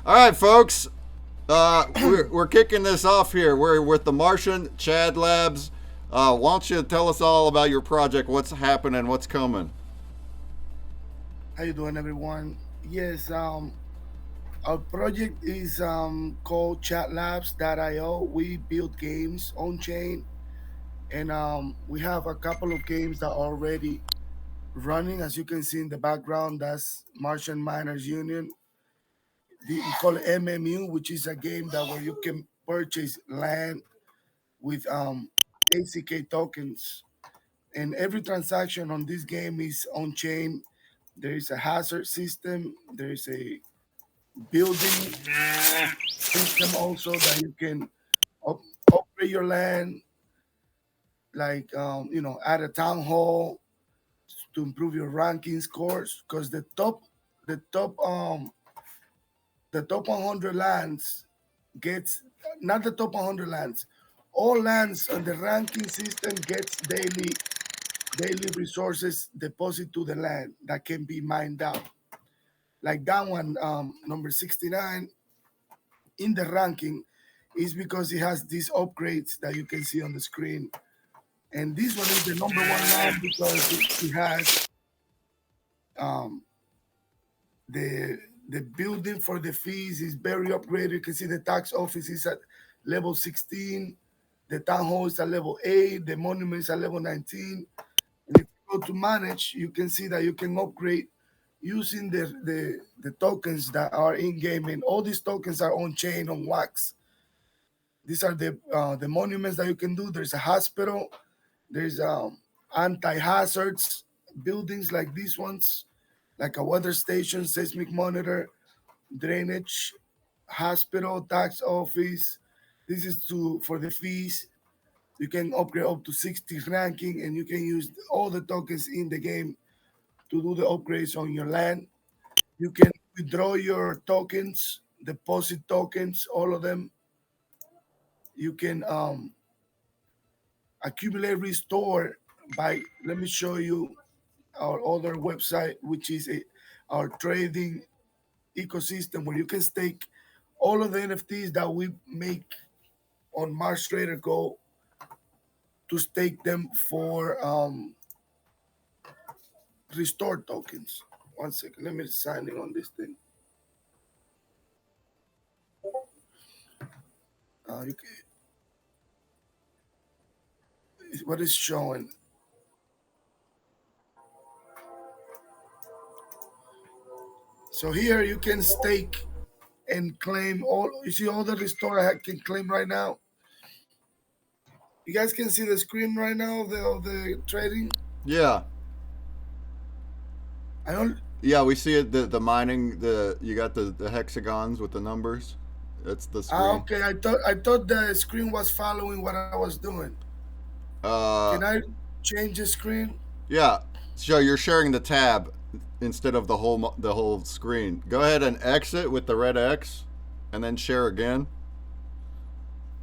All right, folks. We're kicking this off here. We're with the Martian Chadlabs. Why don't you tell us all about your project? What's happening? What's coming? How you doing, everyone? Yes, our project is called Chatlabs.io. We build games on chain, and we have a couple of games that are already running. As you can see in the background, that's Martian Miners Union. We call it MMU, which is a game that where you can purchase land with ACK tokens, and every transaction on this game is on chain. There is a hazard system. There is a building system also that you can up, upgrade your land, like add a town hall to improve your ranking scores. Because the top, the top 100 lands gets not the top 100 lands. All lands on the ranking system gets daily resources deposited to the land that can be mined out. Like that one, number 69 in the ranking is because it has these upgrades that you can see on the screen. And this one is the number one land because it has um, the the building for the fees is very upgraded. You can see the tax office is at level 16, the town hall is at level 8, the monument is at level 19. And if you go to manage, you can see that you can upgrade using the tokens that are in game, and all these tokens are on chain on wax. These are the monuments that you can do. There's a hospital. There's anti-hazards buildings like these ones, like a weather station, seismic monitor, drainage, hospital, tax office. This is to for the fees. You can upgrade up to 60 ranking, and you can use all the tokens in the game to do the upgrades on your land. You can withdraw your tokens, deposit tokens, all of them. You can accumulate restore by, let me show you our other website, which is our trading ecosystem where you can stake all of the NFTs that we make on Mars Trader Go to stake them for restore tokens. One second, let me sign in on this thing. You can, what is showing? So here you can stake and claim all. You see all the restore I can claim right now. You guys can see the screen right now of the trading. Yeah, I don't. yeah, we see it. The mining. The you got the hexagons with the numbers. That's the Ah, screen. okay. I thought the screen was following what I was doing. Can Uh, I change the screen? yeah. So you're sharing the tab instead of the whole screen. Go ahead and exit with the red X, and then share again.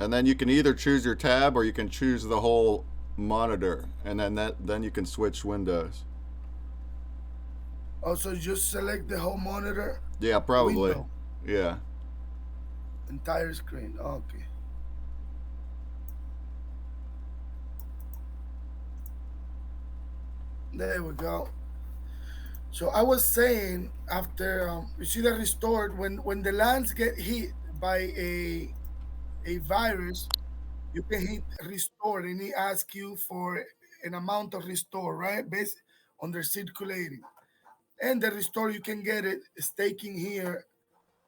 And then you can either choose your tab or you can choose the whole monitor, and then you can switch windows. Also, just select the whole monitor Yeah, probably. window, Yeah. entire screen. Okay, there we go. So I was saying after you see the restored when the lands get hit by a virus, you can hit restore and it asks you for an amount of restore, right? Based on their circulating. And the restore you can get it staking here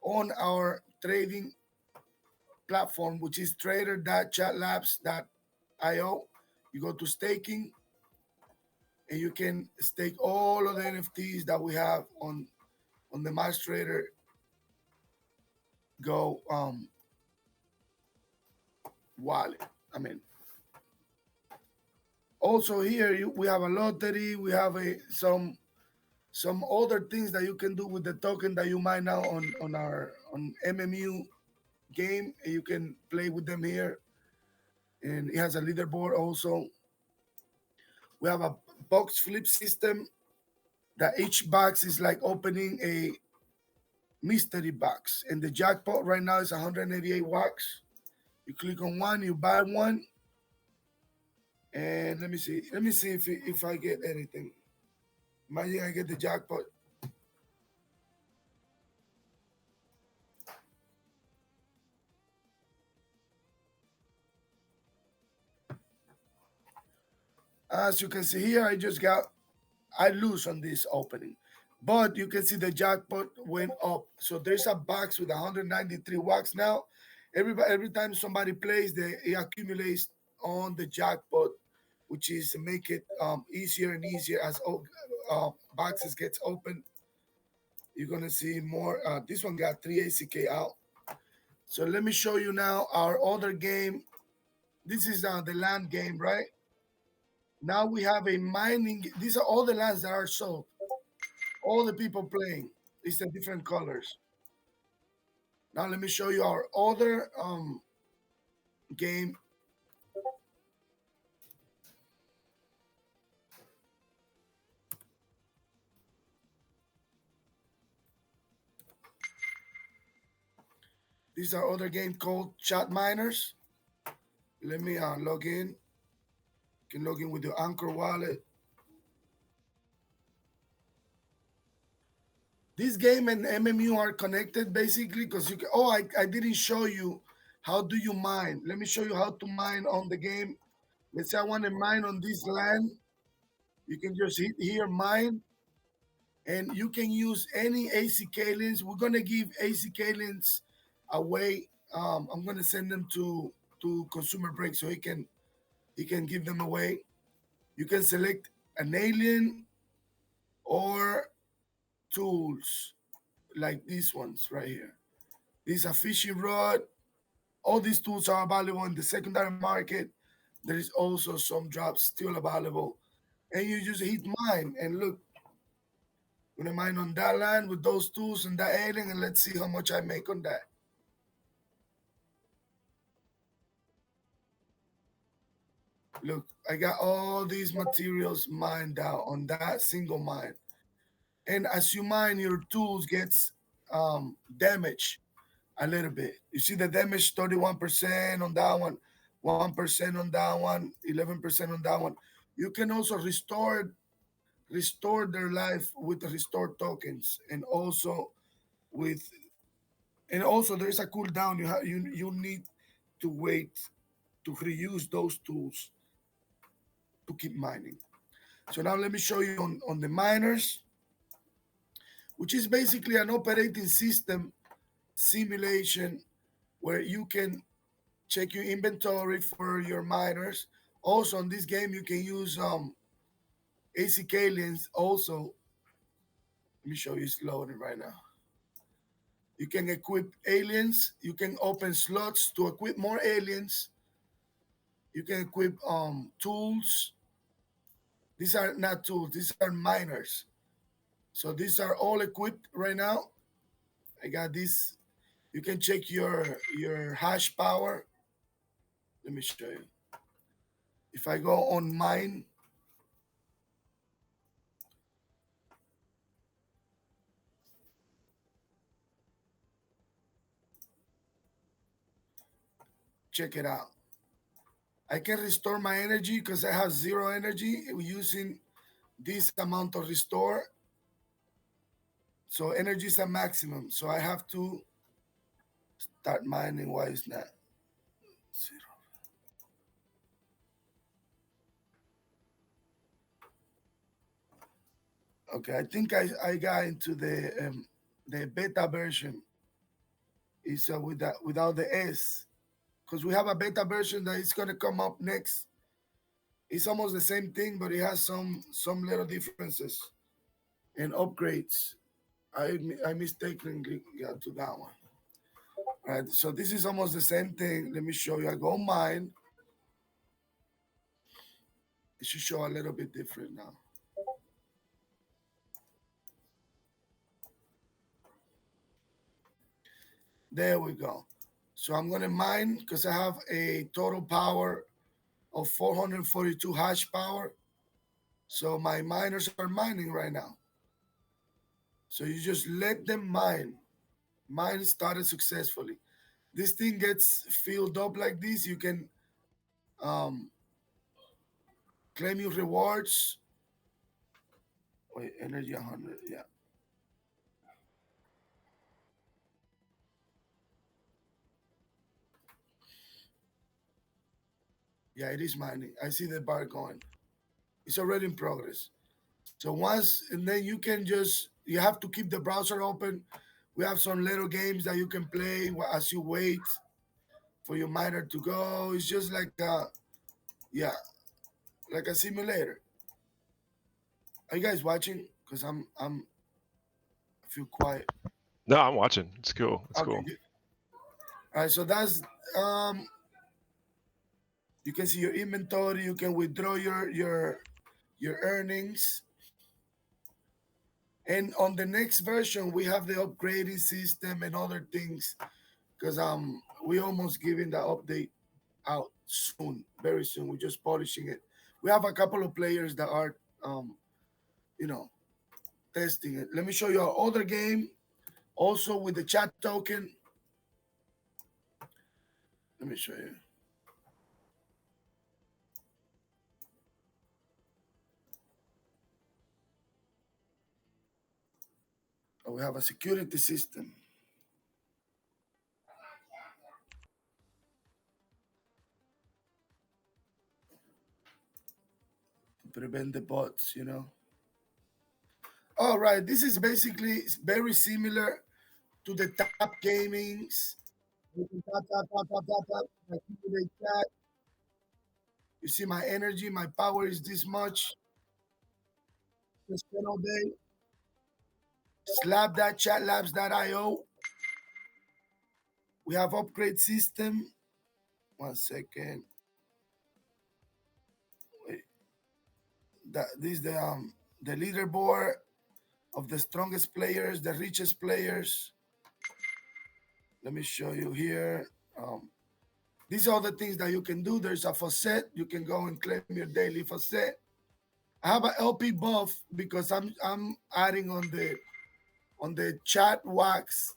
on our trading platform, which is trader.chatlabs.io. You go to staking and you can stake all of the NFTs that we have on the Mass Trader Go wallet. I mean, also here we have a lottery. We have a some other things that you can do with the token that you mine now on our on MMU game, and you can play with them here. And it has a leaderboard also. We have a box flip system that each box is like opening mystery box, and the jackpot right now is 188 wax. You click on one, you buy one, and let me see. Let me see if I get anything. Imagine I get the jackpot. As you can see here, I lose on this opening. But you can see the jackpot went up. So there's a box with 193 wax now. Every time somebody plays, it accumulates on the jackpot, which is make it easier and easier as boxes gets open. You're gonna see more. This one got 3 ACK out. So let me show you now our other game. This is the land game, right? Now we have a mining. These are all the lands that are sold. All the people playing. These are different colors. Now let me show you our other game. These are other game called Chat Miners. Let me log in. You can log in with your Anchor wallet. This game and MMU are connected basically because you can. Oh, I didn't show you how do you mine. Let me show you how to mine on the game. Let's say I want to mine on this land. You can just hit here mine, and you can use any ACK links. We're gonna give ACK links away. I'm gonna send them to consumer break so he can give them away. You can select an alien or tools like these ones right here. These are fishing rod. All these tools are available in the secondary market. There is also some drops still available. And you just hit mine and look, I'm gonna mine on that land with those tools and that alien, and let's see how much I make on that. Look, I got all these materials mined out on that single mine. And as you mine, your tools gets damaged a little bit. You see the damage 31% on that one, 1% on that one, 11% on that one. You can also restore their life with the restore tokens, with and also there is a cooldown. You need to wait to reuse those tools to keep mining. So now let me show you on the miners, which is basically an operating system simulation where you can check your inventory for your miners. Also, on this game, you can use ACK links. Also, let me show you, it's loading right now. You can equip aliens. You can open slots to equip more aliens. You can equip tools. These are not tools. These are miners. So these are all equipped right now. I got this. You can check your hash power. Let me show you. If I go on mine, check it out. I can restore my energy because I have zero energy using this amount of restore. So energy is a maximum. So I have to start mining. Why is that zero? Okay, I think I got into the beta version. Is without the S, because we have a beta version that is gonna come up next. It's almost the same thing, but it has some little differences and upgrades. I mistakenly got to that one. All right, so this is almost the same thing. Let me show you. I go mine. It should show a little bit different now. There we go. So I'm gonna mine because I have a total power of 442 hash power. So my miners are mining right now. So you just let them mine. Mine started successfully. This thing gets filled up like this. You can um, claim your rewards. Wait, energy 100. Yeah. Yeah, it is mining. I see the bar going. It's already in progress. So once, and then you can just, you have to keep the browser open. We have some little games that you can play as you wait for your miner to go. It's just like, yeah, like a simulator. Are you guys watching? Because I feel quiet. No, I'm watching. It's cool. It's Okay, cool. good. All right, so that's you can see your inventory. You can withdraw your earnings. And on the next version, we have the upgrading system and other things because we almost giving the update out soon, very soon. We're just polishing it. We have a couple of players that are you know testing it. Let me show you our other game also with the chat token. Let me show you. Oh, we have a security system to prevent the bots. All right, this is basically very similar to the top gamings. You can tap, tap, tap, tap, tap, tap. I keep it like that. You see my energy, my power is this much. Just spend all day. Slap that chatlabs.io. We have upgrade system. 1 second. Wait. This is the leaderboard of the strongest players, the richest players. Let me show you here. These are the things that you can do. There's a faucet. You can go and claim your daily faucet. I have an LP buff because I'm adding on the chat wax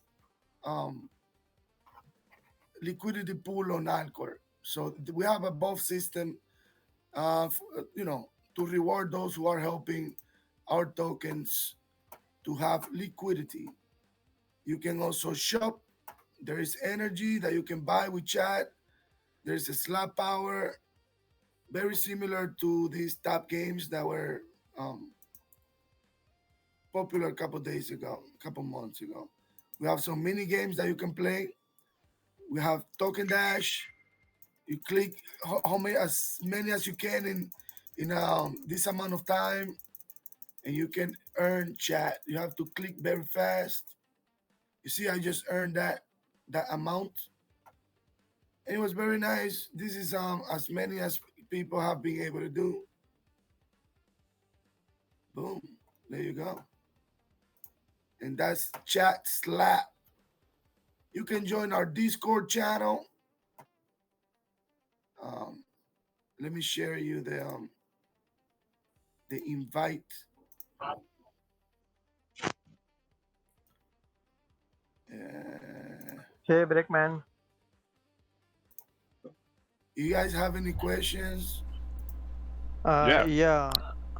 liquidity pool on Alcor. So we have a buff system, to reward those who are helping our tokens to have liquidity. You can also shop. There is energy that you can buy with chat. There's a slap power, very similar to these top games that were popular a couple days ago, a couple months ago. We have some mini games that you can play. We have token dash. You click how many as you can in this amount of time, and you can earn chat. You have to click very fast. You see, I just earned that amount, and it was very nice. This is as many as people have been able to do. Boom, there you go, and that's chat slap. You can join our Discord channel. Let me share you the invite. Hey, Breakman. You guys have any questions? Yeah.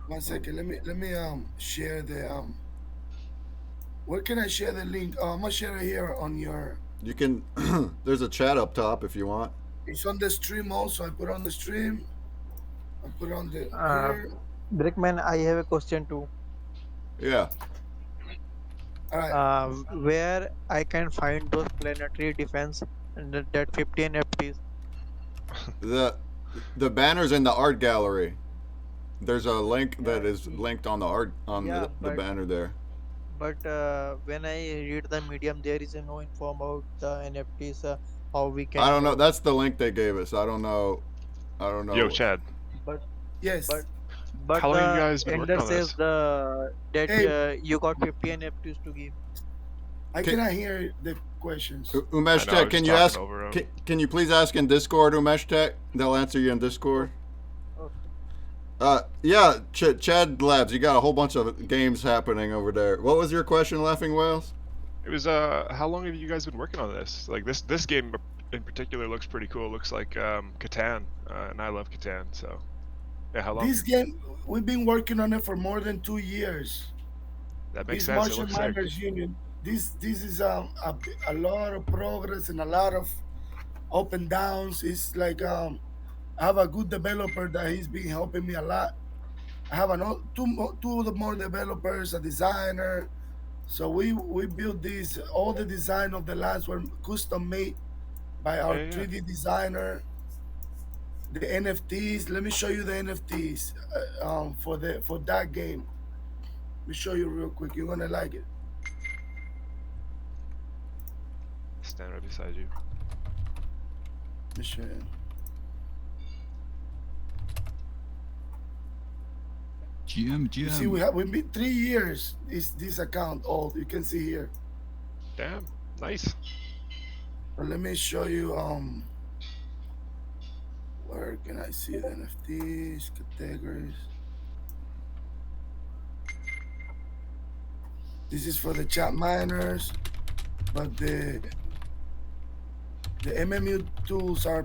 1 second. Let me share the where can I share the link? I'm gonna share it here on your. You can. There's a chat up top if you want. It's on the stream also. I put on the stream. I put on the here. Breakman, I have a question too. Yeah. All right. Where I can find those planetary defense and that 15 FTs? The banner's in the art gallery. There's a link that is linked on the art on the banner there. But when I read the medium, there is no info about the NFTs. How we can? I don't know. That's the link they gave us. I don't know. Yo, Chad. But yes. But how long have you guys been working on says this? that you got 50 NFTs to give. I cannot hear the questions. Umesh Tech, can you ask? Can you please ask in Discord, Umesh Tech? They'll answer you in Discord. Yeah, Chadlabs, you got a whole bunch of games happening over there. What was your question, Laughing Whales? It was how long have you guys been working on this? Like this game in particular looks pretty cool. It looks like Catan, and I love Catan. So yeah, how long? This game, we've been working on it for more than 2 years. That makes This sense. It Martian looks sick. Miners Union, this is a lot of progress and a lot of up and downs. It's like I have a good developer that he's been helping me a lot. I have two more developers, a designer. So we built this. All the design of the lands were custom made by our Yeah, yeah. 3D designer. The NFTs. Let me show you the NFTs for that game. Let me show you real quick. You're gonna like it. Stand right beside you. Let me show you. GM. You see, we've been 3 years. Is this account old? You can see here. Damn, nice. But let me show you. Where can I see the NFTs categories? This is for the chat miners, but the MMU tools are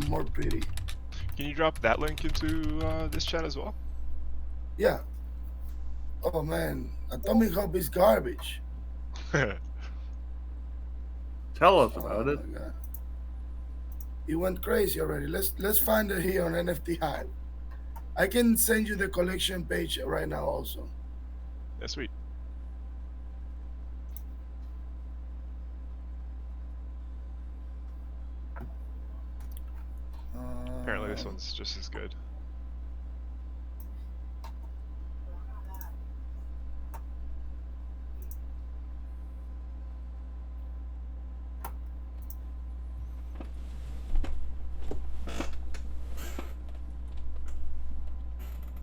more pretty. Can you drop that link into this chat as well? Yeah. Oh man, Atomic Hub is garbage. Tell us about it. God. It went crazy already. Let's find it here on NFT Hive. I can send you the collection page right now also. Yeah, sweet. Apparently this one's just as good.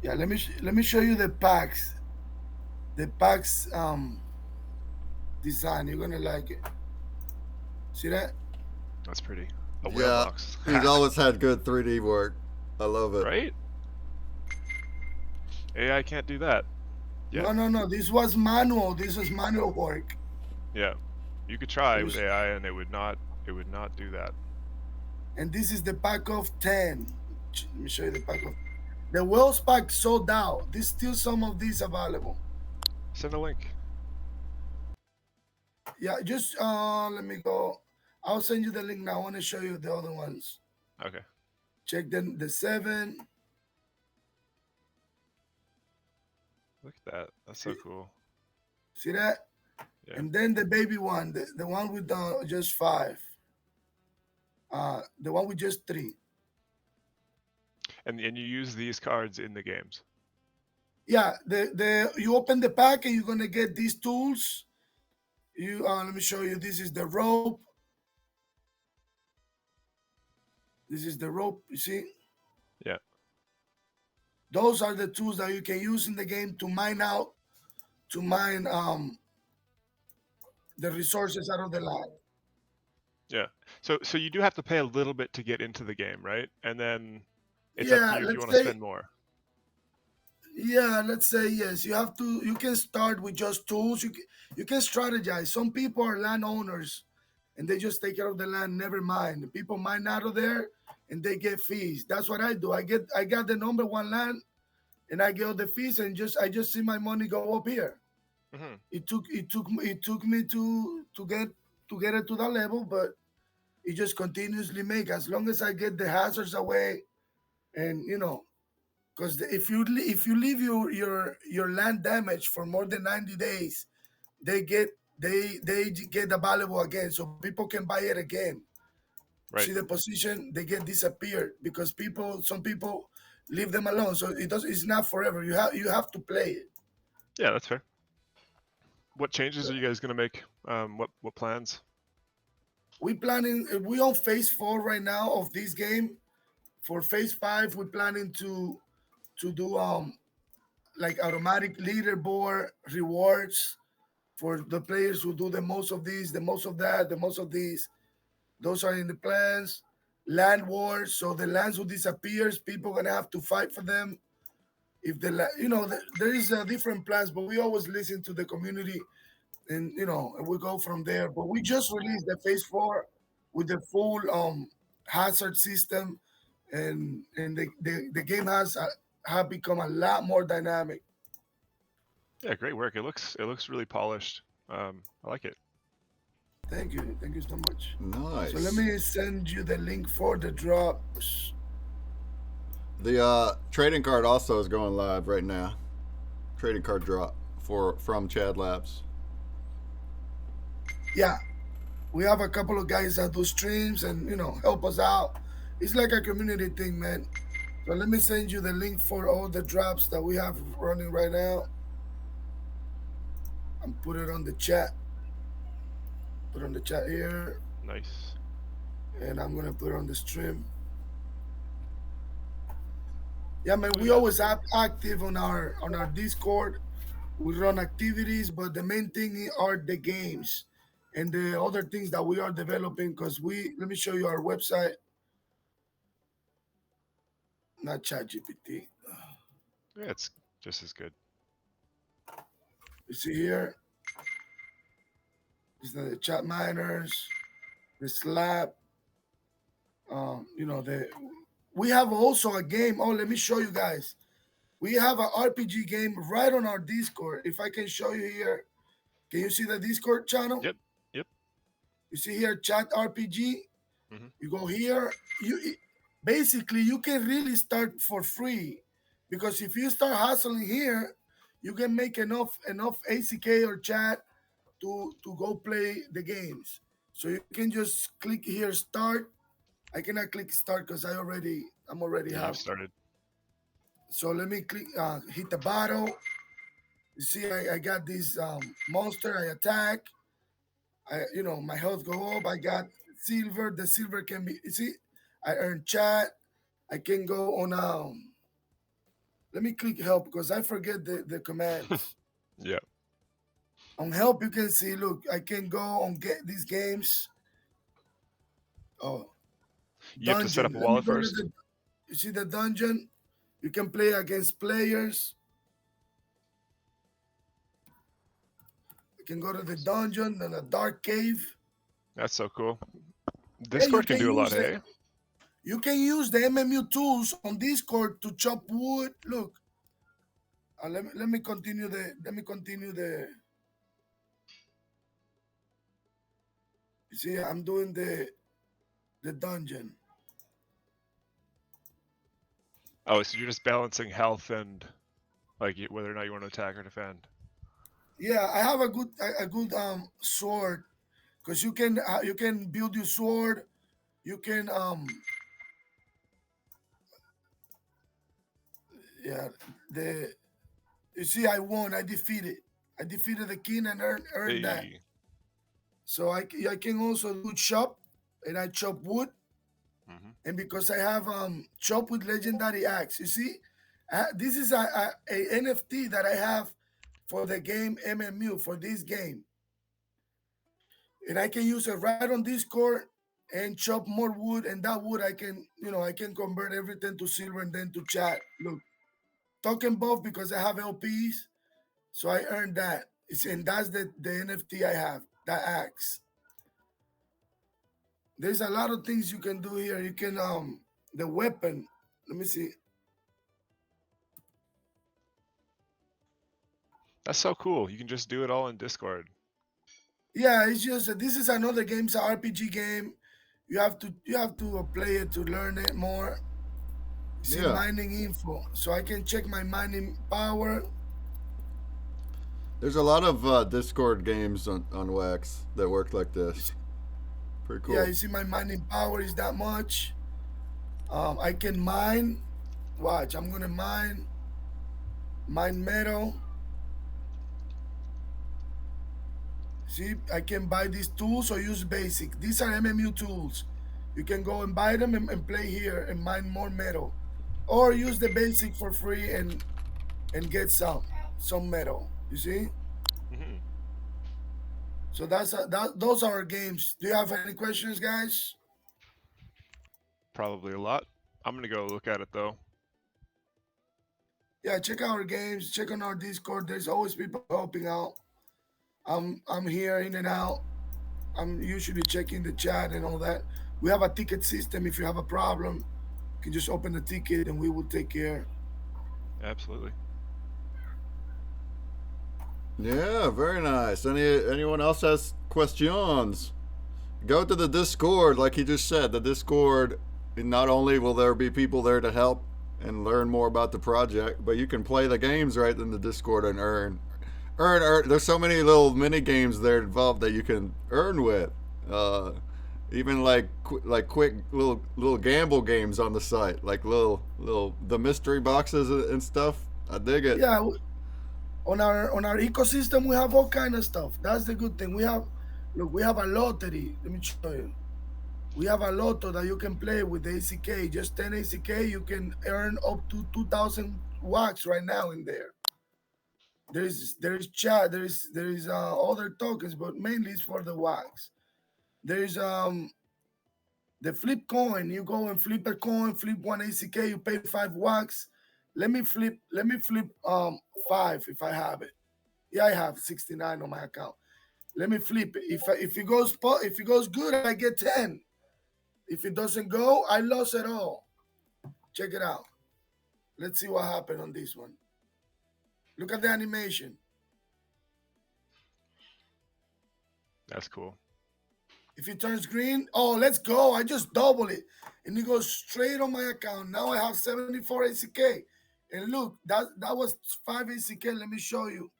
Yeah, let me show you the packs. The packs design. You're gonna like it. See that? That's pretty. A Yeah, whale box. he's always had good 3D work. I love it. Right? AI can't do that. Yeah. No. This was manual. This was manual work. Yeah. You could try with AI and it would not do that. And this is the pack of 10. Let me show you the pack of. The Wells pack sold out. There's still some of these available. Send a link. Yeah, just let me go. I'll send you the link now. I want to show you the other ones. Okay. Check the 7. Look at that. That's so cool. See that? Yeah. And then the baby one, the one with just 5. The one with just 3. And you use these cards in the games. Yeah, you open the pack and you're gonna get these tools. You let me show you. This is the rope. This is the rope. You see? Yeah. Those are the tools that you can use in the game to mine the resources out of the land. Yeah. So you do have to pay a little bit to get into the game, right? And then it's up to you if you want to spend more. Yeah, let's say yes. You can start with just tools. You can strategize. Some people are landowners and they just take care of the land, never mind. The people mine out of there and they get fees. That's what I do. I got the number 1 land and I get all the fees and I just see my money go up here. Mm-hmm. It took me to get it to that level, but it just continuously make as long as I get the hazards away, and because if you leave your land damaged for more than 90 days, they get available again, so people can buy it again. Right. See the position, they get disappeared because some people leave them alone, so it's not forever. You have to play it. Yeah, that's fair. What changes are you guys gonna make? What plans? We on phase 4 right now of this game. For phase 5, we're planning to do like automatic leaderboard rewards for the players who do the most of these, the most of that, the most of these. Those are in the plans. Land wars, so the lands who disappears, people gonna have to fight for them. If there is different plans, but we always listen to the community and we go from there. But we just released the phase 4 with the full hazard system, and the game has have become a lot more dynamic. Yeah, great work. It looks really polished. I like it. Thank you so much. Nice. So let me send you the link for the drops. The trading card also is going live right now. Trading card drop from Chadlabs. Yeah, we have a couple of guys that do streams and help us out. It's like a community thing, man. So let me send you the link for all the drops that we have running right now, and put it on the chat. Put on the chat here, Nice. and I'm gonna put it on the stream. Yeah, man, we Yeah. always active on our Discord. We run activities, but the main thing are the games and the other things that we are developing. Because let me show you our website. Not ChatGPT. Yeah, it's just as good. You see here, it's the chat miners, the slab. We have also a game. Oh, let me show you guys. We have an RPG game right on our Discord. If I can show you here, can you see the Discord channel? Yep. Yep. You see here, chat RPG. Mhm. You go here. Basically you can really start for free, because if you start hustling here, you can make enough ACK or chat to go play the games. So you can just click here, start. I cannot click start because I'm already Yeah, you have. started. So let me click hit the battle. You see, I got this monster. I attack. My health go up. I got silver. The silver can be. You see, I earn chat. I can go on. Let me click help because I forget the commands. Yeah. On help, you can see. Look, I can go on get these games. Oh, You have to set dungeon. up a Let me wallet go to first. the. You see the dungeon. You can play against players. You can go to the dungeon and a dark cave. That's so cool. Yeah, you Discord can can do a lot, use it. hey? You can use the MMU tools on Discord to chop wood. Look, let me continue the. You see, I'm doing the dungeon. Oh, so you're just balancing health and whether or not you want to attack or defend. Yeah, I have a good sword, because you can build your sword. You can yeah the you see, I won. I defeated the king and earned that. Hey. So I can also do chop, and I chop wood. Mhm. And because I have chop with legendary axe, you see, this is a NFT that I have for the game MMU, for this game, and I can use it right on Discord and chop more wood, and that wood I can convert everything to silver and then to chat. Look, token buff because I have LPs, so I earned that. And that's the NFT I have, that axe. There's a lot of things you can do here. You can the weapon. Let me see. That's so cool. You can just do it all in Discord. Yeah, it's just this is another game. It's an RPG game. You have to play it to learn it more. See, Yeah. mining info, so I can check my mining power. There's a lot of Discord games on Wax that work like this. Pretty cool. Yeah, you see my mining power is that much. I can mine. Watch, I'm gonna mine metal. See, I can buy these tools or use basic. These are MMU tools. You can go and buy them and play here and mine more metal, or use the basic for free and get some metal. You see? Mhm. So those are our games. Do you have any questions, guys? Probably a lot. I'm gonna go look at it though. Yeah, check out our games. Check on our Discord. There's always people helping out. I'm here in and out. I'm usually checking the chat and all that. We have a ticket system. If you have a problem, you can just open the ticket and we will take care. Absolutely. Yeah, very nice. Anyone else has questions? Go to the Discord, like he just said. The Discord, not only will there be people there to help and learn more about the project, but you can play the games right in the Discord and earn. There's so many little mini games there involved that you can earn with. Even like quick little gamble games on the site, like little the mystery boxes and stuff. I dig it. Yeah, on our ecosystem we have all kind of stuff. That's the good thing. We have a lottery. Let me show you. We have a lotto that you can play with the ACK. Just 10 ACK, you can earn up to 2,000 wax right now in there. There is chat. There is other tokens, but mainly it's for the wax. There's the flip coin. You go and flip a coin, flip one ACK, you pay 5 wax. Let me flip 5 if I have it. Yeah, I have 69 on my account. Let me flip it. If it goes good, I get 10. If it doesn't go, I lost it all. Check it out. Let's see what happened on this one. Look at the animation. That's cool. If it turns green, oh, let's go. I just double it. And it goes straight on my account. Now I have 74 ACK. And look, that was 5 ACK. Let me show you.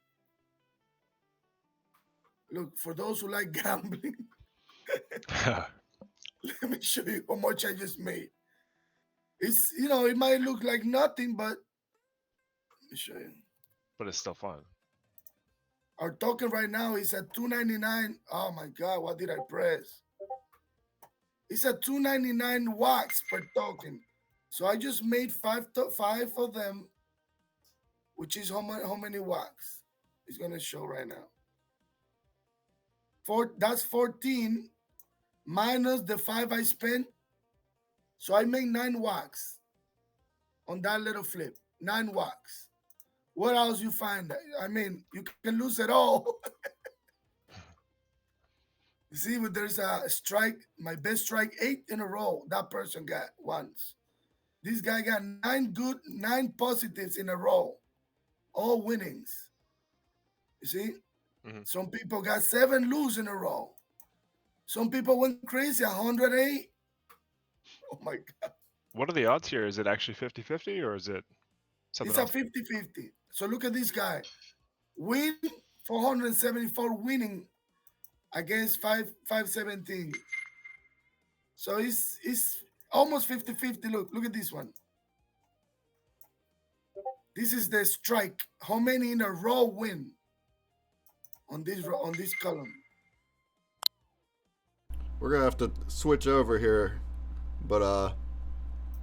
Look, for those who like gambling, let me show you how much I just made. It's, it might look like nothing, but let me show you. But it's still fun. Our token right now is at 299. Oh my God, what did I press? It's at 299 wax per token. So I just made five of them, which is how many wax? It's gonna show right now. That's 14 minus the 5 I spent. So I made 9 wax on that little flip. 9 wax. What else you find? I mean, you can lose it all. You see, but there's a strike, my best strike 8 in a row. That person got once. This guy got 9 positives in a row. All winnings. You see? Mm-hmm. Some people got 7 lose in a row. Some people went crazy, 108. Oh my God. What are the odds here? Is it actually 50-50 or is it something It's else? a 50-50. So look at this guy. Win 474 winning against 517. So it's almost 50-50. Look at this one. This is the strike. How many in a row win on this column? We're gonna have to switch over here, but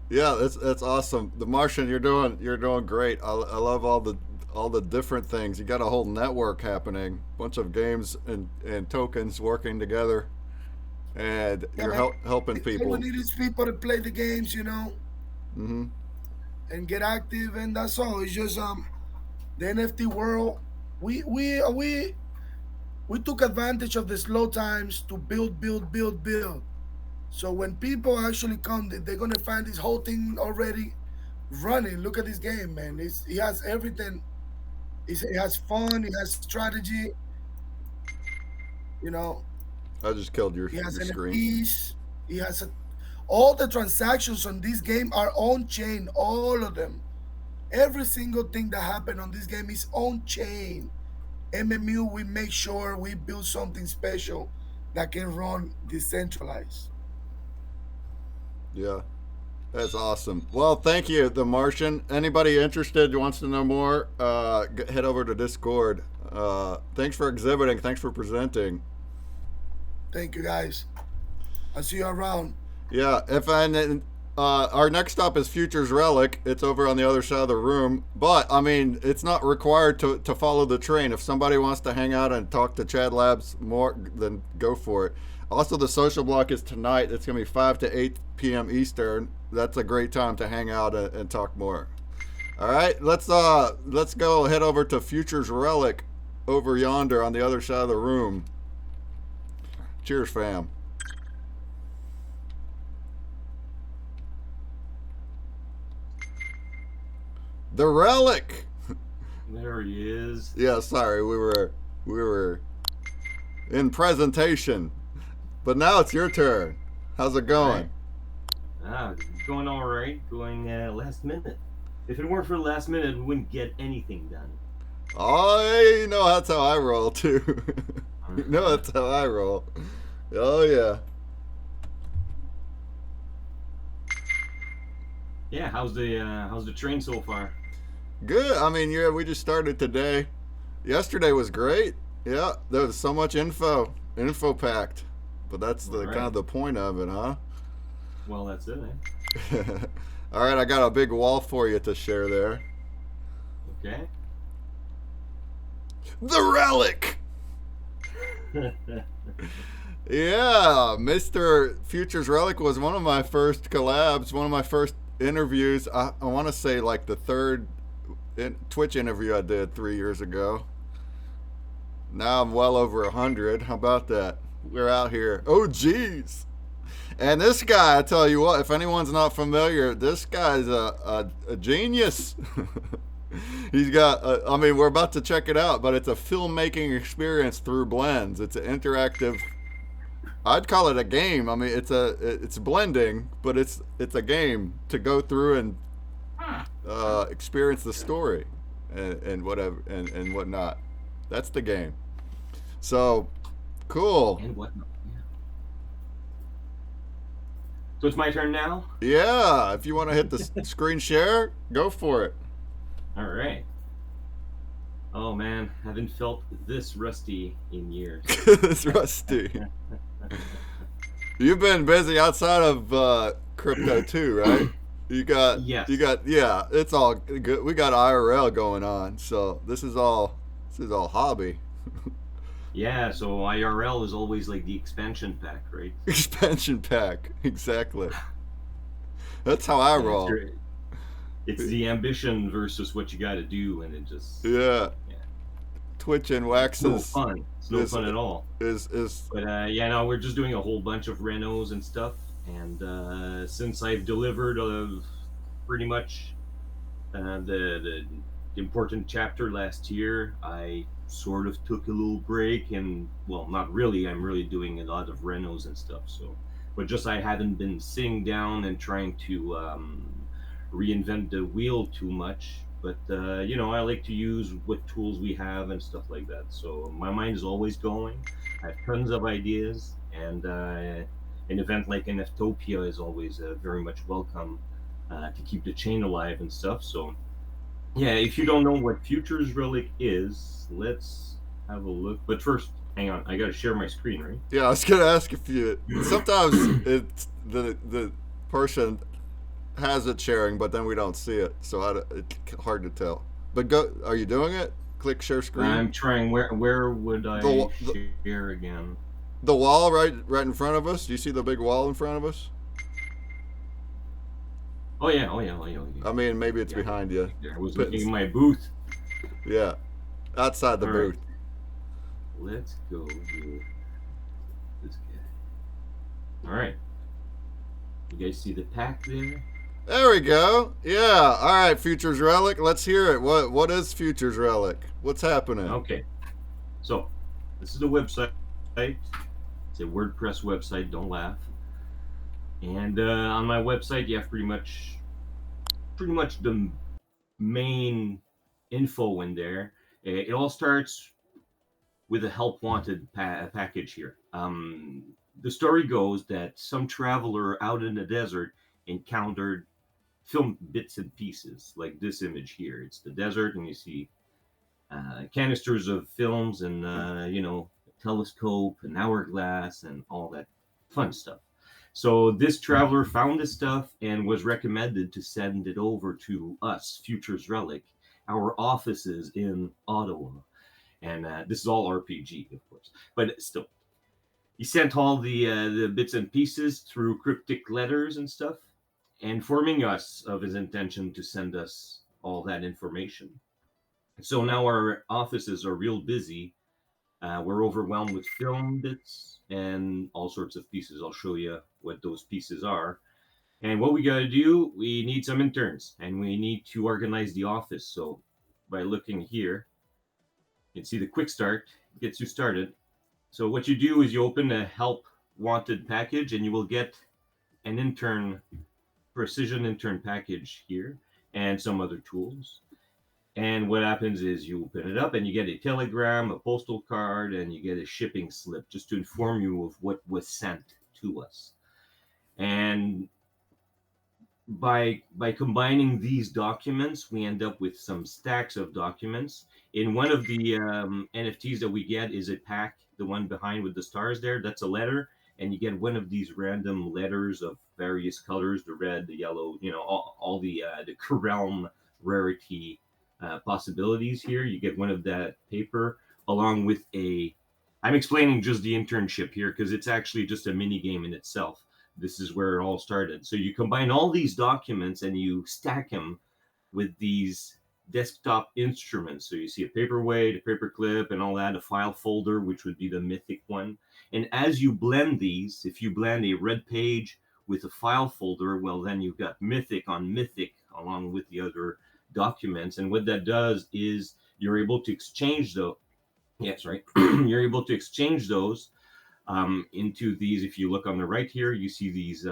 yeah, that's awesome. The Martian, you're doing great. I love all the different things. You got a whole network happening, bunch of games and tokens working together, and Yeah, you're man. helping All people. we need is people to play the games, Mm-hmm. and get active, and that's all. It's just the NFT world. We took advantage of the slow times to build. So when people actually come, they're gonna find this whole thing already running. Look at this game, man. It has everything. It has fun. It has strategy. I just killed your It has screen. NFTs. It has all the transactions on this game are on chain. All of them. Every single thing that happened on this game is on chain. MMU, we make sure we build something special that can run decentralized. Yeah, that's awesome. Well, thank you, The Martian. Anybody interested who wants to know more, head over to Discord. Thanks for exhibiting. Thanks for presenting. Thank you, guys. I'll see you around. Yeah, our next stop is Futures Relic. It's over on the other side of the room. But, I mean, it's not required to follow the train. If somebody wants to hang out and talk to Chadlabs more, then go for it. Also, the social block is tonight. It's going to be 5 to 8 p.m. Eastern. That's a great time to hang out and talk more. All right, let's go head over to Futures Relic. over yonder on the other side of the room. Cheers, fam. The Relic. There he is. Yeah, sorry, we were in presentation, but now it's your turn. How's it going? Going all right. Going last minute. If it weren't for last minute, we wouldn't get anything done. Oh, you know that's how I roll too. You know that's how I roll. Oh yeah. Yeah, how's the train so far? Good. I mean, yeah, we just started today. Yesterday was great. Yeah, there was so much info packed. But that's the kind of the point of it, huh? Well, that's it, eh? All right, I got a big wall for you to share there. Okay. The Relic. Yeah, Mr. Futures Relic was one of my first collabs, one of my first interviews. I want to say like the third Twitch interview I did 3 years ago. Now I'm well over 100. How about that? We're out here. Oh, geez. And this guy, I tell you what, if anyone's not familiar, this guy's a genius. He's got, I mean, we're about to check it out, but it's a filmmaking experience through blends. It's an interactive, I'd call it a game. I mean, it's blending, but it's a game to go through and experience the story and whatever and whatnot. That's the game. So, cool. And whatnot. Yeah. So it's my turn now? Yeah, if you want to hit the screen share, go for it. All right. Oh man, haven't felt this rusty in years. This rusty. You've been busy outside of crypto too, right? Yes. Yeah, it's all good. We got IRL going on, so this is all hobby. Yeah, so IRL is always like the expansion pack, right? Expansion pack, exactly. That's how I roll. It's the ambition versus what you got to do, and it just yeah. Twitch and waxes. It's no fun. It's no fun at all. But yeah, no, we're just doing a whole bunch of renos and stuff, and since I've delivered pretty much the important chapter last year, I sort of took a little break, and well, not really. I'm really doing a lot of renos and stuff. So, but just I haven't been sitting down and trying to reinvent the wheel too much. But you know, I like to use what tools we have and stuff like that. So my mind is always going. I have tons of ideas, and an event like NFTOPIA is always very much welcome to keep the chain alive and stuff. So yeah, if you don't know what Futures Relic is, let's have a look. But first, hang on, I got to share my screen, right? Yeah, I was gonna ask if you. Sometimes it's the person has it sharing, but then we don't see it, so it's hard to tell. But go. Are you doing it? Click share screen. I'm trying. Where would I share again? The wall right in front of us. Do you see the big wall in front of us? Oh yeah. I mean, maybe it's behind you. I was looking in my booth. Yeah, outside the booth. Let's go with this guy. All right. You guys see the pack there? There we go. Yeah. All right, Futures Relic. Let's hear it. What is Futures Relic? What's happening? Okay. So, this is the website. It's a WordPress website. Don't laugh. And on my website, you have pretty much the main info in there. It all starts with a help wanted package here. The story goes that some traveler out in the desert encountered film bits and pieces, like this image here. It's the desert, and you see canisters of films and you know, a telescope, an hourglass, and all that fun stuff. So this traveler found this stuff and was recommended to send it over to us, Futures Relic, our offices in Ottawa. And this is all RPG, of course, but still. He sent all the bits and pieces through cryptic letters and stuff, informing us of his intention to send us all that information. So now our offices are real busy. We're overwhelmed with film bits and all sorts of pieces. I'll show you what those pieces are. And what we got to do, we need some interns and we need to organize the office. So by looking here, you can see the quick start gets you started. So what you do is you open a help wanted package and you will get an intern, precision intern package here and some other tools. And what happens is you open it up and you get a telegram, a postal card, and you get a shipping slip just to inform you of what was sent to us. And by combining these documents, we end up with some stacks of documents. In one of the NFTs that we get is a pack, the one behind with the stars there, that's a letter. And you get one of these random letters of various colors, the red, the yellow, all the realm rarity possibilities here. You get one of that paper along with I'm explaining just the internship here because it's actually just a mini game in itself. This is where it all started. So you combine all these documents and you stack them with these desktop instruments. So you see a paperweight, a paperclip, and all that, a file folder, which would be the mythic one. And as you blend these, if you blend a red page with a file folder, well, then you've got mythic on mythic along with the other documents. And what that does is you're able to exchange those. Yes, right. You're able to exchange those into these. If you look on the right here, you see these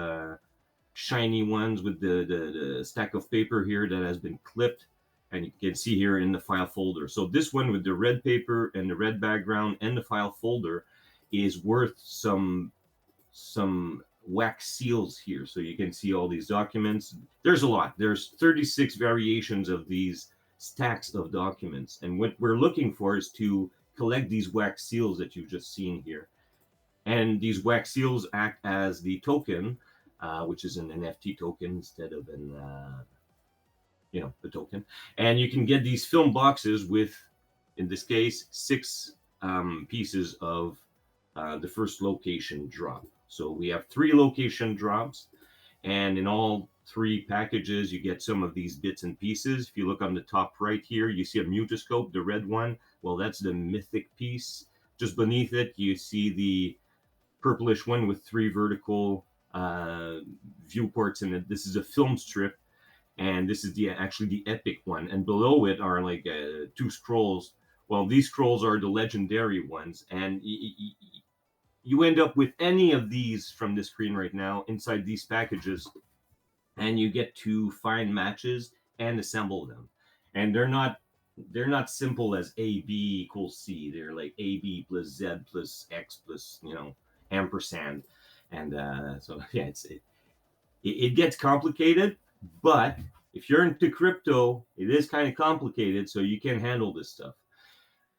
shiny ones with the stack of paper here that has been clipped, and you can see here in the file folder. So this one with the red paper and the red background and the file folder is worth some wax seals here. So you can see all these documents. There's a lot. There's 36 variations of these stacks of documents, and what we're looking for is to collect these wax seals that you've just seen here. And these wax seals act as the token, which is an NFT token instead of the token. And you can get these film boxes with, in this case, 6 pieces of the first location drop. So we have 3 location drops, and in all 3 packages, you get some of these bits and pieces. If you look on the top right here, you see a mutoscope, the red one. Well, that's the mythic piece. Just beneath it, you see the purplish one with 3 vertical viewports in it. This is a film strip, and this is actually the epic one. And below it are like 2 scrolls. Well, these scrolls are the legendary ones, and you end up with any of these from the screen right now inside these packages, and you get to find matches and assemble them. And they're not simple as AB equals C. They're like AB plus Z plus X plus ampersand. And so yeah, it gets complicated, but if you're into crypto, it is kind of complicated, so you can handle this stuff.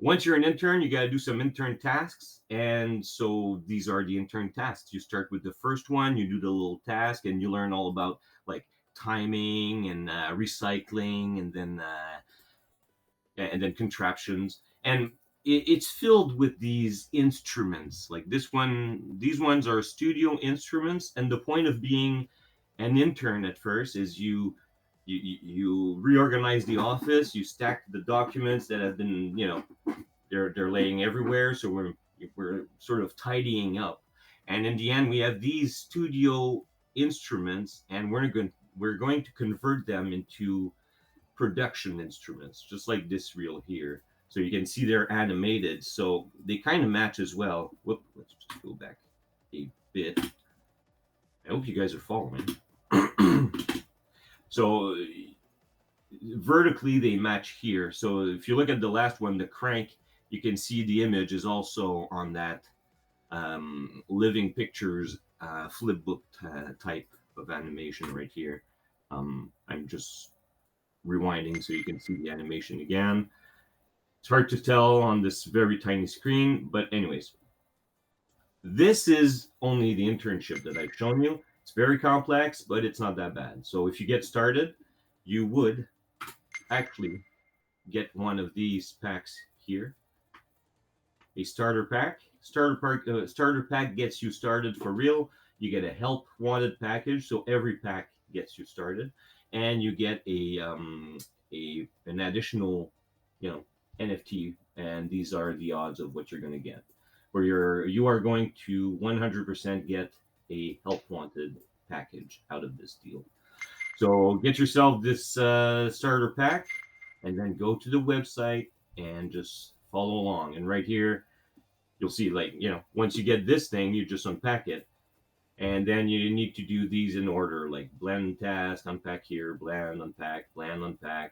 Once you're an intern, you got to do some intern tasks. And so these are the intern tasks. You start with the first one, you do the little task, and you learn all about like timing and recycling, and then contraptions. And it's filled with these instruments. Like this one, these ones are studio instruments. And the point of being an intern at first is you reorganize the office, you stack the documents that have been, they're laying everywhere. So we're sort of tidying up. And in the end, we have these studio instruments, and we're going to convert them into production instruments, just like this reel here. So you can see they're animated, so they kind of match as well. Whoop, let's just go back a bit. I hope you guys are following. So vertically they match here. So if you look at the last one, the crank, you can see the image is also on that living pictures flipbook type of animation right here. I'm just rewinding so you can see the animation again. It's hard to tell on this very tiny screen, but anyways, this is only the internship that I've shown you. It's very complex, but it's not that bad. So if you get started, you would actually get one of these packs here. A starter pack. Starter pack gets you started for real. You get a help wanted package, so every pack gets you started, and you get an additional NFT, and these are the odds of what you're going to get. Where you are going to 100% get a help wanted package out of this deal. So get yourself this starter pack, and then go to the website and just follow along. And right here, you'll see, like, once you get this thing, you just unpack it. And then you need to do these in order, like blend task, unpack here, blend, unpack,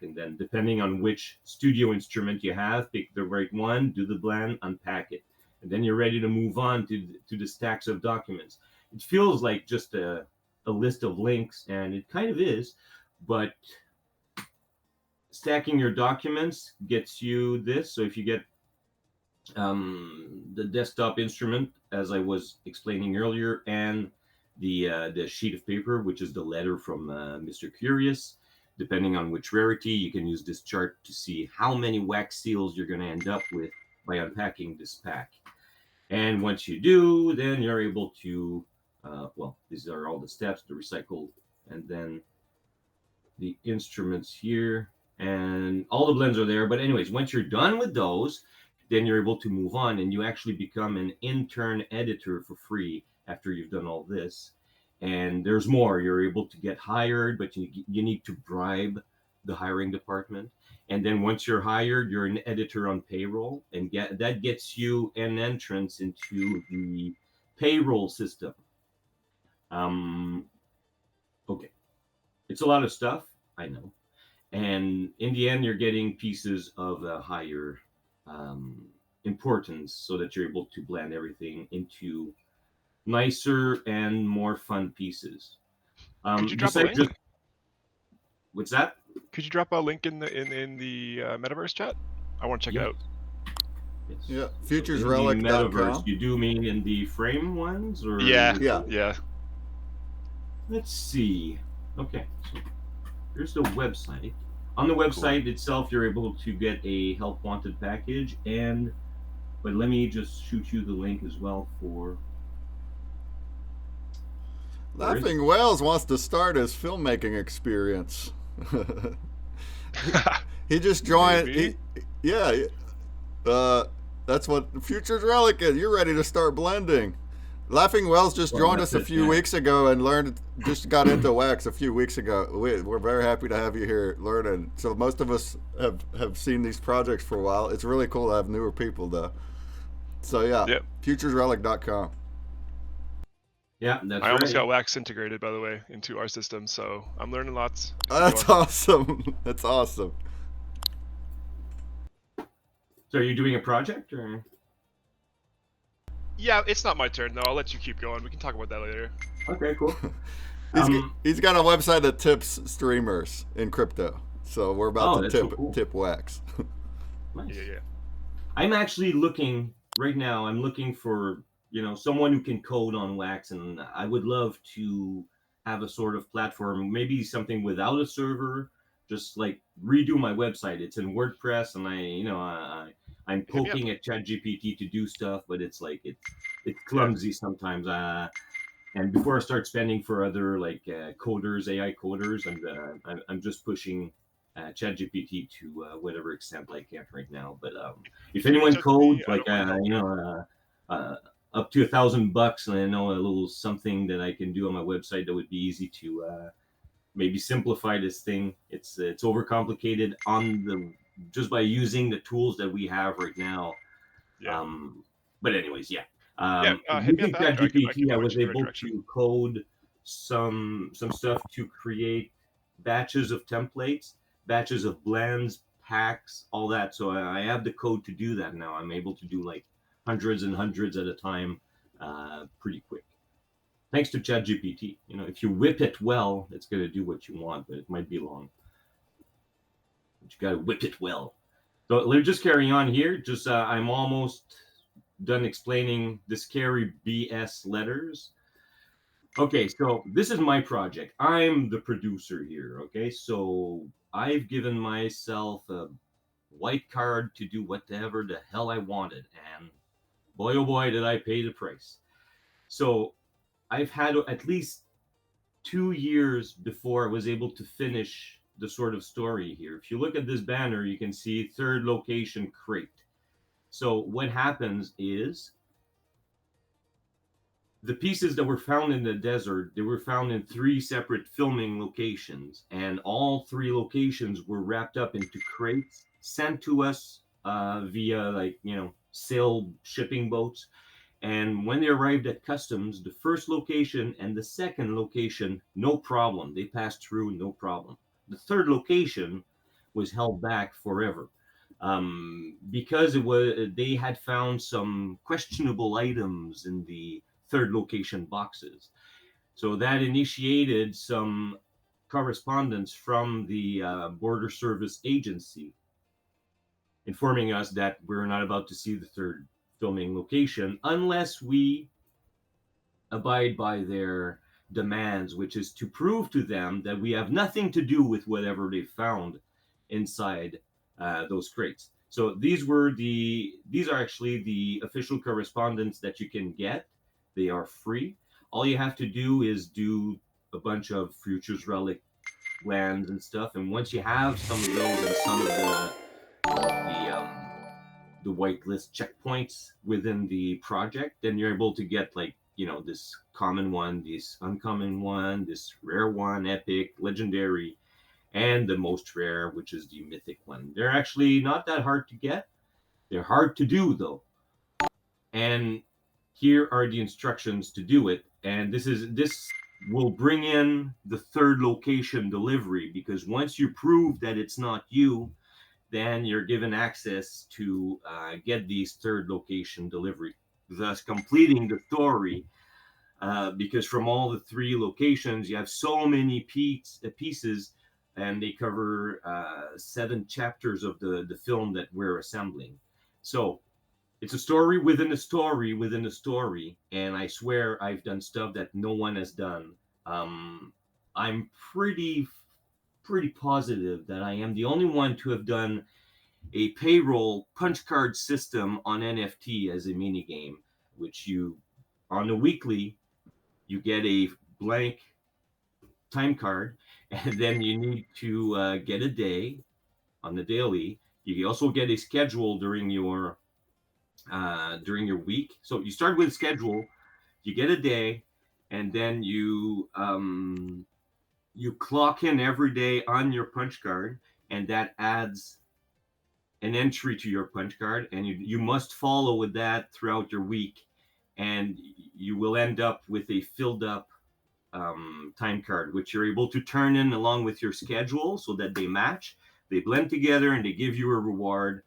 and then depending on which studio instrument you have, pick the right one, do the blend, unpack it. And then you're ready to move on to the stacks of documents. It feels like just a list of links, and it kind of is, but stacking your documents gets you this. So if you get the desktop instrument, as I was explaining earlier, and the sheet of paper, which is the letter from Mr. Curious. Depending on which rarity, you can use this chart to see how many wax seals you're going to end up with by unpacking this pack. And once you do, then you're able to, these are all the steps, the recycle, and then the instruments here, and all the blends are there. But anyways, once you're done with those, then you're able to move on, and you actually become an intern editor for free after you've done all this. And there's more. You're able to get hired, but you need to bribe the hiring department. And then once you're hired, you're an editor on payroll, and that gets you an entrance into the payroll system. Okay. It's a lot of stuff, I know. And in the end, you're getting pieces of a higher importance so that you're able to blend everything into nicer and more fun pieces. Could you drop a link? What's that? Could you drop a link in the Metaverse chat? I want to check it out. Yes. Yeah, So futuresrelic.com. Metaverse, you do mean in the frame ones, or Yeah. Let's see. Okay, so here's the website. On the website itself, you're able to get a help wanted package, but let me just shoot you the link as well for. Laughing Whales wants to start his filmmaking experience. He just joined. That's what Futures Relic is. You're ready to start blending. Laughing Whales just joined us a few weeks ago and just got into wax a few weeks ago. We're very happy to have you here learning. So most of us have seen these projects for a while. It's really cool to have newer people though. So futuresrelic.com. Yeah, that's I almost right. got wax integrated, by the way, into our system, so I'm learning lots. That's awesome. That's awesome. So are you doing a project, or? Yeah, it's not my turn though. I'll let you keep going. We can talk about that later. Okay, cool. He's got a website that tips streamers in crypto. So we're about to tip wax. Nice. Yeah. I'm actually looking right now. I'm looking for someone who can code on wax, and I would love to have a sort of platform, maybe something without a server, just like redo my website. It's in WordPress, and I'm poking at ChatGPT to do stuff, but it's like it's clumsy sometimes. And before I start spending for other like coders, AI coders, I'm just pushing ChatGPT to whatever extent I can right now. But if anyone codes like up to $1,000, and I know a little something that I can do on my website that would be easy to maybe simplify this thing. It's overcomplicated just by using the tools that we have right now. Yeah. But anyways, hit me using up after. ChatGPT, I point was you in the able right direction. to code some stuff to create batches of templates, batches of blends, packs, all that. So I have the code to do that now. I'm able to do like hundreds and hundreds at a time, pretty quick. Thanks to ChatGPT. If you whip it well, it's going to do what you want, but it might be long. But you got to whip it well. So let's just carry on here. Just I'm almost done explaining the scary BS letters. Okay, so this is my project. I'm the producer here. Okay, so I've given myself a white card to do whatever the hell I wanted, and boy, oh boy, did I pay the price. So I've had at least 2 years before I was able to finish the sort of story here. If you look at this banner, you can see third location crate. So what happens is the pieces that were found in the desert, they were found in 3 separate filming locations, and all 3 locations were wrapped up into crates, sent to us via, like, sail shipping boats. And when they arrived at customs, the first location and the second location, no problem. They passed through, no problem. The third location was held back forever. Because they had found some questionable items in the third location boxes. So that initiated some correspondence from the Border Service Agency, informing us that we're not about to see the third filming location unless we abide by their demands, which is to prove to them that we have nothing to do with whatever they found inside those crates. So these are actually the official correspondence that you can get. They are free. All you have to do is do a bunch of Futures Relic lands and stuff, and once you have some of those and some of the whitelist checkpoints within the project, then you're able to get, like, this common one, this uncommon one, this rare one, epic, legendary, and the most rare, which is the mythic one. They're actually not that hard to get. They're hard to do, though. And here are the instructions to do it. And this will bring in the third location delivery, because once you prove that it's not you, then you're given access to get these third location delivery, thus completing the story. Because from all the 3 locations, you have so many pieces, and they cover 7 chapters of the film that we're assembling. So it's a story within a story within a story, and I swear I've done stuff that no one has done. I'm pretty positive that I am the only one to have done a payroll punch card system on NFT as a mini game, which on the weekly, you get a blank time card, and then you need to get a day on the daily. You also get a schedule during your week. So you start with a schedule, you get a day, and then you clock in every day on your punch card, and that adds an entry to your punch card, and you must follow with that throughout your week, and you will end up with a filled up time card, which you're able to turn in along with your schedule so that they match, they blend together, and they give you a reward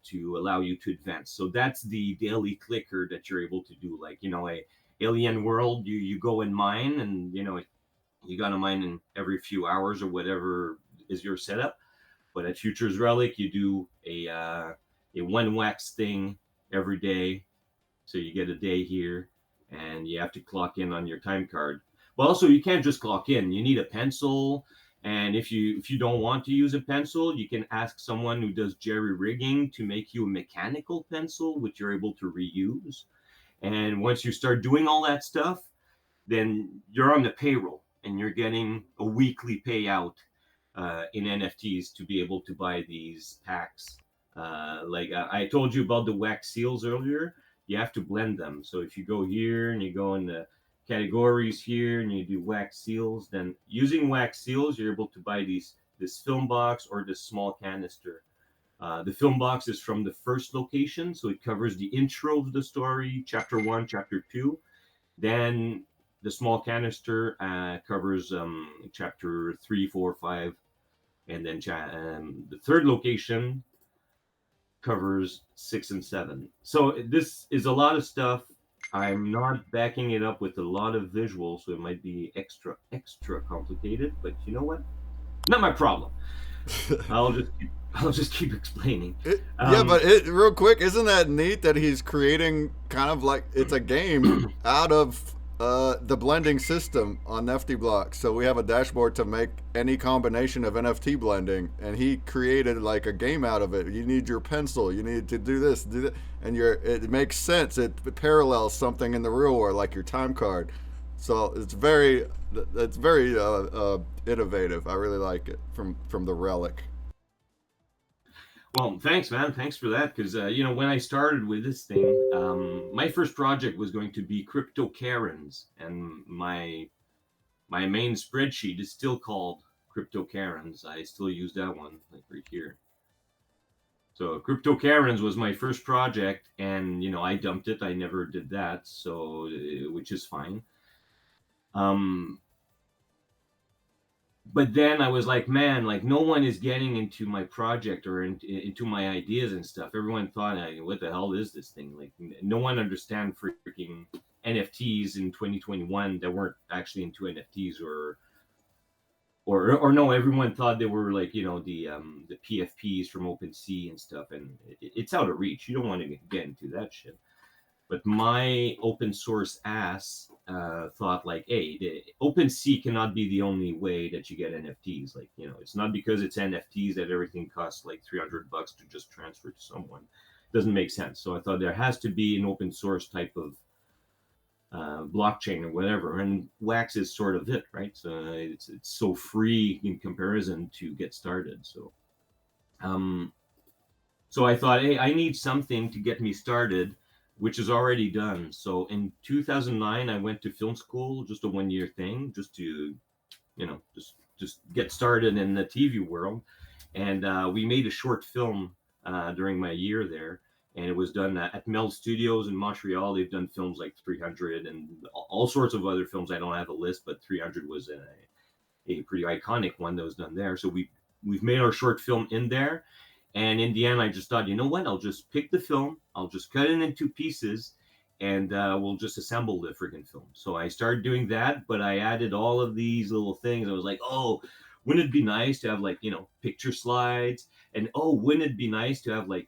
to allow you to advance. So that's the daily clicker that you're able to do. Like, a alien world, you go and mine, and you gotta mine in every few hours or whatever is your setup. But at Futures Relic, you do a 1 wax thing every day. So you get a day here, and you have to clock in on your time card. But also, you can't just clock in. You need a pencil. And if you don't want to use a pencil, you can ask someone who does jerry rigging to make you a mechanical pencil, which you're able to reuse. And once you start doing all that stuff, then you're on the payroll, and you're getting a weekly payout in NFTs to be able to buy these packs. I told you about the wax seals earlier. You have to blend them. So if you go here and you go in the categories here and you do wax seals, then using wax seals, you're able to buy this film box or this small canister. The film box is from the first location, so it covers the intro of the story, chapter 1, chapter 2. Then the small canister covers chapter 3, 4, 5, and then the third location covers 6 and 7. So this is a lot of stuff. I'm not backing it up with a lot of visuals, so it might be extra complicated. But you know what? Not my problem. I'll just keep explaining. Real quick, isn't that neat that he's creating kind of like it's a game out of the blending system on NFT Blocks? So we have a dashboard to make any combination of NFT blending, and he created like a game out of it. You need your pencil, you need to do this, do that, and it makes sense. It parallels something in the real world, like your time card. So it's very innovative. I really like it from the Relic. Well, thanks, man. Thanks for that. Because when I started with this thing, my first project was going to be Crypto Karens, and my main spreadsheet is still called Crypto Karens. I still use that one, like right here. So Crypto Karens was my first project, and I dumped it. I never did that, so which is fine. But then I was like, man, like no one is getting into my project or into my ideas and stuff. Everyone thought, what the hell is this thing? Like no one understand freaking NFTs in 2021 that weren't actually into NFTs or no, everyone thought they were like, the PFPs from OpenSea and stuff. And it's out of reach. You don't want to get into that shit. But my open source ass thought like, hey, the OpenSea cannot be the only way that you get NFTs. Like, it's not because it's NFTs that everything costs like $300 to just transfer to someone. It doesn't make sense. So I thought there has to be an open source type of blockchain or whatever. And Wax is sort of it, right? So it's so free in comparison to get started. So, so I thought, hey, I need something to get me started, which is already done. So in 2009, I went to film school, just a 1-year thing, just to, just get started in the TV world. And we made a short film during my year there. And it was done at Mel Studios in Montreal. They've done films like 300 and all sorts of other films. I don't have a list, but 300 was a pretty iconic one that was done there. So we've made our short film in there. And in the end, I just thought, you know what? I'll just pick the film. I'll just cut it into pieces, and we'll just assemble the freaking film. So I started doing that, but I added all of these little things. I was like, oh, wouldn't it be nice to have like, picture slides? And oh, wouldn't it be nice to have like,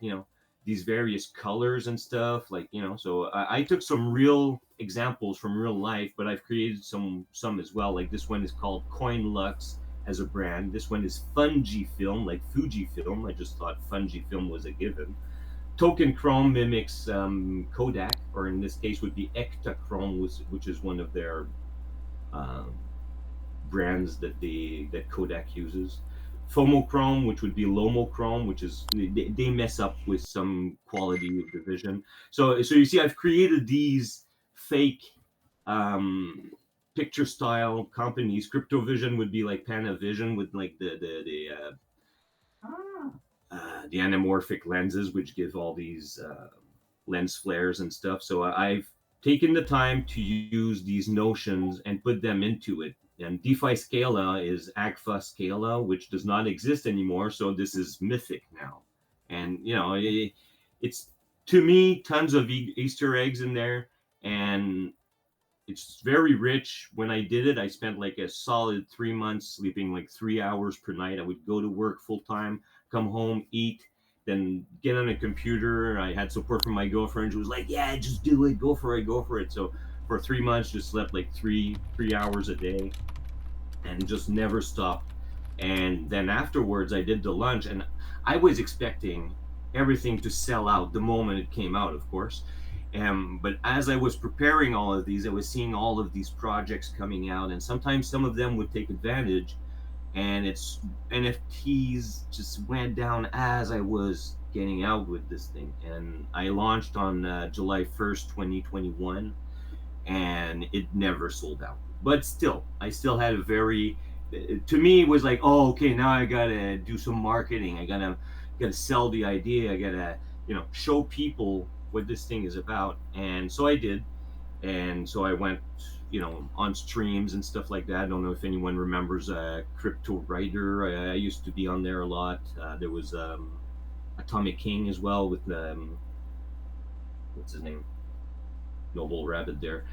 these various colors and stuff? Like, so I took some real examples from real life, but I've created some as well. Like this one is called Coin Lux as a brand. This one is Fujifilm, like Fujifilm. I just thought Fujifilm was a given. Token Chrome mimics Kodak, or in this case would be Ektachrome, which is one of their brands that Kodak uses. Phomochrome, which would be Lomochrome, which is they mess up with some quality of the vision. So you see, I've created these fake picture style companies. CryptoVision would be like Panavision with like the anamorphic lenses, which give all these lens flares and stuff. So I've taken the time to use these notions and put them into it. And DeFi Scala is Agfa Scala, which does not exist anymore. So this is mythic now. And, it's, to me, tons of Easter eggs in there. And it's very rich. When I did it, I spent like a solid 3 months sleeping like 3 hours per night. I would go to work full time, come home, eat, then get on a computer. I had support from my girlfriend who was like, yeah, just do it. Go for it. So for 3 months, just slept like three hours a day and just never stopped. And then afterwards, I did the lunch, and I was expecting everything to sell out the moment it came out, of course. But as I was preparing all of these, I was seeing all of these projects coming out, and sometimes some of them would take advantage, and it's NFTs just went down as I was getting out with this thing. And I launched on July 1st, 2021, and it never sold out. But still, I still had a very, to me, it was like, oh, okay, now I gotta do some marketing. I gotta sell the idea. I gotta, show people what this thing is about. And so I did. And so I went, on streams and stuff like that. I don't know if anyone remembers Crypto Writer. I used to be on there a lot. There was Atomic King as well with what's his name? Noble Rabbit there.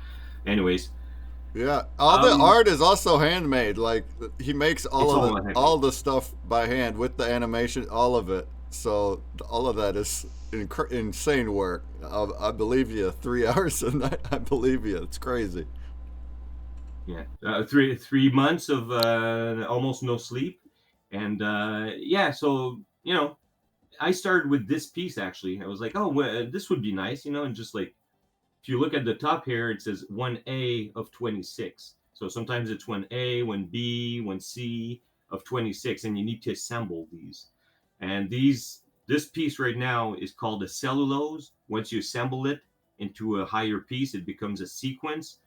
Anyways. Yeah, all the art is also handmade. Like he makes all the stuff by hand with the animation, all of it. So all of that is insane work. I believe you. 3 hours a night. I believe you. It's crazy. Yeah, 3 months of almost no sleep, and so I started with this piece actually. I was like, oh, well, this would be nice, and just like if you look at the top here, it says 1A of 26. So sometimes it's 1A, 1B, 1C of 26, and you need to assemble these. And this piece right now is called a cellulose. Once you assemble it into a higher piece, it becomes a sequence.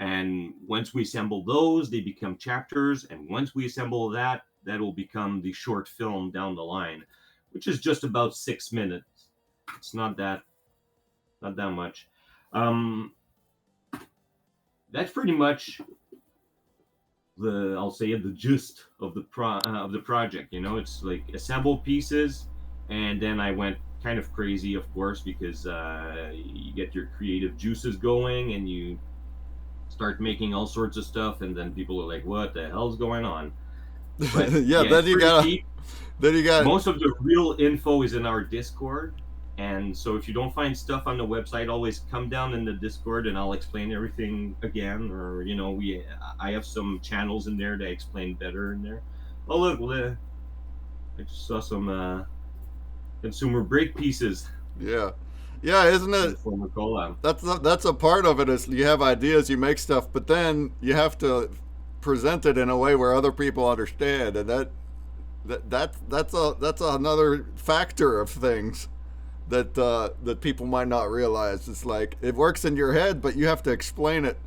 And once we assemble those, they become chapters. And once we assemble that, that will become the short film down the line, which is just about 6 minutes. It's not that much. That's pretty much the gist of the project. You know, it's like assemble pieces, and then I went kind of crazy, of course, because you get your creative juices going and you start making all sorts of stuff, and then people are like, "What the hell's going on?" But yeah, then you got most of the real info is in our Discord. And so if you don't find stuff on the website, always come down in the Discord and I'll explain everything again. Or, you know, I have some channels in there that explain better in there. Oh, look, I just saw some consumer break pieces. Yeah, isn't it? That's a part of it. Is you have ideas, you make stuff, but then you have to present it in a way where other people understand, and that's another factor of things that people might not realize. It's like it works in your head, but you have to explain it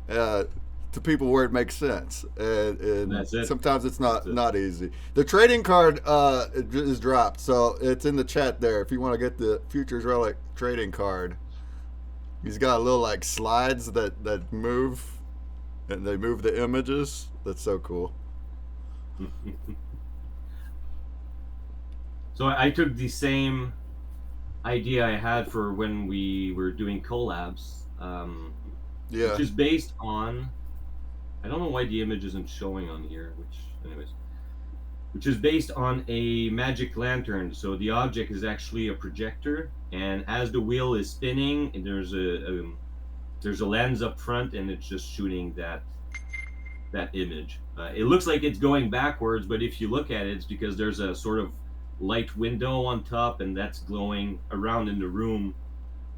to people where it makes sense, and sometimes it's not easy. The trading card is dropped, so it's in the chat there if you want to get the Futures Relic trading card. He's got a little like slides that move, and they move the images. That's so cool. So I took the same idea I had for when we were doing collabs, which is based on, I don't know why the image isn't showing on here, which is based on a magic lantern. So the object is actually a projector, and as the wheel is spinning, there's a lens up front, and it's just shooting that image. It looks like it's going backwards, but if you look at it, it's because there's a sort of light window on top, and that's glowing around in the room,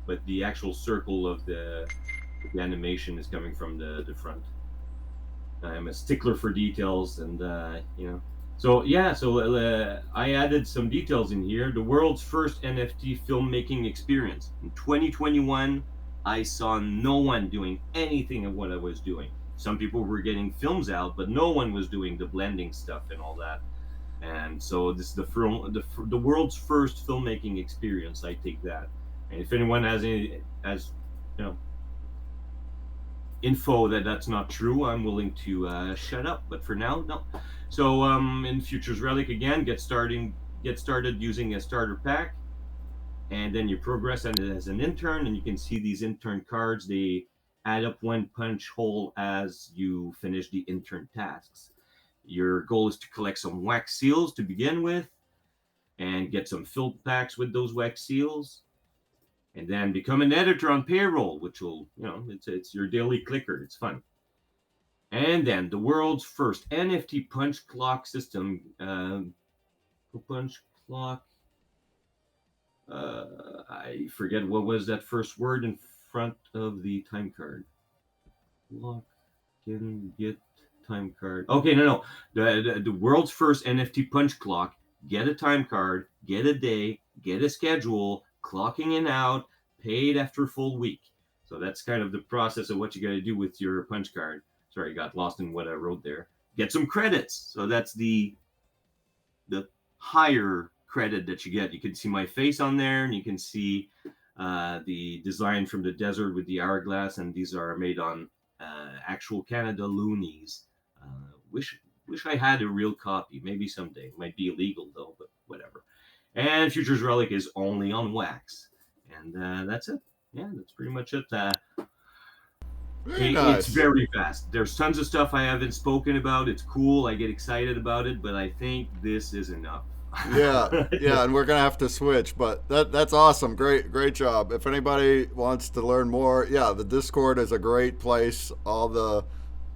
but the actual circle of the animation is coming from the front. I'm a stickler for details, and you know. So I added some details in here. The world's first NFT filmmaking experience. In 2021, I saw no one doing anything of what I was doing. Some people were getting films out, but no one was doing the blending stuff and all that. And so this is the world's first filmmaking experience. I take that. And if anyone has info that's not true, I'm willing to shut up. But for now, no. So in Futures Relic again, get started using a starter pack, and then you progress as an intern, and you can see these intern cards. They add up one punch hole as you finish the intern tasks. Your goal is to collect some wax seals to begin with, and get some fill packs with those wax seals, and then become an editor on payroll, which will, it's your daily clicker. It's fun. And then the world's first NFT punch clock system. Punch clock. I forget what was that first word in front of the time card. Lock in get time card. Okay, no. The world's first NFT punch clock. Get a time card. Get a day. Get a schedule. Clocking in out. Paid after a full week. So that's kind of the process of what you got to do with your punch card. Sorry, I got lost in what I wrote there. Get some credits. So that's the higher credit that you get. You can see my face on there, and you can see the design from the desert with the hourglass, and these are made on actual Canada loonies. Wish I had a real copy. Maybe someday. It might be illegal though, but whatever. And Futures Relic is only on wax. And that's it. Yeah, that's pretty much it. Nice. It's very fast. There's tons of stuff I haven't spoken about. It's cool. I get excited about it, but I think this is enough. yeah, and we're gonna have to switch, but that's awesome. Great job. If anybody wants to learn more, the Discord is a great place. All the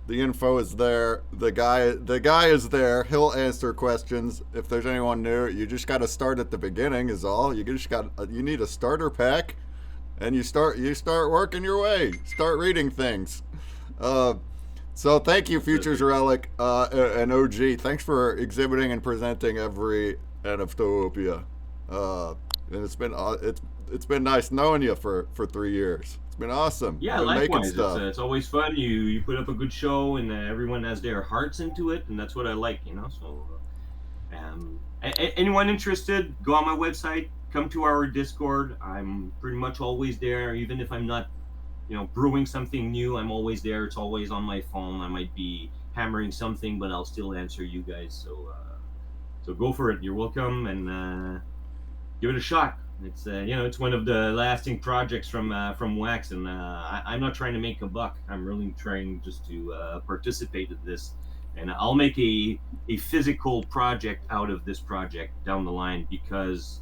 info is there. The guy is there. He'll answer questions. If there's anyone new, you just got to start at the beginning is all. You need a starter pack, and you start working your way, start reading things. So thank you, Futures Relic and OG. Thanks for exhibiting and presenting every NFTOPIA. And it's been nice knowing you for 3 years. It's been awesome. Yeah, been making likewise. stuff. It's always fun. You put up a good show, and everyone has their hearts into it, and that's what I like, you know. So, anyone interested, go on my website, come to our Discord. I'm pretty much always there, even if I'm not, brewing something new. I'm always there. It's always on my phone. I might be hammering something, but I'll still answer you guys. So go for it. You're welcome, and give it a shot. It's it's one of the lasting projects from Wax, and I'm not trying to make a buck. I'm really trying just to participate in this, and I'll make a physical project out of this project down the line because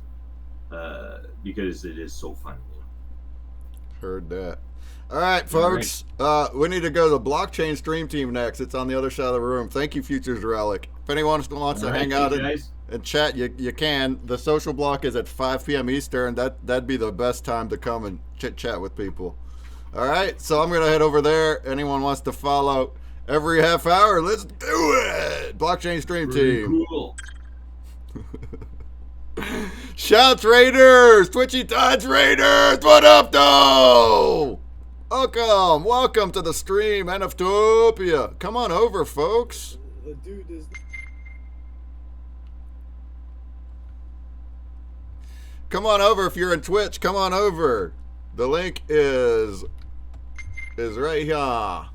it is so fun. Heard that. All right, folks. We need to go to the blockchain stream team next. It's on the other side of the room. Thank you, Futures Relic. If anyone wants to hang out and chat, you can. The social block is at 5 p.m. Eastern. That'd be the best time to come and chit-chat with people. All right, so I'm going to head over there. Anyone wants to follow every half hour, let's do it. Blockchain stream team. Cool. Shouts Raiders! Twitchy Tides Raiders! What up, though? Welcome to the stream, NFTOPIA. Come on over, folks. Come on over if you're in Twitch. Come on over. The link is right here.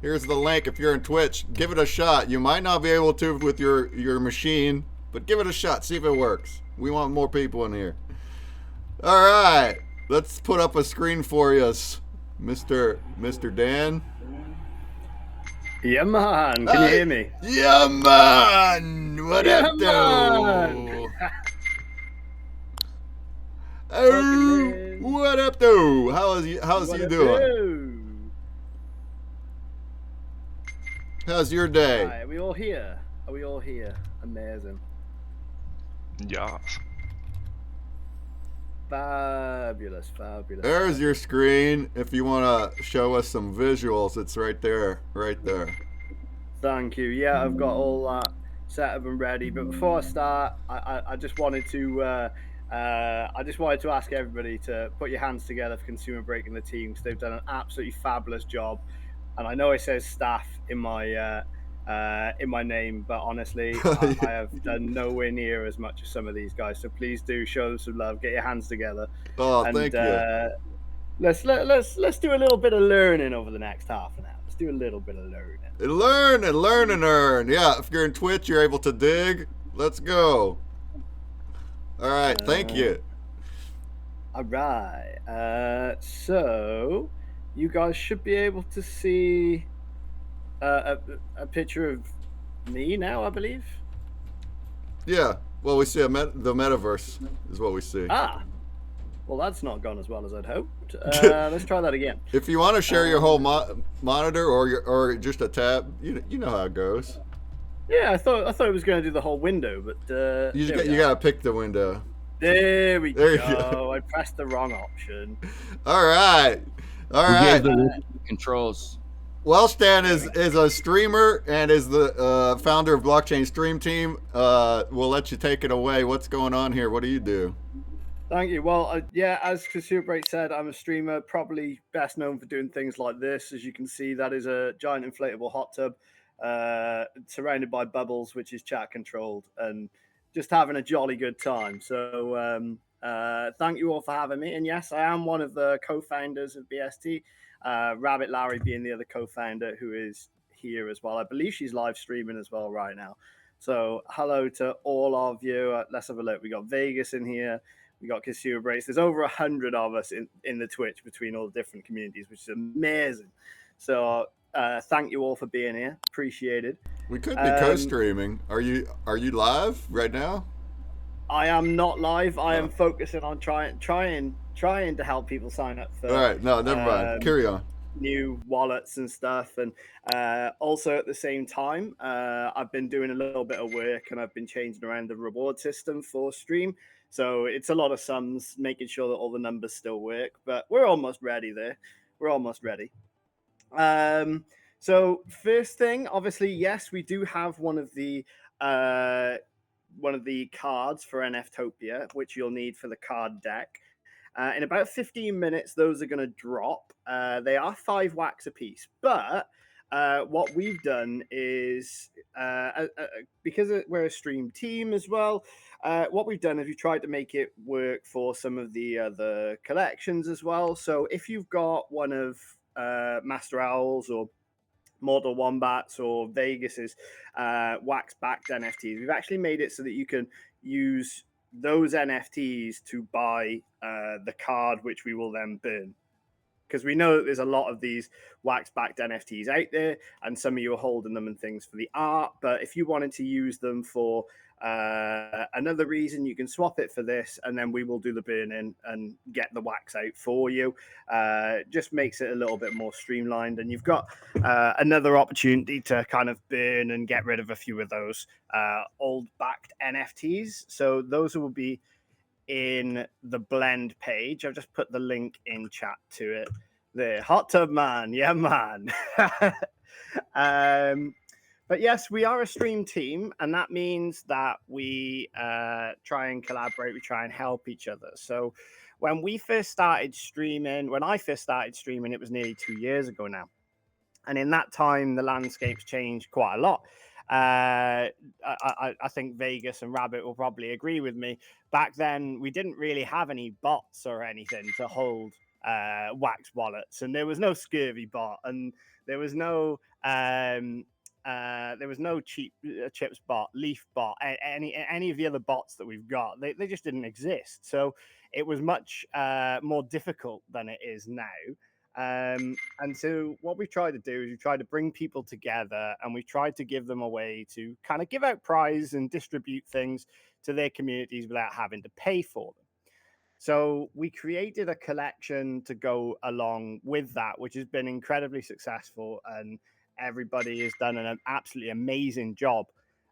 Here's the link if you're in Twitch. Give it a shot. You might not be able to with your machine, but give it a shot. See if it works. We want more people in here. All right. Let's put up a screen for you, Mr. Dan. Yeah, man. Can you hear me? Yeah, man. What up, though? Oh, what up, though? How's you doing? How's your day? Right, are we all here? Amazing. Yeah. Fabulous. There's your screen. If you want to show us some visuals, it's right there. Thank you. Yeah, I've got all that set up and ready. But before I start, I just wanted to ask everybody to put your hands together for Consumer Breaking the team, because they've done an absolutely fabulous job. And I know it says staff in my name, but honestly, I have done nowhere near as much as some of these guys. So please do show them some love. Get your hands together. Oh, thank you. Let's do a little bit of learning over the next half an hour. Let's do a little bit of learning. Learn and learn and earn. Yeah, if you're in Twitch, you're able to dig. Let's go. All right, thank you. All right. So you guys should be able to see a picture of me now, I believe. Yeah. Well, we see the Metaverse is what we see. Ah. Well, that's not gone as well as I'd hoped. Let's try that again. If you want to share your whole monitor or just a tab, you know how it goes. Yeah, I thought it was going to do the whole window, but you gotta pick the window. There we go. I pressed the wrong option. All right. Controls. Wellstan is a streamer and is the founder of Blockchain Stream Team. We'll let you take it away. What's going on here? What do you do? Thank you. Well, yeah, as Consumer Break said, I'm a streamer, probably best known for doing things like this. As you can see, that is a giant inflatable hot tub surrounded by bubbles, which is chat controlled, and just having a jolly good time. So thank you all for having me. And yes, I am one of the co-founders of BST, Rabbit Larry being the other co-founder who is here as well. I believe she's live streaming as well right now. So hello to all of you. Let's have a look. We got Vegas in here. We got Consumer Breaks. There's over 100 of us in the Twitch between all the different communities, which is amazing. So thank you all for being here. Appreciated. We could be co-streaming. Are you live right now? I am not live. I am focusing on trying to help people sign up for. All right. No, never mind. Carry on. new wallets and stuff. And also at the same time, I've been doing a little bit of work and I've been changing around the reward system for stream. So it's a lot of sums, making sure that all the numbers still work. But we're almost ready there. We're almost ready. So first thing, obviously, yes, we do have one of the cards for NFTOPIA, which you'll need for the card deck. In about 15 minutes, those are going to drop. They are 5 wax a piece, but what we've done is because we're a stream team as well. What we've done is we've tried to make it work for some of the other collections as well. So if you've got one of Master Owl's or Mortal Wombats or Vegas's wax backed NFTs, we've actually made it so that you can use those NFTs to buy the card, which we will then burn. Because we know that there's a lot of these wax-backed NFTs out there, and some of you are holding them and things for the art. But if you wanted to use them for another reason, you can swap it for this, and then we will do the burning and get the wax out for you. Just makes it a little bit more streamlined, and you've got another opportunity to kind of burn and get rid of a few of those old-backed NFTs. So those will be in the blend page. I've just put the link in chat to it. The hot tub man, yeah, man. But yes, we are a stream team, and that means that we try and collaborate. We try and help each other. So when I first started streaming, it was nearly 2 years ago now. And in that time, the landscape's changed quite a lot. I think Vegas and Rabbit will probably agree with me. Back then, we didn't really have any bots or anything to hold wax wallets, and there was no Scurvy bot, and there was no cheap chips bot, Leaf bot, any of the other bots that we've got. They just didn't exist. So it was much more difficult than it is now. And so what we've tried to do is we've tried to bring people together, and we've tried to give them a way to kind of give out prizes and distribute things to their communities without having to pay for them. So we created a collection to go along with that, which has been incredibly successful, and everybody has done an absolutely amazing job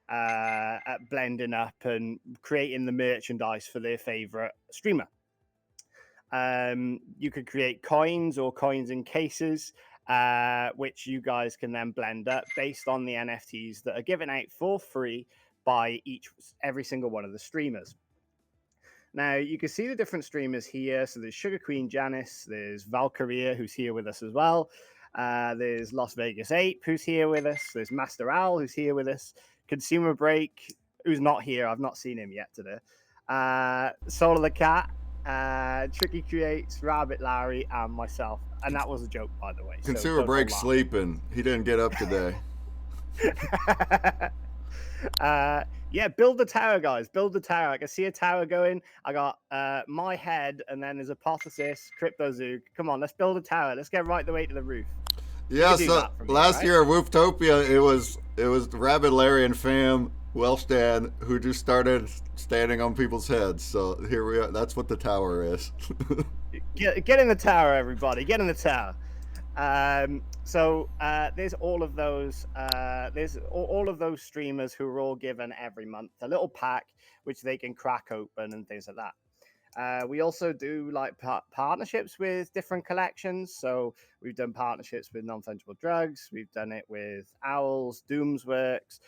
at blending up and creating the merchandise for their favorite streamer. You could create coins or coins in cases, which you guys can then blend up based on the NFTs that are given out for free by every single one of the streamers. Now, you can see the different streamers here. So there's Sugar Queen Janice, there's Valkyria, who's here with us as well. There's Las Vegas Ape, who's here with us. There's Master Owl, who's here with us. Consumer Break, who's not here. I've not seen him yet today. Soul of the Cat, Tricky Creates, Rabbit Larry, and myself. And that was a joke, by the way. Consumer Break's sleeping. He didn't get up today. Yeah, build the tower, guys. Build the tower. I can see a tower going. I got my head, and then there's Apotheosis, Cryptozook. Come on, let's build a tower. Let's get right the way to the roof. Yeah, so last year at WoofTopia, it was Rabbit Larry and fam, Wellstan, who just started standing on people's heads. So here we are. That's what the tower is. Get in the tower, everybody. Get in the tower. So there's all of those. There's all of those streamers who are all given every month a little pack which they can crack open and things like that. We also do like partnerships with different collections. So we've done partnerships with Non-Fungible Drugs. We've done it with Owls, Doomsworks.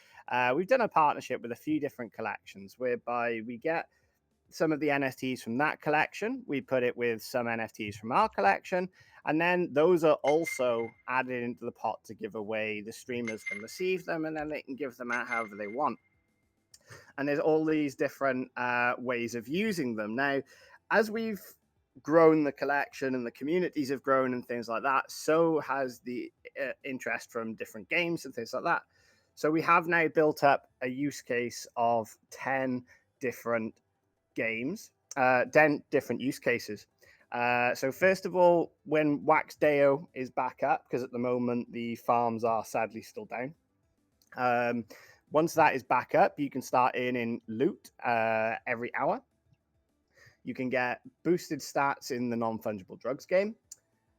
We've done a partnership with a few different collections whereby we get some of the NFTs from that collection. We put it with some NFTs from our collection. And then those are also added into the pot to give away. The streamers can receive them, and then they can give them out however they want. And there's all these different ways of using them. Now, as we've grown the collection and the communities have grown and things like that, so has the interest from different games and things like that. So we have now built up a use case of 10 different games, 10 different use cases. So first of all, when Wax Deo is back up, because at the moment the farms are sadly still down. Once that is back up, you can start earning loot every hour. You can get boosted stats in the Non-Fungible Drugs game.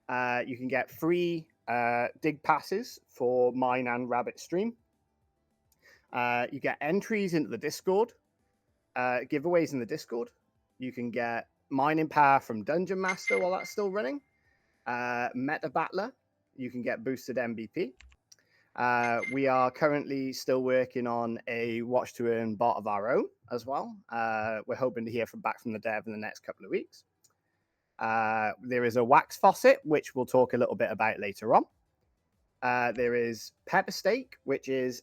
You can get free dig passes for mine and Rabbit stream. You get entries into the Discord, giveaways in the Discord. You can get mining power from Dungeon Master while that's still running. Meta Battler, you can get boosted MVP. We are currently still working on a watch to earn bot of our own as well. We're hoping to hear back from the dev in the next couple of weeks. There is a wax faucet, which we'll talk a little bit about later on. There is Pepper Stake, which is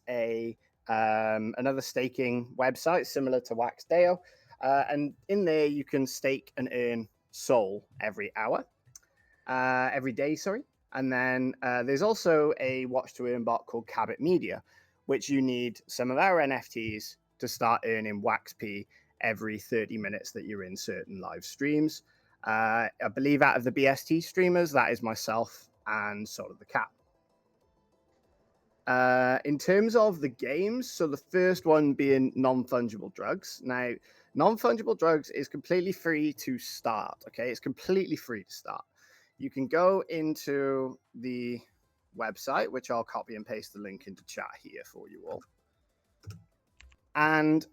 another staking website similar to Waxdeo. And in there, you can stake and earn soul every day, sorry. And then there's also a watch to earn bot called Cabot Media, which you need some of our NFTs to start earning WaxP every 30 minutes that you're in certain live streams. I believe out of the BST streamers, that is myself and Soul of the Cat. In terms of the games, so the first one being non-fungible drugs. Now, non-fungible drugs is completely free to start, okay? It's completely free to start. You can go into the website, which I'll copy and paste the link into chat here for you all. And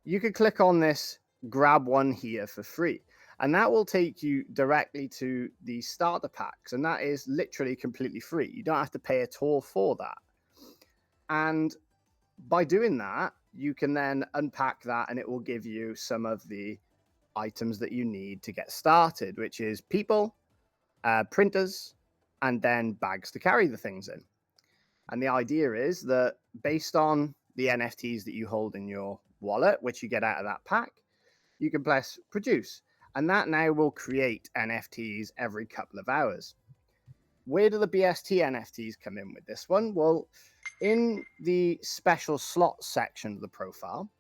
you can click on this, grab one here for free. And that will take you directly to the starter packs. And that is literally completely free. You don't have to pay at all for that. And by doing that, you can then unpack that and it will give you some of the items that you need to get started, which is people, printers, and then bags to carry the things in. And the idea is that based on the NFTs that you hold in your wallet, which you get out of that pack, you can press produce. And that now will create NFTs every couple of hours. Where do the BST NFTs come in with this one? Well, in the special slot section of the profile,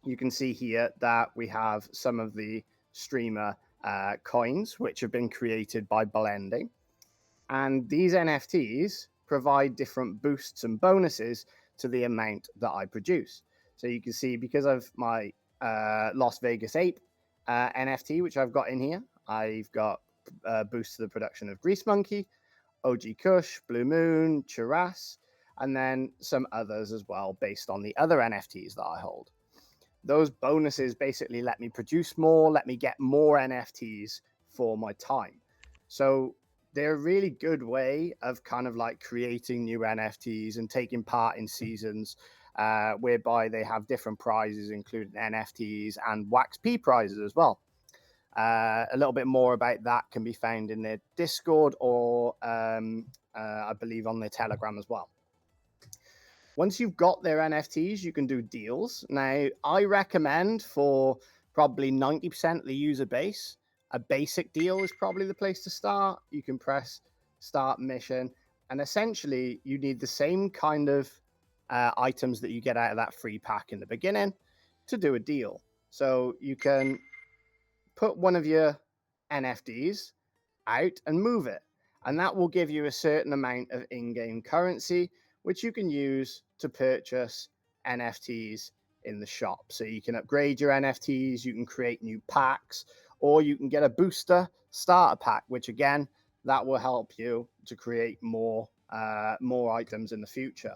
you can see here that we have some of the streamer coins, which have been created by blending. And these NFTs provide different boosts and bonuses to the amount that I produce. So you can see because of my Las Vegas Ape NFT, which I've got in here, I've got boosts to the production of Grease Monkey, OG Kush, Blue Moon, Churras, and then some others as well based on the other NFTs that I hold. Those bonuses basically let me produce more, let me get more NFTs for my time. So they're a really good way of kind of like creating new NFTs and taking part in seasons whereby they have different prizes, including NFTs and WaxP prizes as well. A little bit more about that can be found in their Discord or I believe on their Telegram as well. Once you've got their NFTs, you can do deals. Now, I recommend for probably 90% of the user base, a basic deal is probably the place to start. You can press start mission, and essentially you need the same kind of items that you get out of that free pack in the beginning to do a deal. So you can put one of your NFTs out and move it, and that will give you a certain amount of in-game currency, which you can use to purchase NFTs in the shop. So you can upgrade your NFTs, you can create new packs, or you can get a booster starter pack, which again, that will help you to create more items in the future.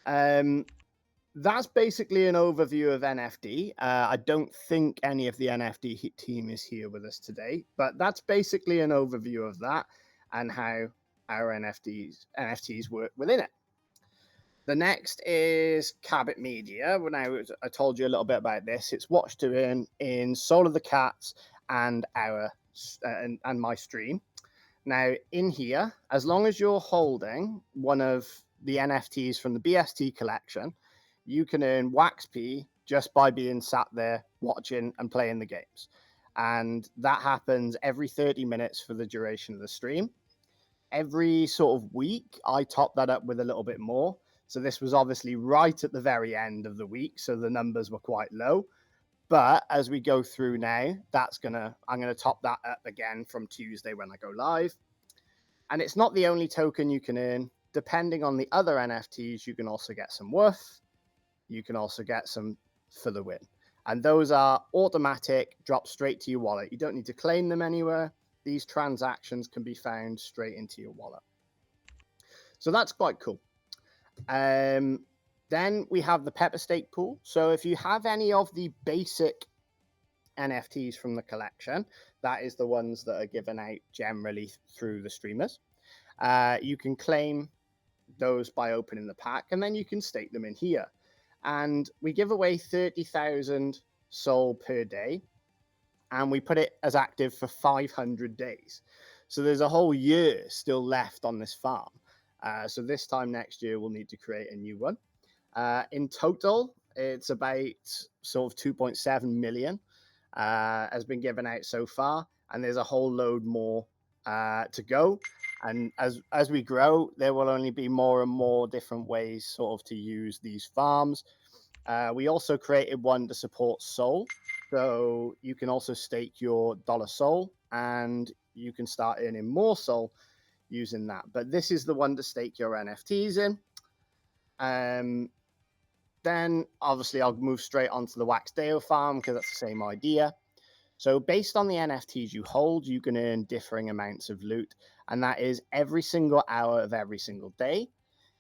That's basically an overview of NFT. I don't think any of the NFT team is here with us today, but that's basically an overview of that and how our NFTs work within it. The next is Cabot Media. Now, I told you a little bit about this. It's watch to earn in Soul of the Cats and and my stream. Now, in here, as long as you're holding one of the NFTs from the BST collection, you can earn WaxP just by being sat there watching and playing the games. And that happens every 30 minutes for the duration of the stream. Every sort of week, I top that up with a little bit more. So this was obviously right at the very end of the week, so the numbers were quite low. But as we go through now, I'm gonna top that up again from Tuesday when I go live. And it's not the only token you can earn. Depending on the other NFTs, you can also get some worth. You can also get some for the win. And those are automatic, drop straight to your wallet. You don't need to claim them anywhere. these transactions can be found straight into your wallet. So that's quite cool. Then we have the Pepper Steak pool. So if you have any of the basic NFTs from the collection, that is the ones that are given out generally through the streamers. You can claim those by opening the pack, and then you can stake them in here. And we give away 30,000 SOL per day, and we put it as active for 500 days. So there's a whole year still left on this farm. So this time next year, we'll need to create a new one. In total, it's about sort of 2.7 million has been given out so far, and there's a whole load more to go. And as we grow, there will only be more and more different ways sort of to use these farms. We also created one to support SOL. So you can also stake your dollar SOL, and you can start earning more SOL using that. But this is the one to stake your NFTs in. Then obviously I'll move straight onto the Wax Deo farm because that's the same idea. So based on the NFTs you hold, you can earn differing amounts of loot, and that is every single hour of every single day.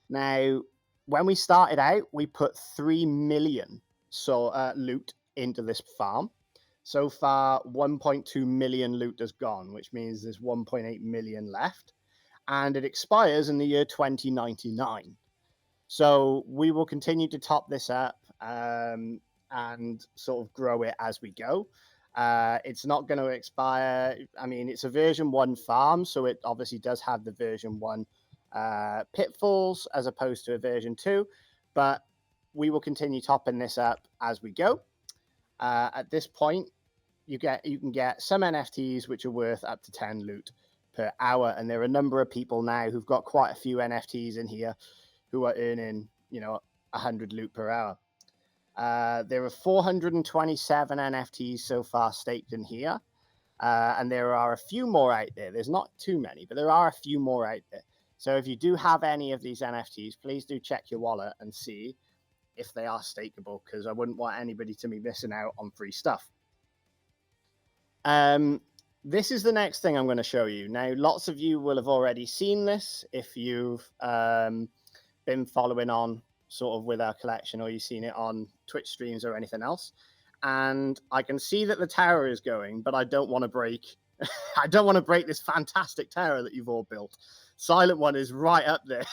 Now, when we started out, we put 3 million loot into this farm. So far, 1.2 million loot has gone, which means there's 1.8 million left, and it expires in the year 2099. So we will continue to top this up and sort of grow it as we go. It's not going to expire. I mean, it's a version 1 farm, so it obviously does have the version 1 pitfalls as opposed to a version 2, but we will continue topping this up as we go. At this point, you can get some NFTs which are worth up to 10 loot per hour, and there are a number of people now who've got quite a few NFTs in here who are earning 100 loot per hour. There are 427 NFTs so far staked in here, and there are a few more out there. There's not too many, but there are a few more out there. So if you do have any of these NFTs, please do check your wallet and see if they are stakeable, because I wouldn't want anybody to be missing out on free stuff. This is the next thing I'm going to show you. Now, lots of you will have already seen this if you've been following on sort of with our collection, or you've seen it on Twitch streams or anything else. And I can see that the tower is going, but I don't want to break I don't want to break this fantastic tower that you've all built. Silent One is right up there.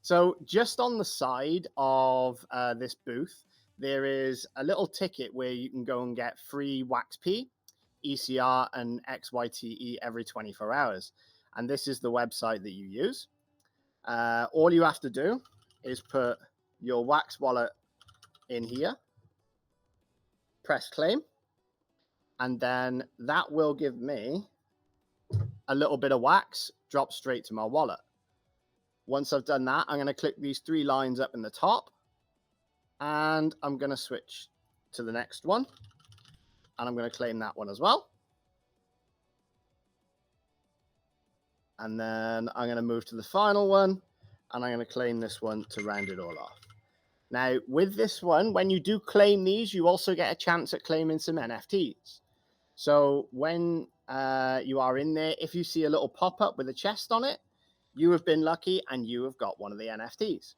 So just on the side of this booth, there is a little ticket where you can go and get free WaxP, ECR, and XYTE every 24 hours. And this is the website that you use. All you have to do is put your Wax wallet in here, press claim, and then that will give me a little bit of Wax drop straight to my wallet. Once I've done that, I'm going to click these 3 lines up in the top, and I'm going to switch to the next one, and I'm going to claim that one as well. And then I'm going to move to the final one, and I'm going to claim this one to round it all off. Now, with this one, when you do claim these, you also get a chance at claiming some NFTs. So when you are in there, if you see a little pop-up with a chest on it, you have been lucky and you have got one of the NFTs.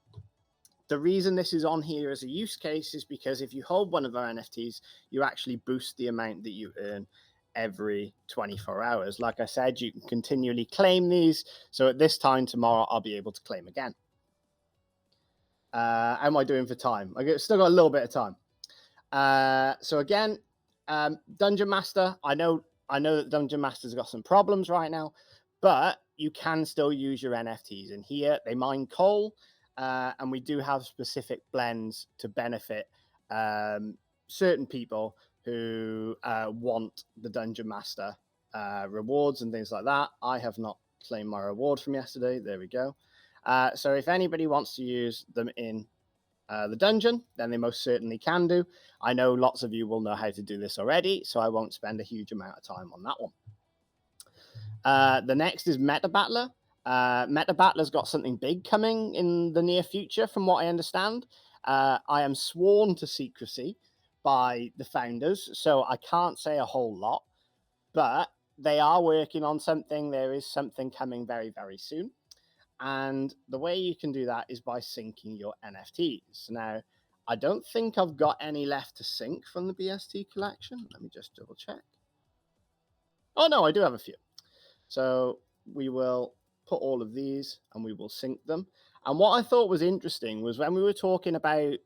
The reason this is on here as a use case is because if you hold one of our NFTs, you actually boost the amount that you earn every 24 hours. Like I said, you can continually claim these. So at this time tomorrow, I'll be able to claim again. How am I doing for time? I still got a little bit of time. So again, Dungeon Master, I know that Dungeon Master's got some problems right now, but you can still use your NFTs in here. They mine coal, and we do have specific blends to benefit certain people who want the Dungeon Master rewards and things like that. I have not claimed my reward from yesterday. There we go. So if anybody wants to use them in the dungeon, then they most certainly can do. I know lots of you will know how to do this already, so I won't spend a huge amount of time on that one. The next is Meta Battler. Meta Battler's got something big coming in the near future, from what I understand. I am sworn to secrecy by the founders, so I can't say a whole lot. but they are working on something. There is something coming very, very soon. And the way you can do that is by syncing your NFTs. Now, I don't think I've got any left to sync from the BST collection. Let me just double check. Oh, no, I do have a few. So we will put all of these and we will sync them. And what I thought was interesting was when we were talking about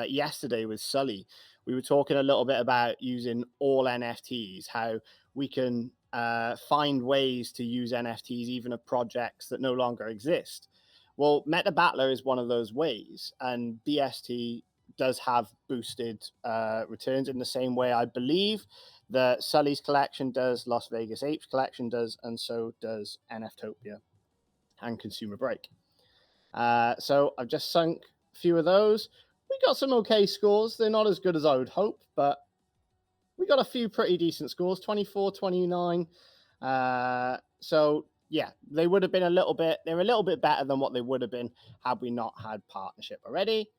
yesterday with Sully, we were talking a little bit about using all NFTs, how we can find ways to use NFTs even of projects that no longer exist. Well, Meta Battler is one of those ways, and BST does have boosted returns in the same way, I believe, that Sully's collection does, Las Vegas Apes collection does, and so does NFTOPIA and Consumer Break. So I've just sunk a few of those. We got some okay scores. They're not as good as I would hope, but we got a few pretty decent scores, 24, 29. So yeah, they would have been they're a little bit better than what they would have been had we not had partnership already.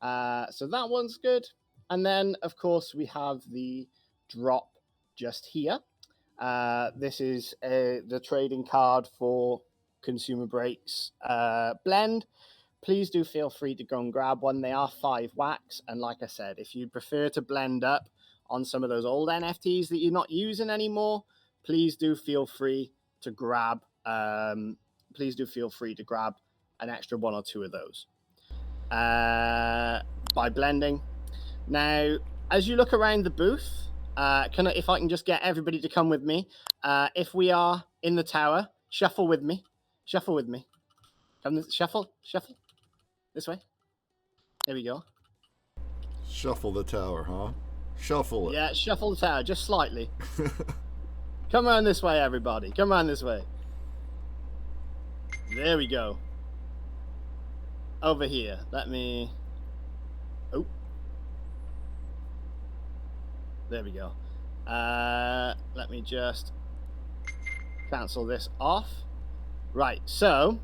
So that one's good. And then, of course, we have the drop just here. This is the trading card for Consumer Breaks blend. Please do feel free to go and grab one. They are 5 wax. And like I said, if you prefer to blend up on some of those old NFTs that you're not using anymore, please do feel free to grab an extra 1 or 2 of those by blending. Now, as you look around the booth, if I can just get everybody to come with me, if we are in the tower, shuffle with me. Come shuffle this way. There we go. Shuffle the tower, huh? Shuffle it. Yeah, shuffle the tower just slightly. Come around this way, everybody. Come around this way. There we go. Over here. Let me... Oh. There we go. Let me just cancel this off. Right, so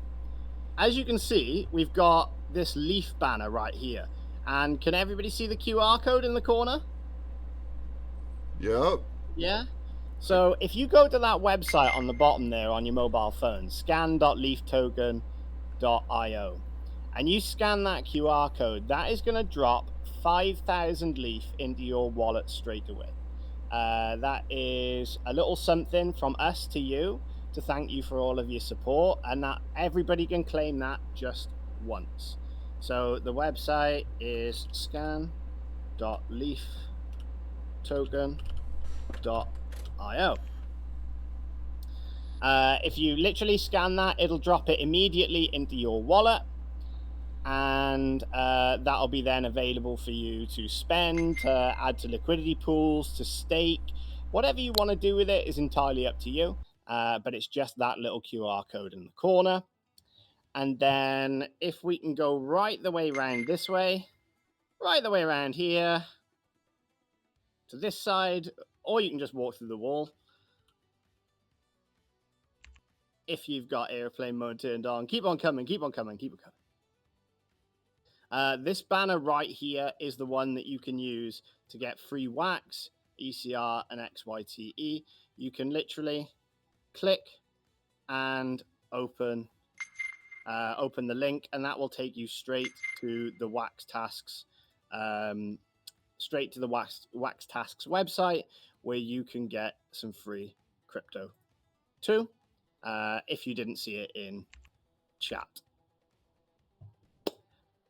as you can see, we've got this leaf banner right here. And can everybody see the QR code in the corner? Yep. Yeah. So if you go to that website on the bottom there on your mobile phone, scan.leaftoken.io, and you scan that QR code, that is going to drop 5,000 leaf into your wallet straight away. That is a little something from us to you to thank you for all of your support, and that everybody can claim that just once. So the website is scan.leaftoken.io. If you literally scan that, it'll drop it immediately into your wallet, and that'll be then available for you to spend, to add to liquidity pools, to stake. Whatever you want to do with it is entirely up to you, but it's just that little QR code in the corner. And then if we can go right the way around this way, right the way around here to this side, or you can just walk through the wall if you've got airplane mode turned on. Keep on coming. This banner right here is the one that you can use to get free wax, ECR, and XYTE. You can literally click and open the link, and that will take you straight to the wax tasks, wax tasks website, where you can get some free crypto too, if you didn't see it in chat.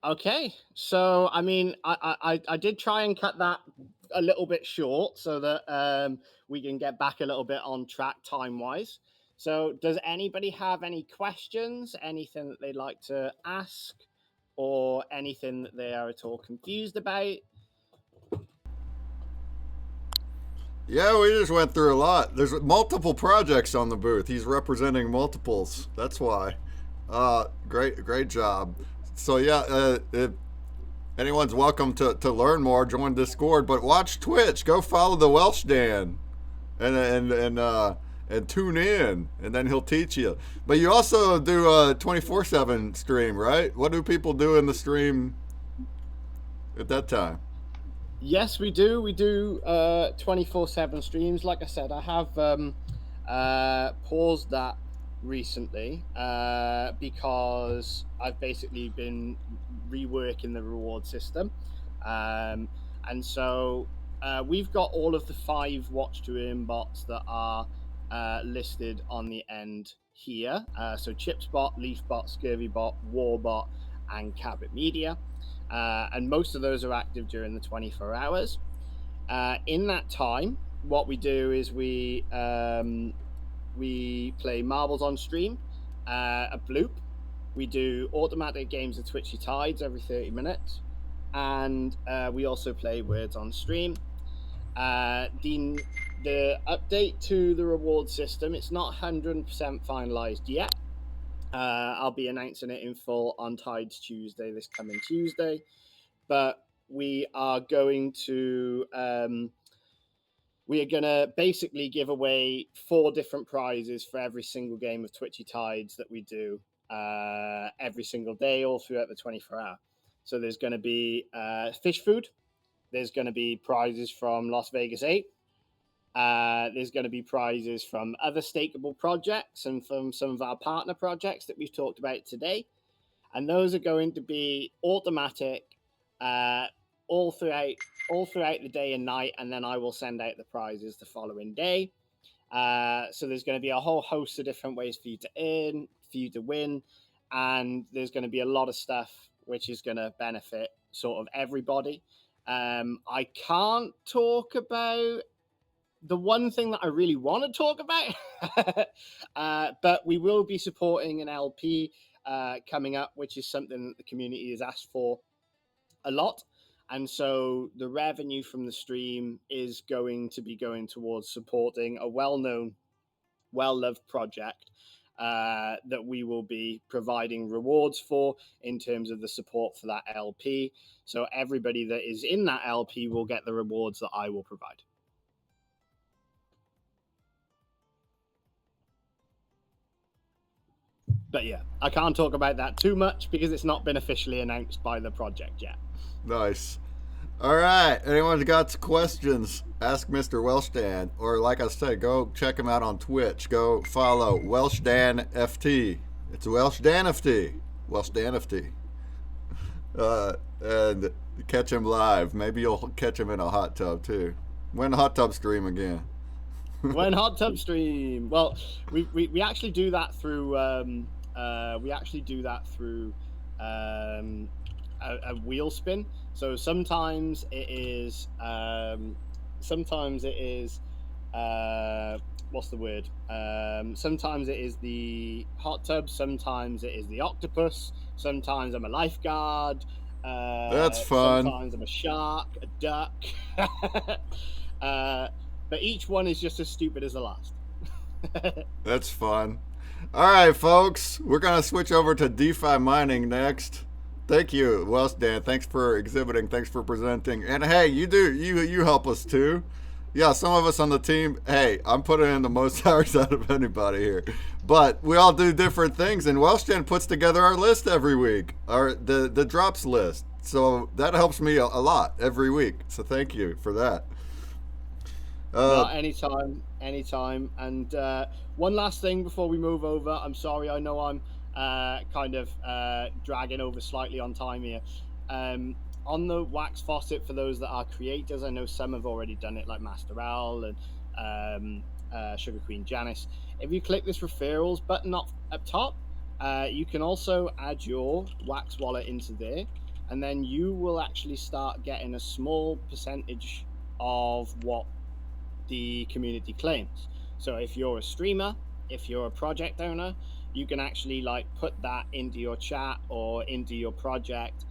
Okay, so I mean, I did try and cut that a little bit short so that we can get back a little bit on track time wise. So does anybody have any questions, anything that they'd like to ask, or anything that they are at all confused about? Yeah, we just went through a lot. There's multiple projects on the booth. He's representing multiples. That's why. Great job. So yeah, if anyone's welcome to learn more, join Discord, but watch Twitch. Go follow the Welsh Dan, and tune in, and then he'll teach you. But you also do a 24/7 stream, right? What do people do in the stream at that time? Yes, we do. We do 24/7 streams. Like I said, I have paused that recently because I've basically been reworking the reward system. And so we've got all of the 5 watch to earn bots that are listed on the end here. So Chipsbot, Leafbot, Scurvybot, Warbot, and Cabot Media. And most of those are active during the 24 hours. In that time, what we do is we play marbles on stream, a bloop. We do automatic games of Twitchy Tides every 30 minutes. And we also play words on stream. The update to the reward system, it's not 100% finalized yet. I'll be announcing it in full on Tides Tuesday, this coming Tuesday. But we are going to basically give away 4 different prizes for every single game of Twitchy Tides that we do every single day, all throughout the 24 hour. So there's going to be fish food. There's going to be prizes from Las Vegas 8. There's going to be prizes from other stakeable projects and from some of our partner projects that we've talked about today. And those are going to be automatic all throughout the day and night, and then I will send out the prizes the following day. So there's going to be a whole host of different ways for you to earn, for you to win, and there's going to be a lot of stuff which is going to benefit sort of everybody. I can't talk about the one thing that I really want to talk about, but we will be supporting an LP coming up, which is something that the community has asked for a lot. And so the revenue from the stream is going to be going towards supporting a well-known, well-loved project that we will be providing rewards for in terms of the support for that LP. So everybody that is in that LP will get the rewards that I will provide. But yeah, I can't talk about that too much because it's not been officially announced by the project yet. Nice. All right. Anyone's got questions, ask Mr. Welshdan. Or like I said, go check him out on Twitch. Go follow WelshdanFT. It's WelshdanFT. WelshdanFT. And catch him live. Maybe you'll catch him in a hot tub too. When hot tub stream again? When hot tub stream. Well, we actually do that through a wheel spin. So sometimes it is what's the word? Sometimes it is the hot tub, sometimes it is the octopus, sometimes I'm a lifeguard. That's fun. Sometimes I'm a shark, a duck. But each one is just as stupid as the last. That's fun. All right, folks. We're going to switch over to DeFi mining next. Thank you, Welshdan. Thanks for exhibiting. Thanks for presenting. And hey, you help us too. Yeah, some of us on the team, hey, I'm putting in the most hours out of anybody here. But we all do different things, and Welshdan puts together our list every week, the drops list. So that helps me a lot every week. So thank you for that. Anytime. And one last thing before we move over. I'm sorry, I know I'm kind of dragging over slightly on time here. On the wax faucet, for those that are creators, I know some have already done it, like Master Al and Sugar Queen Janice. If you click this referrals button up top, you can also add your wax wallet into there, and then you will actually start getting a small percentage of what the community claims. So if you're a streamer, if you're a project owner, you can actually like put that into your chat or into your project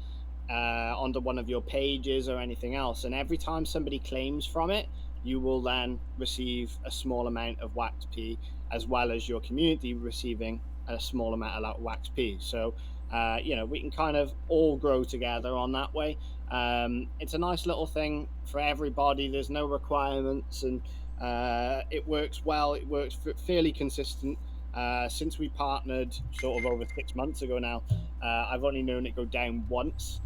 onto one of your pages or anything else, and every time somebody claims from it, you will then receive a small amount of wax P, as well as your community receiving a small amount of wax P. So we can kind of all grow together on that way. It's a nice little thing for everybody. There's no requirements, and it works well. It works fairly consistent. Since we partnered sort of over 6 months ago now, I've only known it go down once,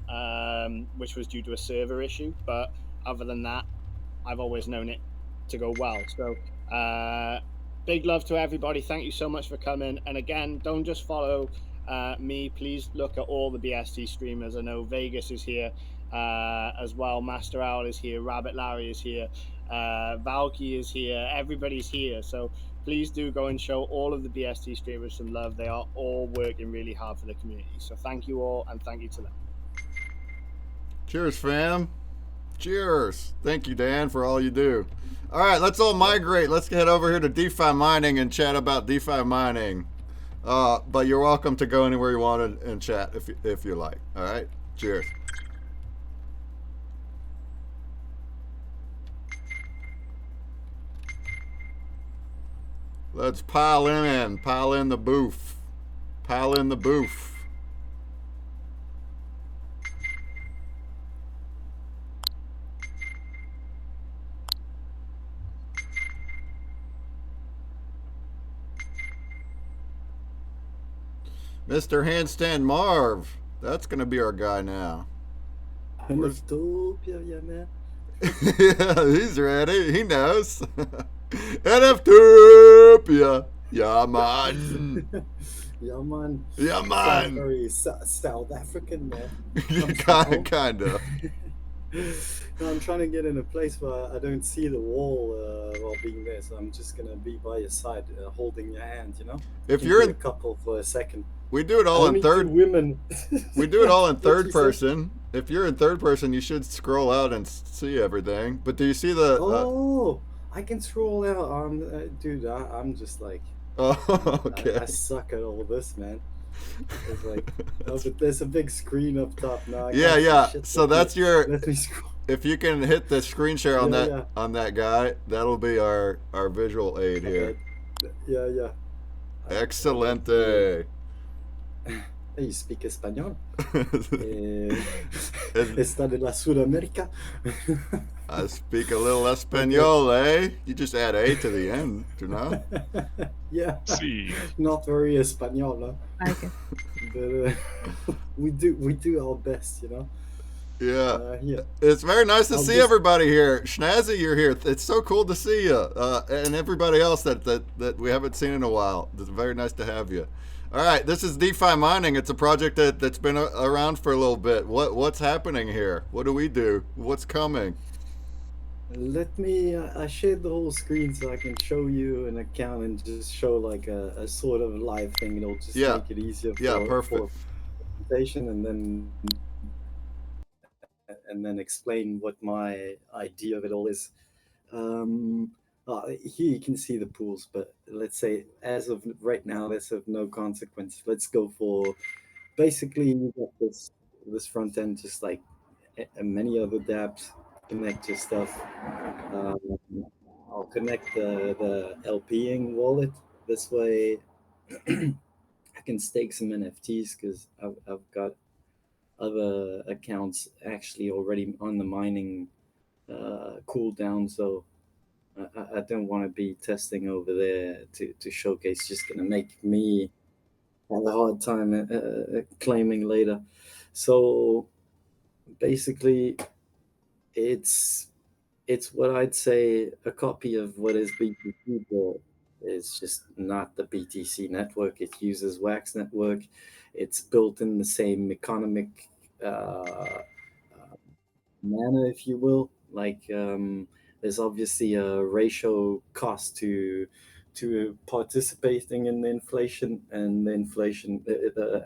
which was due to a server issue. But other than that, I've always known it to go well. So big love to everybody. Thank you so much for coming. And again, don't just follow me. Please look at all the BST streamers. I know Vegas is here as well. Master Owl is here. Rabbit Larry is here. Valky is here. Everybody's here. So please do go and show all of the BST streamers some love. They are all working really hard for the community. So thank you all, and thank you to them. Cheers, fam. Cheers. Thank you, Dan, for all you do. All right, let's all migrate. Let's head over here to DeFi mining and chat about DeFi mining. But you're welcome to go anywhere you want and chat if you like. All right? Cheers. Let's pile in the booth. Pile in the booth. Mr. Handstand Marv. That's going to be our guy now. NFTOPIA, yeah, man. Yeah, he's ready. He knows. NFTOPIA. Yeah, man. Yeah, man. Yeah, man. Very South African, man. Kind of. No, I'm trying to get in a place where I don't see the wall while being there, so I'm just gonna be by your side, holding your hand. You know. If you're in a couple for a second. We do it all in third. Women. We do it all in third person. If you're in third person, you should scroll out and see everything. But do you see the? I can scroll out. Dude, I'm just like. Oh, okay. I suck at all this, man. It's like, but there's a big screen up top now. Yeah. So that's your. Let me scroll. If you can hit the screen share on on that guy, that'll be our visual aid here. Yeah. Excelente. You speak español. Está de la Sudamérica. I speak a little Espanol, eh? You just add A to the end, you know? Yeah. Sí. Not very español, no? Okay. But we do our best, you know? Yeah. Yeah. It's very nice to see everybody here. Schnazzy, you're here. It's so cool to see you. And everybody else that we haven't seen in a while. It's very nice to have you. All right, this is DeFi Mining. It's a project that's been around for a little bit. What's happening here? What do we do? What's coming? Let me, I shared the whole screen so I can show you an account and just show like a sort of live thing. It'll just make it easier for presentation, and then explain what my idea of it all is. Here you can see the pools, but let's say as of right now, that's of no consequence. Let's go for, basically you got this front end just like many other dApps. Connect your stuff. I'll connect the LPing wallet. This way I can stake some NFTs because I've got other accounts actually already on the mining cooldown, so I don't want to be testing over there to showcase. Just going to make me have a hard time claiming later. So basically it's what I'd say a copy of what is BTC, but it's just not the BTC network. It uses Wax network. It's built in the same economic manner, if you will. Like there's obviously a ratio cost to participating in the inflation, and the inflation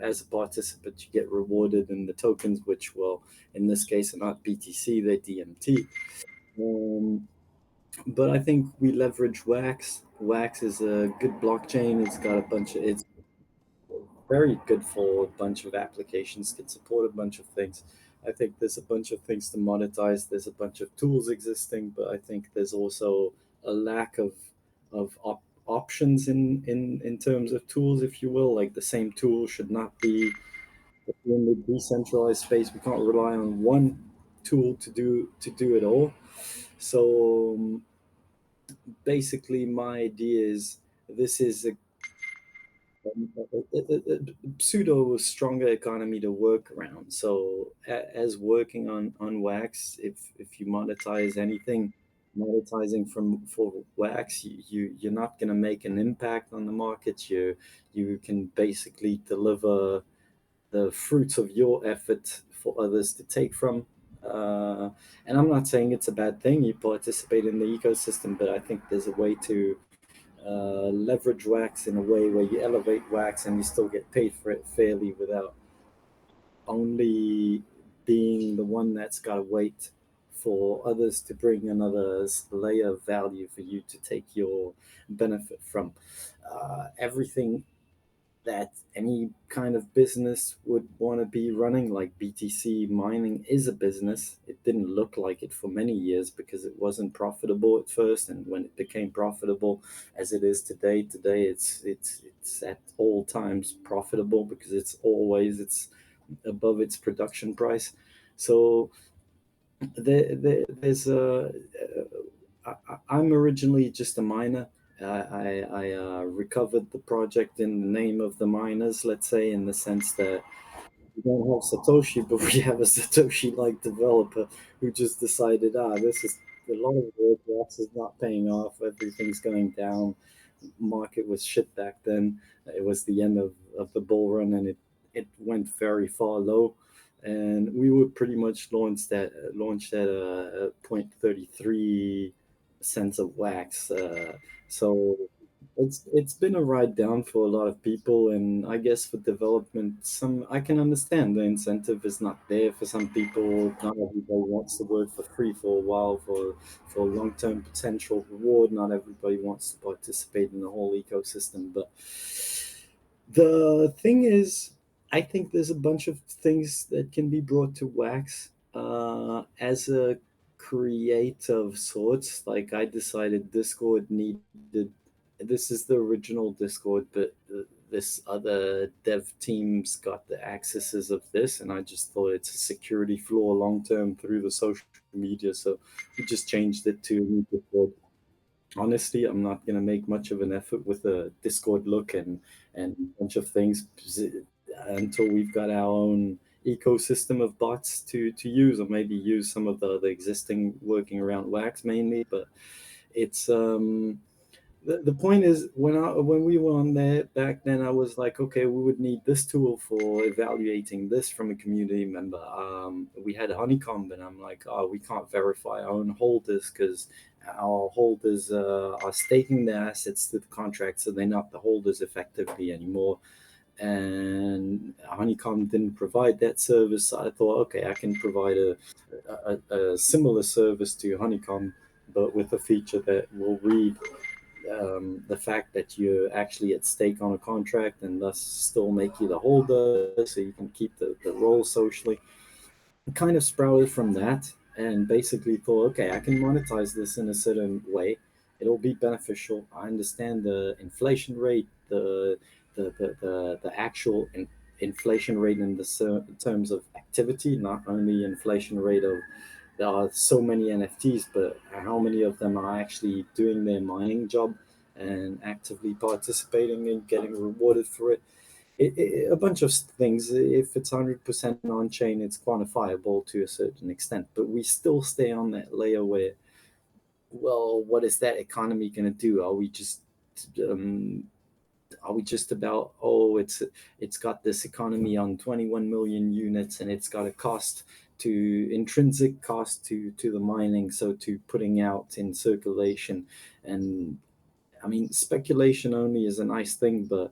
as a participant you get rewarded in the tokens, which, well, in this case are not BTC, they're DMT. But I think we leverage Wax. Wax is a good blockchain. It's got it's very good for a bunch of applications, can support a bunch of things. I think there's a bunch of things to monetize. There's a bunch of tools existing, but I think there's also a lack of options in terms of tools, if you will. Like the same tool should not be in the decentralized space. We can't rely on one tool to do it all. So basically my idea is this is pseudo stronger economy to work around. So as working on wax, if you monetize anything, monetizing from for wax, you're not going to make an impact on the market. You can basically deliver the fruits of your effort for others to take from. And I'm not saying it's a bad thing. You participate in the ecosystem, but I think there's a way to leverage wax in a way where you elevate wax and you still get paid for it fairly without only being the one that's got to wait for others to bring another layer of value for you to take your benefit from. Everything that any kind of business would want to be running, like BTC mining is a business. It didn't look like it for many years because it wasn't profitable at first, and when it became profitable as it is today it's at all times profitable because it's above its production price. So there's a I'm originally just a miner. I recovered the project in the name of the miners, let's say, in the sense that we don't have Satoshi, but we have a Satoshi-like developer who just decided, this is a lot of work. Wax is not paying off. Everything's going down. Market was shit back then. It was the end of the bull run, and it went very far low. And we were pretty much launched at a 0.33 cents of wax. So it's been a ride down for a lot of people, and I guess for development, I can understand the incentive is not there for some people. Not everybody wants to work for free for a while for long-term potential reward. Not everybody wants to participate in the whole ecosystem. But the thing is, I think there's a bunch of things that can be brought to wax as a creative sorts. Like I decided Discord needed. This is the original Discord, but this other dev team's got the accesses of this, and I just thought it's a security flaw long term through the social media, so we just changed it to a new Discord. Honestly, I'm not going to make much of an effort with a Discord look and a bunch of things until we've got our own ecosystem of bots to use, or maybe use some of the existing working around wax mainly. But it's the point is, when we were on there back then, I was like, okay, we would need this tool for evaluating this from a community member. We had Honeycomb, and I'm like, we can't verify our own holders because our holders are staking their assets to the contract, so they're not the holders effectively anymore. And Honeycomb didn't provide that service. So I thought, okay, I can provide a similar service to Honeycomb, but with a feature that will read the fact that you're actually at stake on a contract and thus still make you the holder, so you can keep the role socially. Kind of sprouted from that, and basically thought, okay, I can monetize this in a certain way. It'll be beneficial. I understand the inflation rate, the actual inflation rate in the terms of activity, not only inflation rate of there are so many NFTs, but how many of them are actually doing their mining job and actively participating and getting rewarded for it. A bunch of things. If it's 100% on chain, it's quantifiable to a certain extent, but we still stay on that layer where, well, what is that economy going to do? Are we just about, it's got this economy on 21 million units and it's got a cost to intrinsic cost to the mining, so to putting out in circulation. And I mean, speculation only is a nice thing, but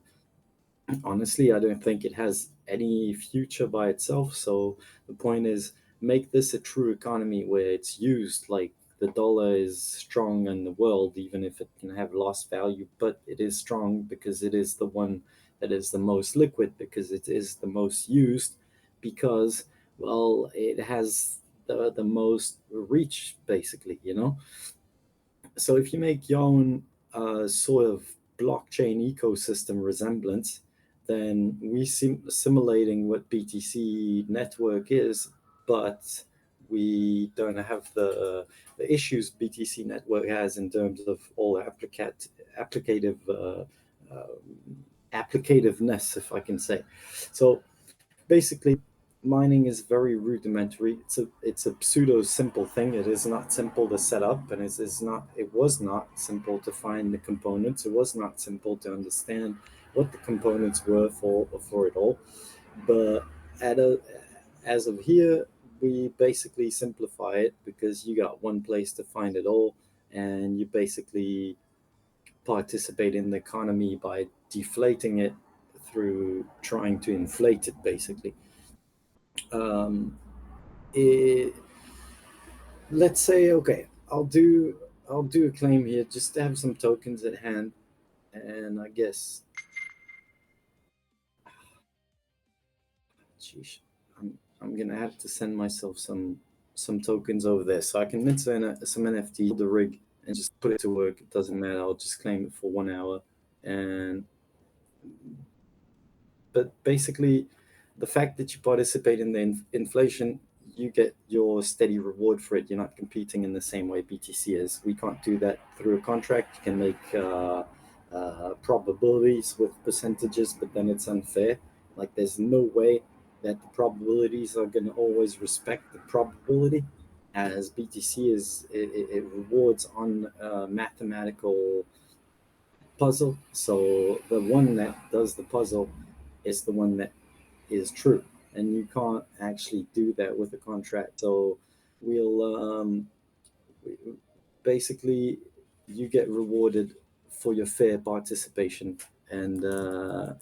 honestly, I don't think it has any future by itself. So the point is, make this a true economy where it's used. Like the dollar is strong in the world, even if it can have lost value, but it is strong because it is the one that is the most liquid, because it is the most used, because, well, it has the most reach, basically, So if you make your own sort of blockchain ecosystem resemblance, then we simulating what BTC network is, but we don't have the issues BTC network has in terms of all applicative applicativeness, if I can say. So basically, mining is very rudimentary. It's a pseudo simple thing. It is not simple to set up, and it was not simple to find the components. It was not simple to understand what the components were for it all. But as of here, we basically simplify it because you got one place to find it all, and you basically participate in the economy by deflating it through trying to inflate it, basically. It, let's say, okay, I'll do a claim here just to have some tokens at hand, and I guess, sheesh, I'm gonna have to send myself some tokens over there so I can mint some NFT, the rig, and just put it to work. It doesn't matter. I'll just claim it for 1 hour, but basically, the fact that you participate in the inflation, you get your steady reward for it. You're not competing in the same way BTC is. We can't do that through a contract. You can make probabilities with percentages, but then it's unfair. Like, there's no way that the probabilities are going to always respect the probability, as BTC is, it rewards on mathematical puzzle. So the one that does the puzzle is the one that is true, and you can't actually do that with a contract. So we'll basically, you get rewarded for your fair participation, and I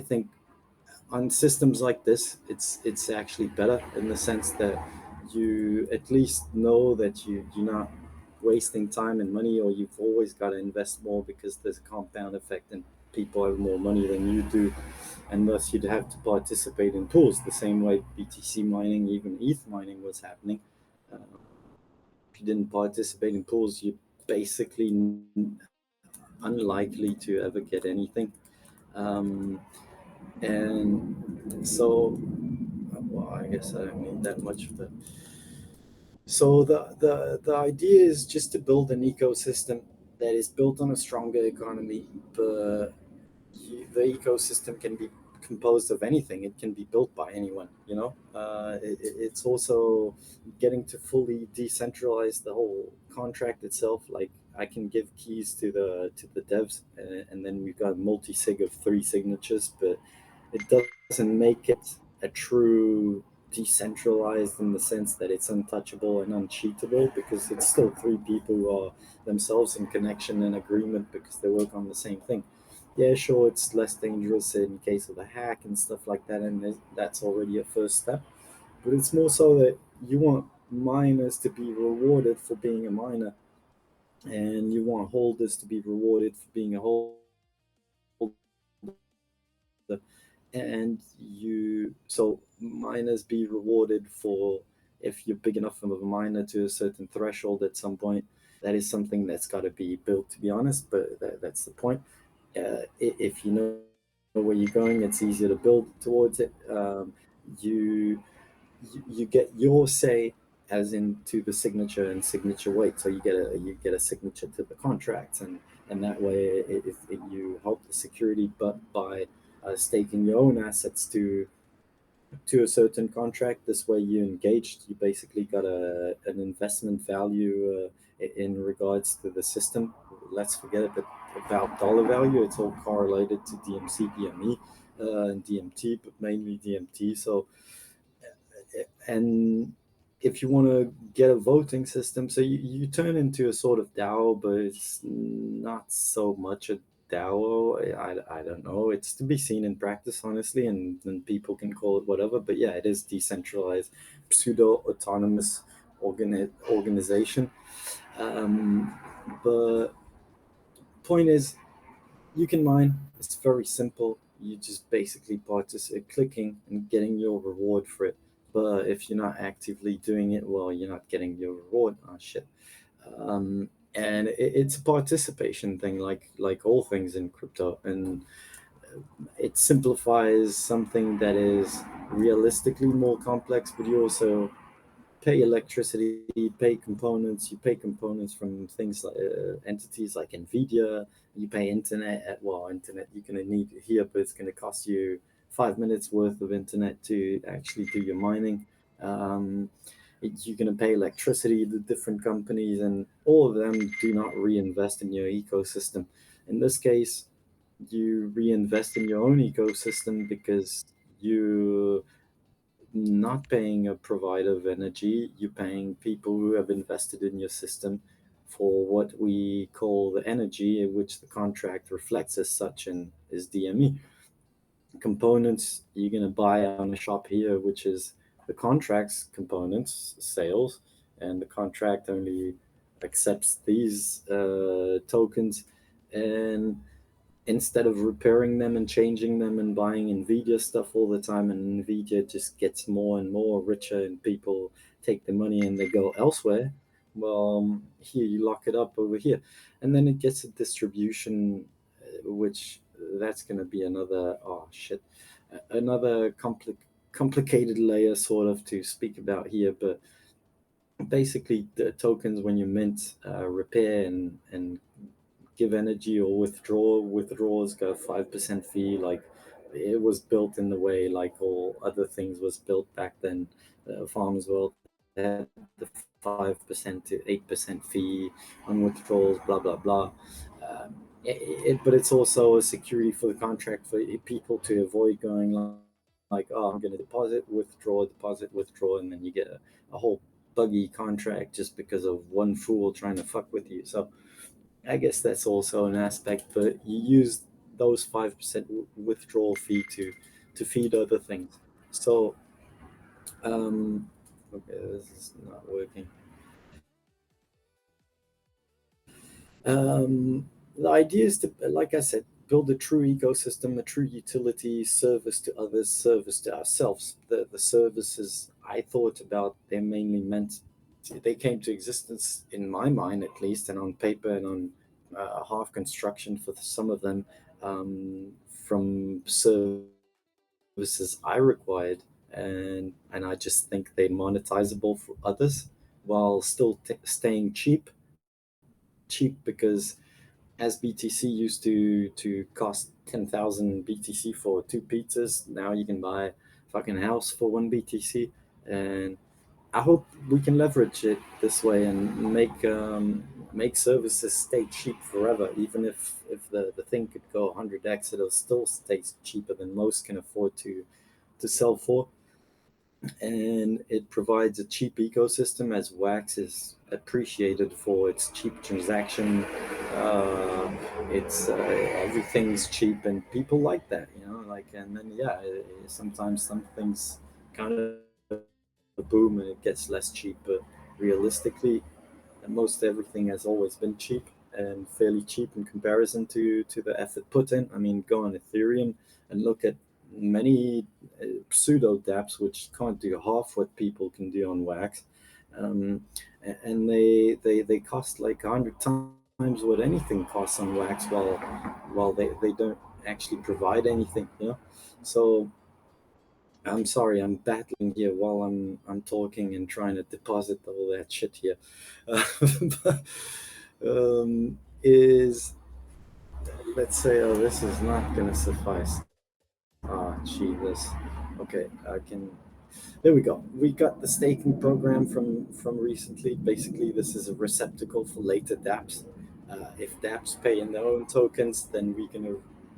think on systems like this, it's actually better in the sense that you at least know that you're not wasting time and money, or you've always got to invest more because there's a compound effect and people have more money than you do, and thus you'd have to participate in pools the same way BTC mining, even ETH mining was happening. If you didn't participate in pools, you're basically unlikely to ever get anything. And so, well, I guess I don't need that much, but so the idea is just to build an ecosystem that is built on a stronger economy, but the ecosystem can be composed of anything. It can be built by anyone, you know. It's also getting to fully decentralize the whole contract itself. Like, I can give keys to the devs, and then we've got multi-sig of 3 signatures, but it doesn't make it a true decentralized in the sense that it's untouchable and uncheatable, because it's still 3 people who are themselves in connection and agreement because they work on the same thing. Yeah, sure, it's less dangerous in case of a hack and stuff like that, and that's already a first step. But it's more so that you want miners to be rewarded for being a miner, and you want holders to be rewarded for being a holder. And so miners be rewarded for, if you're big enough of a miner to a certain threshold at some point. That is something that's got to be built, to be honest, but that's the point. If you know where you're going, it's easier to build towards it. You get your say as into the signature and signature weight, so you get a signature to the contract, and that way if you help the security, but by staking your own assets to a certain contract. This way you're engaged. You basically got an investment value in regards to the system. Let's forget about dollar value. It's all correlated to DMC, DME, and DMT, but mainly DMT. So, and if you want to get a voting system, so you turn into a sort of DAO, but it's not so much a DAO. I don't know. It's to be seen in practice, honestly, and people can call it whatever. But yeah, it is decentralized, pseudo-autonomous organization. But point is, you can mine. It's very simple. You just basically participate, clicking and getting your reward for it. But if you're not actively doing it, well, you're not getting your reward. Oh shit. And it's a participation thing, like all things in crypto, and it simplifies something that is realistically more complex, but you also pay electricity, you pay components, from things like entities like Nvidia. You pay internet. Internet you can need here, but it's going to cost you 5 minutes worth of internet to actually do your mining. You're going to pay electricity to different companies, and all of them do not reinvest in your ecosystem. In this case, you reinvest in your own ecosystem because you're not paying a provider of energy, you're paying people who have invested in your system for what we call the energy, which the contract reflects as such and is DME. Components you're going to buy on the shop here, which is the contract's components, sales, and the contract only accepts these tokens. And instead of repairing them and changing them and buying Nvidia stuff all the time, and Nvidia just gets more and more richer and people take the money and they go elsewhere, well, here you lock it up over here. And then it gets a distribution, which that's going to be another, another complicated layer sort of to speak about here. But basically the tokens, when you mint, repair and give energy or withdrawals got a 5% fee. Like, it was built in the way like all other things was built back then. Farmers World had the 5% to 8% fee on withdrawals, blah blah blah. But it's also a security for the contract for people to avoid going like, oh, I'm going to deposit, withdraw, and then you get a whole buggy contract just because of one fool trying to fuck with you. So I guess that's also an aspect, but you use those 5% withdrawal fee to feed other things. So, okay, this is not working. The idea is to, like I said, build a true ecosystem, a true utility, service to others, service to ourselves. The services I thought about, they're mainly meant, they came to existence in my mind at least, and on paper and on half construction for some of them, from services I required, and I just think they're monetizable for others while still staying cheap because as BTC used to cost 10,000 BTC for 2 pizzas, now you can buy a fucking house for 1 BTC. And I hope we can leverage it this way and make services stay cheap forever. Even if the thing could go 100x, it'll still stay cheaper than most can afford to sell for. And it provides a cheap ecosystem, as Wax is appreciated for its cheap transaction. It's everything's cheap, and people like that, like. And then sometimes some things kind of boom and it gets less cheap, but realistically, most everything has always been cheap and fairly cheap in comparison to the effort put in. I mean, go on Ethereum and look at many pseudo dApps which can't do half what people can do on Wax, and they cost like 100 times what anything costs on Wax, while they don't actually provide anything. So I'm sorry, I'm battling here while I'm talking and trying to deposit all that shit here. Is let's say, oh, this is not gonna suffice. Jesus. Okay, I can. There we go. We got the staking program from recently. Basically, this is a receptacle for later dApps. If dApps pay in their own tokens, then we're gonna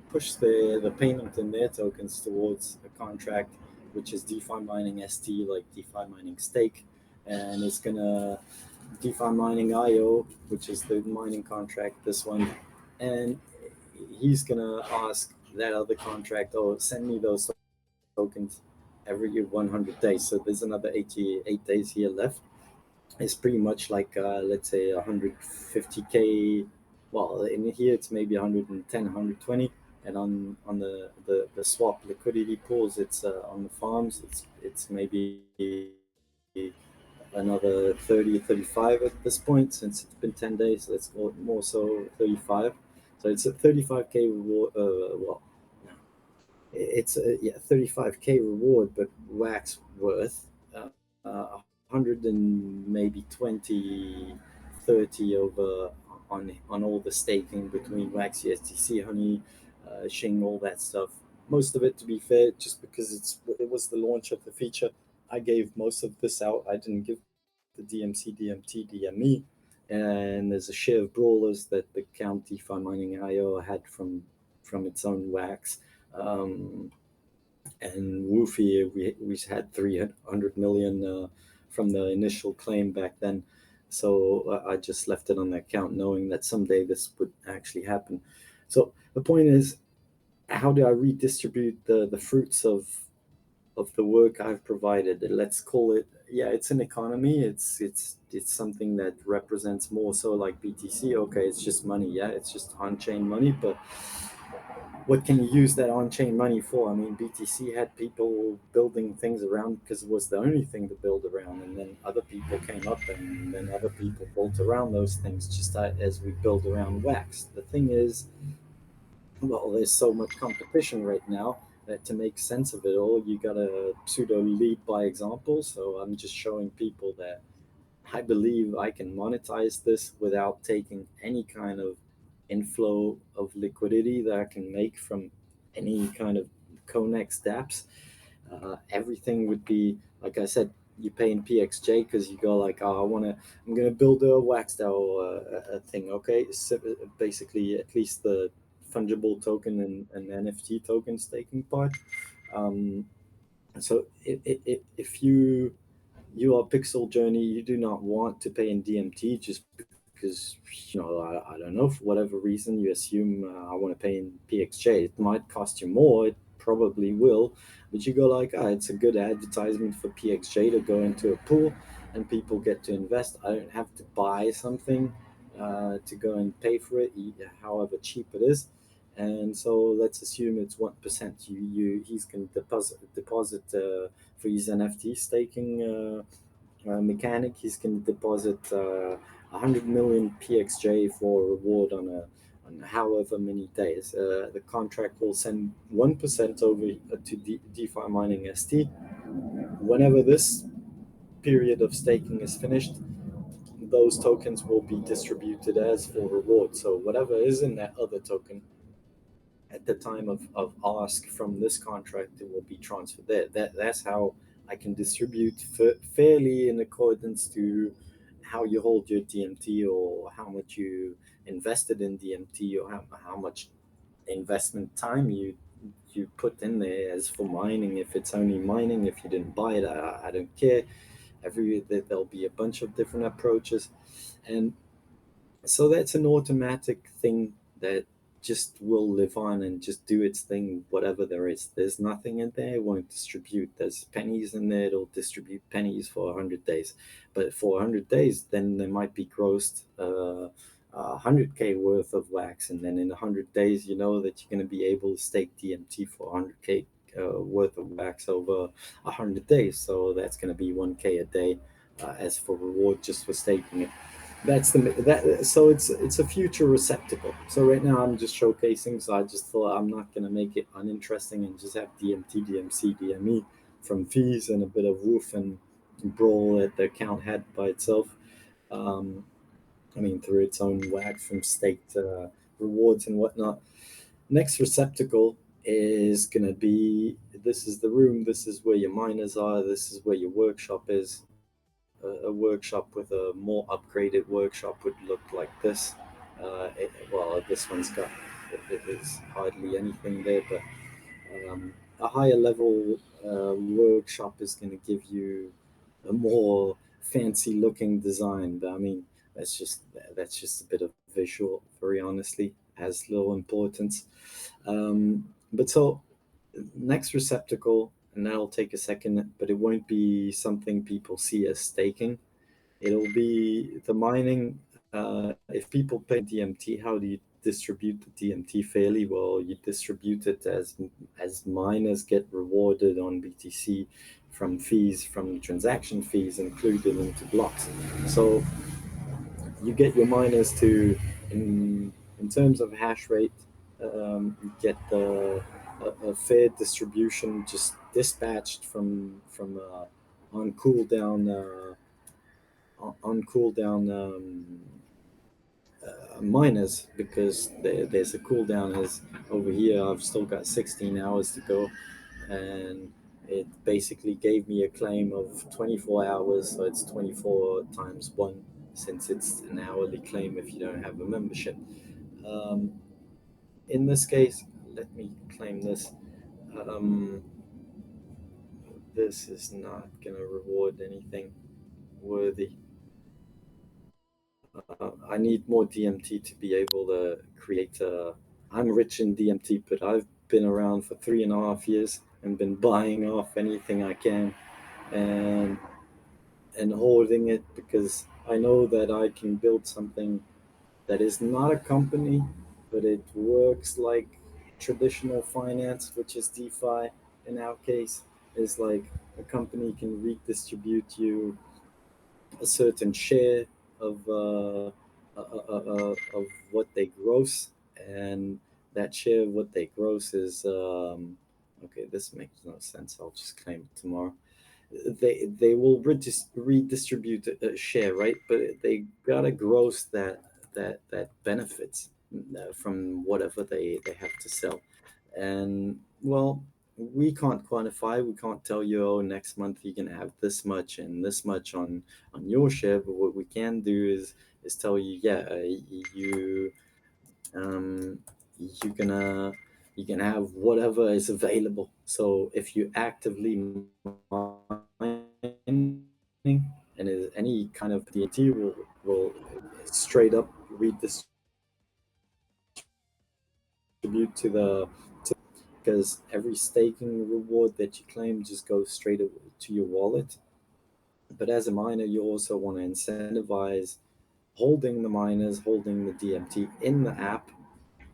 push the payment in their tokens towards a contract, which is DeFi mining ST, like DeFi mining stake, and it's gonna DeFi mining IO, which is the mining contract, this one, and he's gonna ask that other contract, oh, send me those tokens every 100 days. So there's another 88 days here left. It's pretty much like let's say 150k. Well, in here it's maybe 110, 120, and on the swap liquidity pools, it's on the farms, it's maybe another 30, 35 at this point, since it's been 10 days. Let's go more so 35. So it's a 35k reward. It's a 35k reward, but Wax worth 100 and maybe 20, 30 over on all the staking between Wax, USDC, Honey, Shing, all that stuff. Most of it, to be fair, just because it was the launch of the feature, I gave most of this out. I didn't give the DMC, DMT, DME, and there's a share of brawlers that the account DeFi Mining IO had from its own Wax. And Woofy, we had 300 million from the initial claim back then. So I just left it on the account knowing that someday this would actually happen. So the point is, how do I redistribute the fruits of the work I've provided? Let's call it, yeah, it's an economy. It's something that represents more so like BTC. Okay, it's just money. Yeah, it's just on-chain money, but what can you use that on-chain money for? I mean, BTC had people building things around because it was the only thing to build around, and then other people came up, and then other people built around those things, just as we build around Wax. The thing is, well, there's so much competition right now that to make sense of it all, you gotta pseudo lead by example. So I'm just showing people that I believe I can monetize this without taking any kind of inflow of liquidity that I can make from any kind of Conex dApps. Everything would be, like I said, you pay in PXJ because you go like, oh, I'm gonna build a Waxdao thing. Okay, so basically at least the fungible token and NFT token staking part. So if you are Pixel Journey, you do not want to pay in DMT just because, I don't know, for whatever reason, you assume I want to pay in PXJ. It might cost you more, it probably will, but you go like, it's a good advertisement for PXJ to go into a pool and people get to invest. I don't have to buy something to go and pay for it, however cheap it is. And so let's assume it's 1%. He's going to deposit for his NFT staking mechanic. He's going to deposit 100 million PXJ for a reward on however many days. The contract will send 1% over to DeFi Mining ST. Whenever this period of staking is finished, those tokens will be distributed as for reward. So whatever is in that other token at the time of ask from this contract, it will be transferred there. That's how I can distribute fairly in accordance to how you hold your DMT, or how much you invested in DMT, or how much investment time you put in there. As for mining, if it's only mining, if you didn't buy it, I don't care. There'll be a bunch of different approaches, and so that's an automatic thing that just will live on and just do its thing, whatever there is. There's nothing in there, it won't distribute. There's pennies in there, it'll distribute pennies for 100 days. But for 100 days, then there might be grossed 100K worth of Wax. And then in 100 days, you know that you're going to be able to stake DMT for 100K worth of Wax over 100 days. So that's going to be 1K a day as for reward just for staking it. So it's a future receptacle. So right now I'm just showcasing, so I just thought I'm not going to make it uninteresting and just have DMT, DMC, DME from fees and a bit of woof and brawl that the account had by itself. Through its own Wax from staked rewards and whatnot. Next receptacle is going to be, this is the room, this is where your miners are, this is where your workshop is. A workshop with a more upgraded workshop would look like this. This one's got, there's hardly anything there, but a higher level workshop is going to give you a more fancy looking design. But that's just a bit of visual, very honestly, has little importance. But so next receptacle, and that'll take a second, but it won't be something people see as staking. It'll be the mining. If people pay DMT, how do you distribute the DMT fairly? Well, you distribute it as miners get rewarded on BTC from fees, from transaction fees included into blocks. So you get your miners to, in terms of hash rate, you get a fair distribution just dispatched from on cooldown on cooldown miners, because there's a cooldown is over here. I've still got 16 hours to go, and it basically gave me a claim of 24 hours, so it's 24 times 1, since it's an hourly claim if you don't have a membership. um, in this case, let me claim this. um, this is not going to reward anything worthy. I need more DMT to be able to create a. I'm rich in DMT, but I've been around for 3.5 years and been buying off anything I can, and holding it, because I know that I can build something that is not a company, but it works like traditional finance, which is DeFi in our case, is like a company can redistribute you a certain share of what they gross, and that share of what they gross is okay. This makes no sense. I'll just claim it tomorrow. They will redistribute a share, right? But they gotta gross that benefits from whatever they have to sell. And well, we can't quantify. We can't tell you, oh, next month you can have this much and this much on your share. But what we can do is tell you, yeah, you um you gonna you can have whatever is available. So if you actively mining, and is any kind of DNT will straight up redistribute because every staking reward that you claim just goes straight to your wallet. But as a miner, you also want to incentivize holding the miners, holding the DMT in the app,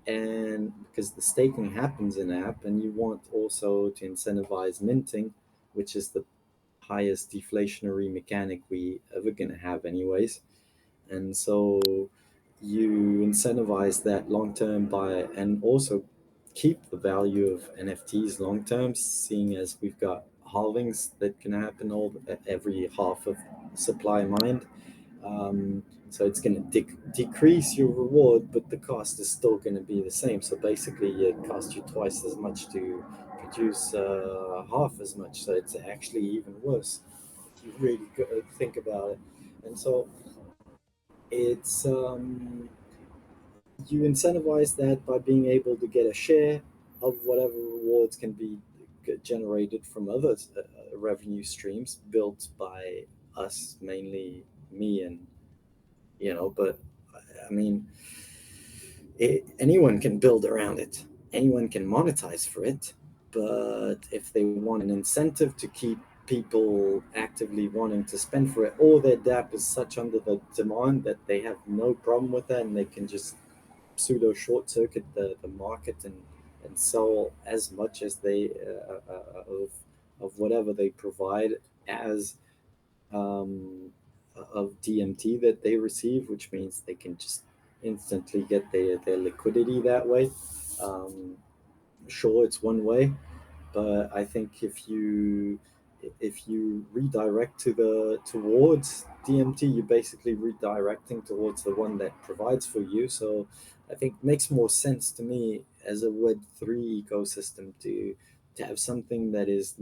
and because the staking happens in app, and you want also to incentivize minting, which is the highest deflationary mechanic we ever gonna have anyways. And so you incentivize that long term by, and also keep the value of NFTs long term, seeing as we've got halvings that can happen every half of supply mined. So it's going to decrease your reward, but the cost is still going to be the same. So basically, it costs you twice as much to produce half as much. So it's actually even worse if you really think about it. And so it's you incentivize that by being able to get a share of whatever rewards can be generated from other revenue streams built by us, mainly me and but I mean, anyone can build around it, anyone can monetize for it, but if they want an incentive to keep people actively wanting to spend for it, or their DApp is such under the demand that they have no problem with that, and they can just pseudo short circuit the market and sell as much as they of whatever they provide as of DMT that they receive, which means they can just instantly get their liquidity that way. Sure, it's one way, but I think if you redirect towards DMT, you're basically redirecting towards the one that provides for you. So I think it makes more sense to me as a Web3 ecosystem to have something that is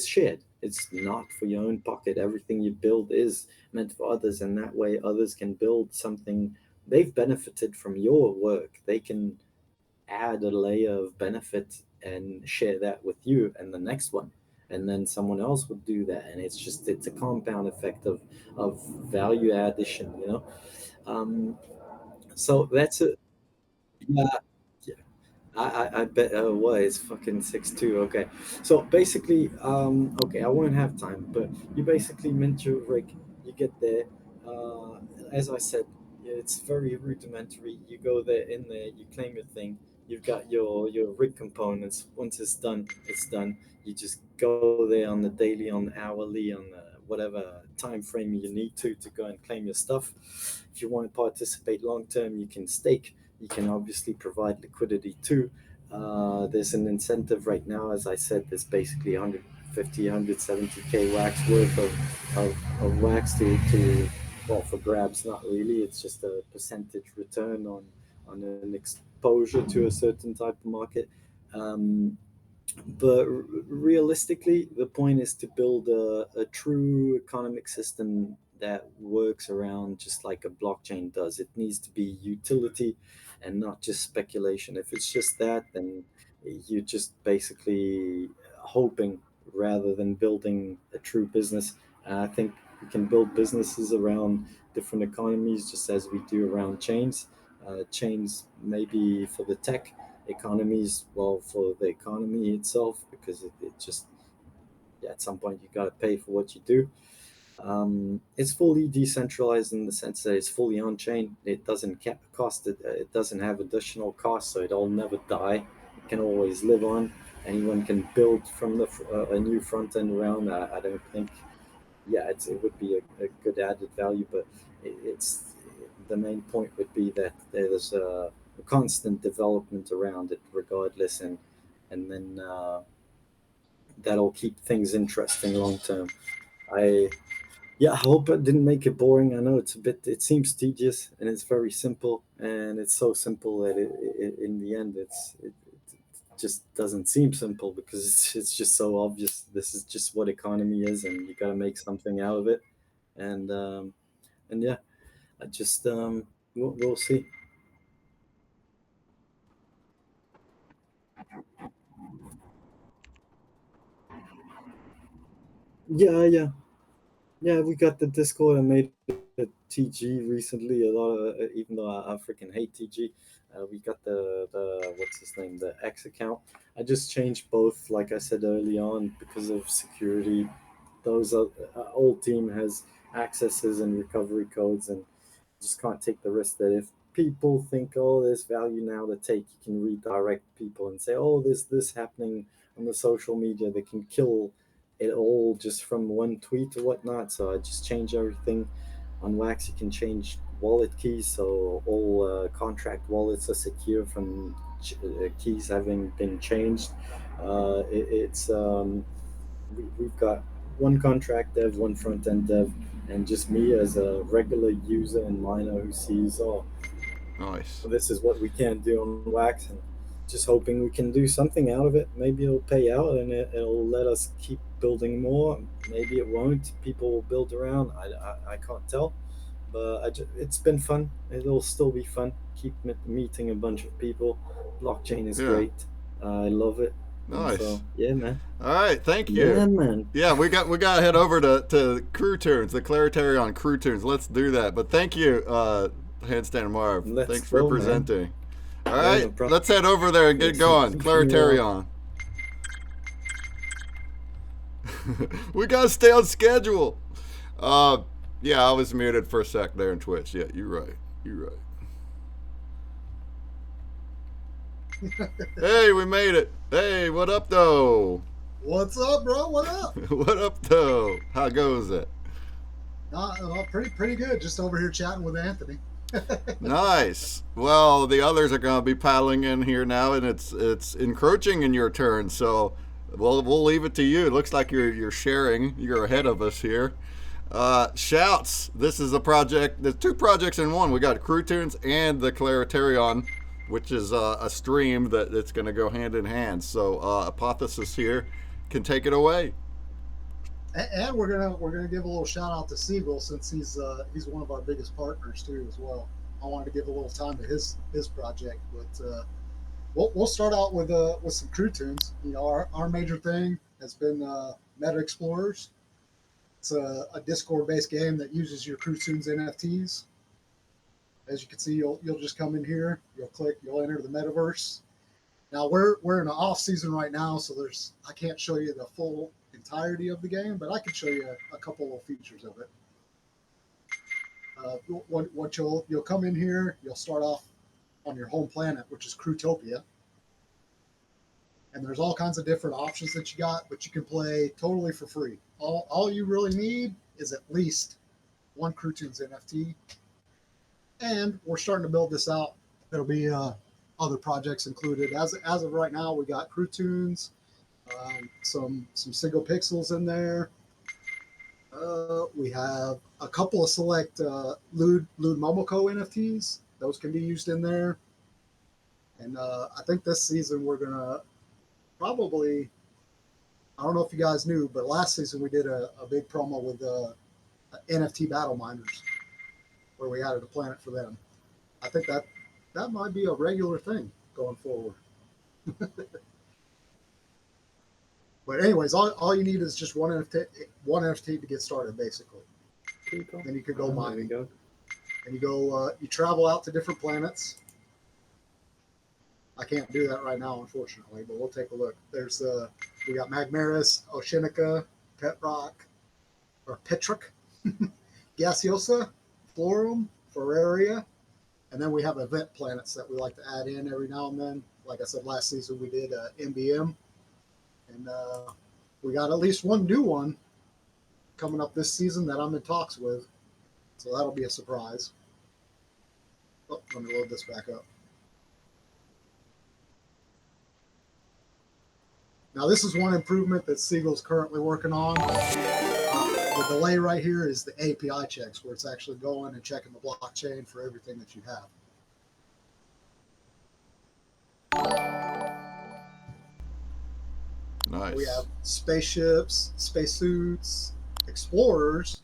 shared. It's not for your own pocket. Everything you build is meant for others, and that way others can build something. They've benefited from your work. They can add a layer of benefit and share that with you and the next one, and then someone else would do that, and it's a compound effect of value addition, so that's it. Yeah, yeah. I bet. What is fucking 6'2"? Okay, so basically, okay, I won't have time, but you basically mint your rig. You get there. As I said, it's very rudimentary. You go there, in there, you claim your thing. You've got your rig components. Once it's done, it's done. You just go there on the daily, on the hourly, on the whatever time frame you need to go and claim your stuff. If you want to participate long term, you can stake. You can obviously provide liquidity too. There's an incentive right now, as I said. There's basically 150 150, 170k wax worth of wax to well, for grabs, not really. It's just a percentage return on an exposure to a certain type of market. But realistically, the point is to build a true economic system that works around just like a blockchain does. It needs to be utility and not just speculation. If it's just that, then you're just basically hoping rather than building a true business. I think we can build businesses around different economies just as we do around chains. Chains maybe for the tech economies, well, for the economy itself, because it just, yeah, at some point you got to pay for what you do. It's fully decentralized in the sense that it's fully on chain. It doesn't cost it. It doesn't have additional costs, so it'll never die. It can always live on. Anyone can build from a new front end around. I don't think, yeah, it would be a good added value, but it's the main point would be that there's a constant development around it, regardless, and then that'll keep things interesting long term. I Yeah, I hope I didn't make it boring. I know it seems tedious, and it's very simple, and it's so simple that in the end, it just doesn't seem simple because it's just so obvious. This is just what economy is, and you got to make something out of it. And yeah, I just we'll see. Yeah. Yeah, we got the Discord. I made a TG recently. A lot of even though I freaking hate TG, we got the what's his name, the X account. I just changed both, like I said early on, because of security. Those old team has accesses and recovery codes, and just can't take the risk that if people think, oh, there's value now to take, you can redirect people and say, oh, there's this happening on the social media that can kill it all just from one tweet or whatnot. So I just change everything on Wax. You can change wallet keys, so all contract wallets are secure from keys having been changed. We've got one contract dev, one front end dev, and just me as a regular user and miner who sees, oh, Nice. this is what we can do on Wax, and just hoping we can do something out of it. Maybe it'll pay out and it'll let us keep building more. Maybe it won't. People will build around. I can't tell. But it's been fun. It'll still be fun. Keep meeting a bunch of people. Blockchain is great. I love it. Nice. So, yeah, man. All right, thank you. Yeah, man. Yeah, we got to head over to Crew Toons, the TheKleroterion Crew Toons. Let's do that. But thank you, Handstand Marv. Thanks for presenting. Man. All right, no let's head over there and get going. TheKleroterion. We gotta stay on schedule. Yeah, I was muted for a sec there in Twitch. Yeah, you're right. Hey, we made it. Hey, what up, though? What's up, bro? What up? What up, though? How goes it? Pretty good. Just over here chatting with Anthony. Nice. Well, the others are going to be paddling in here now, and it's encroaching in your turn. So, we'll leave it to you. It looks like you're sharing. You're ahead of us here. Shouts. This is a project. There's two projects in one. We got Crew Toons and the TheKleroterion, which is a stream that's going to go hand in hand. So, Apotheosis here can take it away. And we're gonna give a little shout out to Siegel, since he's one of our biggest partners too as well. I wanted to give a little time to his project, but we'll start out with some Crew Toons. You know, our major thing has been Meta Explorers. It's a Discord-based game that uses your Crew Toons NFTs. As you can see, you'll just come in here, you'll enter the Metaverse. Now we're in an off season right now, so I can't show you the full entirety of the game, but I can show you a couple of features of it. What you'll come in here, you'll start off on your home planet, which is Crewtopia, and there's all kinds of different options that you got, but you can play totally for free. All you really need is at least one Crew Toons NFT, and we're starting to build this out. There'll be other projects included. As of right now, we got Crew Toons, Some single pixels in there. We have a couple of select Lewd Momoko NFTs. Those can be used in there. And I think this season we're gonna probably, I don't know if you guys knew, but last season we did a big promo with NFT battle miners, where we added a planet for them. I think that might be a regular thing going forward. But anyways, all you need is just one NFT to get started, basically. Then you could go mining. There we go. And you go, you travel out to different planets. I can't do that right now, unfortunately, but we'll take a look. There's we got Magmaris, Oceanica, Petric, Gaseosa, Florum, Ferraria, and then we have event planets that we like to add in every now and then. Like I said, last season we did MBM, and we got at least one new one coming up this season that I'm in talks with, so that'll be a surprise. Oh, let me load this back up. Now, this is one improvement that Siegel's currently working on. The delay right here is the API checks, where it's actually going and checking the blockchain for everything that you have. Nice. We have spaceships, spacesuits, explorers,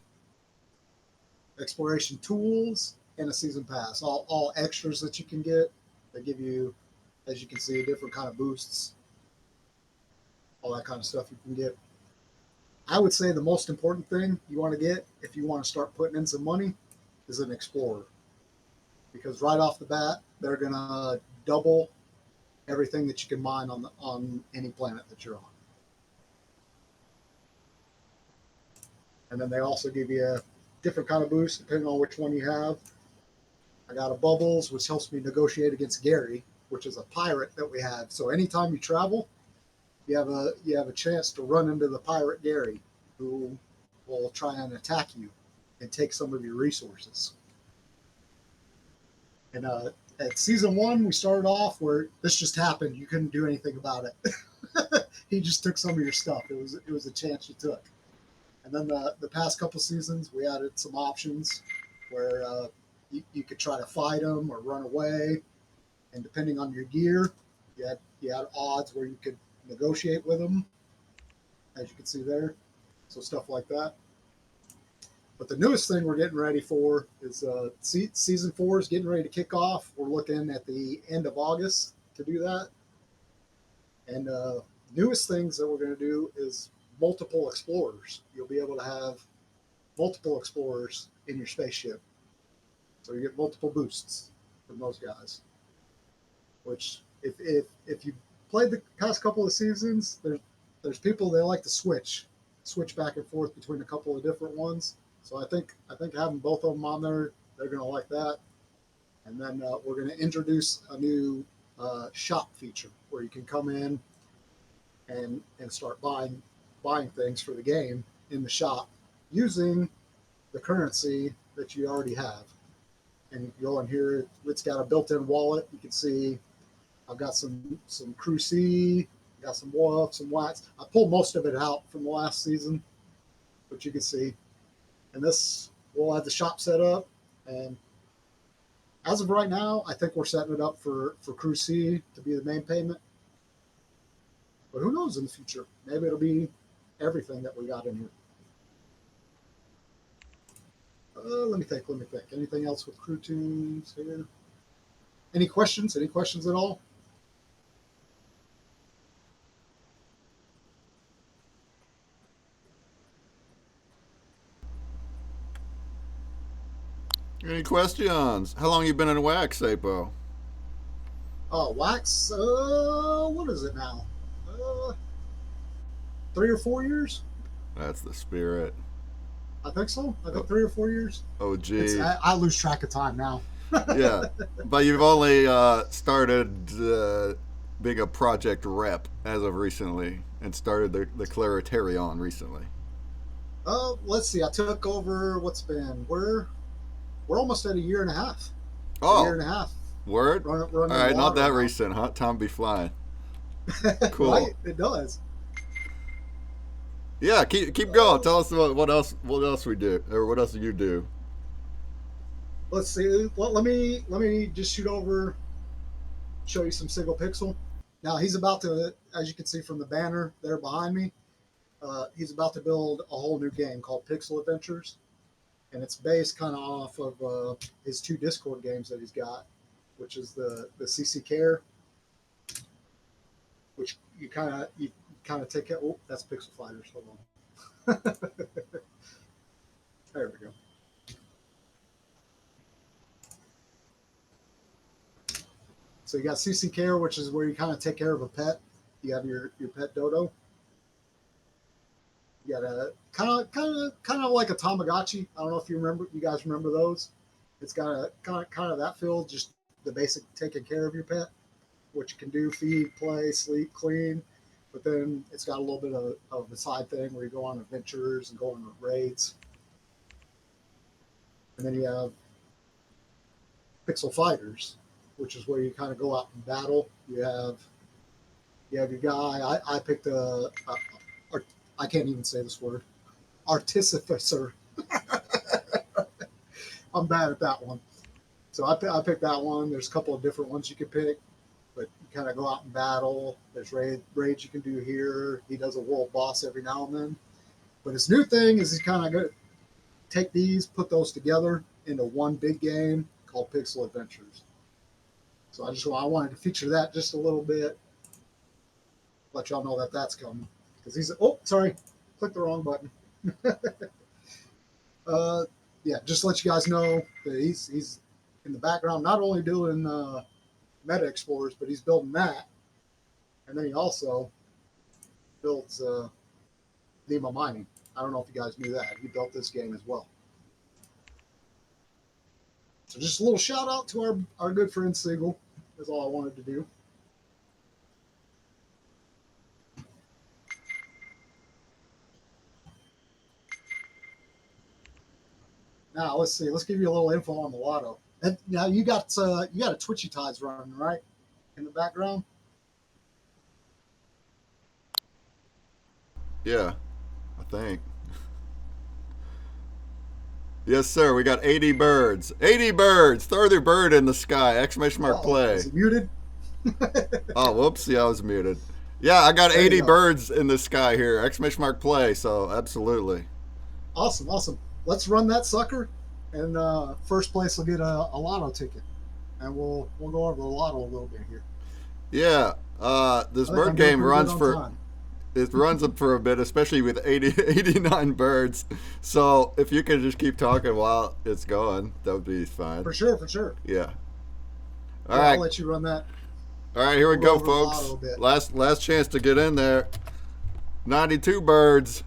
exploration tools, and a season pass. All extras that you can get. They give you, as you can see, different kind of boosts. All that kind of stuff you can get. I would say the most important thing you want to get if you want to start putting in some money is an explorer, because right off the bat they're gonna double everything that you can mine on any planet that you're on. And then they also give you a different kind of boost depending on which one you have. I got a bubbles, which helps me negotiate against Gary, which is a pirate that we have. So anytime you travel, you have a chance to run into the pirate Gary, who will try and attack you and take some of your resources. And at season 1, we started off where this just happened. You couldn't do anything about it. He just took some of your stuff. It was a chance you took. And then the past couple seasons, we added some options where you could try to fight him or run away, and depending on your gear, you had odds where you could negotiate with them, as you can see there. So stuff like that. But the newest thing we're getting ready for is season 4 is getting ready to kick off. We're looking at the end of August to do that. And newest things that we're going to do is multiple explorers. You'll be able to have multiple explorers in your spaceship. So you get multiple boosts from those guys. Which, if you played the past couple of seasons, there's people they like to switch back and forth between a couple of different ones. So I think having both of them on there, they're going to like that. And then we're going to introduce a new shop feature where you can come in and start buying things for the game in the shop using the currency that you already have. And you go in here, it's got a built-in wallet. You can see I've got some Crew C, got some Wolf, some Wax. I pulled most of it out from the last season, but you can see. And this, we'll have the shop set up. And as of right now, I think we're setting it up for Crew C to be the main payment. But who knows in the future? Maybe it'll be everything that we got in here. Let me think. Anything else with Crew Toons here? Any questions? Any questions at all? Any questions? How long you been in wax, Apo? Oh, Wax, what is it now? 3 or 4 years? That's the spirit. I think so. I think 3 or 4 years. Oh, gee. I lose track of time now. Yeah, but you've only started being a project rep as of recently, and started TheKleroterion recently. Let's see. I took over. We're almost at a year and a half. Oh, a year and a half. Word. Running All right, not that now. recent, huh? Time be flying. Cool. Right? It does. Yeah, keep going. Tell us what else we do, or what else do you do? Let's see. Well, let me just shoot over, show you some single pixel. Now he's about to, as you can see from the banner there behind me, he's about to build a whole new game called Pixel Adventures, and it's based kind of off of his 2 Discord games that he's got, which is the CC Care, which you kind of take it. Oh, that's Pixel Fighters. Hold on. There we go. So you got CC Care, which is where you kind of take care of a pet. You have your pet dodo. You got a kind of like a Tamagotchi. I don't know if you guys remember those. It's got a kind of that feel, just the basic taking care of your pet, what you can do: feed, play, sleep, clean. But then it's got a little bit of a side thing where you go on adventures and go on raids. And then you have Pixel Fighters, which is where you kind of go out and battle. You have your guy. I picked I can't even say this word. Artificer. I'm bad at that one. So I picked that one. There's a couple of different ones you can pick, but you kind of go out and battle. There's raids you can do here. He does a world boss every now and then. But his new thing is he's kind of going to take these, put those together into one big game called Pixel Adventures. So I wanted to feature that just a little bit, let y'all know that that's coming. Because clicked the wrong button. Yeah, just to let you guys know that he's in the background, not only doing Meta Explorers, but he's building that. And then he also builds Nemo Mining. I don't know if you guys knew that. He built this game as well. So just a little shout out to our good friend Siegel. That's all I wanted to do. Now let's see. Let's give you a little info on the lotto. And now you got a Twitchy Tides running, right, in the background. Yeah, I think. Yes, sir. We got 80 birds. 80 birds. Throw their bird in the sky. Exclamation mark play. Is it muted? Oh, whoops. Yeah, I was muted. Yeah, I got There 80 you go. birds in the sky here. Exclamation mark play. So absolutely. Awesome. Let's run that sucker, and first place will get a lotto ticket, and we'll go over the lotto a little bit here. Yeah. This bird game runs for a bit, especially with 89 birds. So if you could just keep talking while it's going, that would be fine. For sure. Yeah. All right. I'll let you run that. All right, here we We'll go, go over the lotto a folks. bit. Last chance to get in there. 92 birds.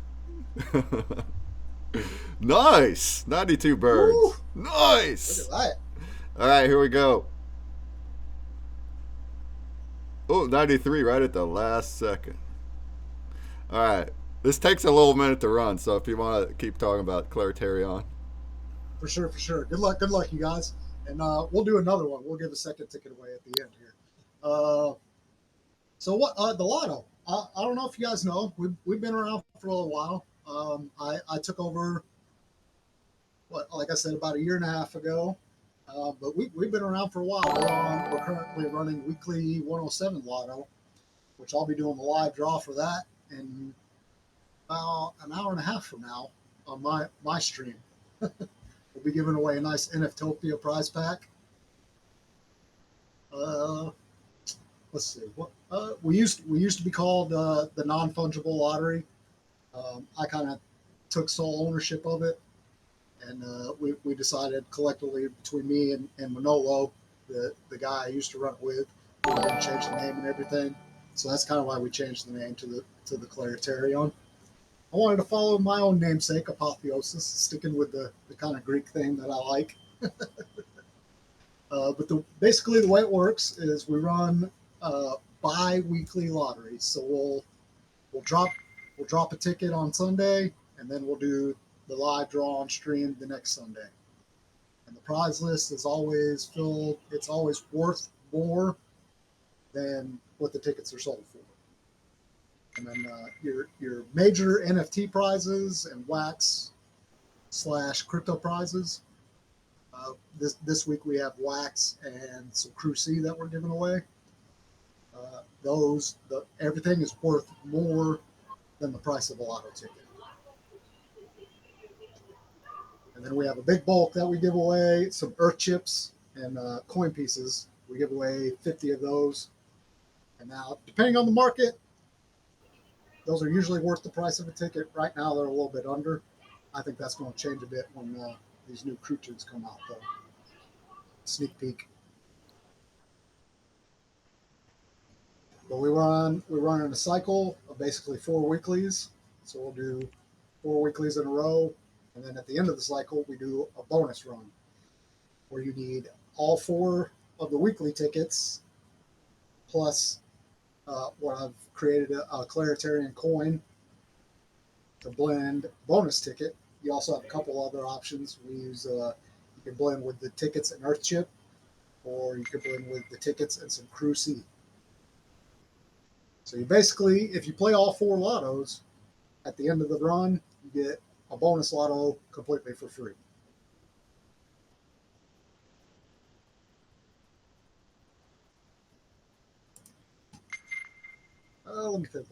Nice. 92 birds. Woo! Nice. Look at that. All right, here we go. Oh, 93 right at the last second. All right. This takes a little minute to run, so if you want to keep talking about TheKleroterion. For sure. Good luck, you guys. And we'll do another one. We'll give a second ticket away at the end here. So what? The lotto. I don't know if you guys know. We've been around for a little while. I took over, like I said, about a year and a half ago. But we've been around for a while. We're currently running weekly 107 lotto, which I'll be doing the live draw for that in about an hour and a half from now on my stream. We'll be giving away a nice NFTOPIA prize pack. Let's see. What we used to be called the non-fungible lottery. I kind of took sole ownership of it, and we decided collectively between me and Manolo, the guy I used to run it with, we were going to change the name and everything. So that's kind of why we changed the name to TheKleroterion. I wanted to follow my own namesake, Apotheosis, sticking with the kind of Greek thing that I like. But basically the way it works is we run bi-weekly lotteries. So we'll drop a ticket on Sunday, and then we'll do the live draw on stream the next Sunday. And the prize list is always filled. It's always worth more than what the tickets are sold for. And then your major NFT prizes and wax/crypto prizes. This week we have wax and some Crew C that we're giving away. Everything is worth more than the price of a lotto ticket. And then we have a big bulk that we give away, some earth chips and coin pieces. We give away 50 of those. And now, depending on the market, those are usually worth the price of a ticket. Right now, they're a little bit under. I think that's going to change a bit when these new crew tunes come out, though. Sneak peek. But we're running a cycle of basically 4 weeklies. So we'll do 4 weeklies in a row. And then at the end of the cycle, we do a bonus run where you need all 4 of the weekly tickets plus what I've created a Kleroterion coin to blend bonus ticket. You also have a couple other options. We use you can blend with the tickets and Earth Chip, or you can blend with the tickets and some Crew C. So you basically, if you play all 4 lottos, at the end of the run, you get a bonus lotto completely for free. Let me think.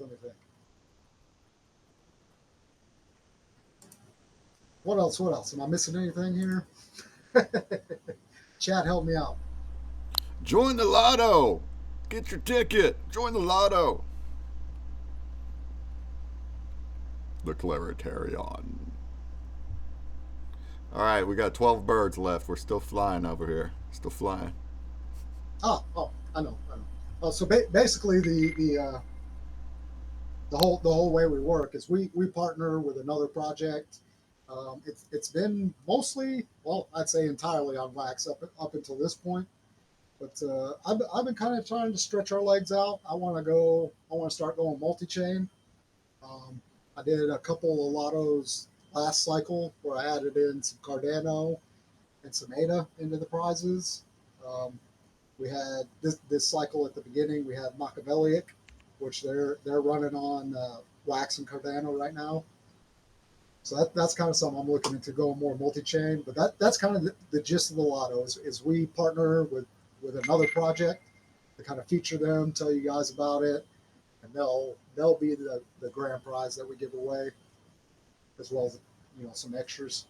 What else? Am I missing anything here? Chat, help me out. Join the lotto. Get your ticket. Join the lotto. TheKleroterion. All right, we got 12 birds left. We're still flying over here. Still flying. Oh, I know. So basically, the whole way we work is we partner with another project. It's been mostly, well, I'd say entirely on wax up until this point. But I've been kind of trying to stretch our legs out. I want to start going multi-chain. I did a couple of lottos last cycle where I added in some Cardano and some ADA into the prizes. We had this cycle at the beginning. We had Machiavellic, which they're running on wax and Cardano right now. So that's kind of something I'm looking into, going more multi-chain. But that's kind of the gist of the lotto is we partner with another project to kind of feature them, tell you guys about it, and they'll be the grand prize that we give away, as well as some extras.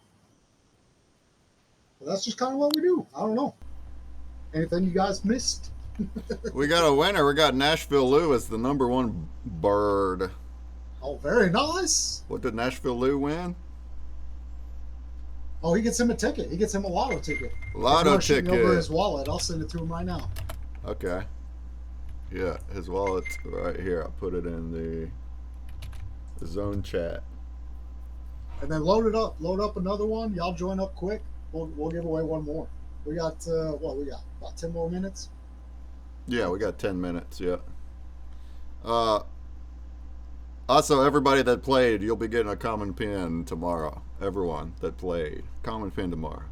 But that's just kind of what we do. I don't know. Anything you guys missed? We got a winner. We got Nashville Lou as the #1 bird. Oh, very nice. What did Nashville Lou win? Oh, he gets him a ticket. He gets him a lotto ticket. Lotto ticket. Shoot me over his ticket. wallet. I'll send it to him right now. Okay. Yeah, his wallet's right here. I'll put it in the zone chat. And then load up another one. Y'all join up quick. We'll give away one more. We got we got about 10 more minutes. Yeah, we got 10 minutes. Yeah. Also, everybody that played, you'll be getting a common pin tomorrow. Everyone that played, common pin tomorrow.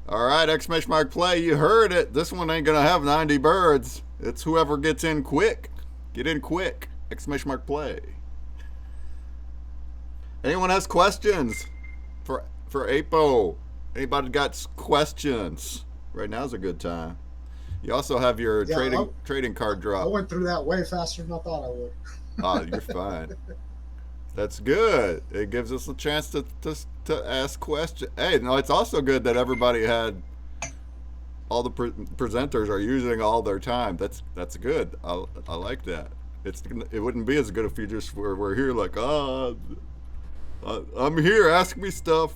All right, exclamation mark play. You heard it. This one ain't gonna have 90 birds. It's whoever gets in quick. Get in quick. Exclamation mark play. Anyone has questions for EXPO? Anybody got questions? Right now's a good time. You also have your trading card drop. I went through that way faster than I thought I would. Oh, you're fine. That's good. It gives us a chance to ask questions. Hey, no, it's also good that everybody had, all the presenters are using all their time. That's good. I like that. It wouldn't be as good if you just were here like, I'm here, ask me stuff.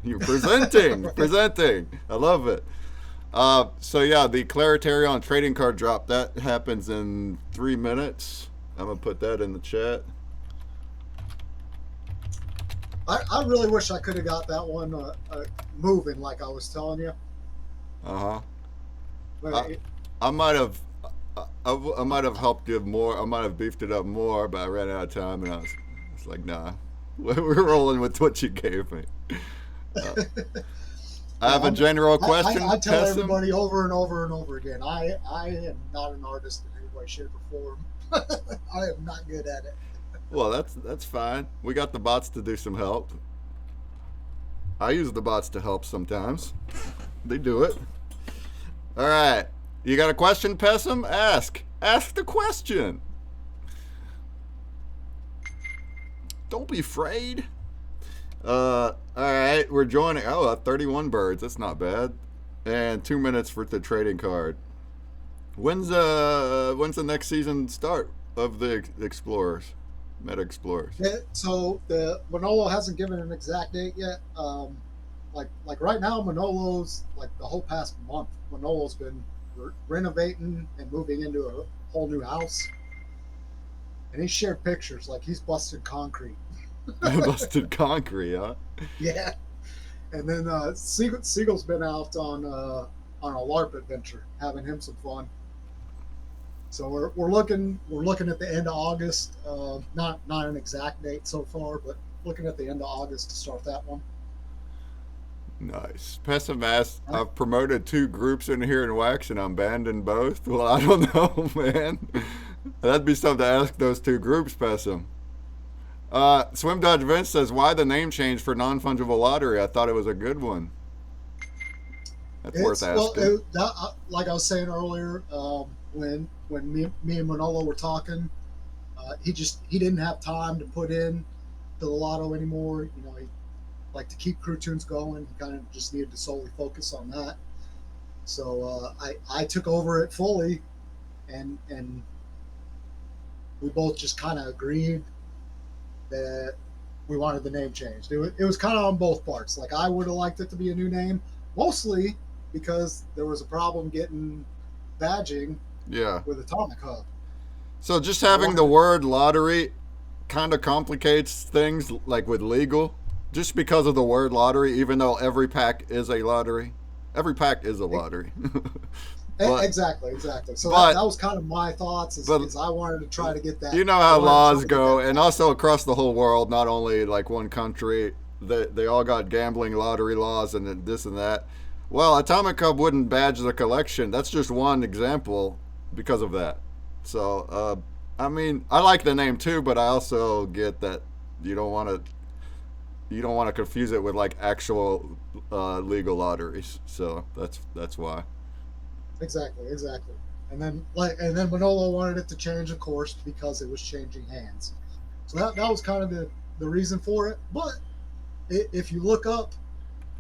You're presenting. I love it. So yeah, the Kleroterion trading card drop, that happens in 3 minutes. I'm gonna put that in the chat. I really wish I could have got that one moving like I was telling you. I might have. I might have helped you more. I might have beefed it up more, but I ran out of time, and I was like, nah, we're rolling with what you gave me. I have a general question. I tell Pessim. everybody over and over and over again, I am not an artist in any way, shape, or form. I am not good at it. Well, that's fine. We got the bots to do some help. I use the bots to help sometimes. They do it. All right. You got a question, Pessim? Ask. Ask the question. Don't be afraid. All right. We're joining. 31 birds. That's not bad. And 2 minutes for the trading card. When's the next season start of the Explorers? Meta Explorers. Yeah, so the Manolo hasn't given an exact date yet. Like right now, Manolo's like the whole past month. Manolo's been renovating and moving into a whole new house, and he shared pictures like he's busted concrete. Busted concrete, huh? Yeah, and then Siegel's been out on a LARP adventure, having him some fun. So we're looking at the end of August. Not an exact date so far, but looking at the end of August to start that one. Nice. Pessim asked, I've promoted 2 groups in here in Wax and I'm banned in both. Well, I don't know, man. That'd be something to ask those 2 groups, Pessim. Swim Dodge Vince says, why the name change for non-fungible lottery? I thought it was a good one. That's worth asking. Well, like I was saying earlier, when me and Manolo were talking, he didn't have time to put in the lotto anymore. You know, he like to keep Crew Toons going. He kind of just needed to solely focus on that. So I took over it fully, and we both just kind of agreed that we wanted the name changed. It was kind of on both parts. Like I would have liked it to be a new name, mostly because there was a problem getting badging with Atomic Hub. So just having the word lottery kind of complicates things, like with legal, just because of the word lottery, even though every pack is a lottery. Every pack is a lottery. Exactly. So that was kind of my thoughts, is I wanted to try to get that. You know how laws go, and also across the whole world, not only like one country, they all got gambling lottery laws and this and that. Well, Atomic Hub wouldn't badge the collection. That's just one example because of that. So, I mean, I like the name too, but I also get that you don't want to confuse it with like actual legal lotteries. So that's why. Exactly. And then Manolo wanted it to change, of course, because it was changing hands. So that was kind of the reason for it. But if you look up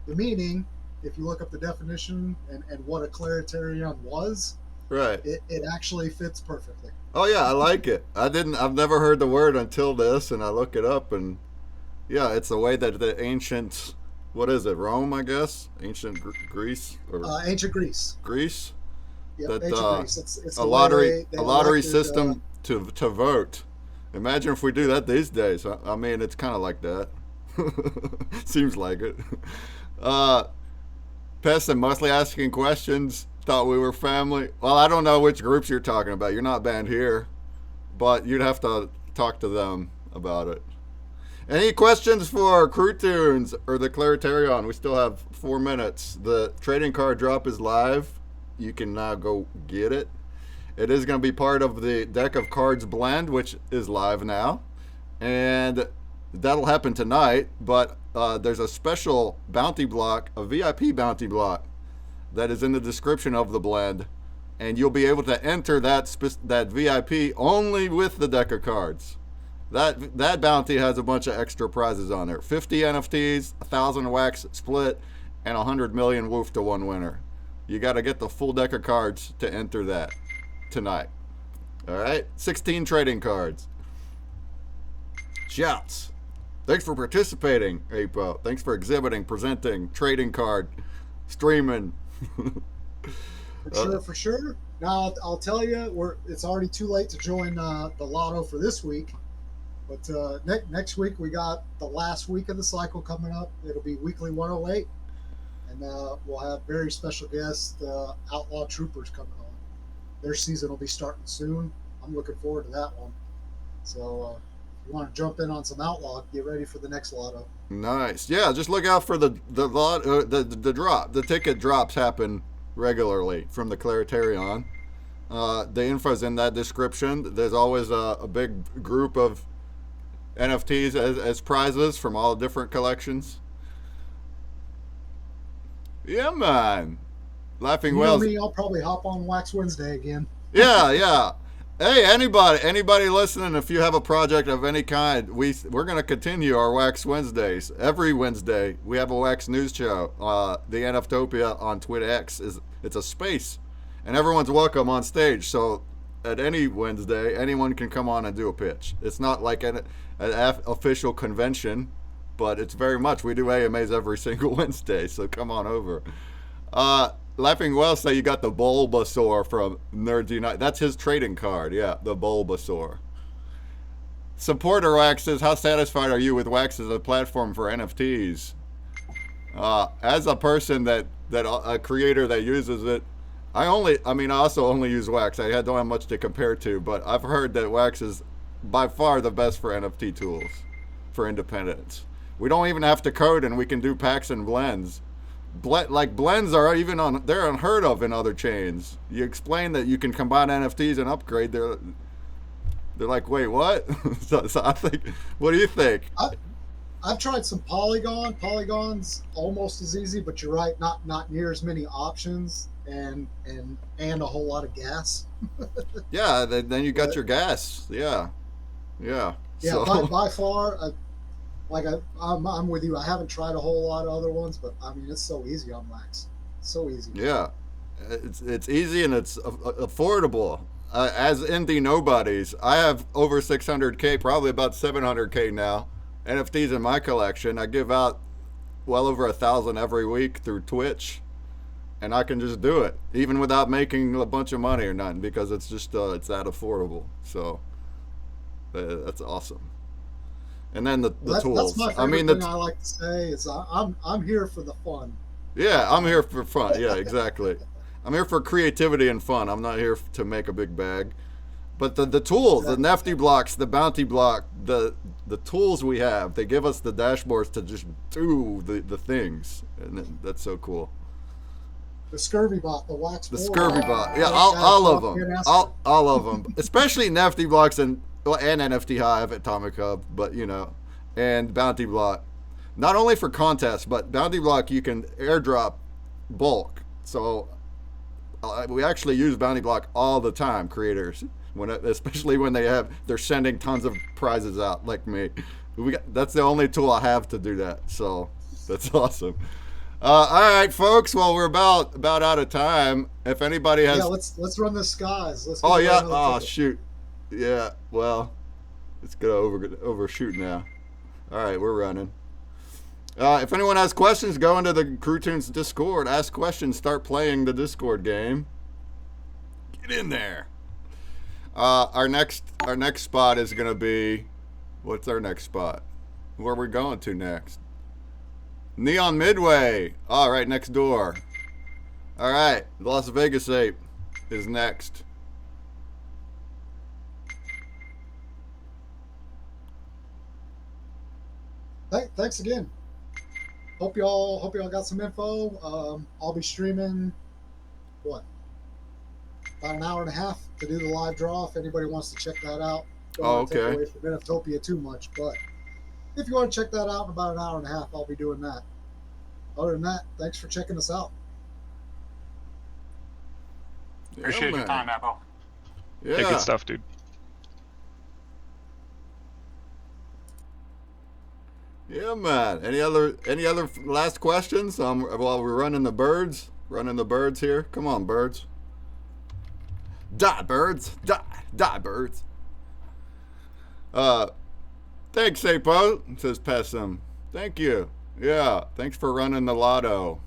the meaning, if you look up the definition and what a Kleroterion was, right, it actually fits perfectly. Oh yeah, I like it. I've never heard the word until this, and I look it up, and yeah, it's the way that the ancient, what is it, Rome, I guess, ancient Greece, or ancient Greece. Greece. Yep, that ancient Greece. It's a lottery system to vote. Imagine if we do that these days. I mean, it's kind of like that. Seems like it. Pessim, mostly asking questions. Thought we were family. Well, I don't know which groups you're talking about. You're not banned here, but you'd have to talk to them about it. Any questions for Crew Toons or TheKleroterion? We still have 4 minutes. The trading card drop is live. You can now go get it. It is going to be part of the deck of cards blend, which is live now, and that'll happen tonight. But there's a special bounty block, a VIP bounty block, that is in the description of the blend, and you'll be able to enter that VIP only with the deck of cards. That bounty has a bunch of extra prizes on there: 50 NFTs, 1,000 wax split, and 100 million woof to one winner. You got to get the full deck of cards to enter that tonight. All right, 16 trading cards. Shouts. Thanks for participating, EXPO. Thanks for exhibiting, presenting, trading card, streaming. For sure. Now I'll tell you, it's already too late to join the lotto for this week. But next week we got the last week of the cycle coming up. It'll be weekly 108, and we'll have very special guest Outlaw Troopers coming on. their season will be starting soon. I'm looking forward to that one. So if you want to jump in on some Outlaw, get ready for the next lotto. Nice. Yeah, just look out for the drop. The ticket drops happen regularly from TheKleroterion. The info's in that description. There's always a big group of NFTs as prizes from all different collections. Yeah, man. Laughing You know Whales. me, I'll probably hop on Wax Wednesday again. Yeah. Hey, anybody listening, if you have a project of any kind, we're going to continue our Wax Wednesdays. Every Wednesday, we have a Wax news show. The NFTOPIA on TwitX it's a space, and everyone's welcome on stage. So at any Wednesday, anyone can come on and do a pitch. It's not like an official convention, but it's very much. We do AMAs every single Wednesday, so come on over. Laughing Well say you got the Bulbasaur from Nerds Unite. That's his trading card, yeah, the Bulbasaur. Supporter Wax says, how satisfied are you with Wax as a platform for NFTs? As a person a creator that uses it, I also only use Wax. I don't have much to compare to, but I've heard that Wax is by far the best for NFT tools for independence. We don't even have to code, and we can do packs and blends. Blends are they're unheard of in other chains. You explain that you can combine NFTs and upgrade, they're like, wait, what? so I think, what do you think? I've tried some Polygon. Polygon's almost as easy, but you're right, not near as many options and a whole lot of gas. Yeah, then you got your gas. Yeah. Yeah, So. by far, I'm with you. I haven't tried a whole lot of other ones, but I mean, it's so easy on Wax. So easy. Yeah, it's easy and it's affordable. As indie nobodies, I have over 600K, probably about 700K now, NFTs in my collection. I give out well over 1,000 every week through Twitch, and I can just do it, even without making a bunch of money or nothing, because it's just it's that affordable. So that's awesome. And then the tools. That's my favorite thing I like to say is I'm here for the fun. Yeah, I'm here for fun. Yeah, exactly. I'm here for creativity and fun. I'm not here to make a big bag. But the tools, the Nifty blocks, the bounty block, the tools we have, they give us the dashboards to just do the things, and that's so cool. The Scurvy Bot, the Wax. The Scurvy Bot, yeah, all of them, all of them, especially Nifty blocks and NFT Hive, Atomic Hub, but and Bounty Block. Not only for contests, but Bounty Block you can airdrop bulk. So we actually use Bounty Block all the time, creators, especially when they're sending tons of prizes out, like me. That's the only tool I have to do that. So that's awesome. All right, folks. Well, we're about out of time. If anybody has, let's run the skies. Shoot. Yeah, well, it's gonna overshoot now. All right, we're running. If anyone has questions, go into the Toons Discord. Ask questions. Start playing the Discord game. Get in there. Our next spot is gonna be. What's our next spot? Where are we going to next? Neon Midway. All right, next door. All right, Las Vegas Ape is next. Thanks again. Hope y'all got some info. I'll be streaming about an hour and a half to do the live draw. If anybody wants to check that out, don't want to take away from NFTOPIA too much, but if you want to check that out in about an hour and a half, I'll be doing that. Other than that, thanks for checking us out. Appreciate your time, Apple. Yeah, good stuff, dude. Yeah, man. Any other last questions? While we're running the birds here. Come on, birds. Die, birds. Die, birds. Thanks, Apo, says Pessim. Thank you. Yeah, thanks for running the lotto.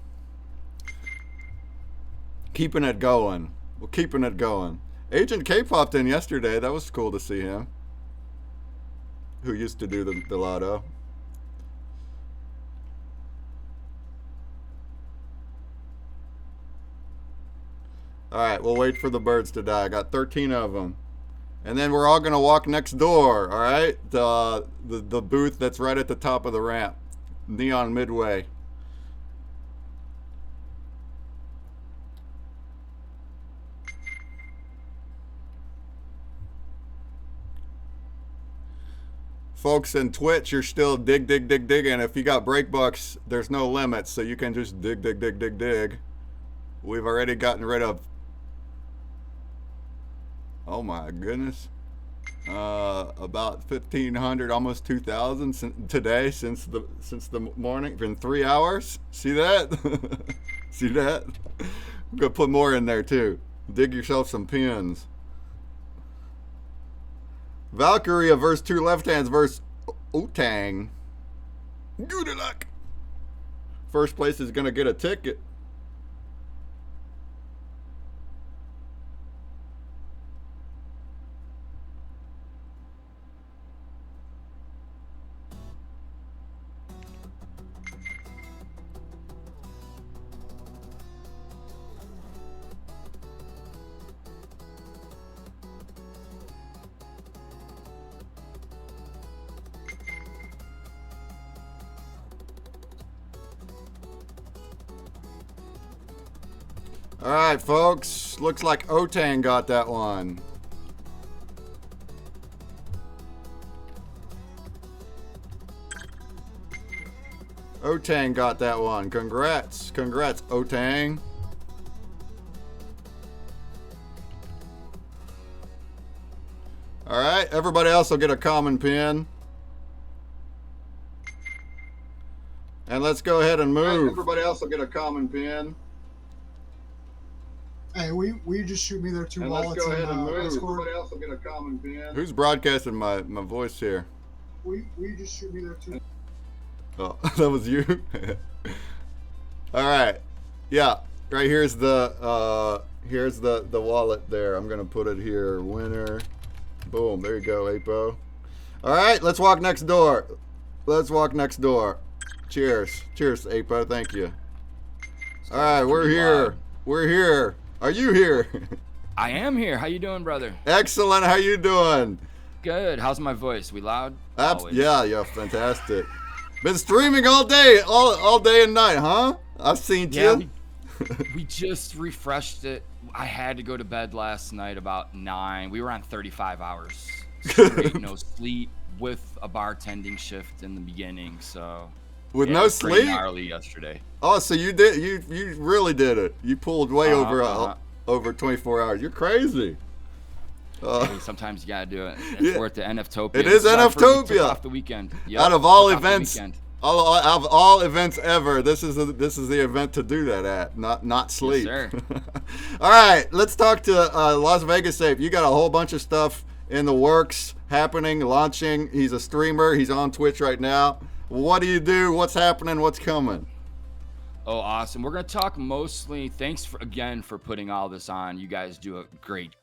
Keeping it going. We're keeping it going. Agent K popped in yesterday. That was cool to see him. Who used to do the lotto. All right, we'll wait for the birds to die. I got 13 of them. And then we're all going to walk next door, all right? The booth that's right at the top of the ramp. Neon Midway. Folks in Twitch, you're still digging. If you got break bucks, there's no limits, so you can just dig. We've already gotten rid of, oh my goodness, about 1,500, almost 2,000 today since the morning, in 3 hours. See that? See that? I'm gonna put more in there too. Dig yourself some pins. Valkyria versus two left hands versus Otang. Good luck. First place is gonna get a ticket. All right, folks. Looks like Otang got that one. Otang got that one. Congrats. Congrats, Otang. All right, everybody else will get a common pin. And let's go ahead and move. All right, everybody else will get a common pin. Hey, will you just shoot me their two And wallets? let's go ahead and move. Discord? Everybody else will get a common pin. Who's broadcasting my voice here? Will you just shoot me their two? Oh, that was you. All right, yeah. Right here's the wallet there. I'm gonna put it here. Winner. Boom. There you go, Apo. All right, let's walk next door. Let's walk next door. Cheers. Cheers, Apo. Thank you. All right, we're here. We're here. Are you here? I am here. How you doing, brother? Excellent. How you doing? Good. How's my voice? We loud? Yeah, fantastic. Been streaming all day, all day and night, huh? I've seen you. We just refreshed it. I had to go to bed last night about 9. We were on 35 hours straight, no sleep, with a bartending shift in the beginning. So with no sleep. Gnarly yesterday. Oh, so you did? You really did it? You pulled way over 24 hours. You're crazy. Hey, sometimes you gotta do it. It's worth the NFTOPIA. It is NFTOPIA. Off the weekend. Yep. Out of all events, out of all events ever, this is the event to do that at. Not sleep. Yes, sir. All right, let's talk to Las Vegas Safe. You got a whole bunch of stuff in the works, happening, launching. He's a streamer. He's on Twitch right now. What do you do? What's happening? What's coming? Oh, awesome. We're going to talk mostly, thanks again for putting all this on. You guys do a great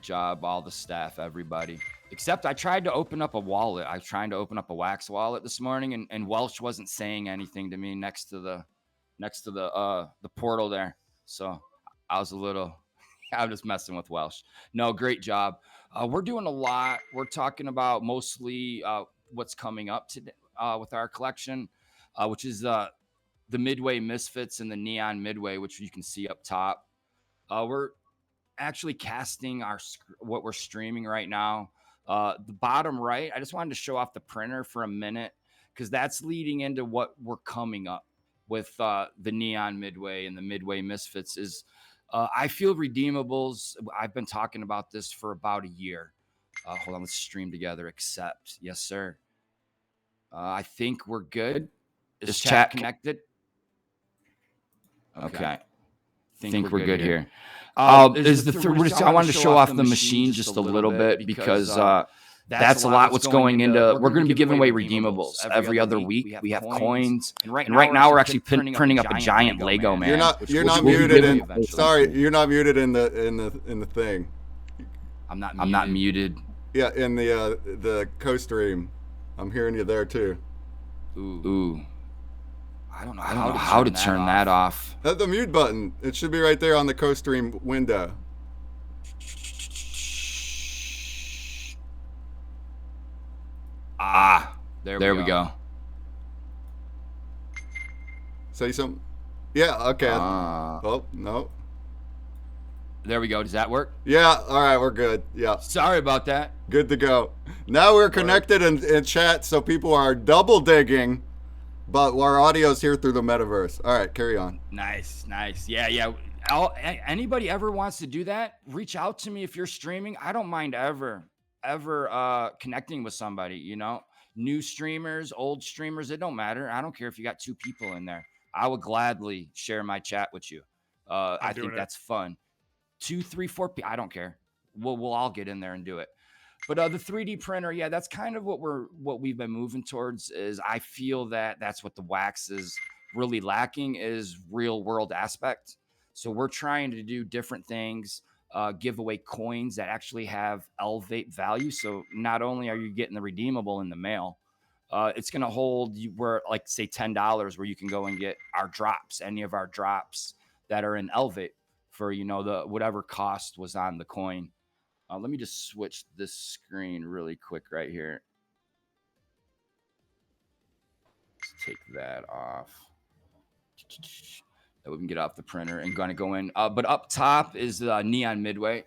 job, all the staff, everybody. Except I tried to open up a wallet. I was trying to open up a Wax wallet this morning, and Welsh wasn't saying anything to me next to the portal there. So I was I'm just messing with Welsh. No, great job. We're doing a lot. We're talking about mostly what's coming up today with our collection, which is the Midway Misfits and the Neon Midway, which you can see up top. We're actually casting what we're streaming right now. The bottom right, I just wanted to show off the printer for a minute because that's leading into what we're coming up with the Neon Midway and the Midway Misfits is I feel redeemables. I've been talking about this for about a year. Hold on, let's stream together. Accept. Yes, sir. I think we're good. Is chat connected? Okay. Think we're good here. I wanted to show off the machine just a little bit because that's a lot what's going into. We're going to be giving away redeemables every other week. We have coins, and right now we're actually printing up a giant Lego man. You're not muted. Sorry, you're not muted in the thing. I'm not muted. Yeah, in the co-stream, I'm hearing you there too. Ooh. I don't know how to turn that off. The mute button. It should be right there on the co-stream window. There we go. Say something. Yeah, okay. Oh, no. There we go. Does that work? Yeah, all right, we're good. Yeah. Sorry about that. Good to go. Now we're connected in chat, so people are double digging, but our audio's here through the metaverse. All right, carry on. Nice. Yeah. Anybody ever wants to do that, reach out to me if you're streaming. I don't mind ever connecting with somebody, you know? New streamers, old streamers, it don't matter. I don't care if you got 2 people in there. I would gladly share my chat with you. I think that's fun. 2, 3, 4 people, I don't care. We'll all get in there and do it. But the 3D printer, yeah, that's kind of what we've been moving towards. Is I feel that's what the wax is really lacking, is real world aspect. So we're trying to do different things, give away coins that actually have elevate value. So not only are you getting the redeemable in the mail, it's going to hold you where, like, say $10, where you can go and get our drops, any of our drops that are in elevate for, you know, the whatever cost was on the coin. Let me just switch this screen really quick right here. Let's take that off. That we can get off the printer and going to go in. But up top is Neon Midway.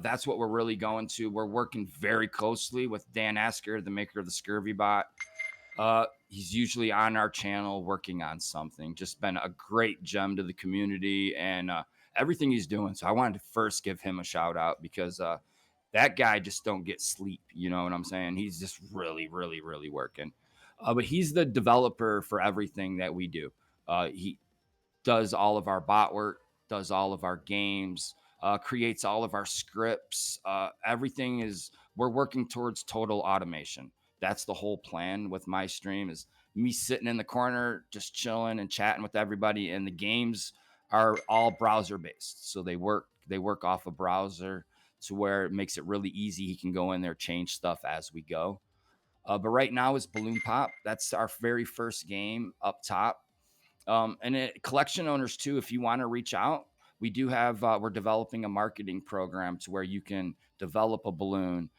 That's what we're really going to. We're working very closely with Dan Asker, the maker of the Scurvy Bot. He's usually on our channel working on something. Just been a great gem to the community and everything he's doing. So I wanted to first give him a shout out because that guy just don't get sleep. You know what I'm saying? He's just really, really, really working. But he's the developer for everything that we do. He does all of our bot work, does all of our games, creates all of our scripts. Everything is, we're working towards total automation. That's the whole plan with my stream, is me sitting in the corner, just chilling and chatting with everybody. And the games are all browser based. So they work off a browser to where it makes it really easy. He can go in there, change stuff as we go. But right now is Balloon Pop. That's our very first game up top. And collection owners too, if you want to reach out, we do have, we're developing a marketing program to where you can develop a balloon,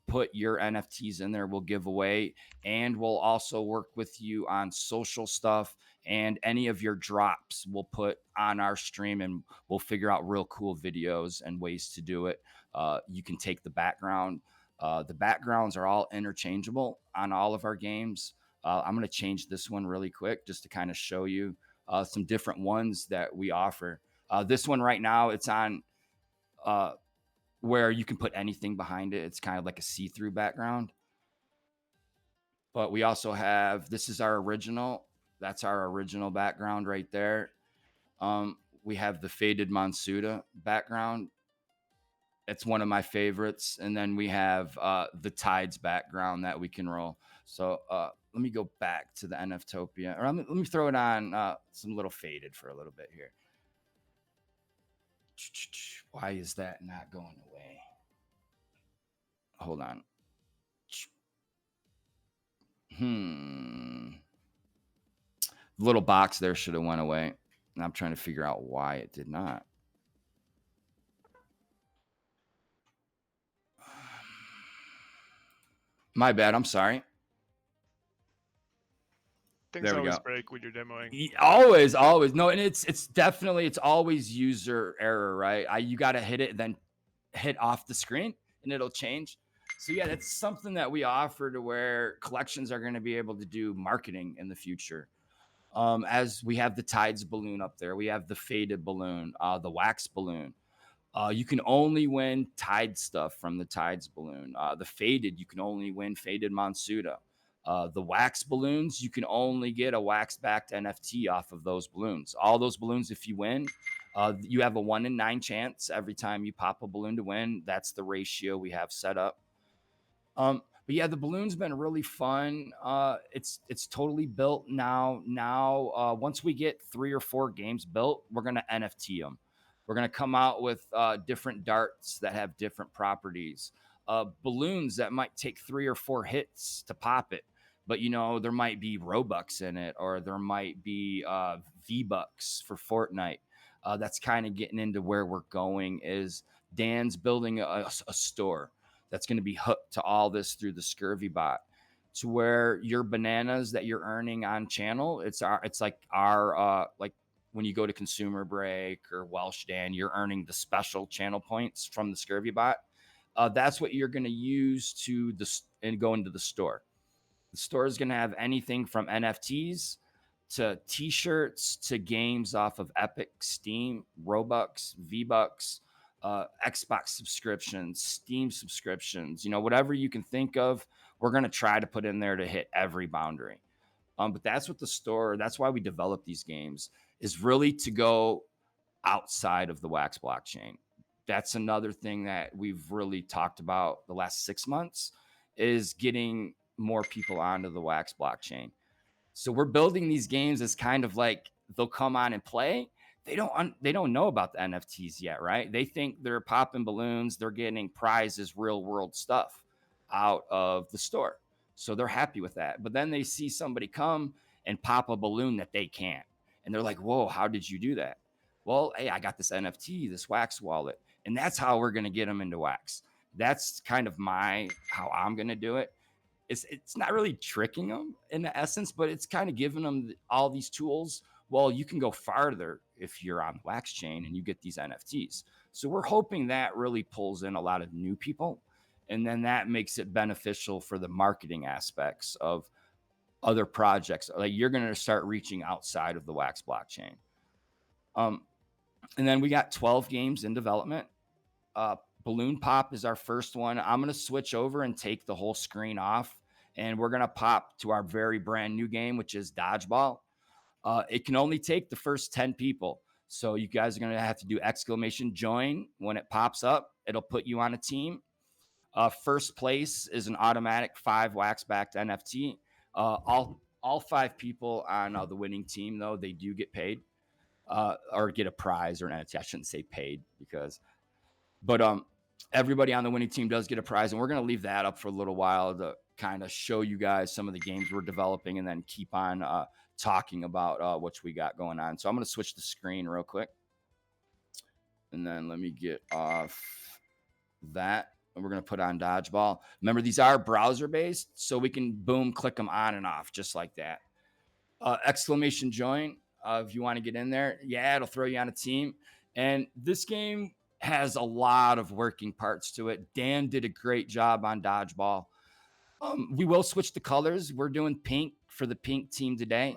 put your NFTs in there, we'll give away, and we'll also work with you on social stuff, and any of your drops we'll put on our stream, and we'll figure out real cool videos and ways to do it. You can take the background. The backgrounds are all interchangeable on all of our games. I'm going to change this one really quick just to kind of show you some different ones that we offer. This one right now, it's on where you can put anything behind it. It's kind of like a see-through background. But we also have, this is our original. That's our original background right there. We have the faded Monsuda background. It's one of my favorites. And then we have the Tides background that we can roll. So let me go back to the NFTOPIA. Or let me throw it on some little faded for a little bit here. Why is that not going away? Hold on. The little box there should have went away. And I'm trying to figure out why it did not. My bad. I'm sorry. Things always break when you're demoing. Always. No, and it's definitely, it's always user error, right? You got to hit it and then hit off the screen and it'll change. So yeah, that's something that we offer to where collections are going to be able to do marketing in the future. As we have the Tides balloon up there, we have the faded balloon, the wax balloon. You can only win Tide stuff from the Tides balloon. The faded, you can only win faded Monsuda. The wax balloons, you can only get a wax-backed NFT off of those balloons. All those balloons, if you win, you have a 1 in 9 chance every time you pop a balloon to win. That's the ratio we have set up. But yeah, the balloon's been really fun. It's totally built now. Once we get 3 or 4 games built, we're going to NFT them. We're going to come out with different darts that have different properties. Balloons that might take 3 or 4 hits to pop it. but there might be Robux in it, or there might be V-Bucks for Fortnite. That's kind of getting into where we're going. Is Dan's building a store that's going to be hooked to all this through the Scurvy bot, to where your bananas that you're earning on channel, it's like our like when you go to Consumer Break or Welsh Dan, you're earning the special channel points from the Scurvy bot. That's what you're going to use and go into the store. The store is going to have anything from NFTs to t-shirts to games off of Epic, Steam, Robux, V-Bucks, Xbox subscriptions, Steam subscriptions, whatever you can think of, we're going to try to put in there to hit every boundary. But that's what that's why we develop these games, is really to go outside of the Wax blockchain. That's another thing that we've really talked about the last 6 months, is getting more people onto the Wax blockchain. So we're building these games as kind of like they'll come on and play. They don't know about the NFTs yet, right? They think they're popping balloons, they're getting prizes, real world stuff out of the store. So they're happy with that. But then they see somebody come and pop a balloon that they can't. And they're like, whoa, how did you do that? Well, hey, I got this NFT, this Wax wallet. And that's how we're going to get them into Wax. That's kind of how I'm going to do it. It's not really tricking them in the essence, but it's kind of giving them all these tools. Well, you can go farther if you're on the Wax chain and you get these NFTs. So we're hoping that really pulls in a lot of new people. And then that makes it beneficial for the marketing aspects of other projects. Like, you're going to start reaching outside of the Wax blockchain. And then we got 12 games in development. Balloon Pop is our first one. I'm going to switch over and take the whole screen off, and we're going to pop to our very brand new game, which is Dodgeball. It can only take the first 10 people. So you guys are going to have to do !join when it pops up. It'll put you on a team. First place is an automatic 5 wax-backed NFT. All 5 people on the winning team, though, they do get paid or get a prize or an NFT. I shouldn't say paid but everybody on the winning team does get a prize, and we're going to leave that up for a little while to kind of show you guys some of the games we're developing, and then keep on talking about what we got going on. So I'm going to switch the screen real quick, and then let me get off that, and we're going to put on Dodgeball. Remember, these are browser based, so we can click them on and off just like that. !join if you want to get in there. Yeah, it'll throw you on a team. And this game has a lot of working parts to it. Dan did a great job on Dodgeball. We will switch the colors. We're doing pink for the pink team today.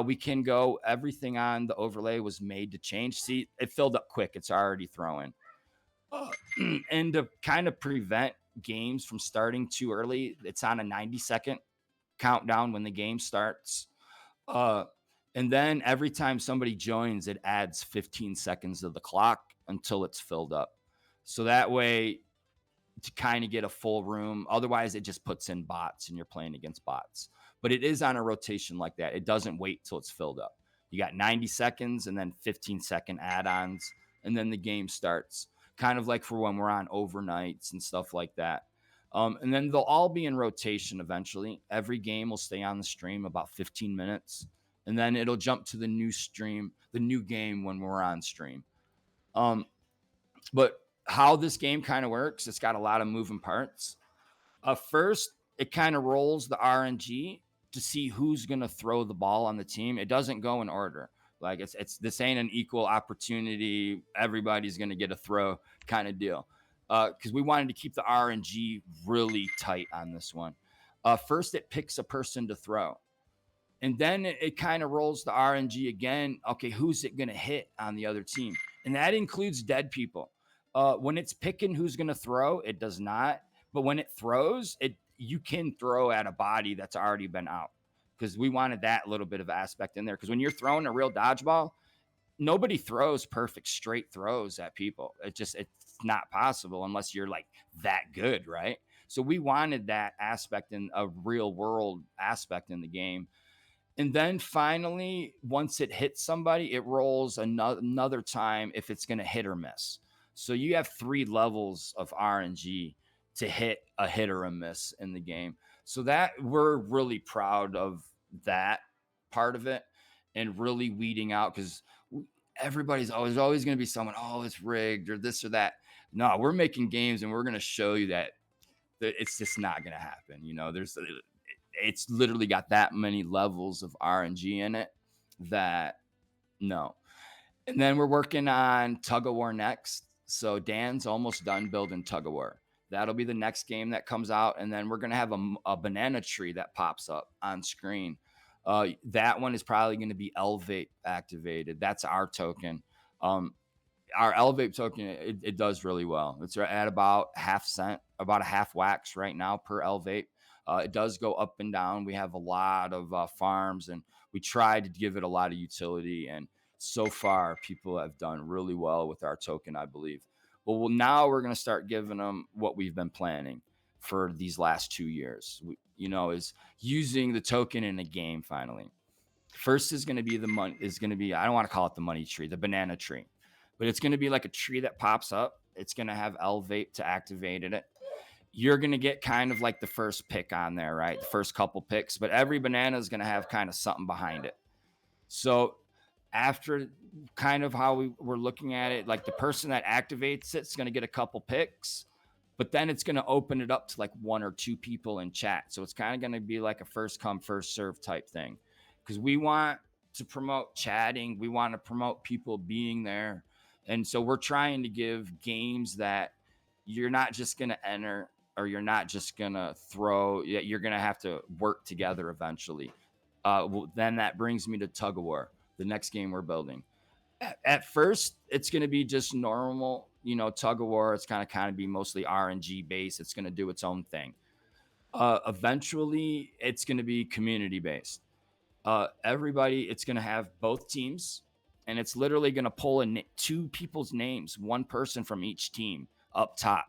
We can go, everything on the overlay was made to change. See, it filled up quick. It's already throwing. And to kind of prevent games from starting too early, it's on a 90-second countdown when the game starts. And then every time somebody joins, it adds 15 seconds of the clock until it's filled up. So that way, to kind of get a full room. Otherwise, it just puts in bots and you're playing against bots. But it is on a rotation like that. It doesn't wait till it's filled up. You got 90 seconds and then 15-second add-ons, and then the game starts. Kind of like for when we're on overnights and stuff like that. And then they'll all be in rotation eventually. Every game will stay on the stream about 15 minutes. And then it'll jump to the new stream, the new game when we're on stream. But how this game kind of works, it's got a lot of moving parts. First, it kind of rolls the RNG to see who's going to throw the ball on the team. It doesn't go in order. Like this ain't an equal opportunity, everybody's going to get a throw kind of deal. Because we wanted to keep the RNG really tight on this one. First, it picks a person to throw. And then it kind of rolls the RNG again. Okay, who's it going to hit on the other team? And that includes dead people. When it's picking who's going to throw, it does not. But when it throws, you can throw at a body that's already been out. Because we wanted that little bit of aspect in there. Because when you're throwing a real dodgeball, nobody throws perfect straight throws at people. It's not possible unless you're like that good, right? So we wanted that aspect in a real world aspect in the game. And then finally, once it hits somebody, it rolls another time if it's going to hit or miss. So you have 3 levels of RNG to hit a hit or a miss in the game. So that we're really proud of that part of it, and really weeding out, because everybody's always going to be someone, oh, it's rigged or this or that. No, we're making games and we're going to show you that it's just not going to happen. You know, it's literally got that many levels of RNG in it that no. And then we're working on Tug of War next. So Dan's almost done building Tug of War. That'll be the next game that comes out. And then we're going to have a banana tree that pops up on screen. That one is probably going to be Elevate activated. That's our token. Our Elevate token, it does really well. It's at about half cent, about a half wax right now per Elevate. It does go up and down. We have a lot of farms, and we try to give it a lot of utility. And so far, people have done really well with our token, I believe. Well, now we're going to start giving them what we've been planning for these last 2 years, is using the token in a game finally. First is going to be I don't want to call it the money tree, the banana tree, but it's going to be like a tree that pops up. It's going to have Elevate to activate it. You're going to get kind of like the first pick on there, right? The first couple picks, but every banana is going to have kind of something behind it. So after kind of how we're looking at it, like the person that activates it's going to get a couple picks, but then it's going to open it up to like 1 or 2 people in chat. So it's kind of going to be like a first come, first serve type thing, because we want to promote chatting. We want to promote people being there. And so we're trying to give games that you're not just going to enter, or you're not just going to throw. You're going to have to work together eventually. Then that brings me to Tug of War, the next game we're building. At first, it's going to be just normal, Tug of War. It's going to kind of be mostly RNG based. It's going to do its own thing. Eventually, it's going to be community based. Everybody, it's going to have both teams, and it's literally going to pull in 2 people's names, 1 person from each team up top.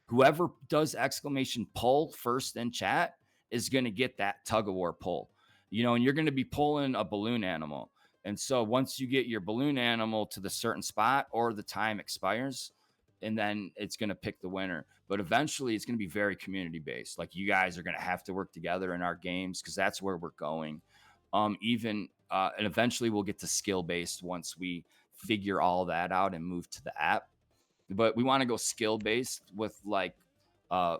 Whoever does exclamation pull first in chat is going to get that Tug of War pull, and you're going to be pulling a balloon animal. And so once you get your balloon animal to the certain spot, or the time expires, and then it's going to pick the winner. But eventually it's going to be very community based. Like, you guys are going to have to work together in our games, because that's where we're going. And eventually we'll get to skill based once we figure all that out and move to the app. But we want to go skill based with like the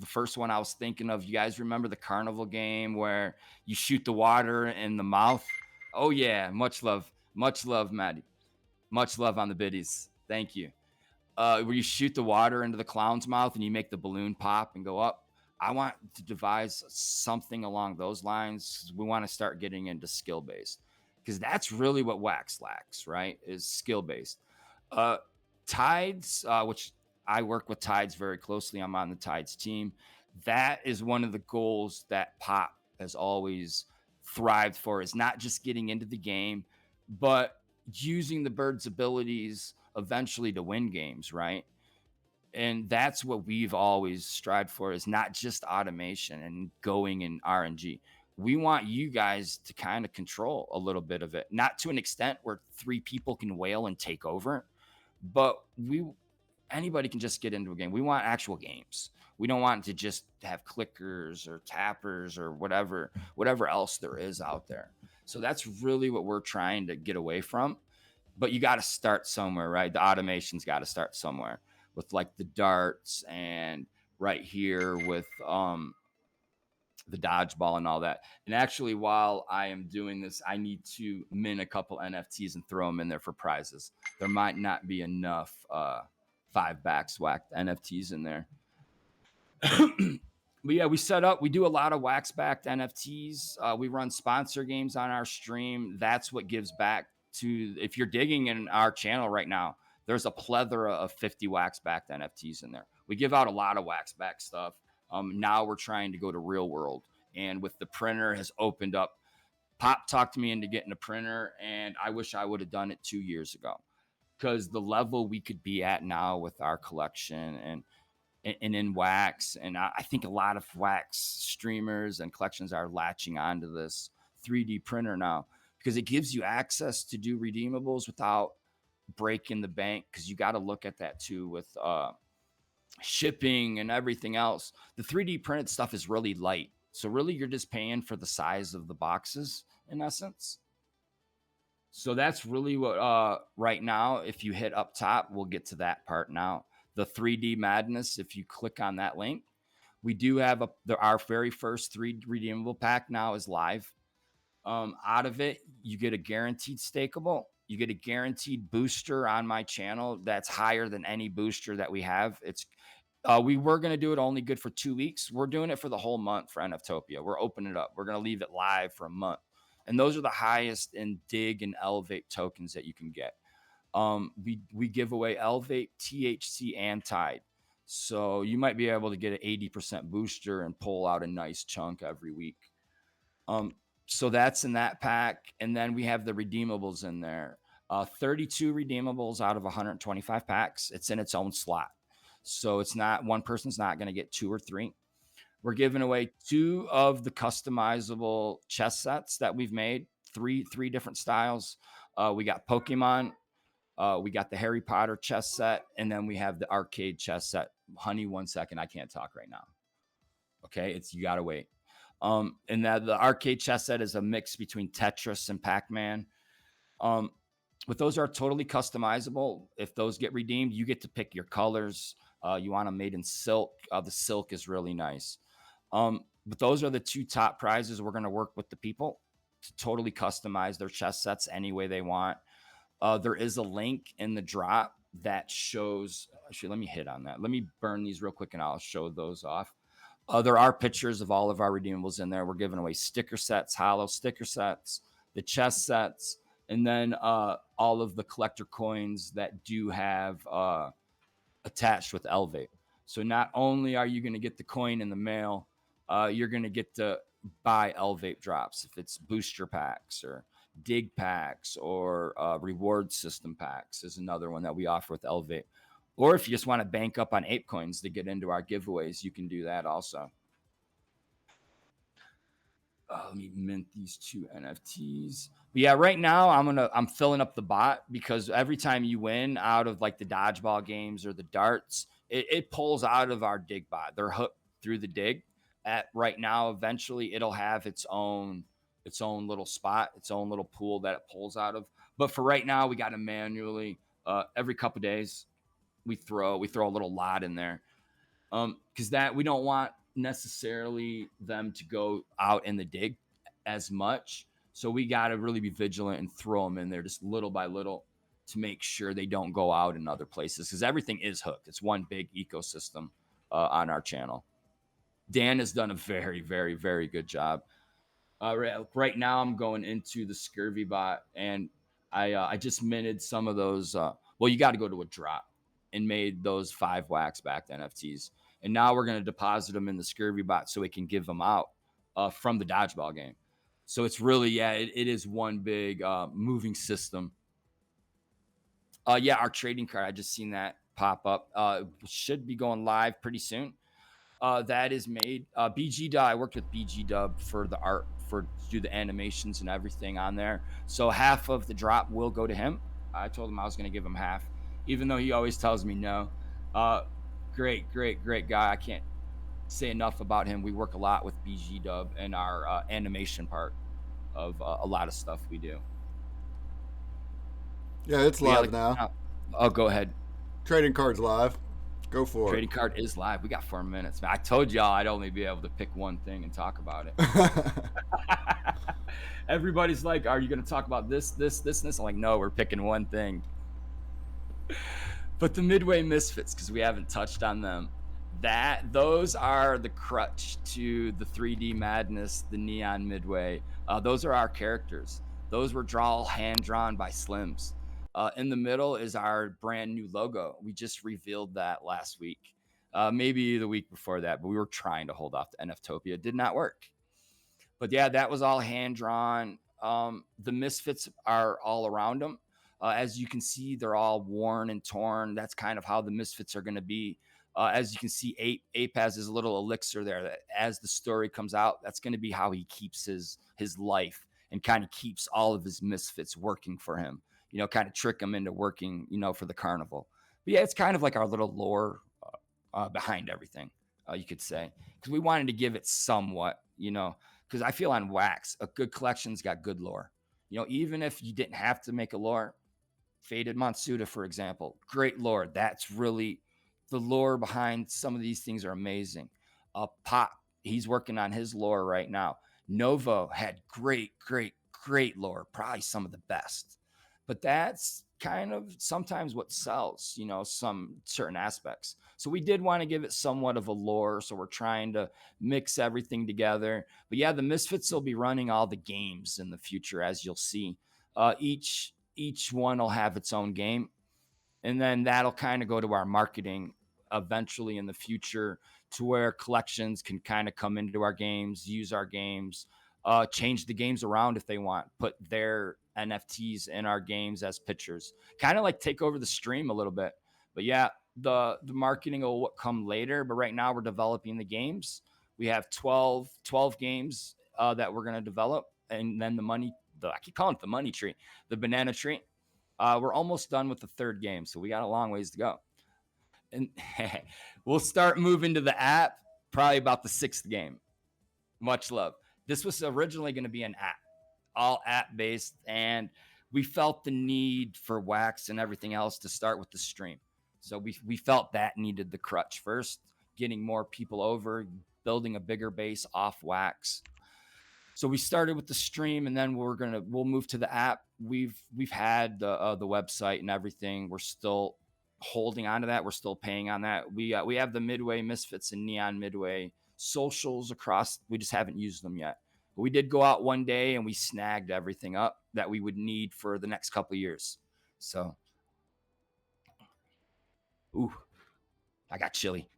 first one I was thinking of. You guys remember the carnival game where you shoot the water in the mouth? Oh yeah, much love, Maddie. Much love on the biddies. Thank you. Where you shoot the water into the clown's mouth and you make the balloon pop and go up. I want to devise something along those lines. We want to start getting into skill based, because that's really what Wax lacks, right? Is skill based. Tides, which I work with Tides very closely. I'm on the Tides team. That is one of the goals that Pop has always thrived for, is not just getting into the game, but using the bird's abilities eventually to win games, right? And that's what we've always strived for, is not just automation and going in RNG. We want you guys to kind of control a little bit of it, not to an extent where 3 people can whale and take over, but anybody can just get into a game. We want actual games. We don't want to just have clickers or tappers or whatever else there is out there. So that's really what we're trying to get away from. But you got to start somewhere, right? The automation's got to start somewhere, with like the darts, and right here with the dodgeball and all that. And actually, while I am doing this, I need to mint a couple NFTs and throw them in there for prizes. There might not be enough 5-backs whacked NFTs in there. But yeah, we do a lot of wax-backed NFTs. We run sponsor games on our stream. That's what gives back to, if you're digging in our channel right now, there's a plethora of 50 wax-backed NFTs in there. We give out a lot of wax-back stuff. Now we're trying to go to real world. And with the printer has opened up, Pop talked me into getting a printer, and I wish I would have done it 2 years ago, because the level we could be at now with our collection and in wax. And I think a lot of wax streamers and collections are latching onto this 3D printer now, because it gives you access to do redeemables without breaking the bank. Because you got to look at that too with shipping and everything else. The 3D printed stuff is really light. So really you're just paying for the size of the boxes in essence. So that's really what right now, if you hit up top, we'll get to that part now. The 3D Madness, if you click on that link, we do have our very first 3 redeemable pack now is live. Out of it, you get a guaranteed stakeable. You get a guaranteed booster on my channel that's higher than any booster that we have. It's we were going to do it only good for 2 weeks. We're doing it for the whole month for NFTOPIA. We're opening it up. We're going to leave it live for a month. And those are the highest in Dig and Elevate tokens that you can get. We give away Elevate, THC, and Tide. So you might be able to get an 80% booster and pull out a nice chunk every week. So that's in that pack. And then we have the redeemables in there. 32 redeemables out of 125 packs. It's in its own slot. So it's not, one person's not going to get 2 or 3. We're giving away 2 of the customizable chess sets that we've made, three different styles. We got Pokemon, we got the Harry Potter chess set, and then we have the arcade chess set. Honey, 1 second, I can't talk right now. Okay, you gotta wait. And that the arcade chess set is a mix between Tetris and Pac-Man. But those are totally customizable. If those get redeemed, you get to pick your colors. You want them made in silk. The silk is really nice. But those are the 2 top prizes. We're going to work with the people to totally customize their chess sets any way they want. There is a link in the drop that shows, actually, let me hit on that. Let me burn these real quick and I'll show those off. There are pictures of all of our redeemables in there. We're giving away sticker sets, hollow sticker sets, the chess sets, and then all of the collector coins that do have attached with Elevate. So not only are you going to get the coin in the mail, you're going to get to buy Elevate drops. If it's booster packs or dig packs or reward system packs is another one that we offer with Elevate. Or if you just want to bank up on ape coins to get into our giveaways, you can do that also. Let me mint these 2 NFTs. But yeah, right now I'm filling up the bot because every time you win out of like the dodgeball games or the darts, it pulls out of our dig bot. They're hooked through the dig. Right now, eventually it'll have its own little spot, its own little pool that it pulls out of. But for right now, we got to manually every couple days we throw a little lot in there because that we don't want necessarily them to go out in the dig as much. So we got to really be vigilant and throw them in there just little by little to make sure they don't go out in other places because everything is hooked. It's one big ecosystem on our channel. Dan has done a very, very, very good job. Right now I'm going into the Scurvy bot and I just minted some of those. Well, you got to go to a drop and made those 5 wax backed NFTs. And now we're going to deposit them in the Scurvy bot so we can give them out from the dodgeball game. So it's really, it is one big moving system. Our trading card, I just seen that pop up. Should be going live pretty soon. That is made. BG Dub, I worked with BG Dub for the art, to do the animations and everything on there. So half of the drop will go to him. I told him I was going to give him half, even though he always tells me no. Great guy. I can't say enough about him. We work a lot with BG Dub and our animation part of a lot of stuff we do. Yeah, it's live now. Oh, go ahead. Trading card's live. Go for it. Trading card is live. We got 4 minutes. I told y'all I'd only be able to pick one thing and talk about it. Everybody's like, are you going to talk about this, and this? I'm like, no, we're picking one thing. But the Midway Misfits, because we haven't touched on them, those are the crutch to the 3D Madness, the Neon Midway. Those are our characters. Those were hand-drawn by Slims. In the middle is our brand new logo. We just revealed that last week, maybe the week before that, but we were trying to hold off the NFTOPIA. It did not work. But yeah, that was all hand-drawn. The Misfits are all around them. As you can see, they're all worn and torn. That's kind of how the Misfits are going to be. As you can see, Ape has his little elixir there that as the story comes out, that's going to be how he keeps his life and kind of keeps all of his Misfits working for him. Kind of trick them into working, for the carnival. But yeah, it's kind of like our little lore behind everything, you could say, because we wanted to give it somewhat, because I feel on Wax, a good collection's got good lore. Even if you didn't have to make a lore, Faded Matsuda, for example, great lore. That's really the lore behind some of these things are amazing. Pop, he's working on his lore right now. Novo had great lore, probably some of the best. But that's kind of sometimes what sells, some certain aspects. So we did want to give it somewhat of a lore. So we're trying to mix everything together. But yeah, the Misfits will be running all the games in the future, as you'll see. Each one will have its own game. And then that'll kind of go to our marketing eventually in the future, to where collections can kind of come into our games, use our games, change the games around if they want, put their NFTs in our games as pictures, kind of like take over the stream a little bit. But yeah, the marketing will come later. But right now we're developing the games. We have 12 games that we're going to develop. And then I keep calling it the money tree, the banana tree. We're almost done with the third game, so we got a long ways to go. And we'll start moving to the app probably about the 6th game. Much love. This was originally going to be an app, all app-based, and we felt the need for Wax and everything else to start with the stream. So we felt that needed the crutch first, getting more people over, building a bigger base off Wax. So we started with the stream, and then we'll move to the app. We've had the website and everything. We're still holding on to that. We're still paying on that. We have the Midway Misfits and Neon Midway socials across. We just haven't used them yet. But we did go out one day and we snagged everything up that we would need for the next couple of years. So, I got chilly.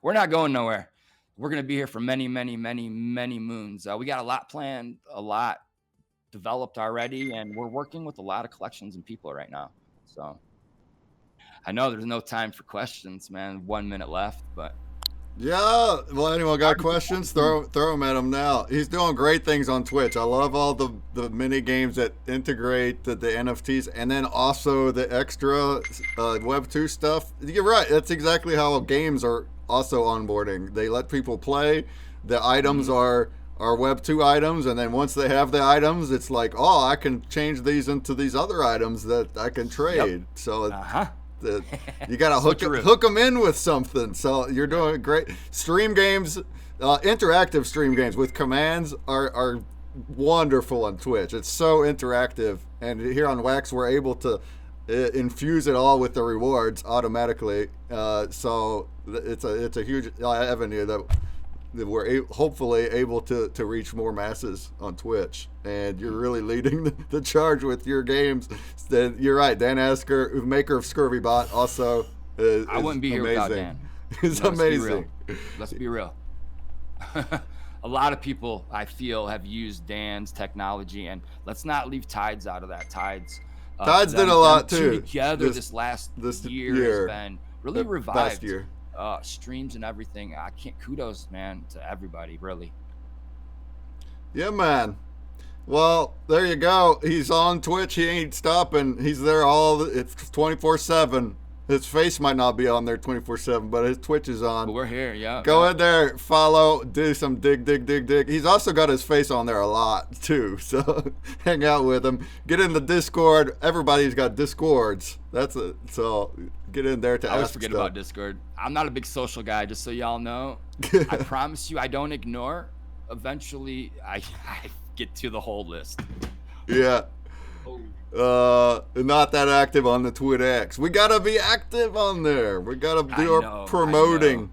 We're not going nowhere. We're going to be here for many, many, many, many moons. We got a lot planned, a lot developed already, and we're working with a lot of collections and people right now. So I know there's no time for questions, man. 1 minute left, but yeah. Well, anyone got questions? Throw them at him now. He's doing great things on Twitch. I love all the mini games that integrate the NFTs, and then also the extra Web 2 stuff. You're right. That's exactly how games are also onboarding. They let people play. The items are Web 2 items, and then once they have the items, it's like, oh, I can change these into these other items that I can trade. Yep. So you got to hook them in with something. So you're doing great. Stream games, interactive stream games with commands are wonderful on Twitch. It's so interactive, and here on Wax we're able to infuse it all with the rewards automatically. So it's a huge avenue that we're hopefully able to reach more masses on Twitch. And you're really leading the charge with your games. Then you're right, Dan Asker, maker of Scurvy Bot, also I wouldn't be here without Dan. It's amazing. Let's be real. A lot of people, I feel, have used Dan's technology, and let's not leave Tides out of that. Tides did a lot too. Together this year has been really revived. Past year. Streams and everything. Kudos, man, to everybody, really. Yeah, man. Well, there you go. He's on Twitch. He ain't stopping. He's there it's 24/7. His face might not be on there 24/7, but his Twitch is on. But we're here, yeah. Go in there, follow, do some dig. He's also got his face on there a lot too, so hang out with him. Get in the Discord. Everybody's got Discords. That's it. So get in there to ask. I always forget about Discord. I'm not a big social guy, just so y'all know. I promise you, I don't ignore. Eventually, I get to the whole list. Yeah. Not that active on the TwitX. We gotta be active on there. We gotta do our promoting.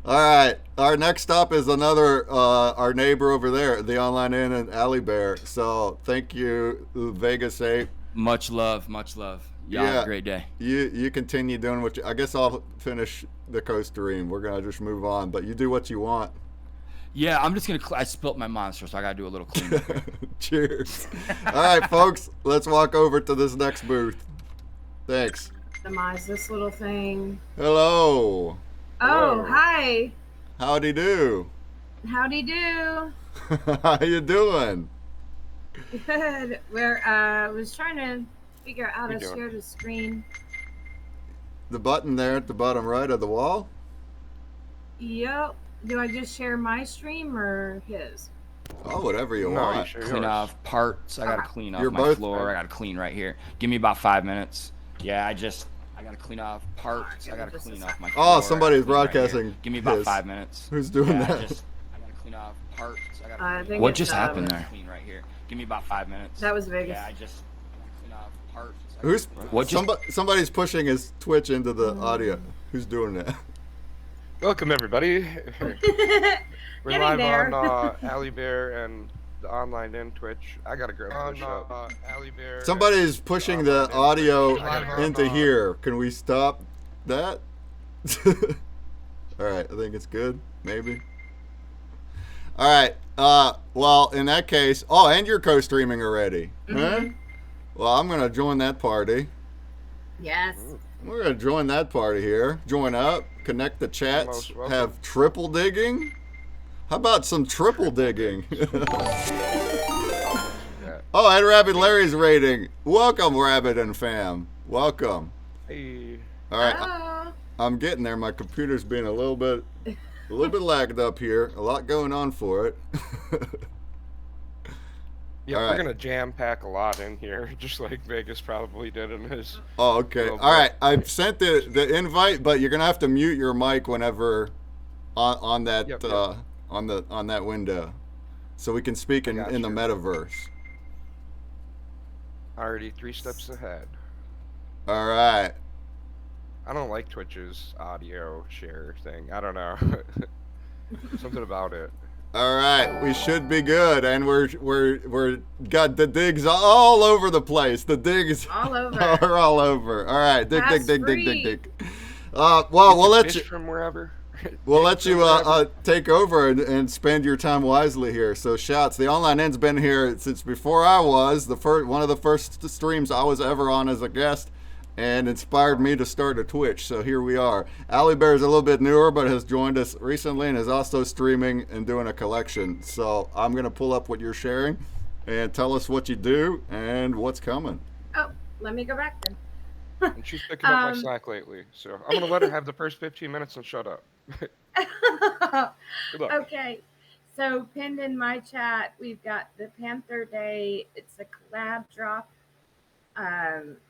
All right. Our next stop is our neighbor over there, the TheOnlineInn and Alley Bear. So thank you, Vegas 8. Much love. Y'all have a great day. You continue doing what I guess I'll finish the Coasterine. We're gonna just move on, but you do what you want. Yeah, I'm just gonna. I spilt my monster, so I gotta do a little cleanup. Cheers. All right, folks, let's walk over to this next booth. Thanks. Minimize this little thing. Hello. Oh, hi. Howdy do. Howdy do. How you doing? Good. Was trying to figure out how to share the screen. the button there at the bottom right of the wall. Yep. Do I just share my stream or his? Oh, whatever you No, you want. share Clean yours. off parts. I gotta Okay. clean off You're my both- floor. I gotta clean right here. Give me about 5 minutes. Yeah, I gotta clean off parts. I gotta clean off my floor. I gotta somebody's clean right here. broadcasting Give me about his. 5 minutes. Who's doing Yeah, that? I gotta clean off parts. I gotta I clean think off- What it's, just happened there? Clean right here. Give me about 5 minutes. That was Vegas. Yeah, I gotta clean off parts. Who's What just- somebody's pushing his Twitch into the audio. Who's doing that? Welcome everybody. We're Getting live there. on Ali Bear and the NOVOPANGEA Twitch. I gotta grab this up. Ali Bear. Somebody's pushing the audio Live into on, here. Can we stop that? All right, I think it's good. Maybe. All right. Well, in that case, and you're co-streaming already. Huh? Well, I'm gonna join that party. Yes. We're gonna join that party here. Join up, connect the chats, Most welcome. have triple digging. How about some triple digging? Oh, and Rabbit Larry's rating. Welcome, Rabbit and fam. Welcome. Hey. All right, I'm getting there. My computer's being a little bit lagged up here. A lot going on for it. Yeah, All we're right. gonna jam pack a lot in here, just like Vegas probably did in his. Oh, okay. little All right. bit. I've sent the invite, but you're gonna have to mute your mic whenever on that Yep, yep. on that window, so we can speak in the metaverse. Already 3 steps ahead. All right. I don't like Twitch's audio share thing. I don't know. Something about it. All right, we should be good, and we're got the digs all over the place. The digs All over. are all over. All right, dig. That's Well, free. Well, we'll You can let fish you from wherever. take over and spend your time wisely here. So, shouts. The OnlineInn's been here since before I was one of the first streams I was ever on as a guest, and inspired me to start a Twitch. So here we are. Ali Bear is a little bit newer, but has joined us recently and is also streaming and doing a collection. So I'm gonna pull up what you're sharing, and tell us what you do and what's coming. Oh, let me go back then. And she's picking up my slack lately, so I'm gonna let her have the first 15 minutes and shut up. Good luck. Okay. So pinned in my chat, we've got the Panther Day. It's a collab drop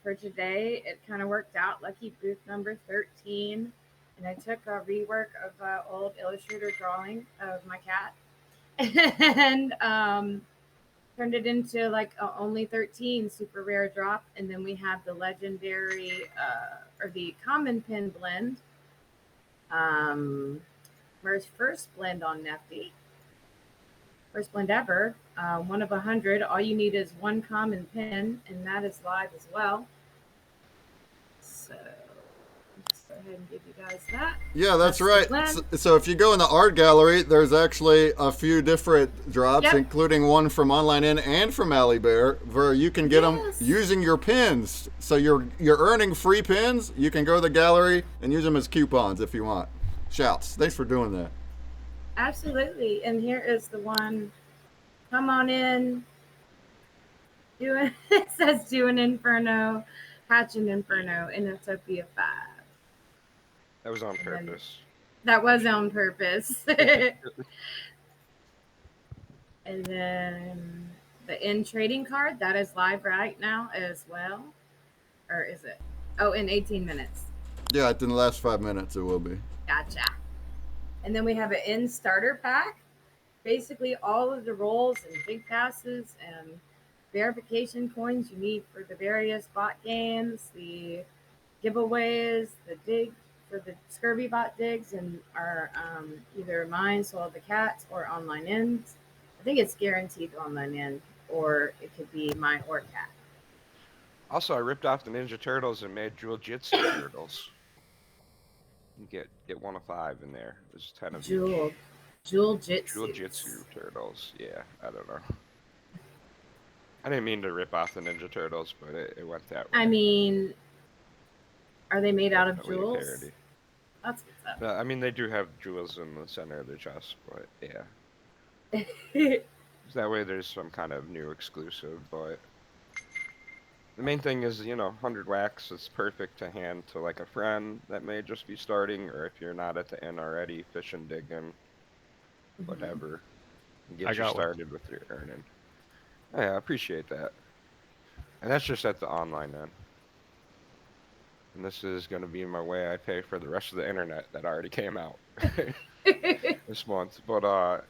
for today. It kind of worked out. Lucky booth number 13. And I took a rework of an old Illustrator drawing of my cat and turned it into like a only 13 super rare drop. And then we have the legendary or the common pin blend. First blend on Nifty. First blend ever. 1 of 100. All you need is 1 common pin, and that is live as well. So let's go ahead and give you guys that. Yeah, that's the right. blend. So if you go in the art gallery, there's actually a few different drops, Yep. including one from OnlineInn and from Ali Bear, where you can get them Yes. using your pins. So you're earning free pins. You can go to the gallery and use them as coupons if you want. Shouts. Thanks for doing that. Absolutely. And here is the one. Come on in. It says do an Inferno, hatch an Inferno, NFTOPIA 5. That was on And then- purpose. That was on purpose. And then the in trading card, that is live right now as well. Or is it? Oh, in 18 minutes. Yeah, in the last 5 minutes it will be. Gotcha. And then we have an in starter pack. Basically all of the rolls and big passes and verification coins you need for the various bot games, the giveaways, the dig for the Scurvy bot digs, and our either mine, Soul of the Cats, or OnlineInn. I think it's guaranteed OnlineInn, or it could be mine or cat. Also, I ripped off the Ninja Turtles and made Jewel Jitsu Turtles. You get 1 of 5 in there. There's 10 of each. Jewel Jitsu. Jewel Jitsu Turtles. Yeah, I don't know. I didn't mean to rip off the Ninja Turtles, but it went that way. I mean, are they made out of Definitely a jewels? parody. That's what's up. I mean, they do have jewels in the center of their chest, but yeah. That way there's some kind of new exclusive, but The main thing is, 100 wax is perfect to hand to like a friend that may just be starting, or if you're not at the inn already, fishing, digging, whatever, and I get you got one. started with your earning. Yeah, I appreciate that. And that's just at the online end. And this is going to be my way I pay for the rest of the internet that already came out this month. But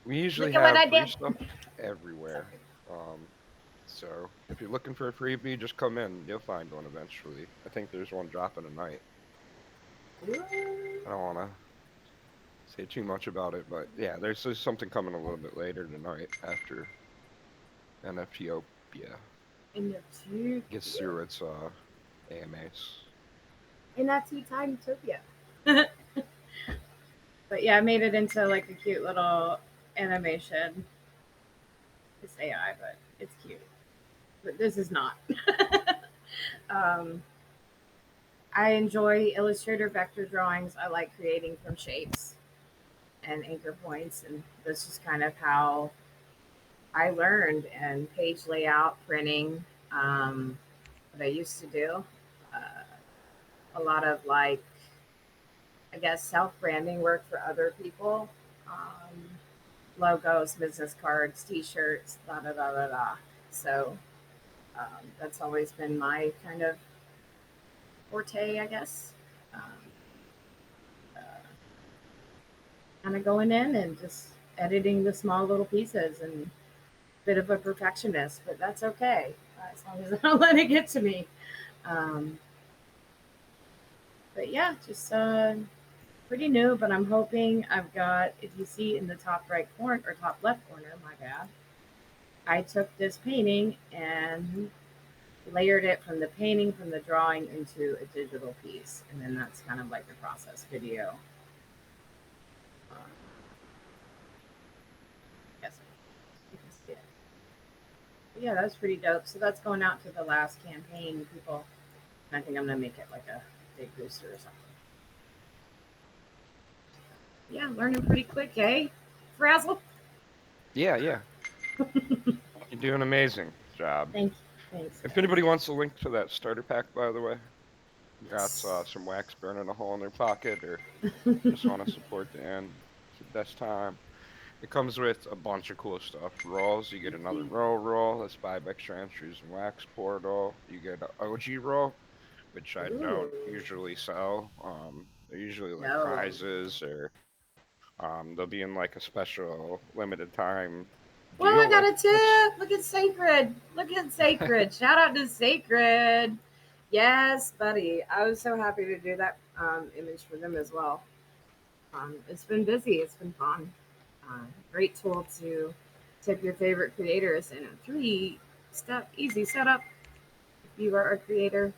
we usually Look at what have I free did. stuff everywhere. So if you're looking for a freebie, just come in. You'll find one eventually. I think there's one dropping tonight. I don't want to say too much about it, but yeah, there's something coming a little bit later tonight after NFTOPIA gets through its AMAs. NFT Time Utopia. But yeah, I made it into like a cute little animation. It's AI, but it's cute. But this is not. I enjoy Illustrator vector drawings. I like creating from shapes and anchor points, and this is kind of how I learned. And page layout, printing, what I used to do. A lot of like, I guess, self-branding work for other people. Logos, business cards, T-shirts, da da da da da. So that's always been my kind of forte, I guess. Kind of going in and just editing the small little pieces, and bit of a perfectionist, but that's okay as long as I don't let it get to me. But yeah, just pretty new, but I'm hoping I've got, if you see in the top right corner or top left corner, my bad, I took this painting and layered it from the painting, from the drawing into a digital piece. And then that's kind of like the process video. Yes, you can see it. But yeah, that's pretty dope. So that's going out to the last campaign people. And I think I'm going to make it like a big booster or something. Yeah, learning pretty quick, eh? Frazzle? Yeah. You're doing an amazing job. Thanks. If anybody wants a link to that starter pack, by the way, got some wax burning a hole in their pocket, or just want to support the end, it's the best time. It comes with a bunch of cool stuff. Rolls, you get another roll. That's 5 extra entries in Wax Portal. You get an OG roll, which I don't usually sell. They're usually like prizes, or they'll be in like a special limited time. Well, I got a tip. Look at Sacred. Shout out to Sacred. Yes, buddy. I was so happy to do that image for them as well. It's been busy. It's been fun. Great tool to tip your favorite creators in a 3-step easy setup if you are a creator.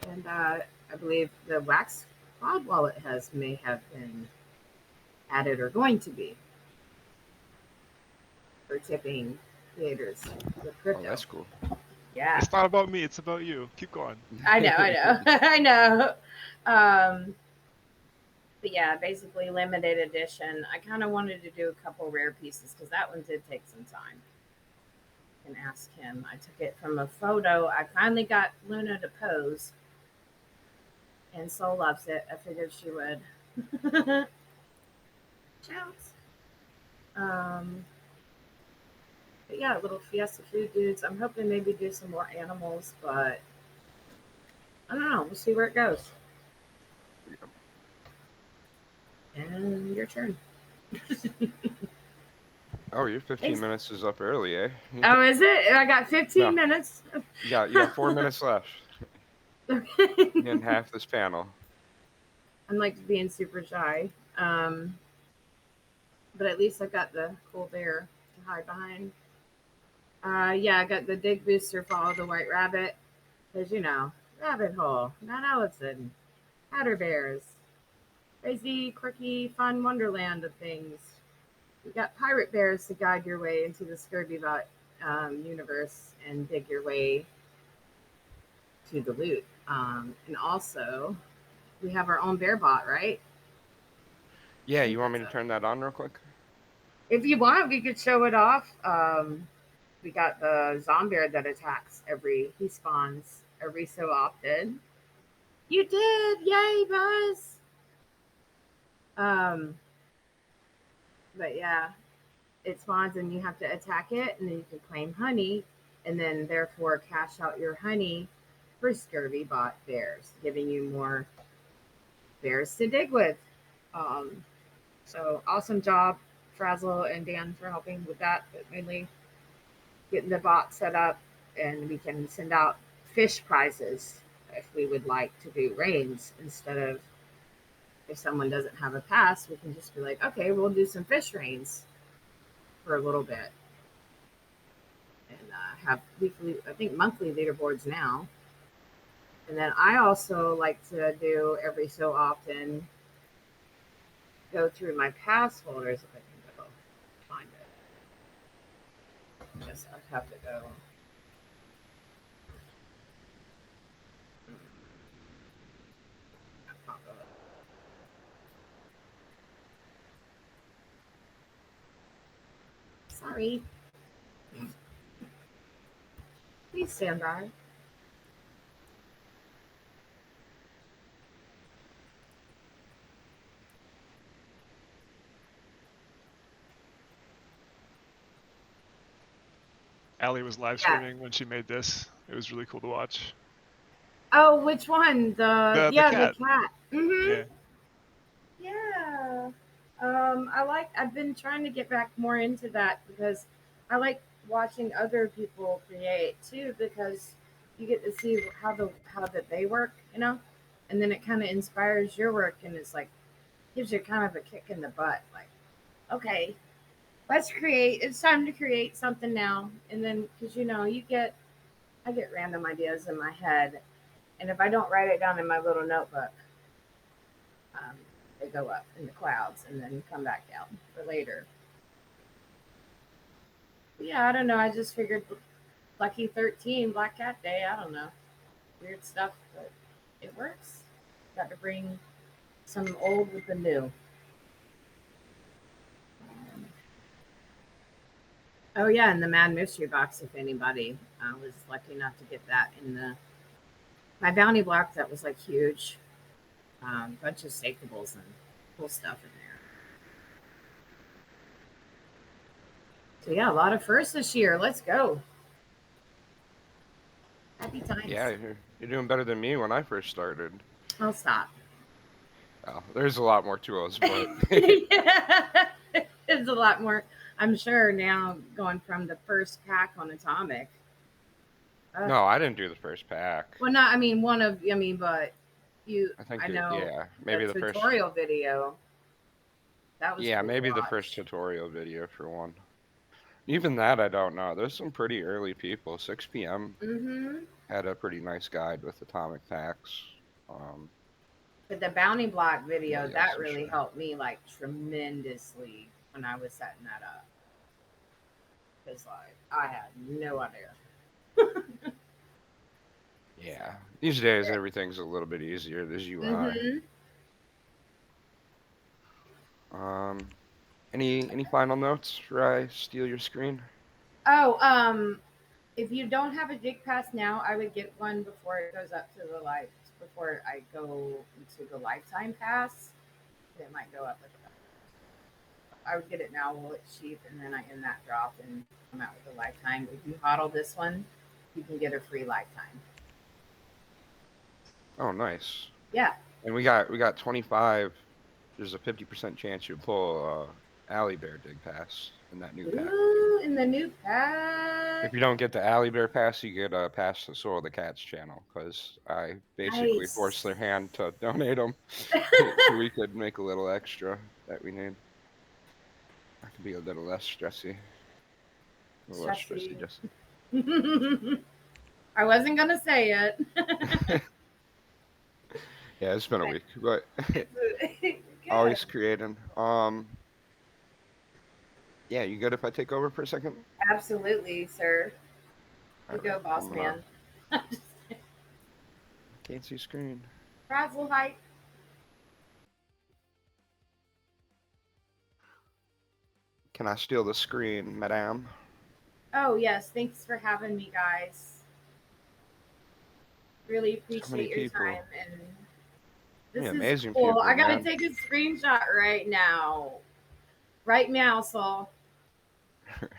And I believe the Wax Cloud wallet may have been added or going to be for tipping creators with crypto. Oh, that's cool. Yeah. It's not about me. It's about you. Keep going. I know. I know. But yeah, basically limited edition. I kind of wanted to do a couple rare pieces because that one did take some time. You can ask him. I took it from a photo. I finally got Luna to pose. And Soul loves it. I figured she would. Shouts. But yeah, little Fiesta food dudes. I'm hoping maybe do some more animals, but I don't know. We'll see where it goes. And your turn. Oh, your 15 minutes is up early, eh? Oh, is it? I got 15 minutes. You got 4 minutes left. In half this panel. I'm like being super shy. But at least I got the cool bear to hide behind. Yeah, I got the dig booster, follow the white rabbit. Because, rabbit hole, not Allison. Hatter bears. Crazy, quirky, fun wonderland of things. We got pirate bears to guide your way into the Scurbybot universe and dig your way to the loot. And also, we have our own bear bot, right? Yeah, you want me to turn that on real quick? If you want, we could show it off. We got the zombie that attacks he spawns every so often. You did, yay, Buzz! But yeah, it spawns and you have to attack it, and then you can claim honey, and then therefore cash out your honey for scurvy bot bears, giving you more bears to dig with. So awesome job, Frazzle and Dan, for helping with that, but mainly getting the bot set up, and we can send out fish prizes if we would like to do rains instead of, if someone doesn't have a pass, we can just be like, okay, we'll do some fish rains for a little bit, and have weekly, I think monthly leaderboards now. And then I also like to do every so often, go through my pass folders if I can go find it. Yes, I have to go. Sorry. Please stand by. Allie was live streaming when she made this. It was really cool to watch. Oh, which one? The The cat. cat. Mm-hmm. Yeah. Yeah. I've been trying to get back more into that because I like watching other people create too, because you get to see how that they work, and then it kind of inspires your work, and it's like gives you kind of a kick in the butt, like, okay, let's create. It's time to create something now. And then because I get random ideas in my head, and if I don't write it down in my little notebook, they go up in the clouds and then come back down for later. But yeah, I don't know. I just figured Lucky 13, Black Cat Day. I don't know. Weird stuff, but it works. Got to bring some old with the new. Oh yeah, and the Mad Mystery Box, if anybody was lucky enough to get that in my bounty block, that was like huge. Bunch of stakeables and cool stuff in there. So yeah, a lot of firsts this year. Let's go. Happy times. Yeah, you're doing better than me when I first started. I'll stop. Oh, there's a lot more to us, but Yeah, there's a lot more. I'm sure now going from the first pack on Atomic. no, I didn't do the first pack. Well, not. I mean, but you. I know. yeah, maybe the first tutorial video. That was. Yeah, cool maybe to the watch. first tutorial video for one. Even that, I don't know. There's some pretty early people. 6 p.m. Had a pretty nice guide with atomic packs. But the bounty block video, Yeah, that for really sure. helped me like tremendously when I was setting that up. Because like I had no idea. Yeah, these days everything's a little bit easier. There's UI. Any final notes before I steal your screen? Oh, if you don't have a dig pass now, I would get one before it goes up to before I go into the lifetime pass. It might go up like that. I would get it now while it's cheap, and then I end that drop and come out with a lifetime. If you hodl this one, you can get a free lifetime. Oh, nice. Yeah. And we got 25. There's a 50% chance you pull Alley Bear Dig Pass in that new pack. Ooh, in the new pack. If you don't get the Alley Bear Pass, you get a pass to Soil the Cats channel, because I basically forced their hand to donate them so we could make a little extra that we need. That could be a little less stressy. A little less stressy, Jesse. I wasn't gonna say it. Yeah, it's been a week, but always creating. Yeah, you good if I take over for a second? Absolutely, sir. You go, boss man. Can't see screen. Frazzle height. Can I steal the screen, madame? Oh yes, thanks for having me, guys. Really So many appreciate your people. time, and this Yeah, is amazing cool. people, I gotta man. take a screenshot right now. Right now, Saul.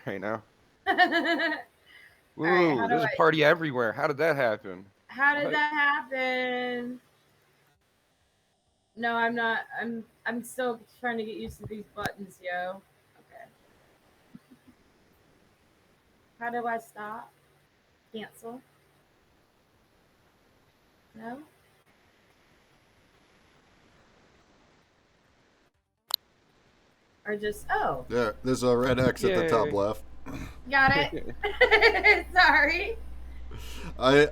Right now. All right, Ooh, how do there's a I? party everywhere. How did that happen? How did What? that happen? No, I'm not. I'm still trying to get used to these buttons, yo. Okay. How do I stop? Cancel? No? Or just There, there's a red X at the top Yay. left. got it. Sorry. I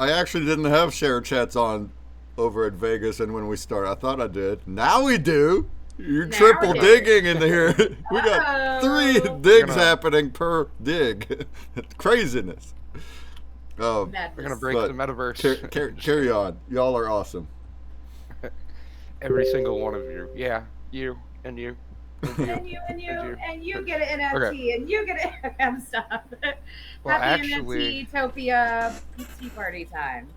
actually didn't have share chats on over at Vegas, and when we started, I thought I did. Now we do. You're Now triple we do. digging in here. We got 3 Uh-oh. digs happening per dig. Craziness. We're gonna break but the metaverse. Carry on. Y'all are awesome. Every single one of you. Yeah, you and you. And you. And you and you and you. and you get an NFT Okay. and you get an stop. Well, Happy actually, NFTOPIA PT party time.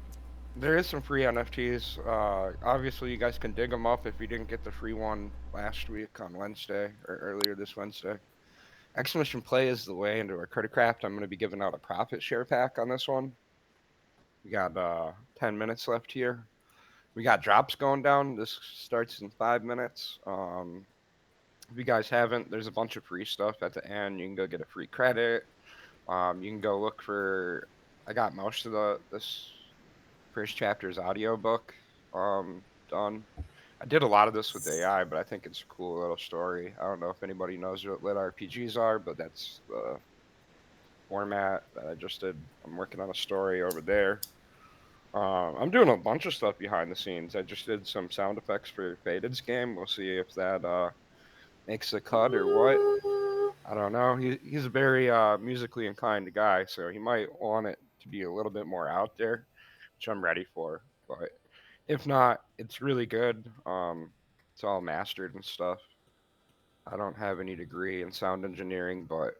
there is some free NFTs. Obviously, you guys can dig them up if you didn't get the free one last week on Wednesday or earlier this Wednesday. Exclamation Play is the way into our credit craft. I'm going to be giving out a profit share pack on this one. We got 10 minutes left here. We got drops going down. This starts in 5 minutes. If you guys haven't, there's a bunch of free stuff at the end. You can go get a free credit. You can go look for. I got most of this first chapter's audiobook done. I did a lot of this with AI, but I think it's a cool little story. I don't know if anybody knows what lit RPGs are, but that's the format that I just did. I'm working on a story over there. I'm doing a bunch of stuff behind the scenes. I just did some sound effects for Faded's game. We'll see if that makes a cut or what. I don't know. He's a very musically inclined guy, so he might want it to be a little bit more out there, which I'm ready for. But if not, it's really good. It's all mastered and stuff. I don't have any degree in sound engineering, but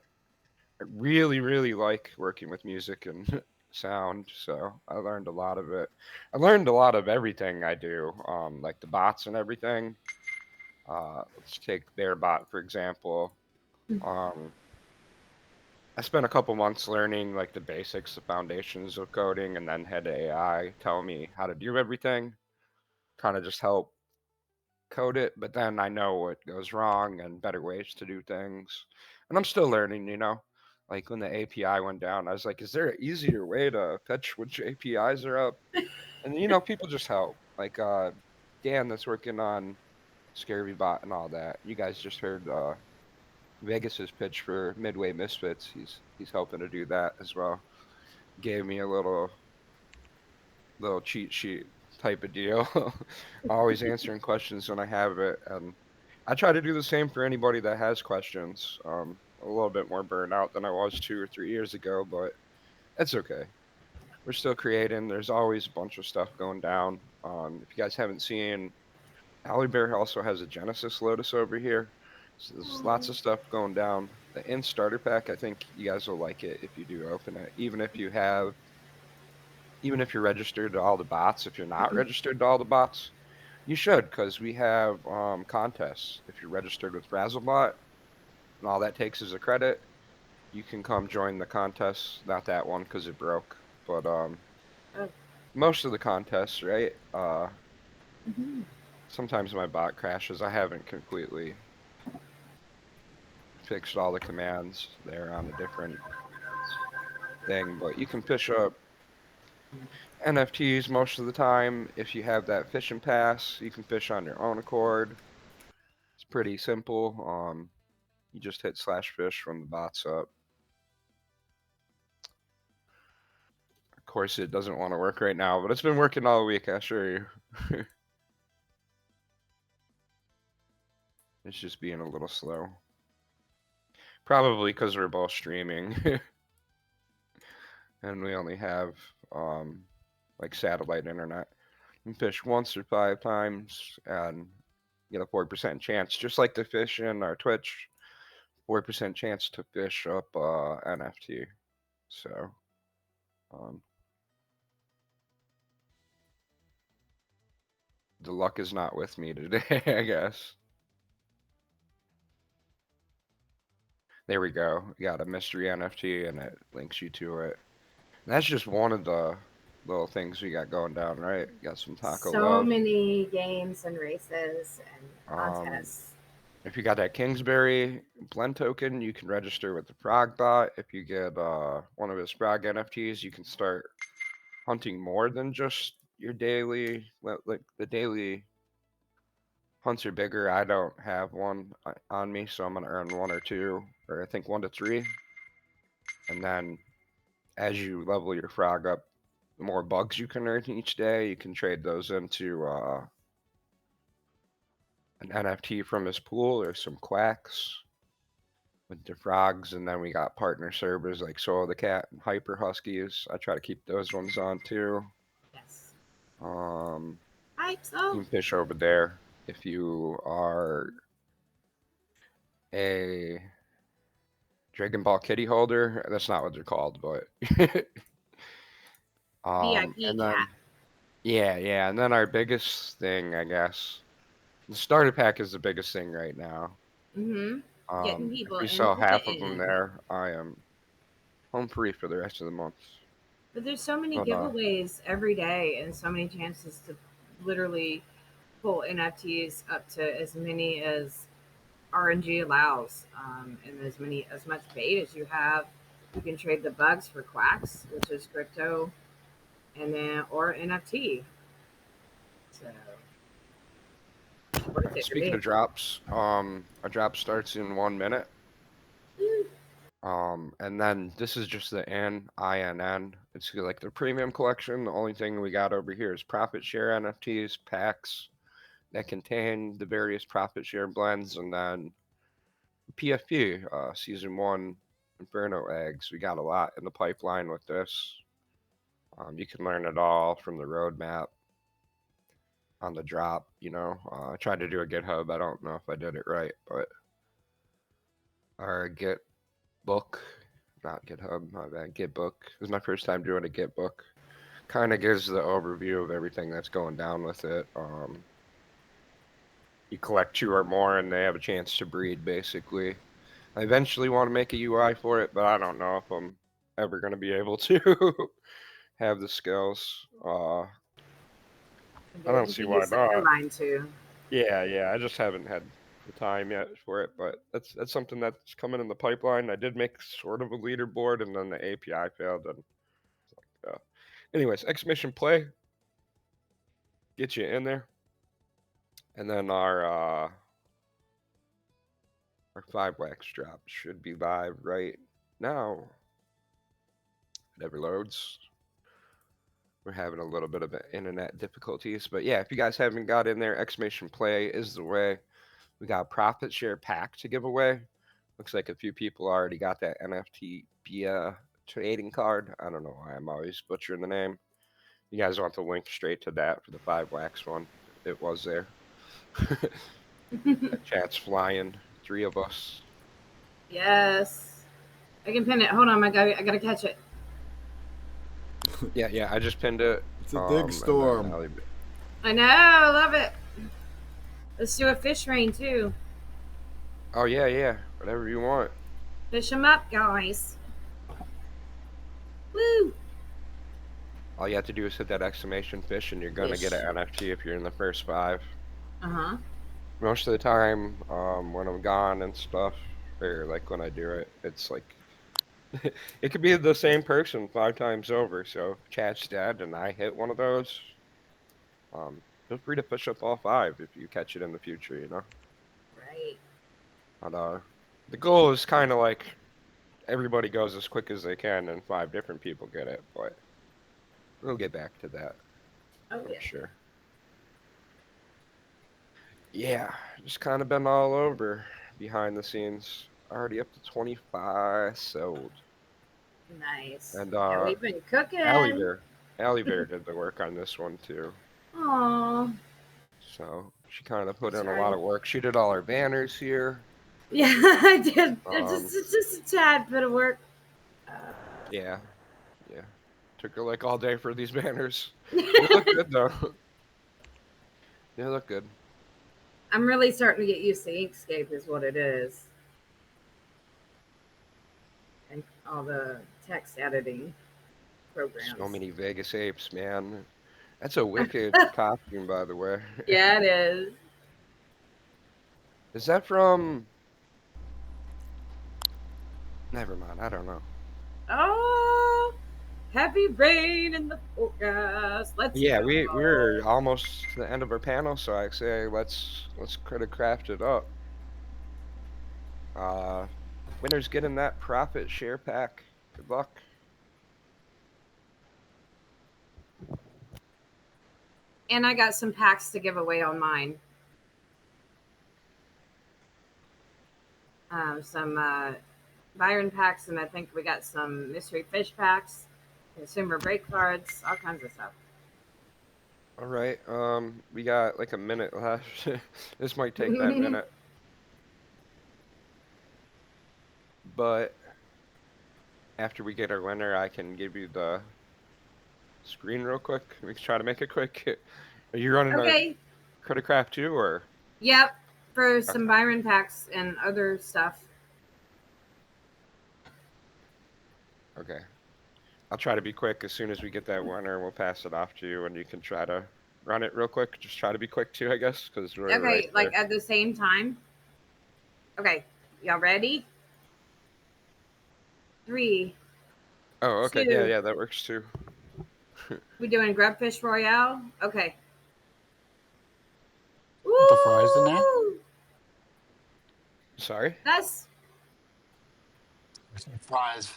I really, really like working with music and sound, so I learned a lot of it. I learned a lot of everything I do, like the bots and everything. Let's take Bearbot, for example. I spent a couple months learning like the basics, the foundations of coding, and then had AI tell me how to do everything, kind of just help code it, but then I know what goes wrong and better ways to do things. And I'm still learning, you know. Like when the API went down, I was like, is there an easier way to fetch which APIs are up? And you know, people just help. Like Dan that's working on ScaryBot and all that. You guys just heard Vegas's pitch for Midway Misfits. He's helping to do that as well. Gave me a little cheat sheet type of deal. Always answering questions when I have it, and I try to do the same for anybody that has questions. A little bit more burned out than I was 2 or 3 years ago, but it's okay. We're still creating. There's always a bunch of stuff going down. If you guys haven't seen, Bear also has a Genesis Lotus over here. So there's lots of stuff going down. The in starter pack, I think you guys will like it if you do open it. Even if you're registered to all the bots, if you're not registered to all the bots, you should, because we have contests. If you're registered with Razzlebot, and all that takes is a credit, you can come join the contest. Not that one because it broke, but most of the contests, right? Sometimes my bot crashes. I haven't completely fixed all the commands there on a different thing, but you can fish up NFTs most of the time. If you have that fishing pass, you can fish on your own accord. It's pretty simple. You just hit /fish from the bots up. Of course, it doesn't want to work right now, but it's been working all week, I assure you. It's just being a little slow. Probably because we're both streaming. And we only have like satellite internet. You can fish once or 5 times and get a 4% chance, just like the fish in our Twitch 4% chance to fish up NFT. So, the luck is not with me today, I guess. There we go. We got a mystery NFT, and it links you to it. And that's just one of the little things we got going down, right? Got some Taco So Love. many games and races and contests. If you got that Kingsbury blend token, you can register with the Frog Bot. If you get one of his Frog NFTs, you can start hunting more than just your daily, like the daily hunts are bigger. I don't have one on me, so I'm gonna earn 1 or 2, or I think 1 to 3. And then as you level your frog up, the more bugs you can earn each day, you can trade those into an NFT from his pool or some quacks with the frogs. And then we got partner servers like Soil the Cat and Hyper Huskies. I try to keep those ones on too. Yes. You so. can fish over there if you are a Dragon Ball Kitty holder. That's not what they're called, but VIP and then cat. yeah, and then our biggest thing, I guess, the starter pack is the biggest thing right now. Getting If people we sell into half the of them inn. there, I am home free for the rest of the month. But there's so many But, giveaways every day and so many chances to literally pull NFTs up to as many as RNG allows, and as much bait as you have. You can trade the bugs for quacks, which is crypto, and then or NFT. So worth it to Speaking me. of drops, a drop starts in 1 minute. And then this is just the NINN. It's like the premium collection. The only thing we got over here is profit share NFTs, packs that contain the various profit share blends, and then PFP, season 1 Inferno eggs. We got a lot in the pipeline with this. You can learn it all from the roadmap on the drop, I tried to do a GitHub. I don't know if I did it right, but our Git book, not GitHub, my bad, Gitbook. This is my first time doing a Gitbook. Kind of gives the overview of everything that's going down with it. You collect 2 or more and they have a chance to breed, basically. I eventually want to make a UI for it, but I don't know if I'm ever going to be able to have the skills. I don't see why not. Mine too. Yeah, I just haven't had the time yet for it, but that's something that's coming in the pipeline. I did make sort of a leaderboard, and then the API failed, and anyways, Exhibition Play, get you in there, and then our 5 wax drop should be live right now. It never loads. We're having a little bit of internet difficulties, but yeah, if you guys haven't got in there, Exclamation Play is the way. We got a profit share pack to give away. Looks like a few people already got that NFTOPIA trading card. I don't know why I'm always butchering the name. You guys want the link straight to that for the 5 wax one. It was there. Chat's flying. 3 of us. Yes. I can pin it. Hold on, I gotta catch it. Yeah, I just pinned it. It's a big storm. I know, I love it. Let's do a fish rain too. Oh yeah, whatever you want. Fish them up, guys. Woo! All you have to do is hit that exclamation fish, and you're gonna get an NFT if you're in the first 5. Most of the time, when I'm gone and stuff, or like when I do it, it's like it could be the same person 5 times over. So if Chad's dead and I hit one of those, feel free to push up all 5 if you catch it in the future, Right. And the goal is kind of like everybody goes as quick as they can, and 5 different people get it. But we'll get back to that. Oh yeah. Sure. Yeah, just kind of been all over behind the scenes. Already up to 25 sold. Nice. And yeah, we've been cooking. Allie Bear did the work on this one too. Aww. So she kind of put in a lot of work. She did all our banners here. Yeah, I did. It's just a tad bit of work. Yeah. Took her like all day for these banners. They look good though. They look good. I'm really starting to get used to Inkscape, is what it is, and all the text editing programs. So many Vegas apes, man. That's a wicked costume, by the way. Yeah, it is. Is that from? Never mind. I don't know. Oh, heavy rain in the forecast. Let's Yeah, go. we're almost to the end of our panel, so I say let's try to craft it up. Winners getting that profit share pack. Good luck. And I got some packs to give away on mine. Some Byron packs, and I think we got some mystery fish packs, consumer break cards, all kinds of stuff. All right. We got like a minute left. This might take that minute. But after we get our winner, I can give you the screen real quick. We can try to make it quick. Are you running Okay. a Credit Craft too, or? Yep, for some Byron packs and other stuff. Okay. I'll try to be quick. As soon as we get that winner, we'll pass it off to you, and you can try to run it real quick. Just try to be quick too, I guess, because we're Okay, right like there. at the same time. Okay, y'all ready? 3. Oh, okay. 2. Yeah, that works too. We doing Grubfish Royale? Okay. Put the fries in there? Woo! Sorry? That's Fries.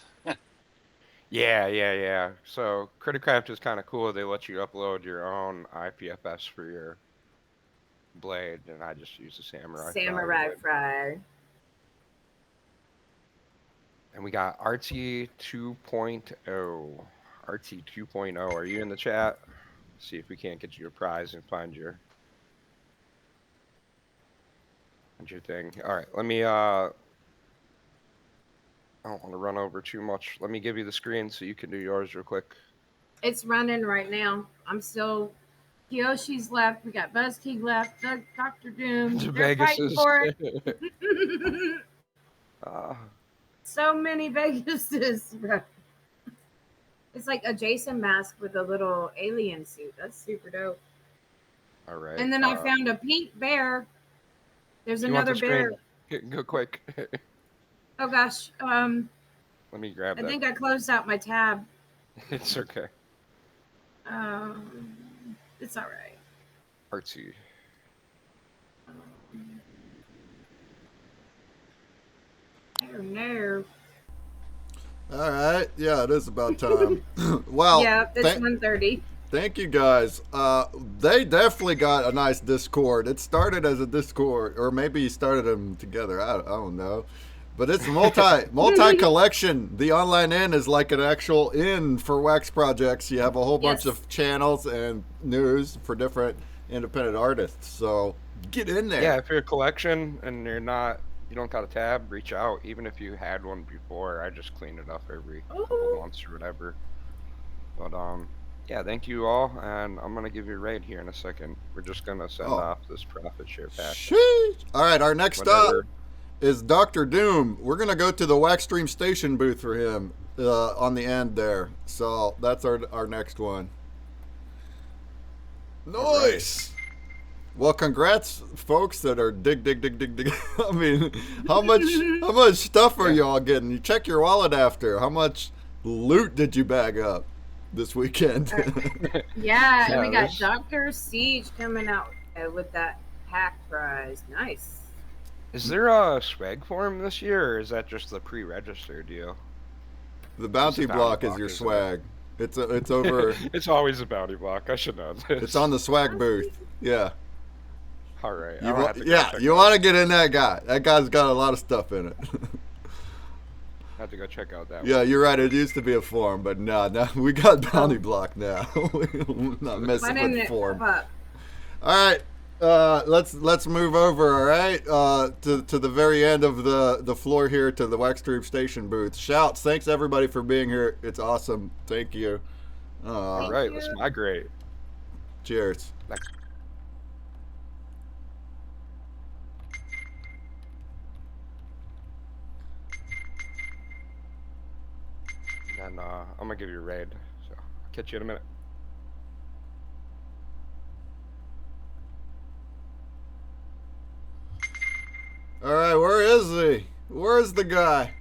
Yeah. So Credit Craft is kind of cool. They let you upload your own IPFS for your blade, and I just use the Samurai blade. Fry. And we got RT 2.0. RT 2.0. Are you in the chat? See if we can't get you a prize and find your thing. All right, let me I don't want to run over too much. Let me give you the screen so you can do yours real quick. It's running right now. I'm still. Kiyoshi's left. We got BuzzKey left. Dr. Doom. The They're fighting Vegases. for it. So many Vegases, bro. It's like a Jason mask with a little alien suit. That's super dope. All right. And then I found a pink bear. There's you want another the bear. screen? Go quick. Oh gosh. Let me grab that. I think I closed out my tab. It's okay. It's all right. Artsy. No. All right. Yeah, it is about time. Well, Yeah, it's 1:30. Thank you guys. They definitely got a nice Discord. It started as a Discord, or maybe you started them together. I don't know. But it's multi collection. The TheOnlineInn is like an actual inn for wax projects. You have a whole bunch of channels and news for different independent artists. So get in there. Yeah, if you're a collection and you don't got a tab, reach out. Even if you had one before, I just clean it up every couple months or whatever. But yeah, thank you all, and I'm gonna give you a raid here in a second. We're just gonna send off this profit share pack. Sheesh. All right, our next up is Dr. Doom. We're gonna go to the Waxstream Station booth for him on the end there. So that's our next one. Nice. Well, congrats, folks that are dig. I mean, how much stuff are y'all getting? You check your wallet after. How much loot did you bag up this weekend? Yeah, and we got Dr. Siege coming out with that pack prize. Nice. Is there a swag form this year, or is that just the pre-register deal? The bounty block is your swag. It's over. It's always a bounty block. I should know this. It's on the swag booth. Yeah. All right. You want to get in that guy. That guy's got a lot of stuff in it. I have to go check out that Yeah, one. you're right. It used to be a form, but now we got bounty block now. We're not messing with form. All right. Let's move over, all right, to the very end of the floor here to the Waxtream Station booth. Shouts, thanks everybody for being here. It's awesome. Thank you. All right, let's migrate. Cheers. Next. And I'm gonna give you a raid, so I'll catch you in a minute. All right, where is he? Where's the guy?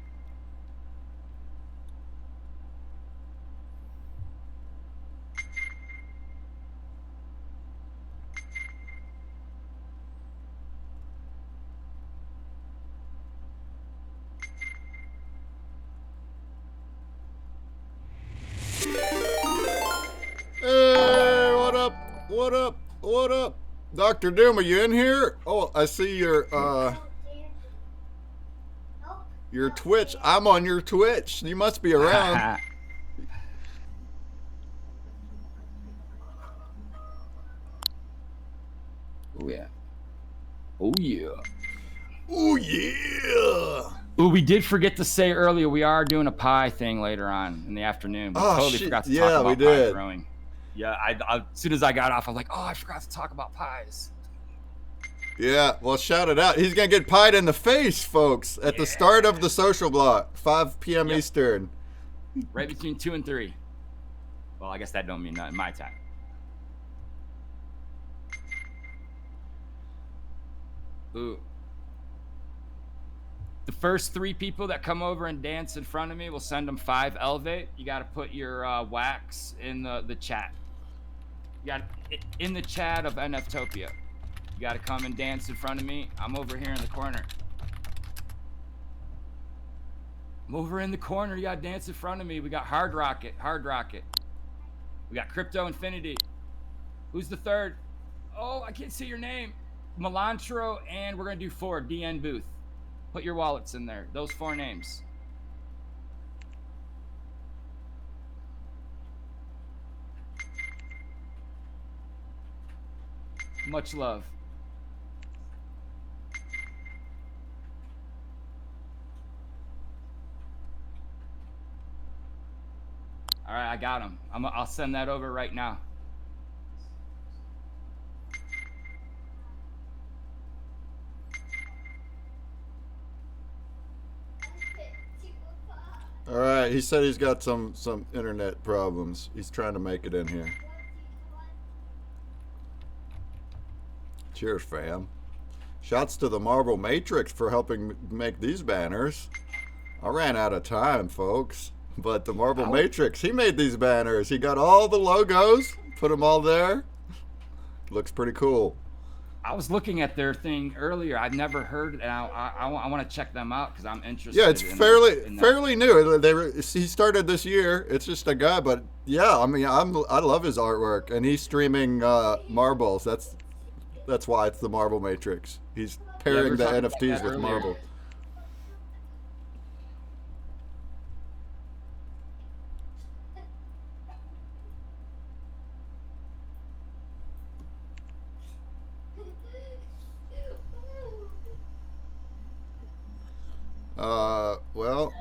Hey, what up? What up? What up? Dr. Doom, are you in here? Oh, I see your Twitch. I'm on your Twitch. You must be around. Oh yeah. Oh yeah. Oh yeah. Ooh, we did forget to say earlier we are doing a pie thing later on in the afternoon. We totally forgot to talk about we pie did. throwing. Yeah, I as soon as I got off, I was like, oh, I forgot to talk about pies. Yeah, well, shout it out. He's going to get pied in the face, folks, at the start of the social block, 5 p.m. Eastern. Right between 2 and 3. Well, I guess that don't mean nothing my time. Ooh. The first 3 people that come over and dance in front of me, we'll send them 5 elevate. You got to put your wax in the chat. You got in the chat of NFTOPIA. You got to come and dance in front of me. I'm over here in the corner. I'm over in the corner. You got to dance in front of me. We got Hard Rocket. We got Crypto Infinity. Who's the third? Oh, I can't see your name. Melantro, and we're going to do 4. DN Booth. Put your wallets in there. Those 4 names. Much love. All right, I got him. I'll send that over right now. All right, he said he's got some internet problems. He's trying to make it in here. Cheers, fam. Shouts to the Marble Matrix for helping make these banners. I ran out of time, folks. But the Marble Matrix, he made these banners. He got all the logos, put them all there. Looks pretty cool. I was looking at their thing earlier. I've never heard, and I want to check them out because I'm interested. Yeah, it's fairly new. He started this year. It's just a guy, but yeah, I mean, I love his artwork, and he's streaming marbles. That's why it's the Marble Matrix. He's pairing the NFTs with marble. Well,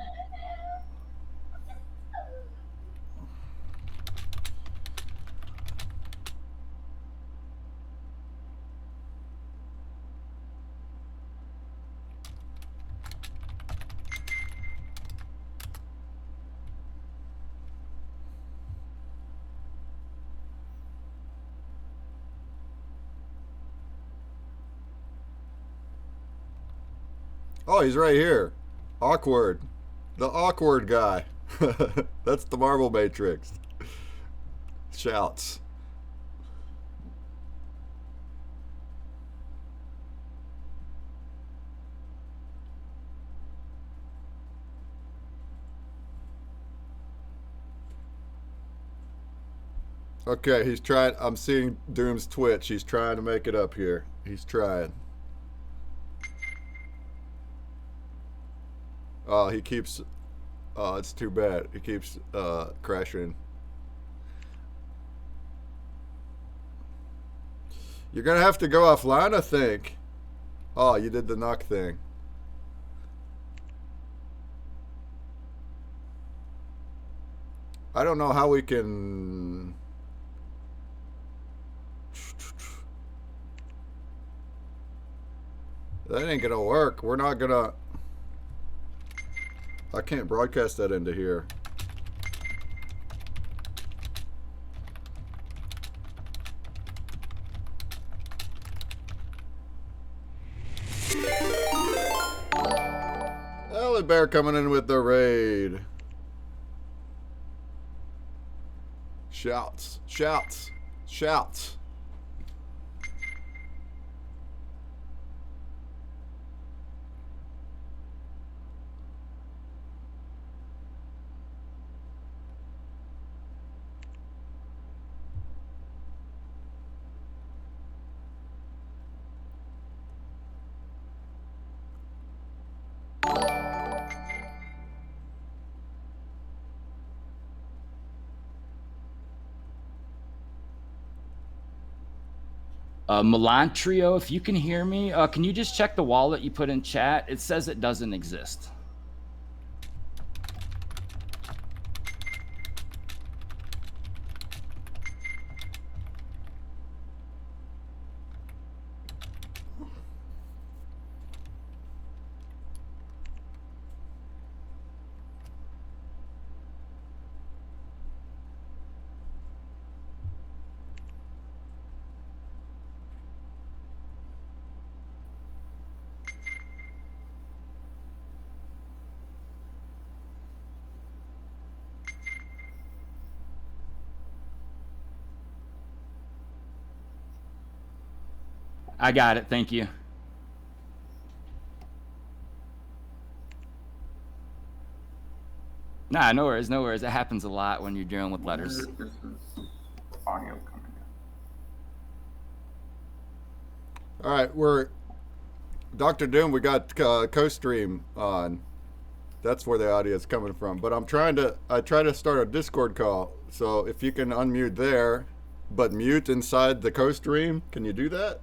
oh, he's right here. Awkward. The awkward guy. That's the Marble Matrix. Shouts. Okay, he's trying. I'm seeing Doom's Twitch. He's trying to make it up here. He's trying. Oh, he keeps. Oh, it's too bad. He keeps crashing. You're gonna have to go offline, I think. Oh, you did the knock thing. I don't know how we can... That ain't gonna work. We're not gonna... I can't broadcast that into here. Ellie Bear coming in with the raid. Shouts, shouts, shouts. Melantrio, if you can hear me, can you just check the wallet you put in chat? It says it doesn't exist. I got it. Thank you. Nah, no worries, no worries. It happens a lot when you're dealing with letters. Audio coming All right, we're Dr. Doom. We got co-stream on. That's where the audio is coming from. But I try to start a Discord call. So if you can unmute there, but mute inside the co-stream, can you do that?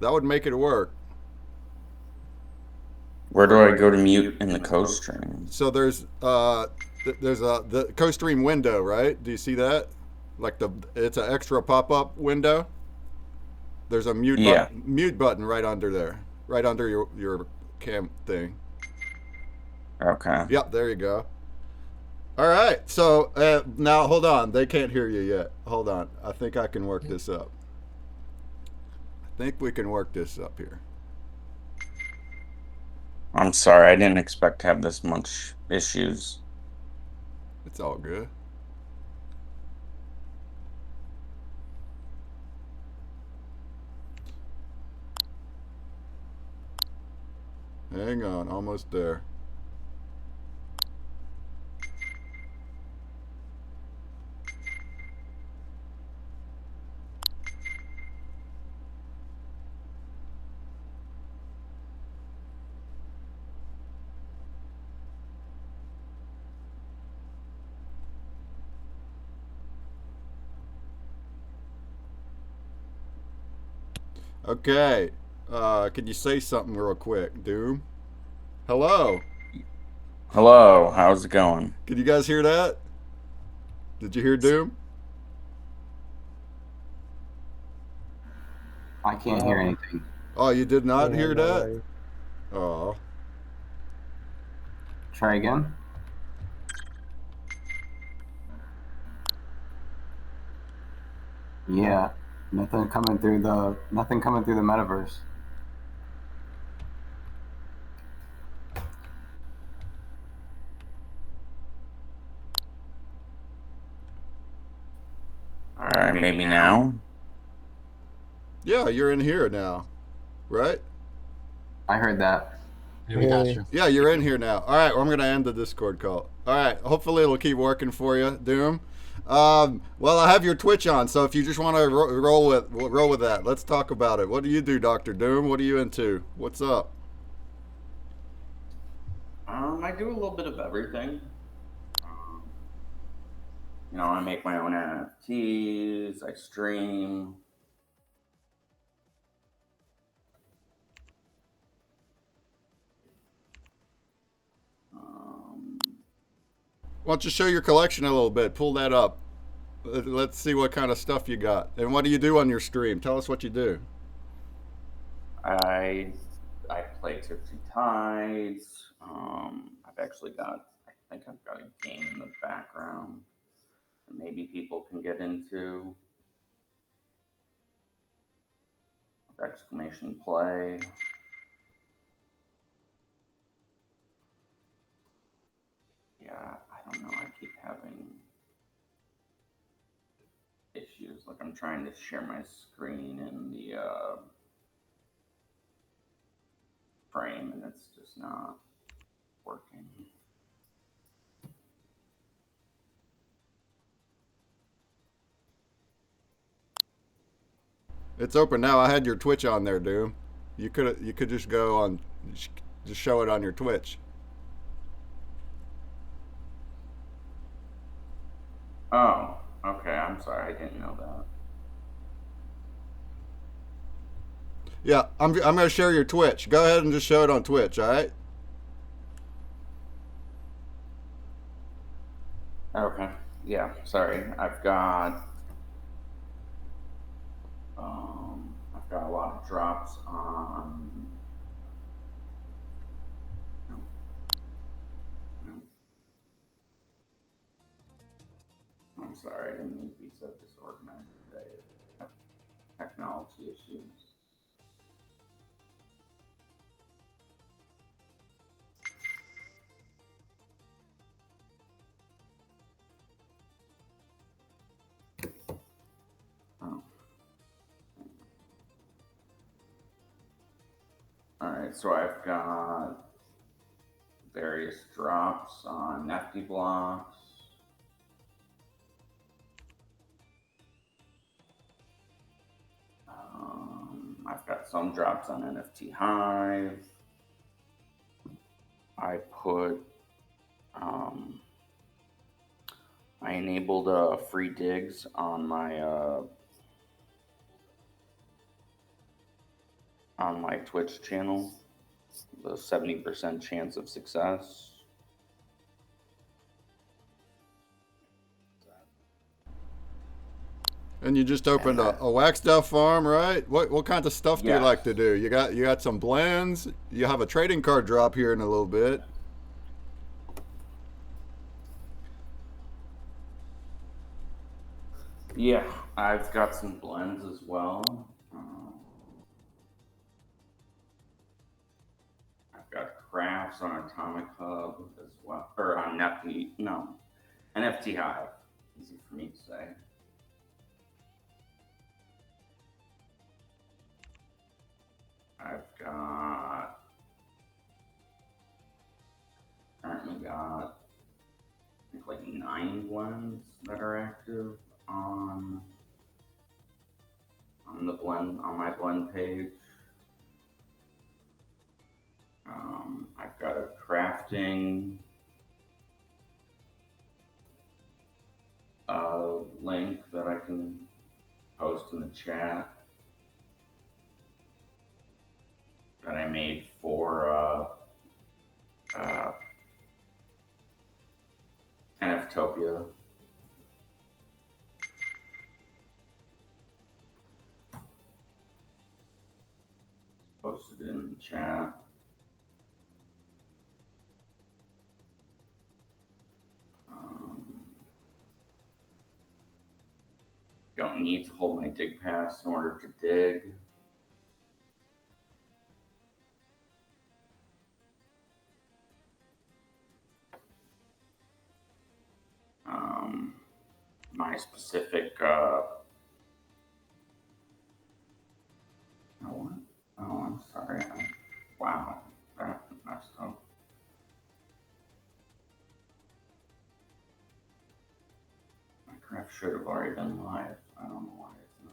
That would make it work. Where do I go to mute in the co-stream? So there's the co-stream window, right? Do you see that? Like it's an extra pop-up window. There's a mute button right under there, right under your cam thing. Okay. Yep, there you go. All right, so now hold on. They can't hear you yet. Hold on. I think I can work this up. I think we can work this up here. I'm sorry, I didn't expect to have this much issues. It's all good. Hang on, almost there. Okay, can you say something real quick, Doom? Hello. Hello, how's it going? Can you guys hear that? Did you hear Doom? I can't hear anything. Oh, you did not hear that? Oh. Try again. Yeah, nothing coming through the metaverse. All right, maybe now. Yeah, you're in here now, right? I heard that. Yeah, we got you. Yeah, you're in here now. All right, well, I'm going to end the Discord call. All right, hopefully it'll keep working for you, Doom. Well, I have your Twitch on, so if you just want to roll with that, let's talk about it. What do you do, Dr. Doom? What are you into? What's up? I do a little bit of everything. You know, I make my own NFTs, I stream, Why don't you show your collection a little bit? Pull that up. Let's see what kind of stuff you got. And what do you do on your stream? Tell us what you do. I play Tipsy Tides. I've actually got, I think I've got a game in the background that maybe people can get into. Exclamation play. Yeah, I don't know. I keep having issues. Like I'm trying to share my screen in the frame, and it's just not working. It's open now. I had your Twitch on there, Doom. You could just go on, just show it on your Twitch. Oh, okay. I'm sorry. I didn't know that. Yeah, I'm gonna share your Twitch. Go ahead and just show it on Twitch. All right. Okay. Yeah. Sorry. I've got a lot of drops on. I'm sorry, I didn't mean to be so disorganized today. Technology issues. Oh. All right, so I've got various drops on Nifty blocks. I've got some drops on NFT Hive. I put, I enabled free digs on my Twitch channel. The 70% chance of success. And you just opened a wax stuff farm, right? What kinds of stuff do you like to do? You got some blends. You have a trading card drop here in a little bit. Yeah, I've got some blends as well. I've got crafts on Atomic Hub as well, or on NFT Hive. Easy for me to say. I've currently got, I think, like 9 blends that are active on my blend page. I've got a crafting link that I can post in the chat that I made for NFTOPIA. Posted it in the chat. Don't need to hold my dig pass in order to dig. My specific oh, I'm sorry. Wow, that messed up. My craft should have already been live. I don't know why it's not.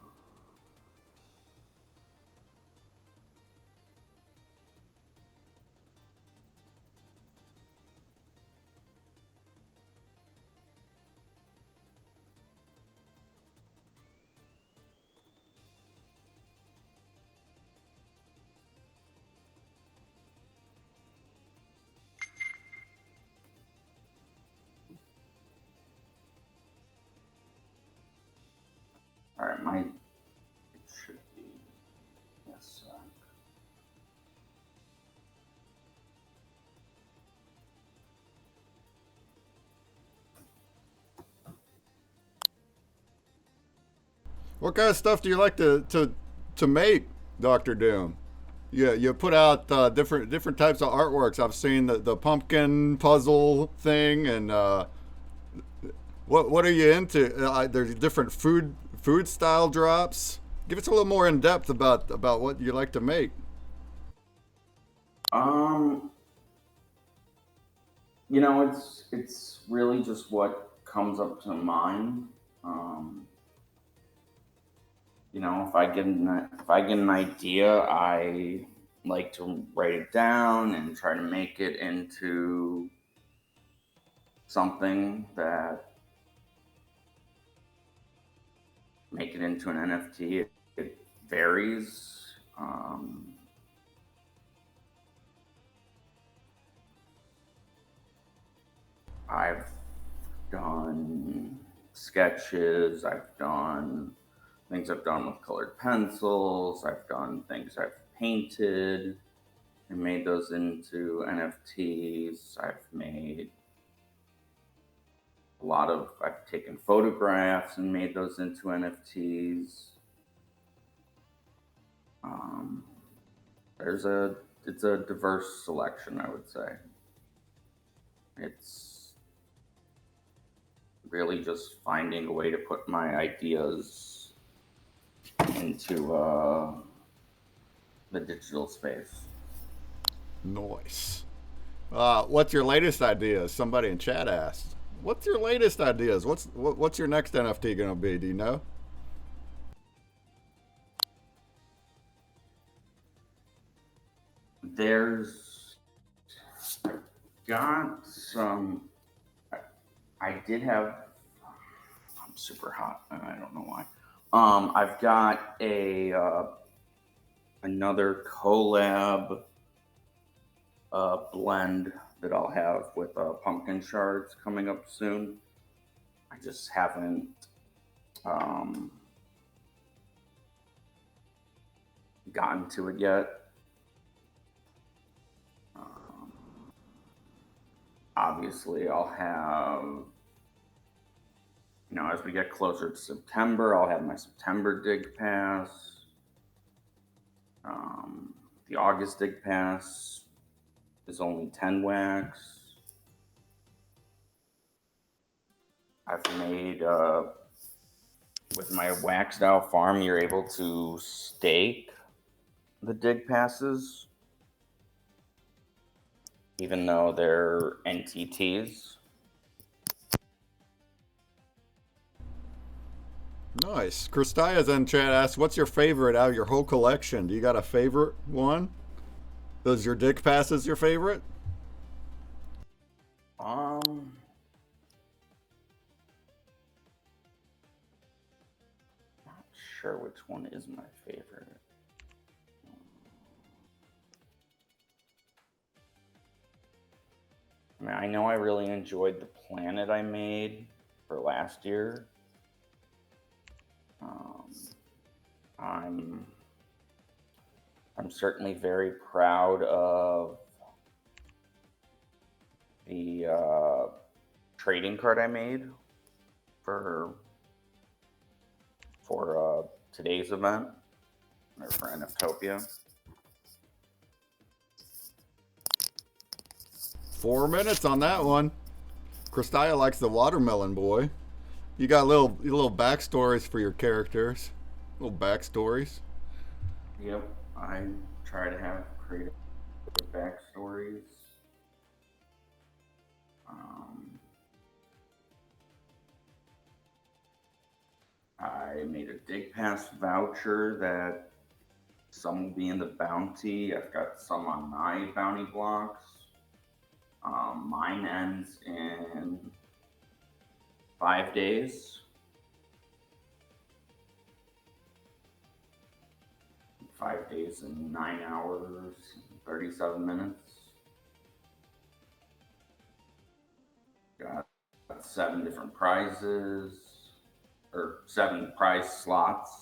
might. It should be. Yes. What kind of stuff do you like to make, Dr. Doom? Yeah, you put out different types of artworks. I've seen the pumpkin puzzle thing, and what are you into? There's different food style drops. Give us a little more in depth about what you like to make. You know, it's really just what comes up to mind. You know, if I get an idea, I like to write it down and try to make it into something that make it into an NFT. It varies. I've done sketches. I've done things I've done with colored pencils. I've done things I've painted and made those into NFTs. I've taken photographs and made those into NFTs. It's a diverse selection, I would say. It's really just finding a way to put my ideas into the digital space. Nice. What's your latest idea? Somebody in chat asked. What's your latest ideas? What's your next NFT gonna be? Do you know? There's got some. I did have. I'm super hot, and I don't know why. I've got another collab blend that I'll have with pumpkin shards coming up soon. I just haven't gotten to it yet. Obviously, I'll have, you know, as we get closer to September, I'll have my September dig pass. The August dig pass is only 10 wax. I've made, with my waxed out farm, you're able to stake the dig passes, even though they're NTTs. Nice. Kristaya's in chat asks, what's your favorite out of your whole collection? Do you got a favorite one? Is your dig passes your favorite? Not sure which one is my favorite. I mean, I know I really enjoyed the planet I made for last year. I'm certainly very proud of the trading card I made for today's event, or for NFTOPIA. 4 minutes on that one. Kristaya likes the watermelon boy. You got little backstories for your characters. Little backstories. Yep, I try to have creative backstories. I made a dig pass voucher that some will be in the bounty. I've got some on my bounty blocks. Mine ends in 5 days. 5 days and 9 hours, 37 minutes. Got 7 different prizes. or 7 prize slots.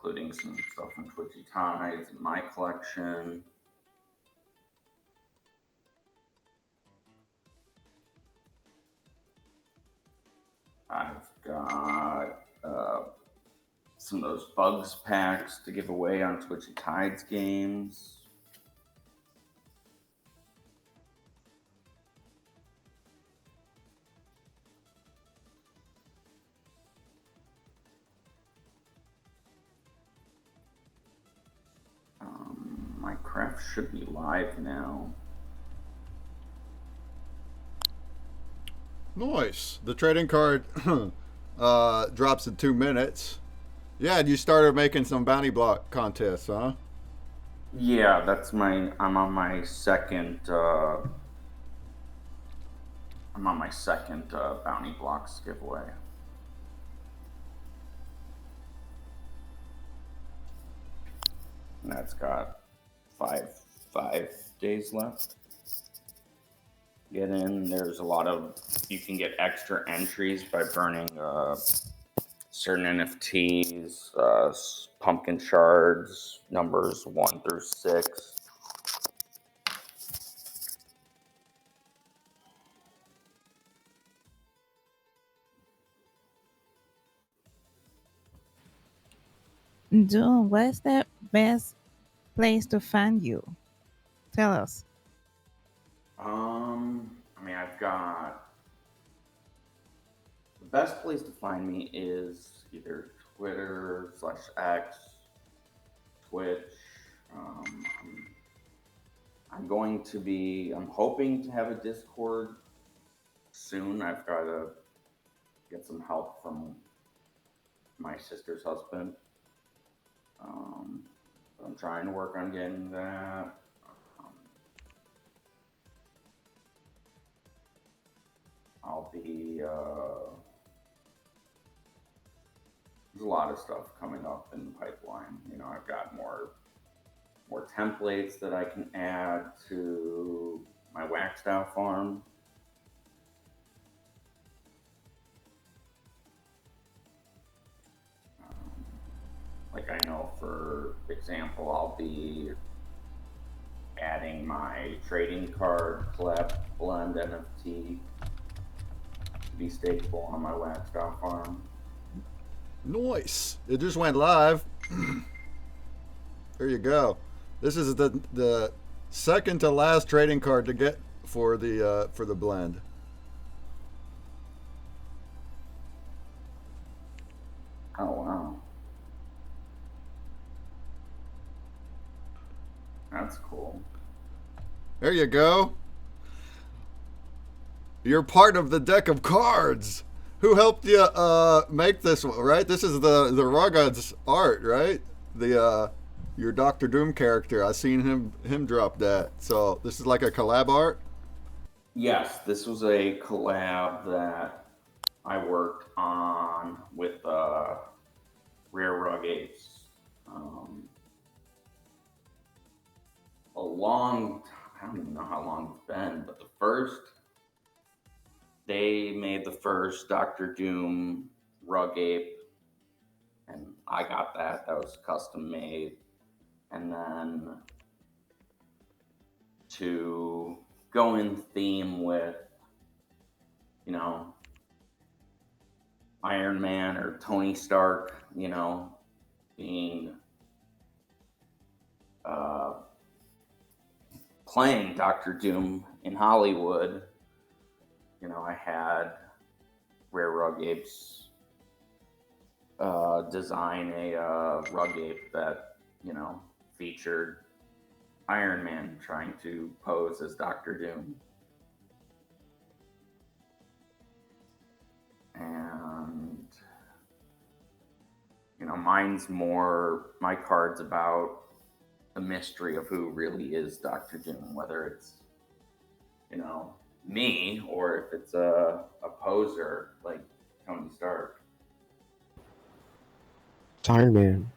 Including some stuff from Twitchy Tides in my collection. I've got some of those bugs packs to give away on Twitchy Tides games. My craft should be live now. Nice. The trading card drops in 2 minutes. Yeah, and you started making some bounty block contests, huh? Yeah, that's I'm on my second. I'm on my second bounty blocks giveaway. And that's got five days left. Get in. There's a lot of, you can get extra entries by burning certain NFTs, pumpkin shards, numbers 1 through 6. June, what's the best place to find you? Tell us. I mean, I've got, the best place to find me is either Twitter/X, Twitch. I'm hoping to have a Discord soon. I've got to get some help from my sister's husband. I'm trying to work on getting that. I'll be, there's a lot of stuff coming up in the pipeline. You know, I've got more templates that I can add to my wax style farm. Like I know, for example, I'll be adding my trading card collab blend NFT to be stakeable on my wax style farm. Nice. It just went live. There you go. This is the second to last trading card to get for the blend. Oh wow. That's cool. There you go. You're part of the deck of cards. Who helped you make this one, right? This is the Rugged's art, right? Your Doctor Doom character. I seen him drop that. So this is like a collab art? Yes, this was a collab that I worked on with Rare Rug Apes. I don't even know how long it's been, but they made the first Doctor Doom Rug Ape, and I got that. That was custom made. And then to go in theme with, you know, Iron Man or Tony Stark, you know, being playing Doctor Doom in Hollywood, you know, I had Rare Rug Apes design a rug ape that, you know, featured Iron Man trying to pose as Doctor Doom. And, you know, my card's about the mystery of who really is Doctor Doom, whether it's, you know, me or if it's a poser like Tony Stark. It's Iron Man.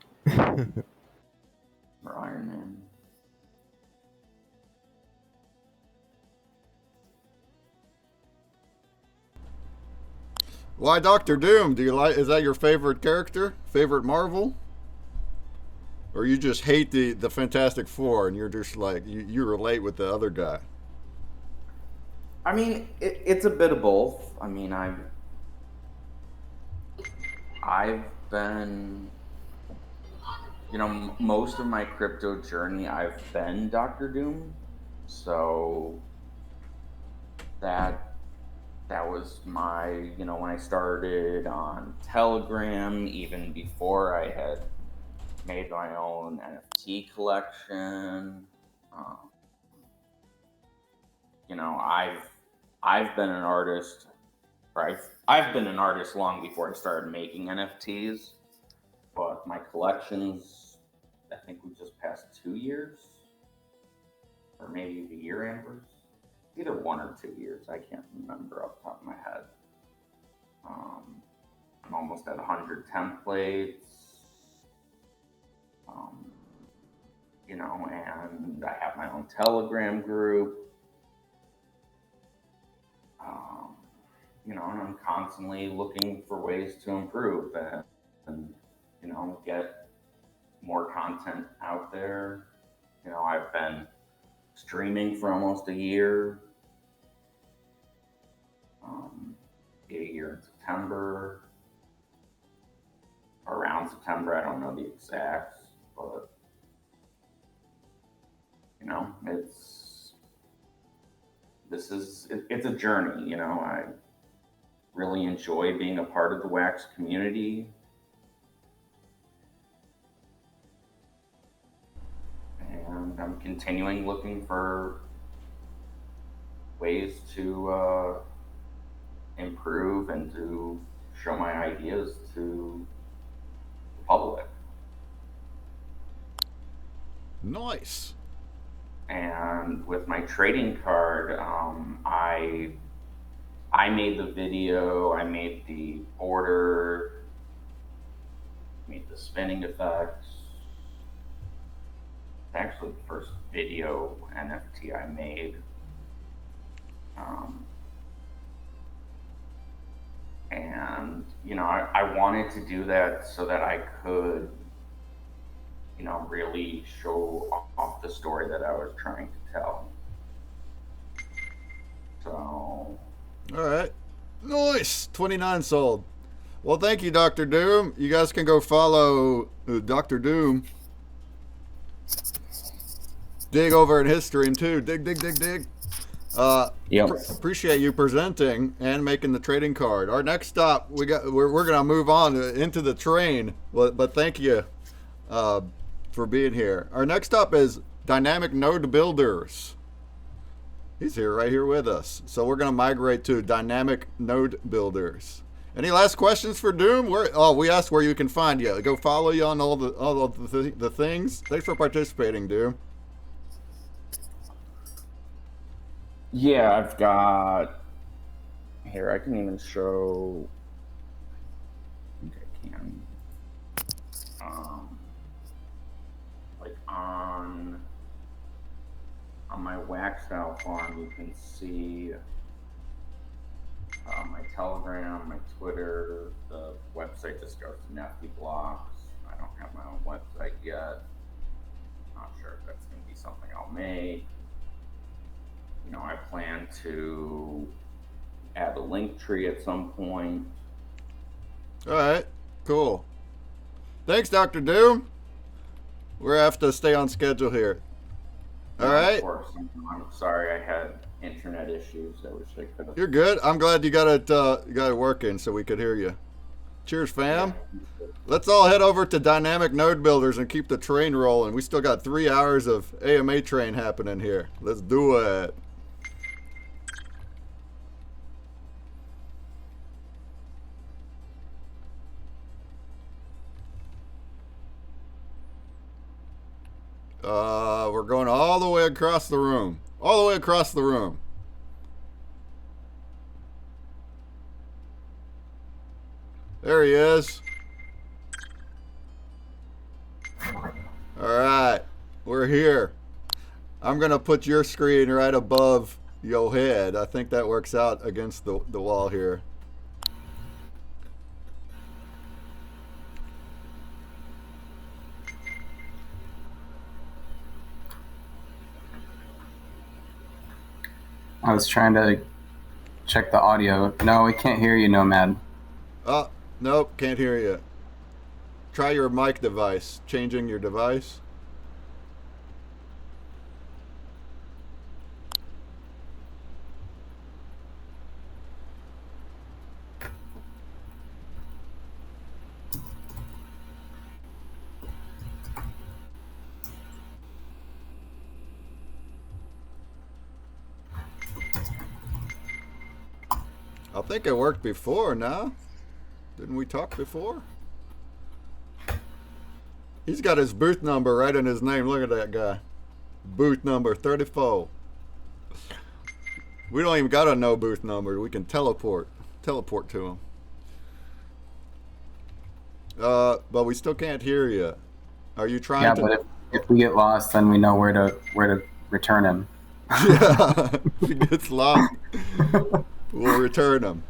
Or Iron Man. Why Doctor Doom? Do you like? Is that your favorite character? Favorite Marvel? Or you just hate the Fantastic Four and you're just like you relate with the other guy? I mean, it's a bit of both. I mean, I've been, you know, most of my crypto journey, I've been Dr. Doom. So that was my, you know, when I started on Telegram, even before I had made my own NFT collection. You know, I've been an artist, or I've been an artist long before I started making NFTs, but my collections, I think we just passed 2 years, or maybe the year anniversary. Either 1 or 2 years, I can't remember off the top of my head. I'm almost at 100 templates. You know, and I have my own Telegram group. You know, and I'm constantly looking for ways to improve and you know, get more content out there. You know, I've been streaming for almost a year. A year in September. Around September, I don't know the exacts, but you know, it's a journey. You know, I really enjoy being a part of the Wax community. And I'm continuing looking for ways to improve and to show my ideas to the public. Nice. And with my trading card, I made the video, I made the border, made the spinning effects. It's actually the first video NFT I made. And, you know, I wanted to do that so that I could, you know, really show off the story that I was trying to tell. So. All right. Nice. 29 sold. Well, thank you, Dr. Doom. You guys can go follow Dr. Doom. Dig over in his stream, too. Dig, dig, dig, dig. Yep. Appreciate you presenting and making the trading card. Our next stop, we're gonna move on into the train, but thank you for being here. Our next stop is Dynamic Node Builders. He's here, right here with us. So we're gonna migrate to Dynamic Node Builders. Any last questions for Doom? We asked where you can find you. Go follow you on all the things. Thanks for participating, Doom. Yeah, I've got here. I can even show. I think I can. Like on my wax style farm, you can see my Telegram, my Twitter. The website just goes to Nifty Blocks. I don't have my own website yet. Not sure if that's going to be something I'll make. You know, I plan to add a link tree at some point. All right, cool. Thanks, Dr. Doom. We're have to stay on schedule here. All right. Of course. I'm sorry I had internet issues. I wish I could have. You're good. I'm glad you got it working so we could hear you. Cheers, fam. Let's all head over to Dynamic Node Builders and keep the train rolling. We still got 3 hours of AMA train happening here. Let's do it. We're going all the way across the room. All the way across the room. There he is. All right, we're here. I'm gonna put your screen right above your head. I think that works out against the wall here. I was trying to check the audio. No, we can't hear you, Nomad. Oh, nope, can't hear you. Try your mic device. Changing your device. I think it worked before, no? Didn't we talk before? He's got his booth number right in his name. Look at that guy. Booth number 34. We don't even got a no booth number. We can teleport to him. But we still can't hear you. Are you trying Yeah, to? but if we get lost, then we know where to return him. Yeah, if he gets lost, we'll return him.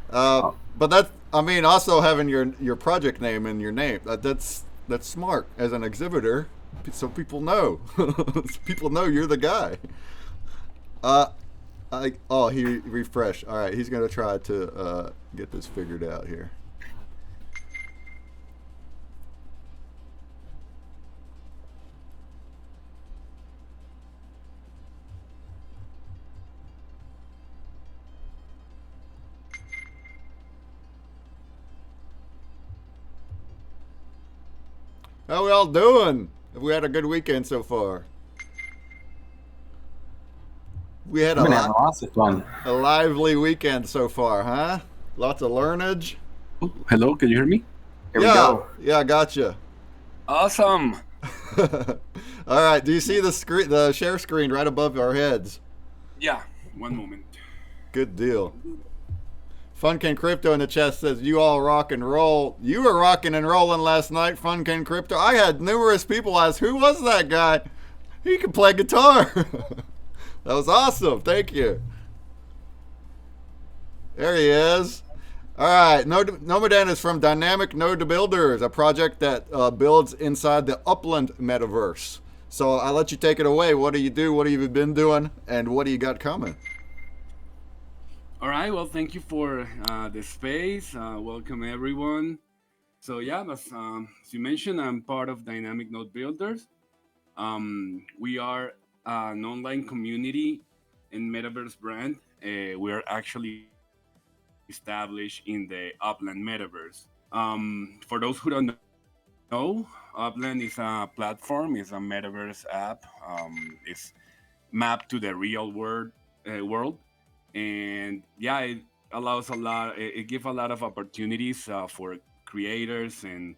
But that's, I mean, also having your project name in your name, that's smart as an exhibitor, so people know. People know you're the guy. He refreshed. All right, he's gonna try to get this figured out here. How we all doing? Have we had a good weekend so far? We had We've been having lots of fun. A lively weekend so far, huh? Lots of learnage. Oh, hello, can you hear me? Here we go. Yeah, gotcha. Awesome. All right, do you see the share screen right above our heads? Yeah, one moment. Good deal. Funkin Crypto in the chat says, you all rock and roll. You were rocking and rolling last night, Funkin Crypto. I had numerous people ask, who was that guy? He can play guitar. That was awesome. Thank you. There he is. All right. Nomadan is from Dynamic Node Builders, a project that builds inside the Upland Metaverse. So I'll let you take it away. What do you do? What have you been doing? And what do you got coming? All right, well, thank you for the space. Welcome, everyone. So yeah, as you mentioned, I'm part of Dynamic Node Builders. We are an online community and Metaverse brand. We are actually established in the Upland Metaverse. For those who don't know, Upland is a platform, it's a Metaverse app. It's mapped to the real world. And yeah, it allows it gives a lot of opportunities for creators and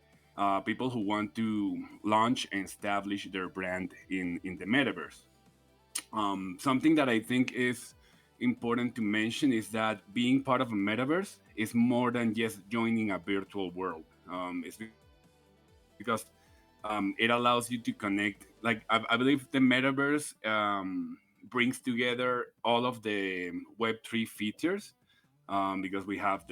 people who want to launch and establish their brand in the metaverse. Something that I think is important to mention is that being part of a metaverse is more than just joining a virtual world. It's because it allows you to connect. Like I believe the metaverse brings together all of the Web3 features because we have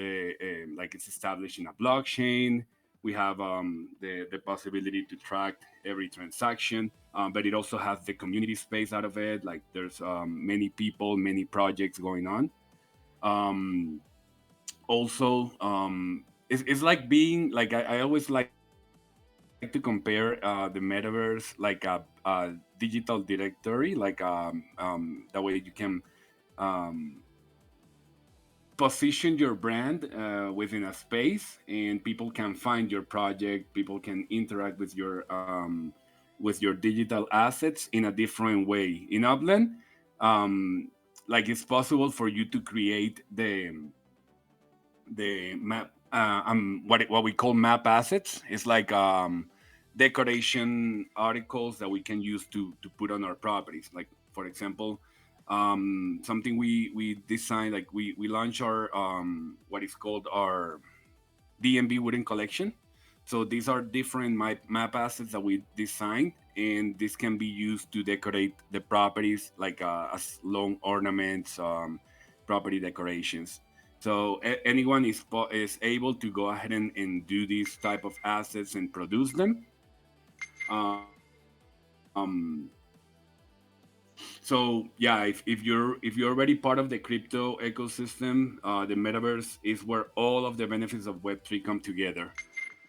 like it's established in a blockchain. We have the possibility to track every transaction, but it also has the community space out of it. Like there's many people, many projects going on. Also, it's like being like I always like to compare the metaverse like a digital directory, like that way you can position your brand within a space, and people can find your project. People can interact with your digital assets in a different way. In Upland, like it's possible for you to create the map, what we call map assets. It's like decoration articles that we can use to put on our properties. Like for example, something we designed, like we launched our what is called our DMB wooden collection. So these are different map assets that we designed, and this can be used to decorate the properties, like as long ornaments, property decorations. So anyone is able to go ahead and do these type of assets and produce them. Um, So yeah, if you're already part of the crypto ecosystem, the metaverse is where all of the benefits of Web3 come together.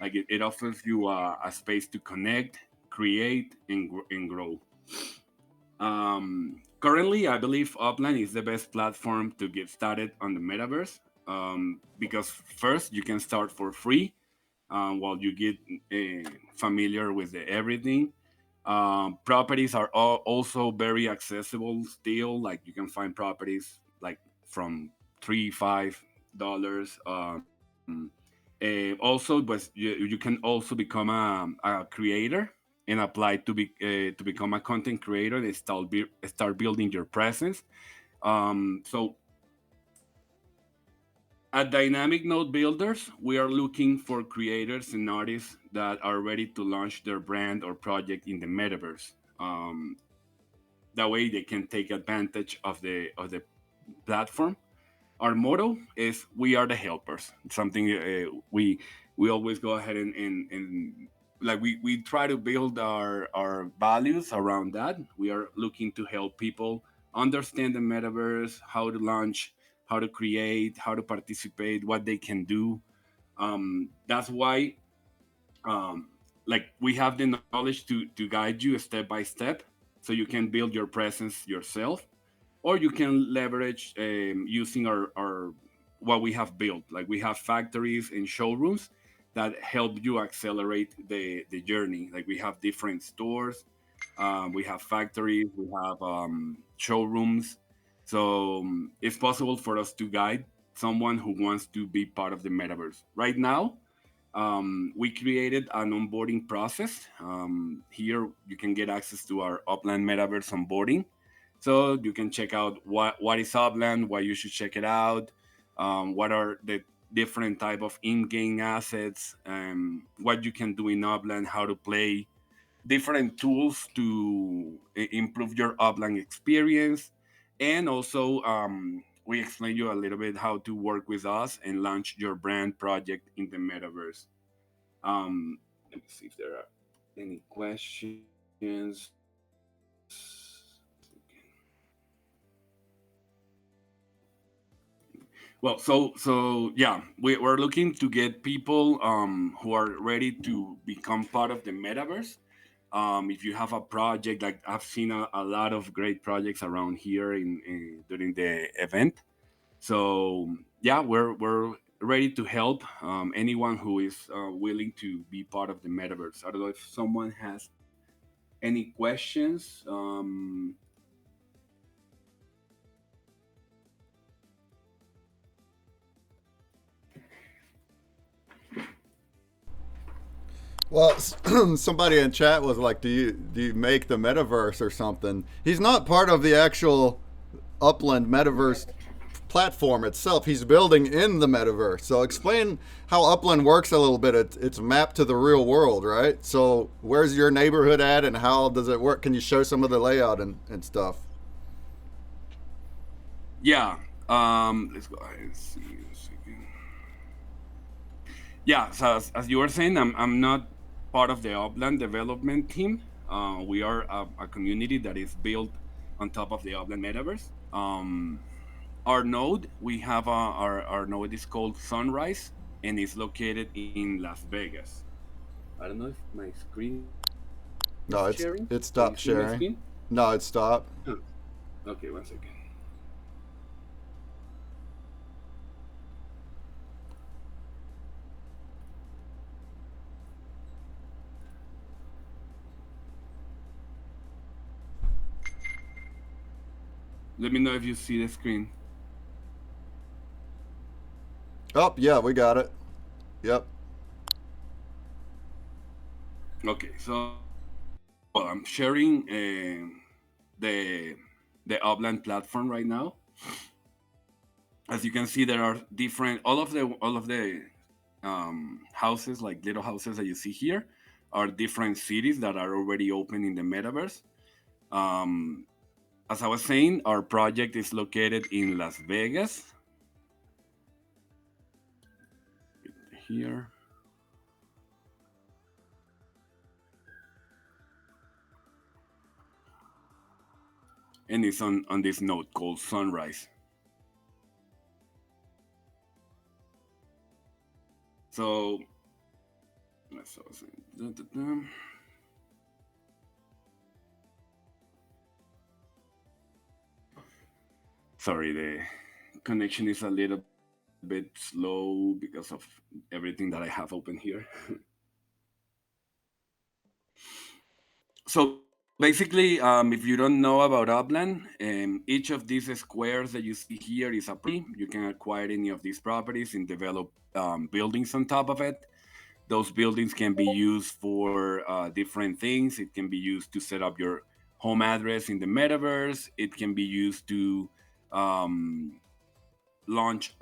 Like it offers you a space to connect, create, and grow. Currently, I believe Upland is the best platform to get started on the metaverse, because first you can start for free while you get familiar with everything. Properties are also very accessible still. Like you can find properties like from $3, $5. Also, but you can also become a creator and apply to become a content creator and start building your presence. So at Dynamic Node Builders, we are looking for creators and artists that are ready to launch their brand or project in the metaverse. That way, they can take advantage of the platform. Our motto is "We are the helpers." Something we always go ahead and like we try to build our values around that. We are looking to help people understand the metaverse, how to launch, how to create, how to participate, what they can do. That's why like we have the knowledge to guide you step by step so you can build your presence yourself, or you can leverage using our what we have built. Like we have factories and showrooms that help you accelerate the journey. Like we have different stores, we have factories, we have showrooms. So it's possible for us to guide someone who wants to be part of the metaverse. Right now, we created an onboarding process. Here you can get access to our Upland Metaverse onboarding. So you can check out what is Upland, why you should check it out, what are the different type of in-game assets, what you can do in Upland, how to play, different tools to improve your Upland experience, and also we explain you a little bit how to work with us and launch your brand project in the metaverse. Let me see if there are any questions. Well, so yeah, we're looking to get people who are ready to become part of the metaverse. If you have a project, like I've seen a lot of great projects around here in during the event. So yeah, we're ready to help anyone who is willing to be part of the metaverse. I don't know if someone has any questions. Well, somebody in chat was like, "Do you make the metaverse or something?" He's not part of the actual Upland metaverse platform itself. He's building in the metaverse. So explain how Upland works a little bit. It's mapped to the real world, right? So where's your neighborhood at, and how does it work? Can you show some of the layout and stuff? Yeah. Let's go ahead and see a second. Yeah. So as you were saying, I'm not part of the Upland development team. We are a community that is built on top of the Upland metaverse. Our node, we have our node is called Sunrise, and it's located in Las Vegas. I don't know if my screen is No, sharing. it Can you stopped see my sharing. screen? No, it stopped. Oh, okay, one second. Let me know if you see the screen. Oh, yeah, we got it. Yep. Okay, so well, I'm sharing the Upland platform right now. As you can see, there are different all of the houses, like little houses that you see here, are different cities that are already open in the metaverse. Um, as I was saying, our project is located in Las Vegas. Here. and it's on this node called Sunrise. So let's sorry, the connection is a little bit slow because of everything that I have open here. So basically, if you don't know about Upland, each of these squares that you see here is a property. You can acquire any of these properties and develop buildings on top of it. Those buildings can be used for different things. It can be used to set up your home address in the metaverse. It can be used to launch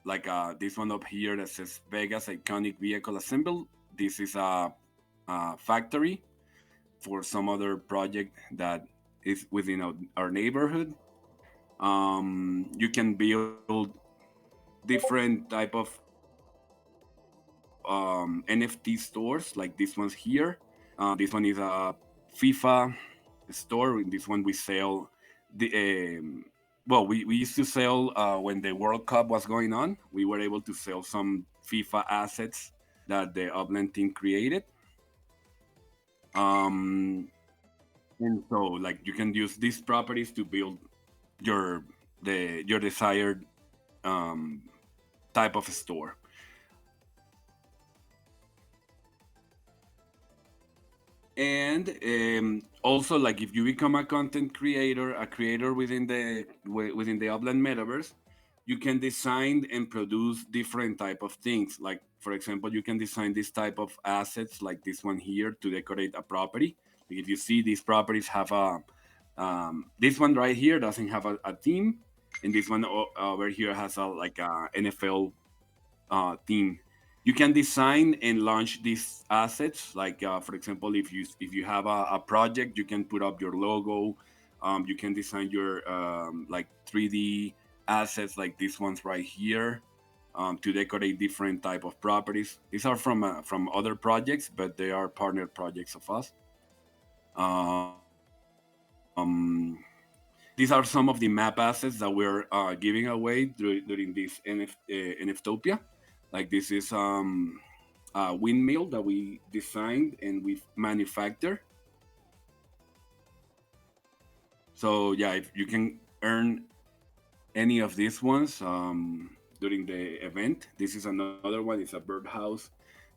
like this one up here that says Vegas Iconic Vehicle Assemble. This is a factory for some other project that is within our neighborhood. You can build different type of NFT stores like this one's here. This one is a FIFA store. In this one we sell the well, we used to sell when the World Cup was going on. We were able to sell some FIFA assets that the Upland team created. And so like you can use these properties to build your desired type of store. And also, like if you become a content creator, a creator within the Upland metaverse, you can design and produce different type of things. Like for example, you can design this type of assets, like this one here, to decorate a property. If you see, these properties have a this one right here doesn't have a theme, and this one over here has a like a NFL theme. You can design and launch these assets. Like for example, if you have a project, you can put up your logo. You can design your like 3D assets, like these ones right here, to decorate different type of properties. These are from other projects, but they are partner projects of us. These are some of the map assets that we're giving away during this NFTOPIA. Like this is a windmill that we designed and we manufacture. So yeah, if you can earn any of these ones during the event. This is another one. It's a birdhouse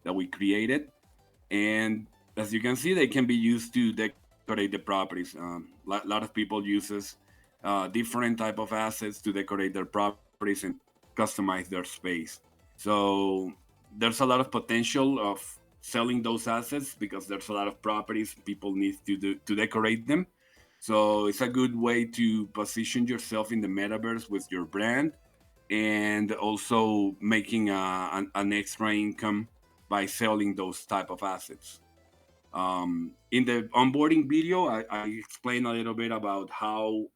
that we created, and as you can see, they can be used to decorate the properties. A lot of people uses different type of assets to decorate their properties and customize their space. So there's a lot of potential of selling those assets because there's a lot of properties people need to decorate them. So it's a good way to position yourself in the metaverse with your brand, and also making an extra income by selling those type of assets. In the onboarding video, I explained a little bit about how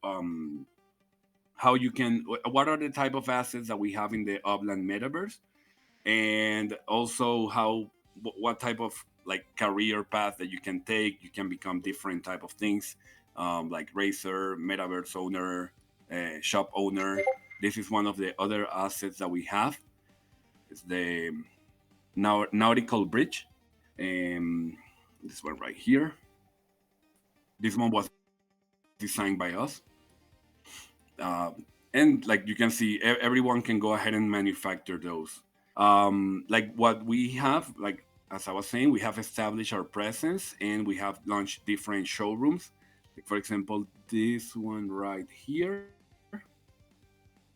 you can, what are the type of assets that we have in the Upland metaverse, and also what type of like career path that you can take. You can become different type of things, like racer, metaverse owner, shop owner. This is one of the other assets that we have. It's the nautical bridge. This one right here. This one was designed by us. And like you can see, everyone can go ahead and manufacture those. Like what we have, like as I was saying, we have established our presence and we have launched different showrooms. Like for example, this one right here.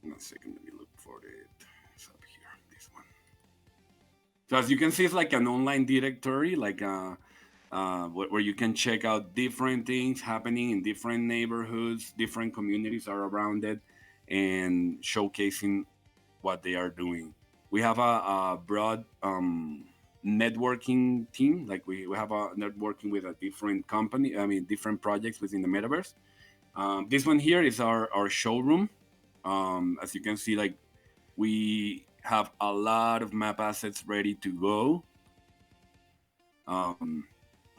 One second, let me look for it. It's up here, this one. So as you can see, it's like an online directory, like where you can check out different things happening in different neighborhoods, different communities are around it, and showcasing what they are doing. We have a broad networking team. Like we have a networking with a different company, different projects within the metaverse. This one here is our showroom. As you can see, like we have a lot of map assets ready to go.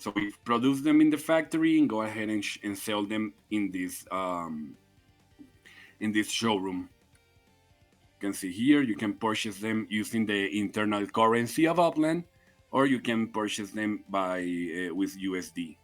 So we produce them in the factory and go ahead and sell them in this showroom. You can see here, you can purchase them using the internal currency of Upland, or you can purchase them by with USD.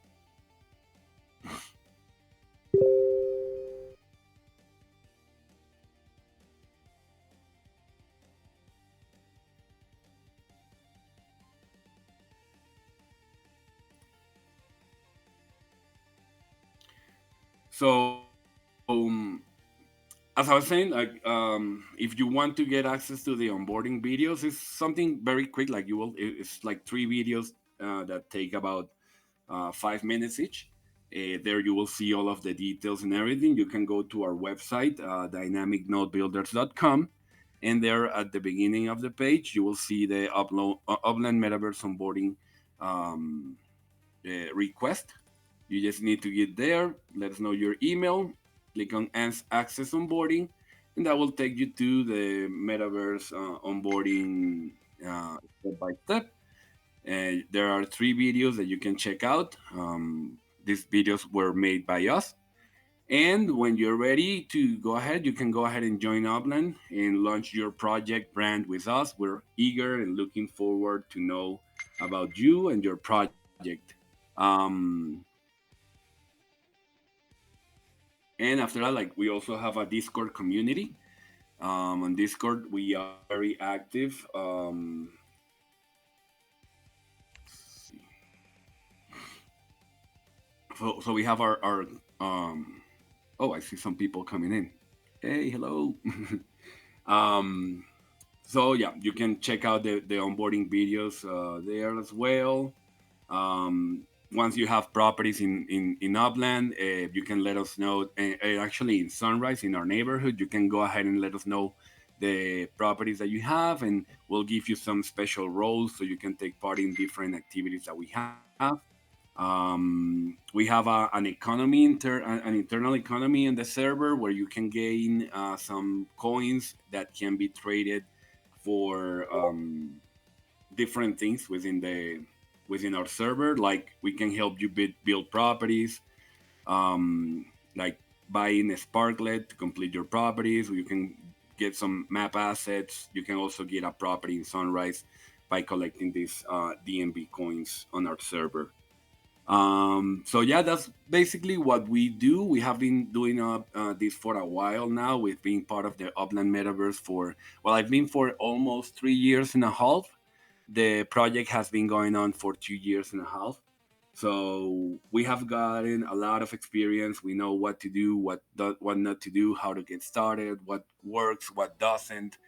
So, as I was saying, like if you want to get access to the onboarding videos, it's something very quick. Like it's like 3 videos that take about 5 minutes each. There you will see all of the details and everything. You can go to our website, dynamicnodebuilders.com, and there at the beginning of the page, you will see the Upland Metaverse onboarding request. You just need to get there, let us know your email, click on Access Onboarding, and that will take you to the Metaverse onboarding step by step. There are 3 videos that you can check out. These videos were made by us. And when you're ready to go ahead, you can go ahead and join Upland and launch your project brand with us. We're eager and looking forward to know about you and your project. And after that, like we also have a Discord community. On Discord, we are very active. So we have our oh, I see some people coming in. Hey, hello. So yeah, you can check out the onboarding videos there as well. Once you have properties in Upland, you can let us know. Actually, in Sunrise, in our neighborhood, you can go ahead and let us know the properties that you have, and we'll give you some special roles so you can take part in different activities that we have. We have an internal economy in the server where you can gain some coins that can be traded for different things within our server. Like we can help you build properties, like buying a Sparklet to complete your properties. You can get some map assets. You can also get a property in Sunrise by collecting these DMB coins on our server. So yeah, that's basically what we do. We have been doing this for a while now. We've been part of the Upland Metaverse I've been for almost 3 years and a half. The project has been going on for 2 years and a half. So we have gotten a lot of experience. We know what to do, what not to do, how to get started, what works, what doesn't.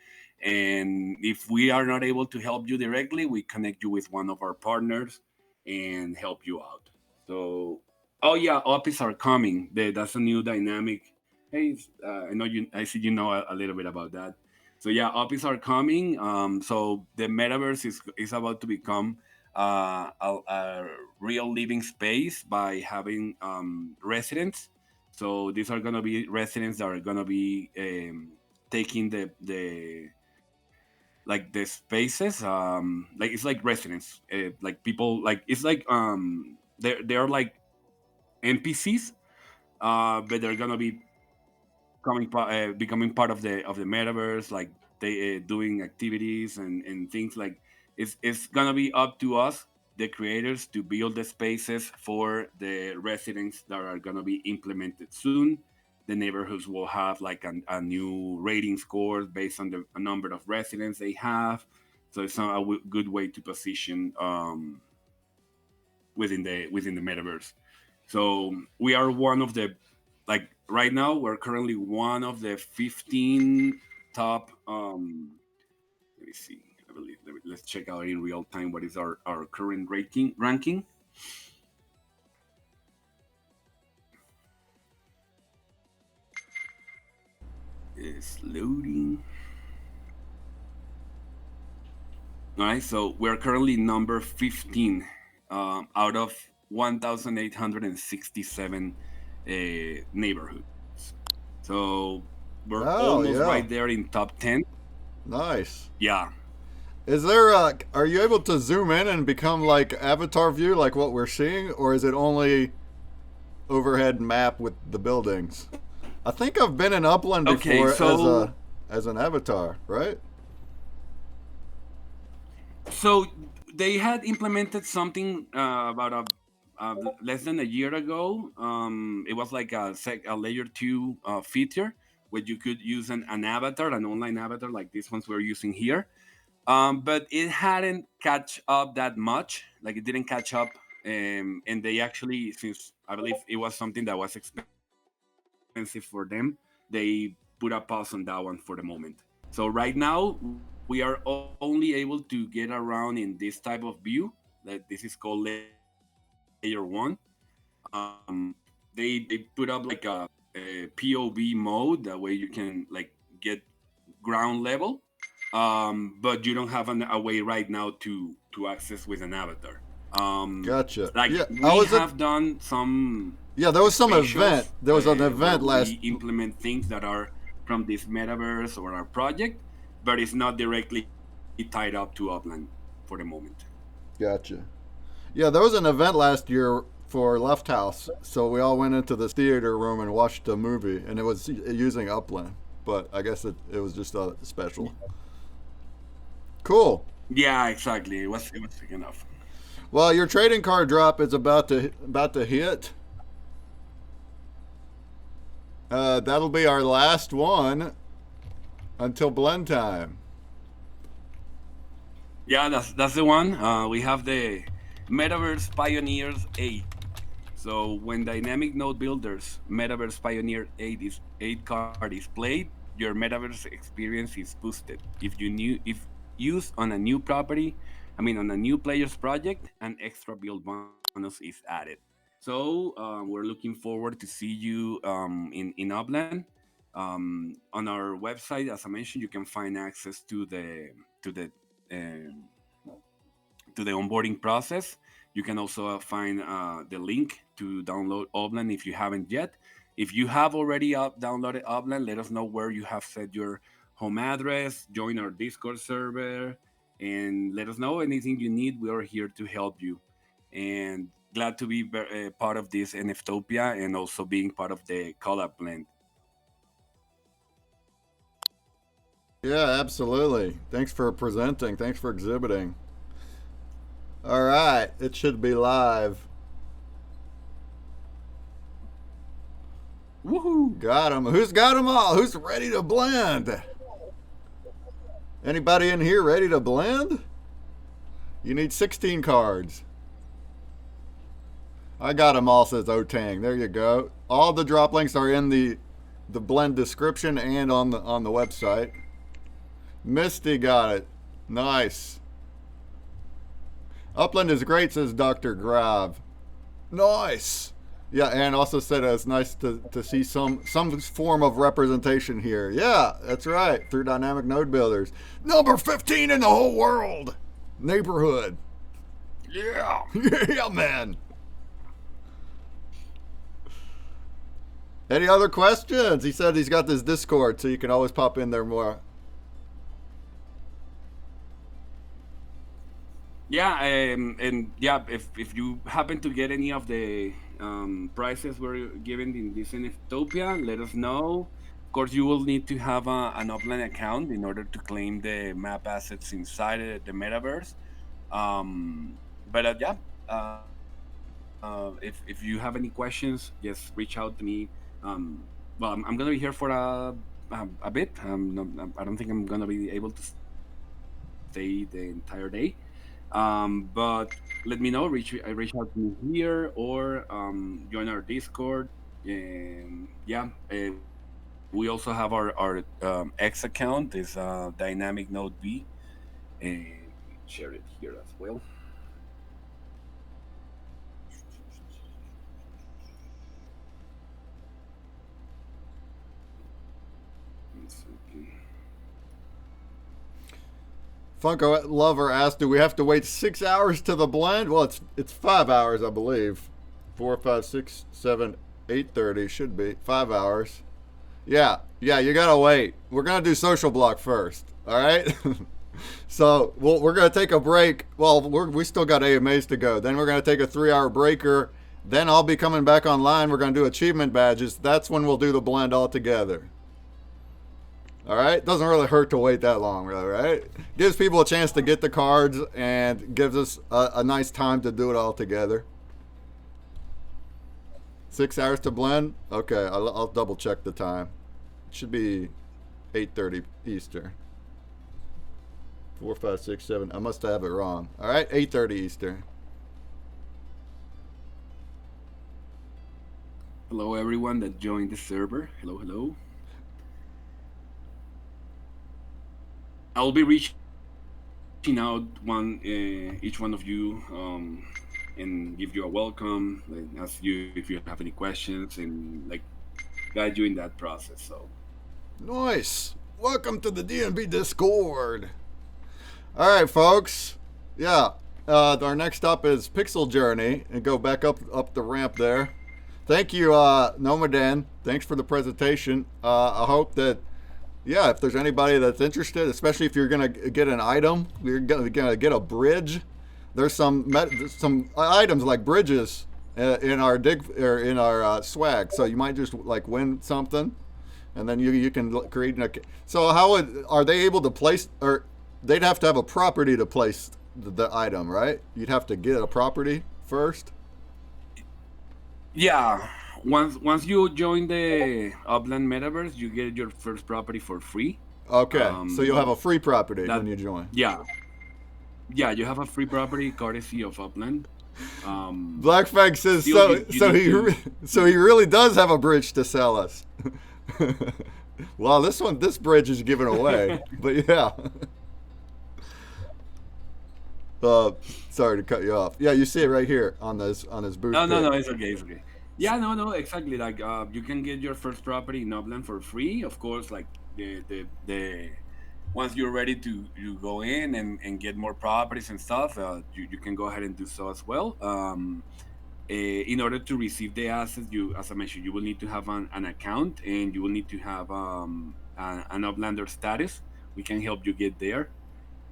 And if we are not able to help you directly, we connect you with one of our partners and help you out. So, oh yeah, OPIs are coming. That's a new dynamic. Hey, I know you. I see you know a little bit about that. So yeah, OPIs are coming. So the metaverse is about to become a real living space by having residents. So these are gonna be residents that are gonna be taking the spaces. Like it's like residents. Like people. Like it's like they're like NPCs, but they're gonna be becoming part of the metaverse, like they doing activities and things. Like it's gonna be up to us, the creators, to build the spaces for the residents that are gonna be implemented soon. The neighborhoods will have like a new rating score based on the number of residents they have. So it's a good way to position within the metaverse. So we are one of the, like right now we're currently one of the 15 top let me see, I believe, let's check out in real time what is our current ranking. It's loading. All right, so we're currently number 15 out of 1,867 neighborhoods. So we're almost right there in top 10. Nice. Yeah. Is there are you able to zoom in and become like avatar view like what we're seeing, or is it only overhead map with the buildings? I think I've been in Upland Okay, before so as an avatar, right? so they had implemented something about less than a year ago. It was like a layer 2 feature where you could use an avatar, an online avatar like this ones we're using here. But it hadn't catch up that much. Like it didn't catch up, and they actually, since I believe it was something that was expensive for them, they put a pause on that one for the moment. So right now we are only able to get around in this type of view. That this is called layer 1. They put up like a POV mode, that way you can like get ground level, but you don't have a way right now to access with an avatar. Gotcha. Like Yeah, we have done some. Yeah, there was some specials, event. There was an where event last. we implement things that are from this metaverse or our project, but it's not directly tied up to Upland for the moment. Gotcha. Yeah, there was an event last year for Left House, so we all went into the theater room and watched a movie, and it was using Upland, but I guess it was just a special. Cool. Yeah, exactly. It was big enough. Well, your trading card drop is about to hit. That'll be our last one until blend time. Yeah, that's the one. We have the Metaverse Pioneers 8. So when Dynamic Node Builders Metaverse Pioneer 8 card is played, your Metaverse experience is boosted. If used on a new property, on a new player's project, an extra build bonus is added. So we're looking forward to see you in Upland. On our website, as I mentioned, you can find access to the onboarding process. You can also find the link to download Upland if you haven't yet. If you have already downloaded Upland, let us know where you have set your home address, join our Discord server, and let us know anything you need. We are here to help you. And glad to be part of this NFTOPIA and also being part of the collab blend. Yeah, absolutely. Thanks for presenting. Thanks for exhibiting. All right, it should be live. Woohoo! Got them. Who's got them all? Who's ready to blend? Anybody in here ready to blend? You need 16 cards. I got them all, says Otang. There you go. All the drop links are in the blend description and on the website. Misty got it. Nice. Upland is great, says Dr. Grav. Nice. Yeah, and also said it's nice to see some form of representation here. Yeah, that's right. Through Dynamic Node Builders. Number 15 in the whole world. Neighborhood. Yeah. Yeah, man. Any other questions? He said he's got this Discord, so you can always pop in there more. Yeah, and yeah, if you happen to get any of the prizes we're giving in this NFTOPIA, let us know. Of course, you will need to have an Upland account in order to claim the map assets inside the metaverse. But if you have any questions, just reach out to me. Well, I'm gonna be here for a bit. I don't think I'm gonna be able to stay the entire day. But let me know. Reach out to me here or join our Discord. And yeah, we also have our X account is Dynamic Node B, and share it here as well. Funko Lover asked, do we have to wait 6 hours to the blend? Well, it's 5 hours, I believe. 4, 5, 6, 7, 8:30 should be 5 hours. Yeah, you gotta wait. We're gonna do social block first. All right. So we're going to take a break. Well, we still got AMAs to go. Then we're going to take a 3-hour breaker. Then I'll be coming back online. We're going to do achievement badges. That's when we'll do the blend all together. All right? Doesn't really hurt to wait that long, really, right? Gives people a chance to get the cards and gives us a nice time to do it all together. 6 hours to blend? Okay, I'll double check the time. It should be 8:30 Eastern. 4, 5, 6, 7. I must have it wrong. All right, 8:30 Eastern. Hello, everyone that joined the server. Hello, hello. I'll be reaching out each one of you and give you a welcome, and ask you if you have any questions, and like guide you in that process. So nice. Welcome to the DNB Discord. All right, folks. Yeah, our next up is Pixel Journey, and go back up the ramp there. Thank you, Nomadan. Thanks for the presentation. I hope that, yeah, if there's anybody that's interested, especially if you're gonna get an item, you're gonna get a bridge. There's some items like bridges in our swag, so you might just like win something, and then you can create an account. So are they able to place, or they'd have to have a property to place the item, right? You'd have to get a property first. yeah, once you join the Upland Metaverse, you get your first property for free. Okay, so you'll have a free property when you join. Yeah, you have a free property courtesy of Upland. Black Fang says so he really does have a bridge to sell us. Well, this bridge is given away, but yeah. Sorry to cut you off. Yeah, you see it right here on this booth. No, it's okay. Yeah, no, exactly. Like you can get your first property in Upland for free. Of course, like the once you're ready to go in and get more properties and stuff, you can go ahead and do so as well. In order to receive the assets, as I mentioned, you will need to have an account, and you will need to have an Uplander status. We can help you get there.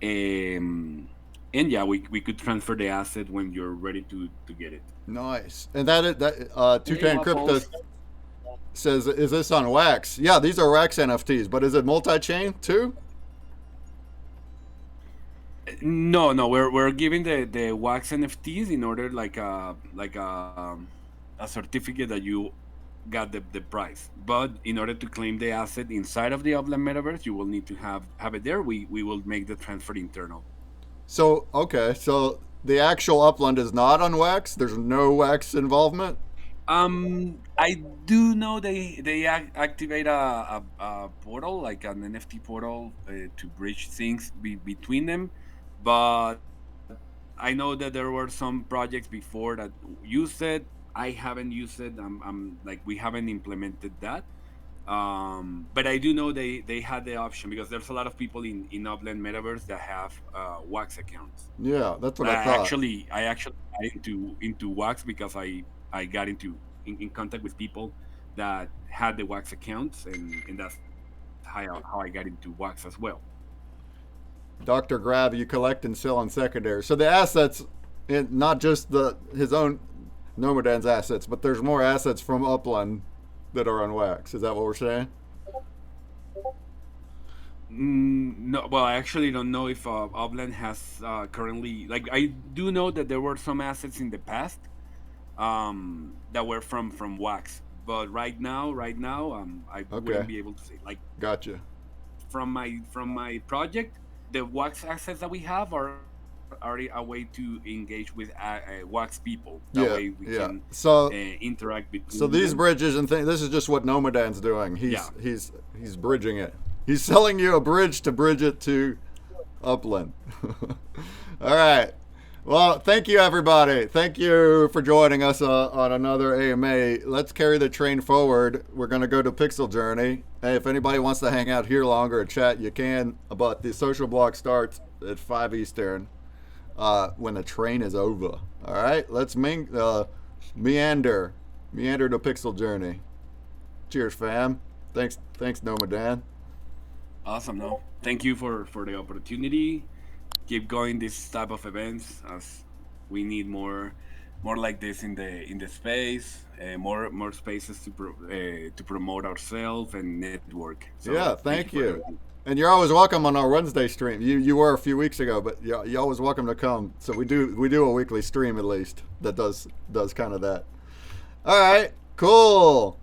And yeah, we could transfer the asset when you're ready to get it. Nice. And Toucan Crypto says, is this on Wax? Yeah, these are Wax NFTs, but is it multi-chain too? No, we're giving the Wax NFTs in order like a certificate that you got the price. But in order to claim the asset inside of the Upland Metaverse, you will need to have it there. We will make the transfer internal. So, okay, so the actual Upland is not on Wax? There's no Wax involvement? I do know they activate a portal, like an NFT portal, to bridge things between them, but I know that there were some projects before that used it. I haven't used it. We haven't implemented that. But I do know they had the option, because there's a lot of people in Upland Metaverse that have Wax accounts. Yeah, that's what I thought. I actually got into Wax because I got in contact with people that had the Wax accounts, and that's how I got into Wax as well. Dr. Grab, you collect and sell on secondary. So the assets, not just his own Nomadan's assets, but there's more assets from Upland that are on Wax. Is that what we're saying? No, well, I actually don't know if Upland has currently, like, I do know that there were some assets in the past that were from Wax, but right now, I wouldn't be able to say. Like, gotcha. From my project, the Wax assets that we have are already a way to engage with Wax people. That way we can interact between So these bridges and things, this is just what Nomadan's doing. He's bridging it. He's selling you a bridge to bridge it to Upland. All right. Well, thank you, everybody. Thank you for joining us on another AMA. Let's carry the train forward. We're going to go to Pixel Journey. Hey, if anybody wants to hang out here longer and chat, you can. But the social block starts at 5 Eastern when the train is over. All right, let's meander to Pixel Journey. Cheers, fam. Thanks, Nomadan. Awesome. No, thank you for the opportunity. Keep going this type of events, as we need more like this in the space. More spaces to promote ourselves and network. Yeah, So thank you thank for you. everything. And you're always welcome on our Wednesday stream. You were a few weeks ago, but you're always welcome to come. So we do a weekly stream at least that does kind of that. All right, cool.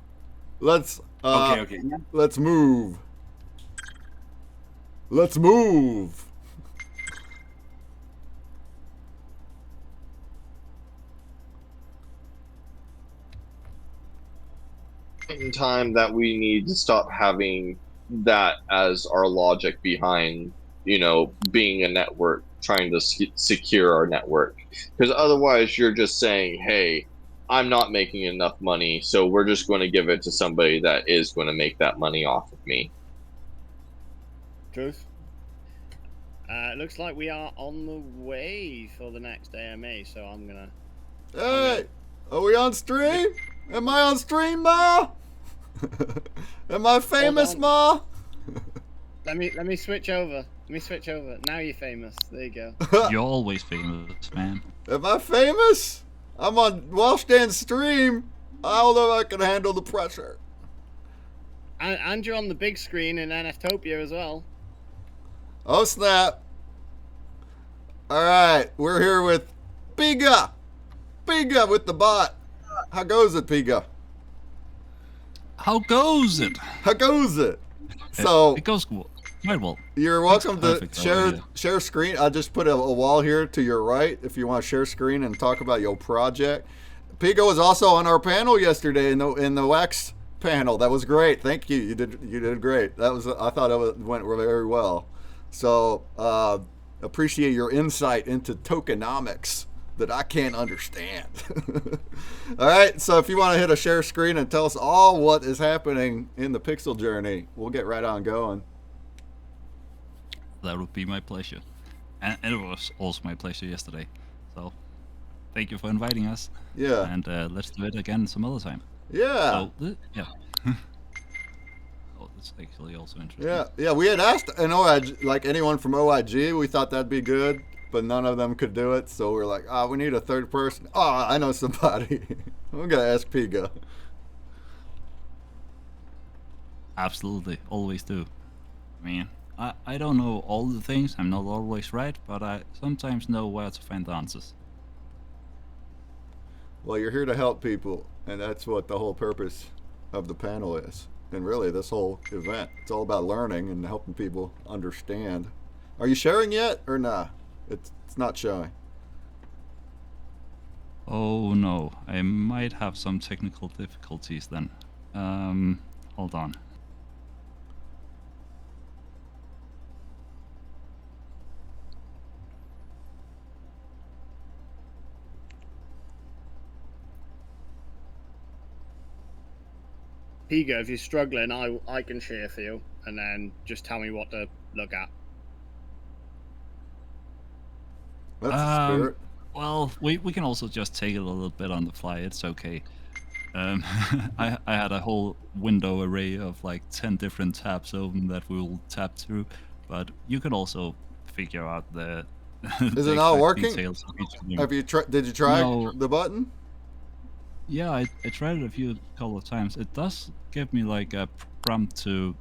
Let's Okay. let's move. Let's move. In time that we need to stop having that as our logic behind, being a network, trying to secure our network. Because otherwise, you're just saying, hey, I'm not making enough money, so we're just going to give it to somebody that is going to make that money off of me. Truth. Looks like we are on the way for the next AMA, so I'm gonna. Hey, are we on stream? Am I on stream, Ma? Am I famous, Ma? Let me switch over. Let me switch over. Now you're famous. There you go. You're always famous, man. Am I famous? I'm on Washdan's stream. I don't know if I can handle the pressure. And you're on the big screen in NFTOPIA as well. Oh, snap. All right, we're here with Piga. Piga with the bot. How goes it, Piga? How goes it? How goes it? So it goes quite well. You're welcome to perfect share screen. I just put a wall here to your right if you want to share screen and talk about your project. Piga was also on our panel yesterday in the Wax panel. That was great. Thank you. You did great. I thought it went very well. So appreciate your insight into tokenomics that I can't understand. All right, so if you want to hit a share screen and tell us all what is happening in the Pixel journey, we'll get right on going. That would be my pleasure. And it was also my pleasure yesterday. So thank you for inviting us. Yeah. And let's do it again some other time. Yeah. So, yeah. Oh, that's actually also interesting. Yeah, we had asked an OIG, like anyone from OIG, we thought that'd be good, but none of them could do it, so we're like, we need a third person. I know somebody. I'm gonna ask Piga. Absolutely, always do. I mean, I don't know all the things, I'm not always right, but I sometimes know where to find the answers. Well, you're here to help people, and that's what the whole purpose of the panel is. And really, this whole event, it's all about learning and helping people understand. Are you sharing yet, or nah? It's not showing. Oh no, I might have some technical difficulties then. Hold on. Piga, if you're struggling, I can share for you, and then just tell me what to look at. That's the spirit. Well, we can also just take it a little bit on the fly. It's okay. I had a whole window array of like 10 different tabs open that we will tap through, but you can also figure out the. Is it not working? Have you did you try the button? Yeah, I tried it a couple of times. It does give me like a prompt to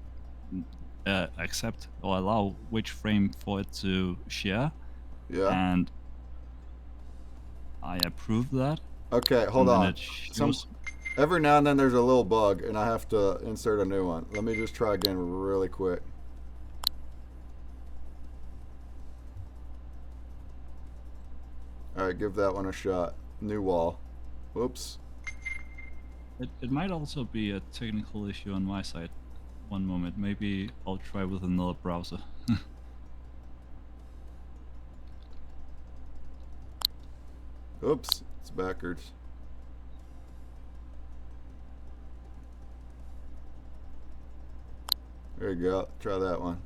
accept or allow which frame for it to share. Yeah. And I approve that. Okay, hold on. Every now and then there's a little bug, and I have to insert a new one. Let me just try again really quick. All right, give that one a shot. New wall. Whoops. It might also be a technical issue on my side. One moment, maybe I'll try with another browser. Oops, it's backwards. There you go. Try that one.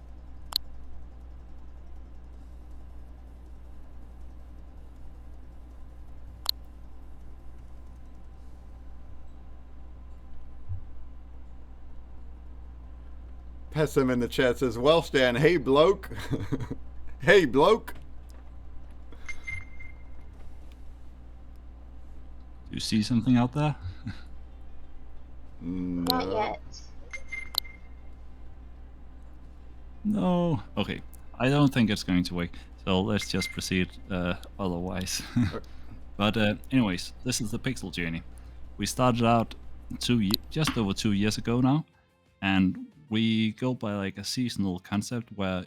Pessim in the chat says, well, Stan, hey, bloke. Hey, bloke. Do you see something out there? Not yet. No. Okay. I don't think it's going to work. So let's just proceed otherwise. But anyways, this is the Pixel journey. We started out just over 2 years ago now, and we go by like a seasonal concept where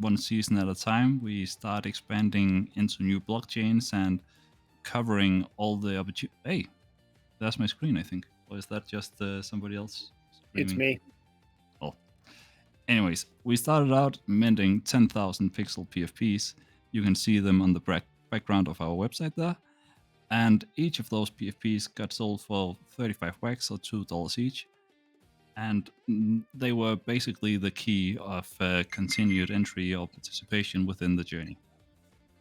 one season at a time we start expanding into new blockchains and covering all the opportunities. Hey, that's my screen, I think. Or is that just somebody else screaming? It's me. Oh. Anyways, we started out minting 10,000 pixel PFPs. You can see them on the background of our website there. And each of those PFPs got sold for 35 wax or $2 each. And they were basically the key of continued entry or participation within the journey.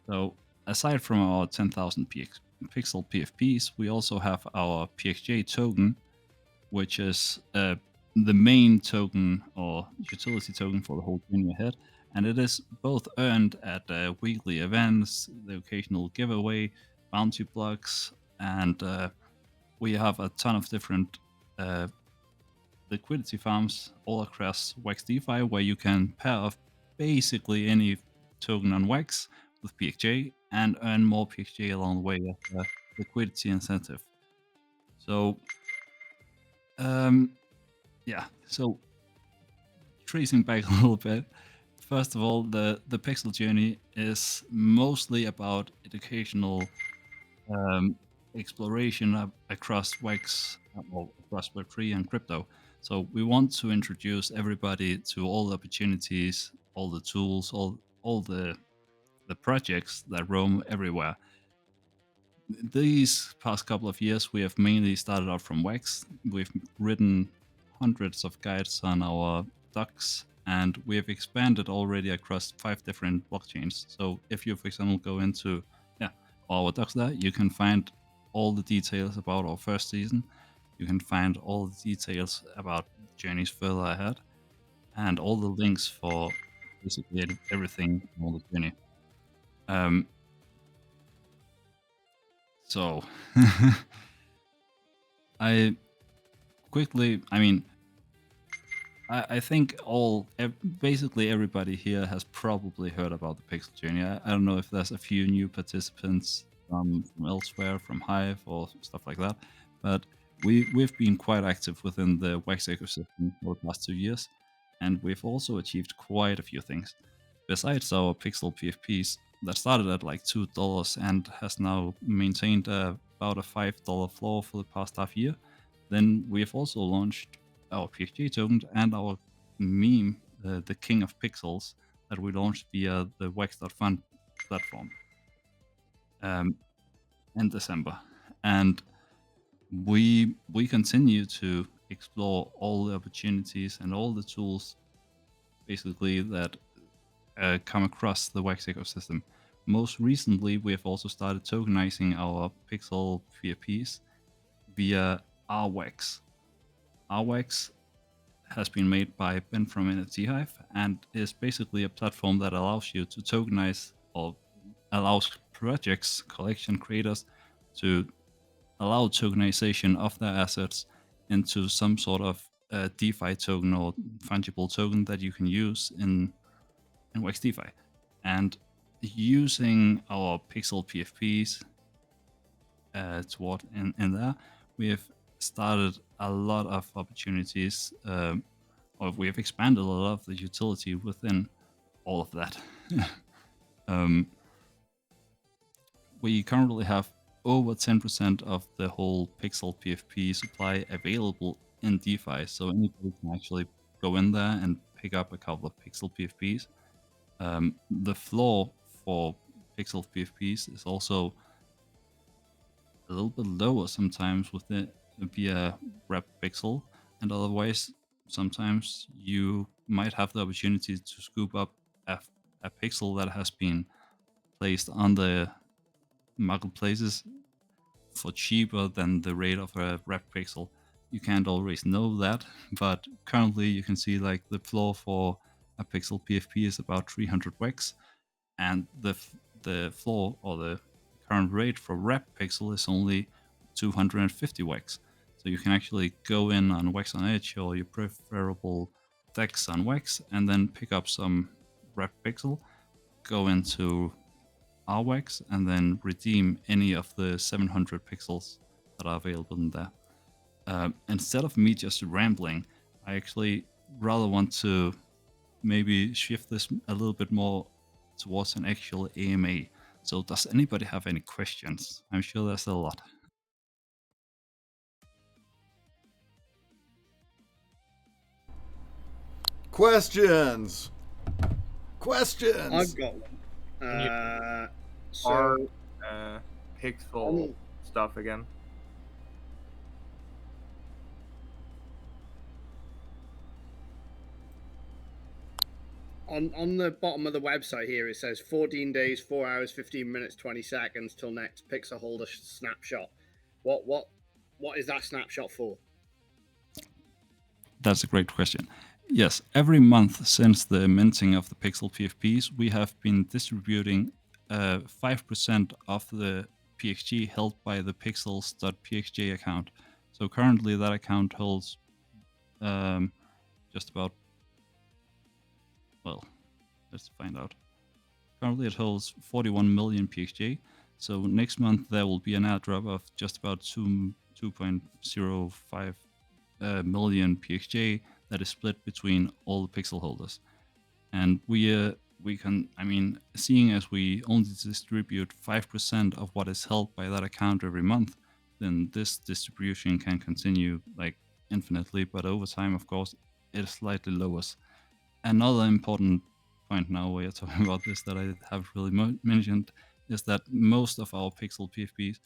So aside from our 10,000 pixel PFPs, we also have our PXJ token, which is the main token or utility token for the whole journey ahead. And it is both earned at weekly events, the occasional giveaway, bounty blocks, and we have a ton of different liquidity farms all across Wax DeFi where you can pair off basically any token on Wax with PXJ and earn more PXJ along the way as a liquidity incentive. So, yeah, so tracing back a little bit, first of all, the Pixel journey is mostly about educational exploration across Wax, or across Web3 and crypto. So we want to introduce everybody to all the opportunities, all the tools, all the projects that roam everywhere. These past couple of years, we have mainly started out from Wax. We've written hundreds of guides on our docs, and we have expanded already across 5 different blockchains. So if you, for example, go into our docs there, you can find all the details about our first season. You can find all the details about journeys further ahead, and all the links for basically everything on the journey. So I think basically everybody here has probably heard about the Pixel journey. I don't know if there's a few new participants from elsewhere, from Hive or stuff like that, but we've been quite active within the Wax ecosystem for the past 2 years, and we've also achieved quite a few things. Besides our Pixel PFPs that started at like $2 and has now maintained about a $5 floor for the past half year, then we've also launched our PXJ token and our meme, the King of Pixels, that we launched via the Wax.fund platform in December. And we continue to explore all the opportunities and all the tools basically that come across the Wax ecosystem. Most recently, we have also started tokenizing our Pixel PFPs via RWAX. RWAX has been made by Ben from NFT Hive and is basically a platform that allows you to tokenize, or allows projects, collection creators to allow tokenization of their assets into some sort of DeFi token or fungible token that you can use in Wax DeFi. And using our Pixel PFPs in there, we have started a lot of opportunities, or we have expanded a lot of the utility within all of that. We currently have over 10% of the whole Pixel PFP supply available in DeFi, so anybody can actually go in there and pick up a couple of Pixel PFPs. The floor for Pixel PFPs is also a little bit lower sometimes with it via Wrap Pixel, and otherwise sometimes you might have the opportunity to scoop up a pixel that has been placed on the marketplaces for cheaper than the rate of a Wrap Pixel. you can't always know that, but currently you can see like the floor for a pixel PFP is about 300 wex, and the floor or the current rate for wrap pixel is only 250 wex. So you can actually go in on Wax on Edge or your preferable decks on Wax, and then pick up some wrap pixel, go into RWax, and then redeem any of the 700 pixels that are available in there. Instead of me just rambling, I actually rather want to maybe shift this a little bit more towards an actual AMA. So does anybody have any questions? I'm sure there's a lot. Questions. I've got one. So pixel stuff again. On the bottom of the website here, it says 14 days, 4 hours, 15 minutes, 20 seconds till next pixel holder snapshot. What is that snapshot for? That's a great question. Yes, every month since the minting of the Pixel PFPs, we have been distributing 5% of the PXG held by the pixels.pxj account. So currently that account holds just about, well, let's find out. Currently it holds 41 million PXJ. So next month there will be an airdrop of just about 2.05 million PXJ that is split between all the pixel holders. And we can, I mean, seeing as we only distribute 5% of what is held by that account every month, then this distribution can continue like infinitely, but over time, of course, it slightly lowers. Another important point now we are talking about this that I have really mentioned is that most of our pixel PFPs,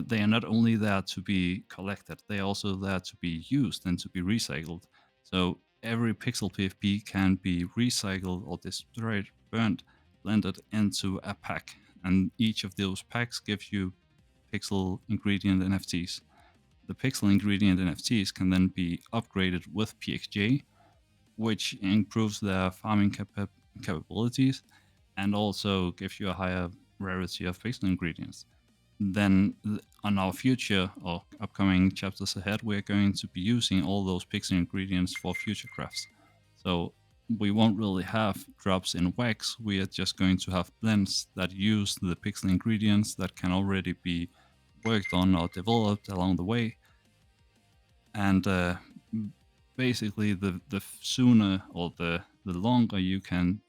they are not only there to be collected, they are also there to be used and to be recycled. So every pixel PFP can be recycled or destroyed, burnt, blended into a pack. And each of those packs gives you pixel ingredient NFTs. The pixel ingredient NFTs can then be upgraded with PXJ, which improves their farming capabilities and also gives you a higher rarity of pixel ingredients. Then on our future or upcoming chapters ahead, we're going to be using all those pixel ingredients for future crafts. So we won't really have drops in wax. We are just going to have blends that use the pixel ingredients that can already be worked on or developed along the way. And basically the sooner or the longer you can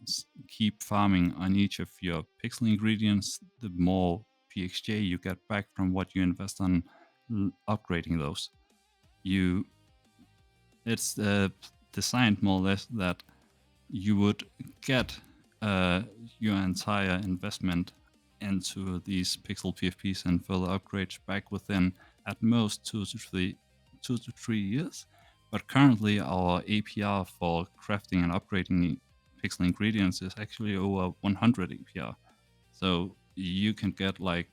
keep farming on each of your pixel ingredients, the more PXJ you get back from what you invest on upgrading those. It's designed more or less that you would get your entire investment into these pixel PFPs and further upgrades back within at most 2 to 3 years. But currently our APR for crafting and upgrading pixel ingredients is actually over 100 APR. So you can get like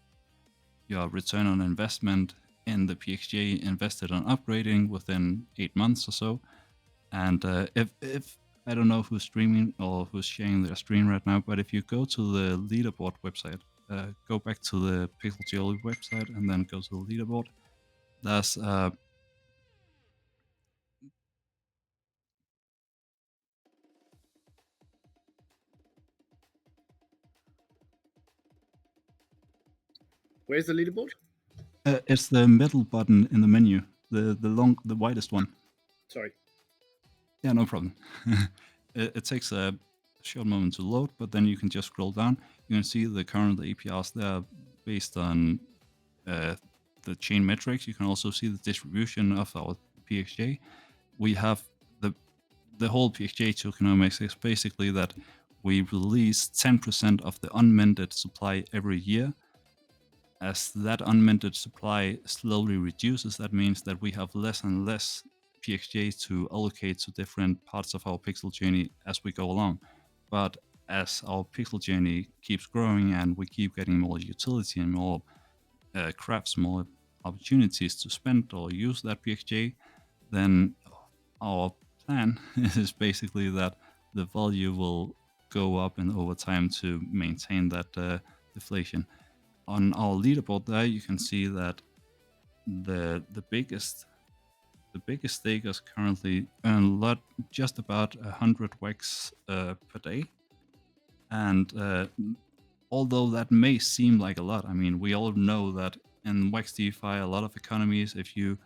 your return on investment in the PXJ invested on upgrading within 8 months or so. And if I don't know who's streaming or who's sharing their screen right now, but if you go to the leaderboard website, go back to the Pixel Geology website and then go to the leaderboard. There's Where's the leaderboard? it's the middle button in the menu, the widest one. Sorry. Yeah, no problem. It takes a short moment to load, but then you can just scroll down. You can see the current APRs there based on the chain metrics. You can also see the distribution of our PXJ. We have the whole PXJ tokenomics is basically that we release 10% of the unminted supply every year. As that unminted supply slowly reduces, that means that we have less and less PXJ to allocate to different parts of our pixel journey as we go along. But as our pixel journey keeps growing and we keep getting more utility and more crafts, more opportunities to spend or use that PXJ, then our plan is basically that the value will go up and over time to maintain that deflation. On our leaderboard there, you can see that the biggest stakers currently earn just about 100 WEX per day, and although that may seem like a lot, I mean, we all know that in WEX DeFi, a lot of economies, if you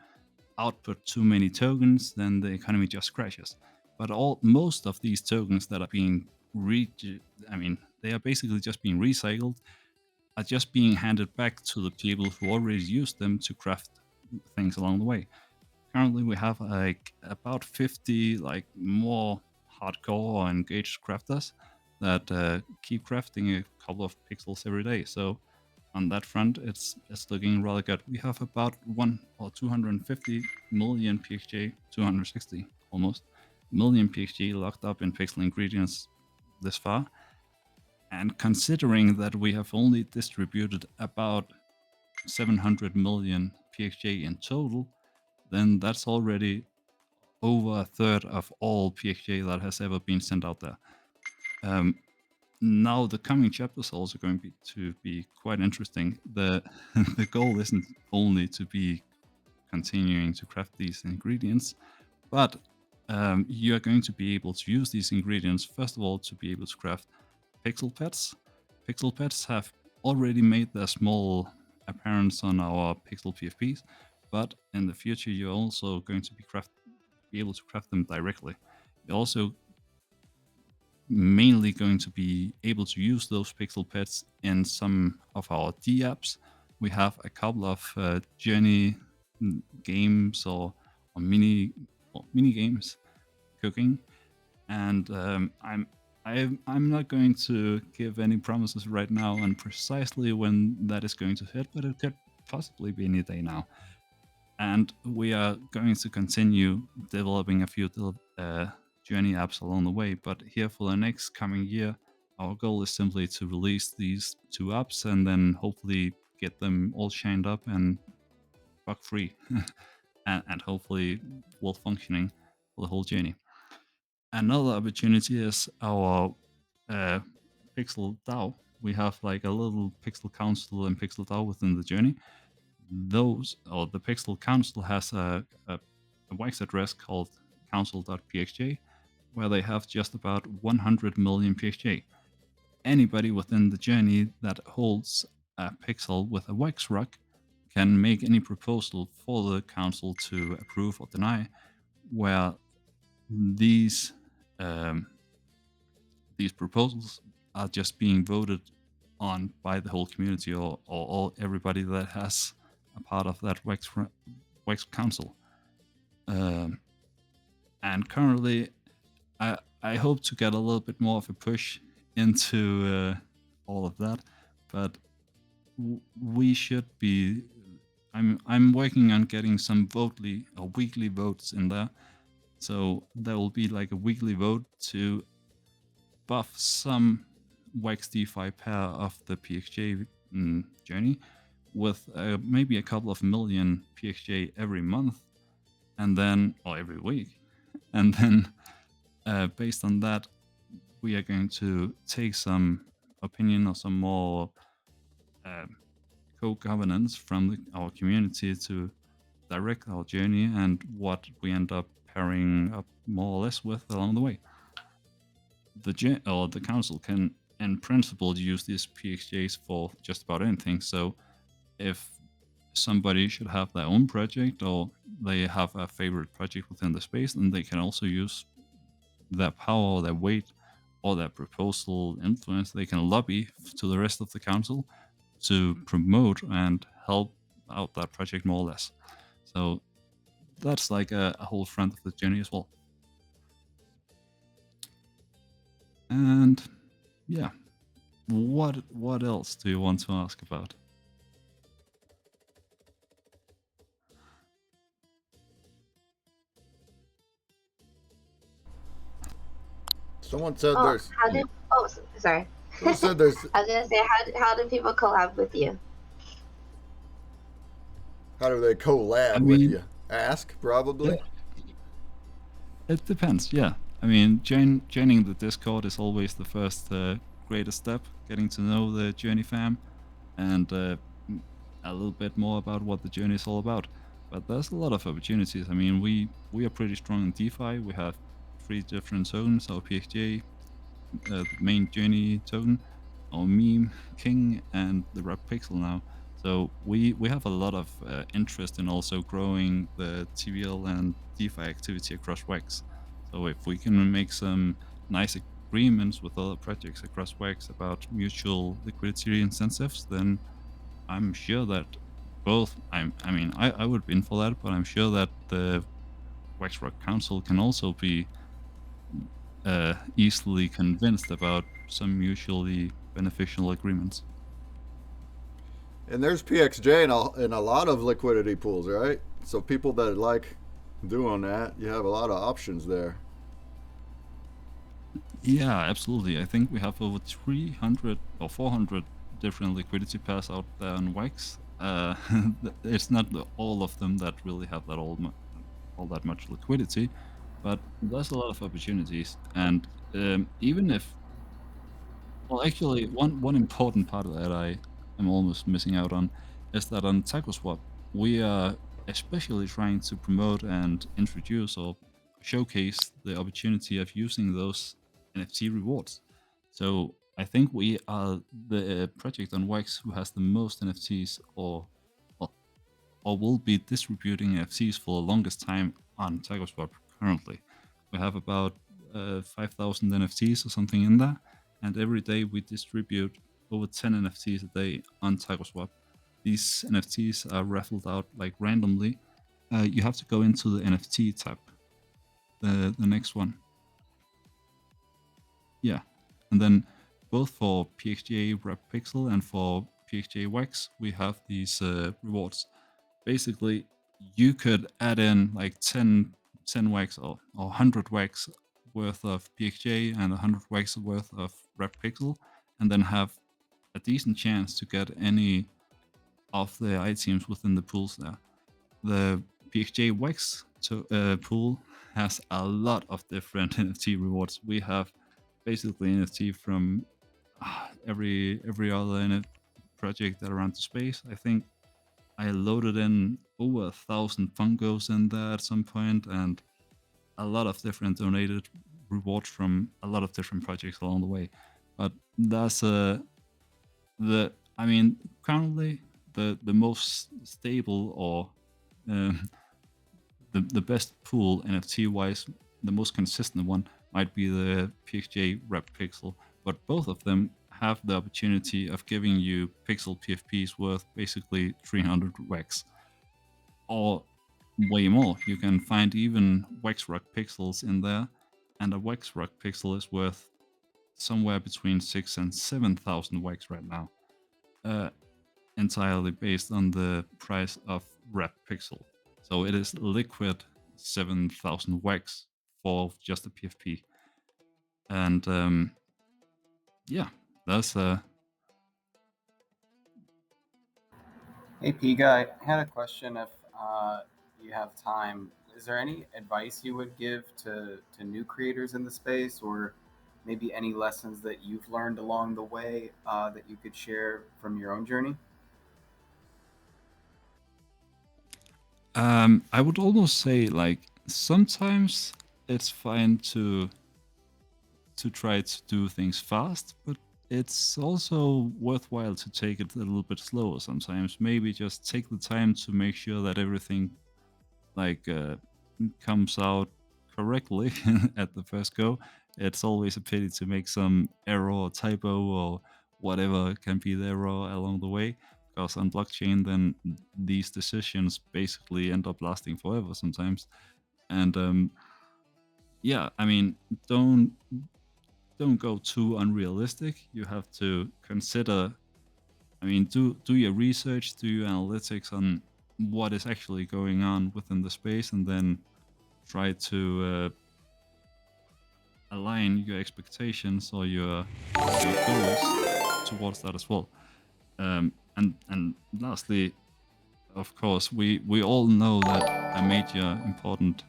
output too many tokens, then the economy just crashes. But most of these tokens that are being they are basically just being recycled, are just being handed back to the people who already used them to craft things along the way. Currently, we have like about 50 like more hardcore or engaged crafters that keep crafting a couple of pixels every day. So on that front, it's looking rather good. We have about 250 million PXJ, 260 almost million PXJ locked up in pixel ingredients this far. And considering that we have only distributed about 700 million PXJ in total, then that's already over a third of all PXJ that has ever been sent out there. Now the coming chapters are also going to be quite interesting. The goal isn't only to be continuing to craft these ingredients, but you are going to be able to use these ingredients, first of all, to be able to craft pixel pets. Pixel pets have already made their small appearance on our pixel PFPs, but in the future you're also going to be able to craft them directly. You're also mainly going to be able to use those pixel pets in some of our D apps. We have a couple of journey games or mini games cooking, and I'm not going to give any promises right now on precisely when that is going to hit, but it could possibly be any day now. And we are going to continue developing a few journey apps along the way, but here for the next coming year, our goal is simply to release these 2 apps and then hopefully get them all shined up and bug free and hopefully well functioning for the whole journey. Another opportunity is our Pixel DAO. We have like a little Pixel Council and Pixel DAO within the journey. The Pixel Council has a WEX address called council.pxj, where they have just about 100 million PXJ. Anybody within the journey that holds a pixel with a WEX rock can make any proposal for the council to approve or deny, where these proposals are just being voted on by the whole community or everybody that has a part of that WEX council. And currently, I hope to get a little bit more of a push into all of that, but we should be. I'm working on getting some weekly votes in there, so there will be like a weekly vote to buff some WEX DeFi pair of the PXJ journey with maybe a couple of million PXJ every month, and then or every week. And then, based on that, we are going to take some opinion or some more co-governance from our community to direct our journey and what we end up pairing up more or less with along the way. The council can, in principle, use these PXJs for just about anything. So, if somebody should have their own project or they have a favorite project within the space, then they can also use their power or their weight or their proposal influence. They can lobby to the rest of the council to promote and help out that project more or less. So that's like a whole front of the journey as well. And yeah, what else do you want to ask about? Someone said there's. Sorry. Someone said there's. I was gonna say, how do people collab with you? How do they collab I with mean, you? Ask, probably. it depends. Yeah, I mean, joining the Discord is always the first greatest step. Getting to know the Journey fam, and a little bit more about what the journey is all about. But there's a lot of opportunities. I mean, we are pretty strong in DeFi. We have 3 different zones: our PXJ, the main journey token, our meme king, and the rep pixel now. So we have a lot of interest in also growing the TVL and DeFi activity across WEX. So if we can make some nice agreements with other projects across WEX about mutual liquidity incentives, then I'm sure that both, I would be in for that, but I'm sure that the WEX Rock Council can also be easily convinced about some mutually beneficial agreements. And there's PXJ in a lot of liquidity pools, right? So people that like doing that, you have a lot of options there. Yeah, absolutely. I think we have over 300 or 400 different liquidity pairs out there on WEX. It's not all of them that really have that all that much liquidity, but there's a lot of opportunities. And even if, well, actually, one important part of that I am almost missing out on is that on TacoSwap, we are especially trying to promote and introduce or showcase the opportunity of using those NFT rewards. So I think we are the project on WEX who has the most NFTs or will be distributing NFTs for the longest time on TacoSwap currently. We have about 5,000 NFTs or something in there, and every day we distribute over 10 NFTs a day on TacoSwap. These NFTs are raffled out like randomly. You have to go into the NFT tab, the next one. Yeah, and then both for PXJ Rep Pixel and for PXJ Wax, we have these rewards. Basically, you could add in like 10 wax or 100 wax worth of PXJ and 100 wax worth of Rep Pixel, and then have a decent chance to get any of the items within the pools there. The PXJ Wax pool has a lot of different NFT rewards. We have basically NFT from every other project that around the space. I think I loaded in over 1,000 fungos in there at some point, and a lot of different donated rewards from a lot of different projects along the way. But that's currently the most stable or the best pool NFT wise, the most consistent one might be the PXJ Rep Pixel, but both of them have the opportunity of giving you pixel PFPs worth basically 300 wax or way more. You can find even Wax Rock pixels in there, and a Wax Rock pixel is worth somewhere between 6,000 and 7,000 wax right now, entirely based on the price of Rep Pixel. So it is liquid 7,000 wax for just a PFP. And yeah, that's Hey, Piga, I had a question if you have time. Is there any advice you would give to new creators in the space, or maybe any lessons that you've learned along the way that you could share from your own journey? I would almost say, like, sometimes it's fine to try to do things fast, but it's also worthwhile to take it a little bit slower sometimes. Maybe just take the time to make sure that everything comes out correctly at the first go. It's always a pity to make some error or typo or whatever can be the error along the way, because on blockchain then these decisions basically end up lasting forever sometimes. And yeah, I mean, don't go too unrealistic. You have to consider, I mean, do your research, do your analytics on what is actually going on within the space, and then try to align your expectations or your goals towards that as well. And lastly, of course, we all know that a major important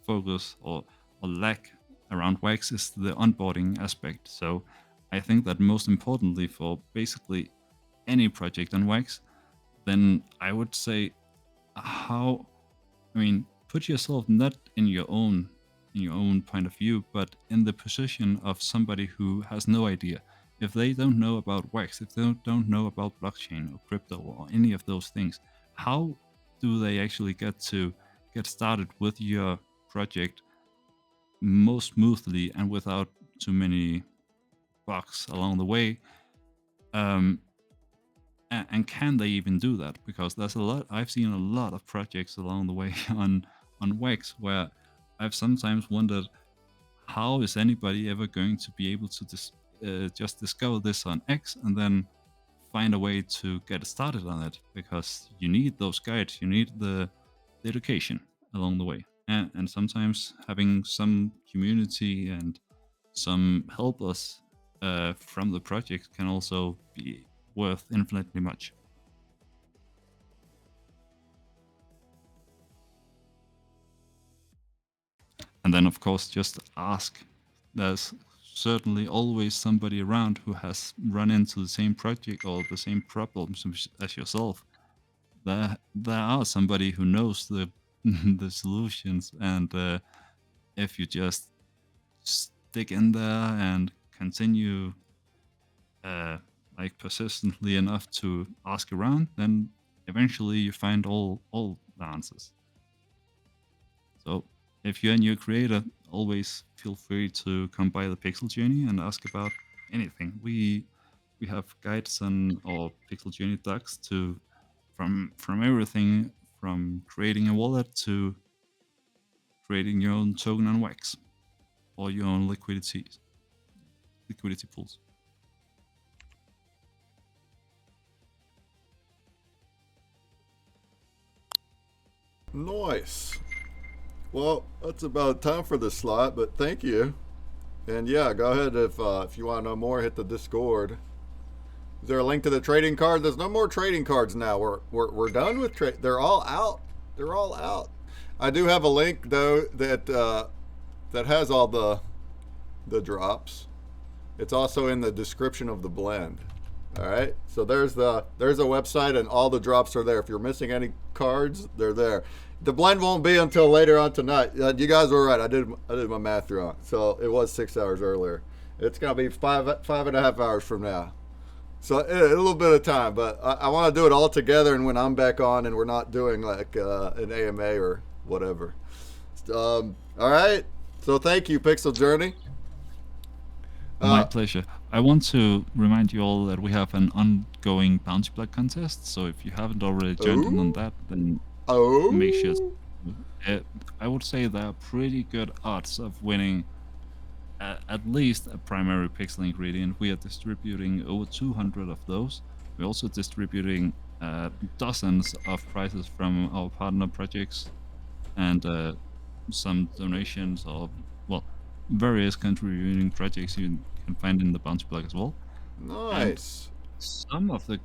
focus or lack around wax is the onboarding aspect. So I think that most importantly for basically any project on wax, then I would say put yourself not in your own point of view, but in the position of somebody who has no idea. If they don't know about wax, if they don't know about blockchain or crypto or any of those things, how do they actually get started with your project most smoothly and without too many bugs along the way? And can they even do that? Because there's a lot. I've seen a lot of projects along the way on wax where I've sometimes wondered, how is anybody ever going to be able to just discover this on X and then find a way to get started on it? Because you need those guides, you need the education along the way, and sometimes having some community and some helpers from the project can also be worth infinitely much. And then, of course, just ask. There's certainly always somebody around who has run into the same project or the same problems as yourself. There are somebody who knows the the solutions, and if you just stick in there and continue persistently enough to ask around, then eventually you find all the answers. So if you're a new creator, always feel free to come by the Pixel Journey and ask about anything. We have guides on our Pixel Journey docs from everything from creating a wallet to creating your own token on wax or your own liquidity pools. Nice. Well, that's about time for this slot, but thank you. And yeah, go ahead if you want to know more, hit the Discord. Is there a link to the trading card? There's no more trading cards now. We're done with trade. They're all out. They're all out. I do have a link though that has all the drops. It's also in the description of the blend. All right. So there's a website and all the drops are there. If you're missing any cards, they're there. The blend won't be until later on tonight. You guys were right. I did my math wrong. So it was 6 hours earlier. It's gonna be five and a half hours from now. So a little bit of time, but I want to do it all together. And when I'm back on, and we're not doing like an AMA or whatever. All right. So thank you, Pixel Journey. My pleasure. I want to remind you all that we have an ongoing bounty block contest. So if you haven't already joined in on that, then make sure. I would say there are pretty good odds of winning at least a primary pixel ingredient. We are distributing over 200 of those. We're also distributing dozens of prizes from our partner projects and some donations or, well, various contributing projects you can find in the bounty block as well. Nice. And some of the,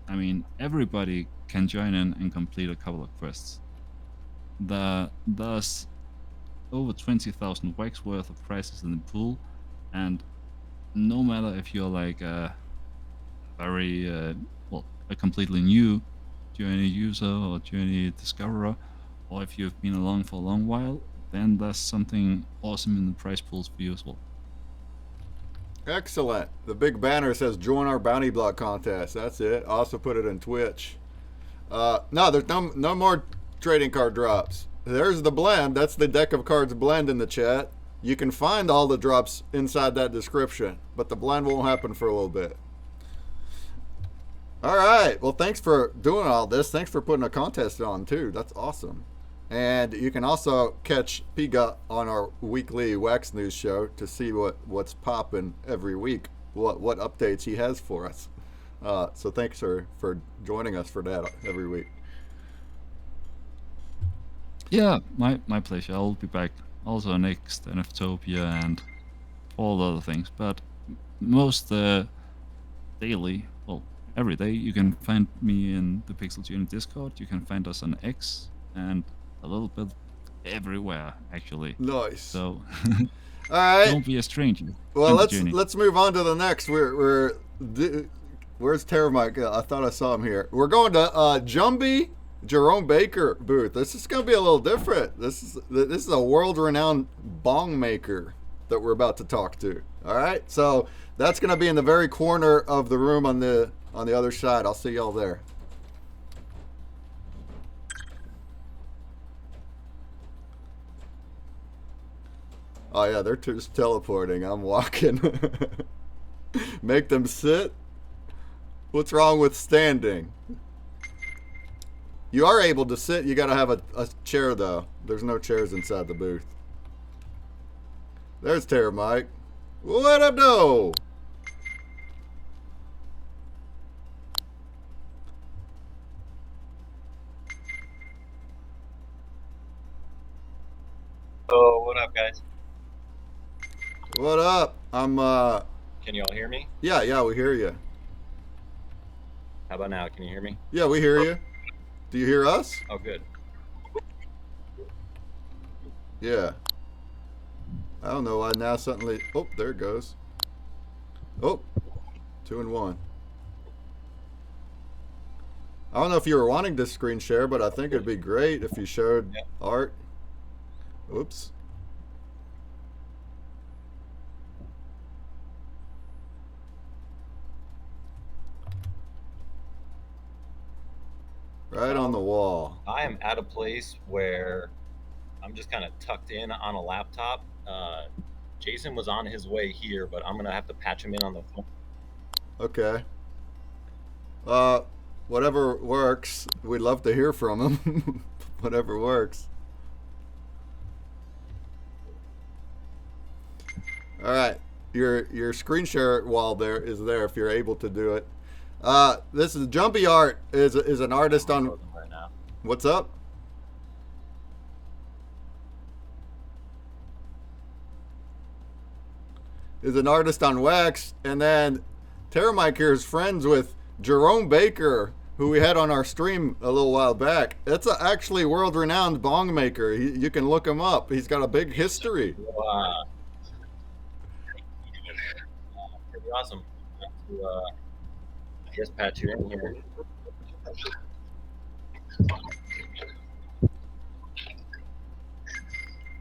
everybody can join in and complete a couple of quests. There's over 20,000 wax worth of prizes in the pool, and no matter if you're like a very a completely new journey user or journey discoverer, or if you've been along for a long while, then there's something awesome in the prize pools for you as well. Excellent. The big banner says join our bounty block contest. That's it. Also put it in Twitch. No, there's no more trading card drops. There's the blend. That's the deck of cards blend in the chat. You can find all the drops inside that description, but the blend won't happen for a little bit. All right. Well, thanks for doing all this. Thanks for putting a contest on too. That's awesome. And you can also catch Piga on our weekly Wax News show to see what's popping every week, what updates he has for us. So thanks for joining us for that every week. Yeah, my pleasure. I'll be back also next NFTOPIA and all the other things, but most daily, well, every day. You can find me in the Pixel Journey Discord. You can find us on X and a little bit everywhere, actually. Nice. So, all right. Don't be a stranger. Well, Join the let's move on to the next. Where's Terramike? I thought I saw him here. We're going to Jumbie, Jerome Baker booth. This is going to be a little different. This is a world-renowned bong maker that we're about to talk to. All right, so that's going to be in the very corner of the room on the other side. I'll see y'all there. Oh yeah, they're just teleporting. I'm walking. Make them sit. What's wrong with standing? You are able to sit. You gotta have a chair though. There's no chairs inside the booth. There's Terramike. What up, though? Oh, what up, guys? What up? I'm Can you all hear me? Yeah, we hear you. How about now? Can you hear me? Yeah, we hear you. Do you hear us? Oh, good. Yeah. I don't know why now suddenly. Oh, there it goes. Oh, 2 and 1. I don't know if you were wanting to screen share, but I think it'd be great if you showed art. Oops. Right on the wall. I am at a place where I'm just kind of tucked in on a laptop. Jason was on his way here, but I'm gonna have to patch him in on the phone. Okay. Whatever works. We'd love to hear from him. Whatever works. All right. Your screen share wall there is there if you're able to do it. This is Jumbie Art is an artist on. Right now. What's up? Is an artist on Wax, and then Terramike here is friends with Jerome Baker, who we had on our stream a little while back. That's actually world-renowned bong maker. You can look him up. He's got a big history. Wow. Pretty awesome. I guess patch you in here.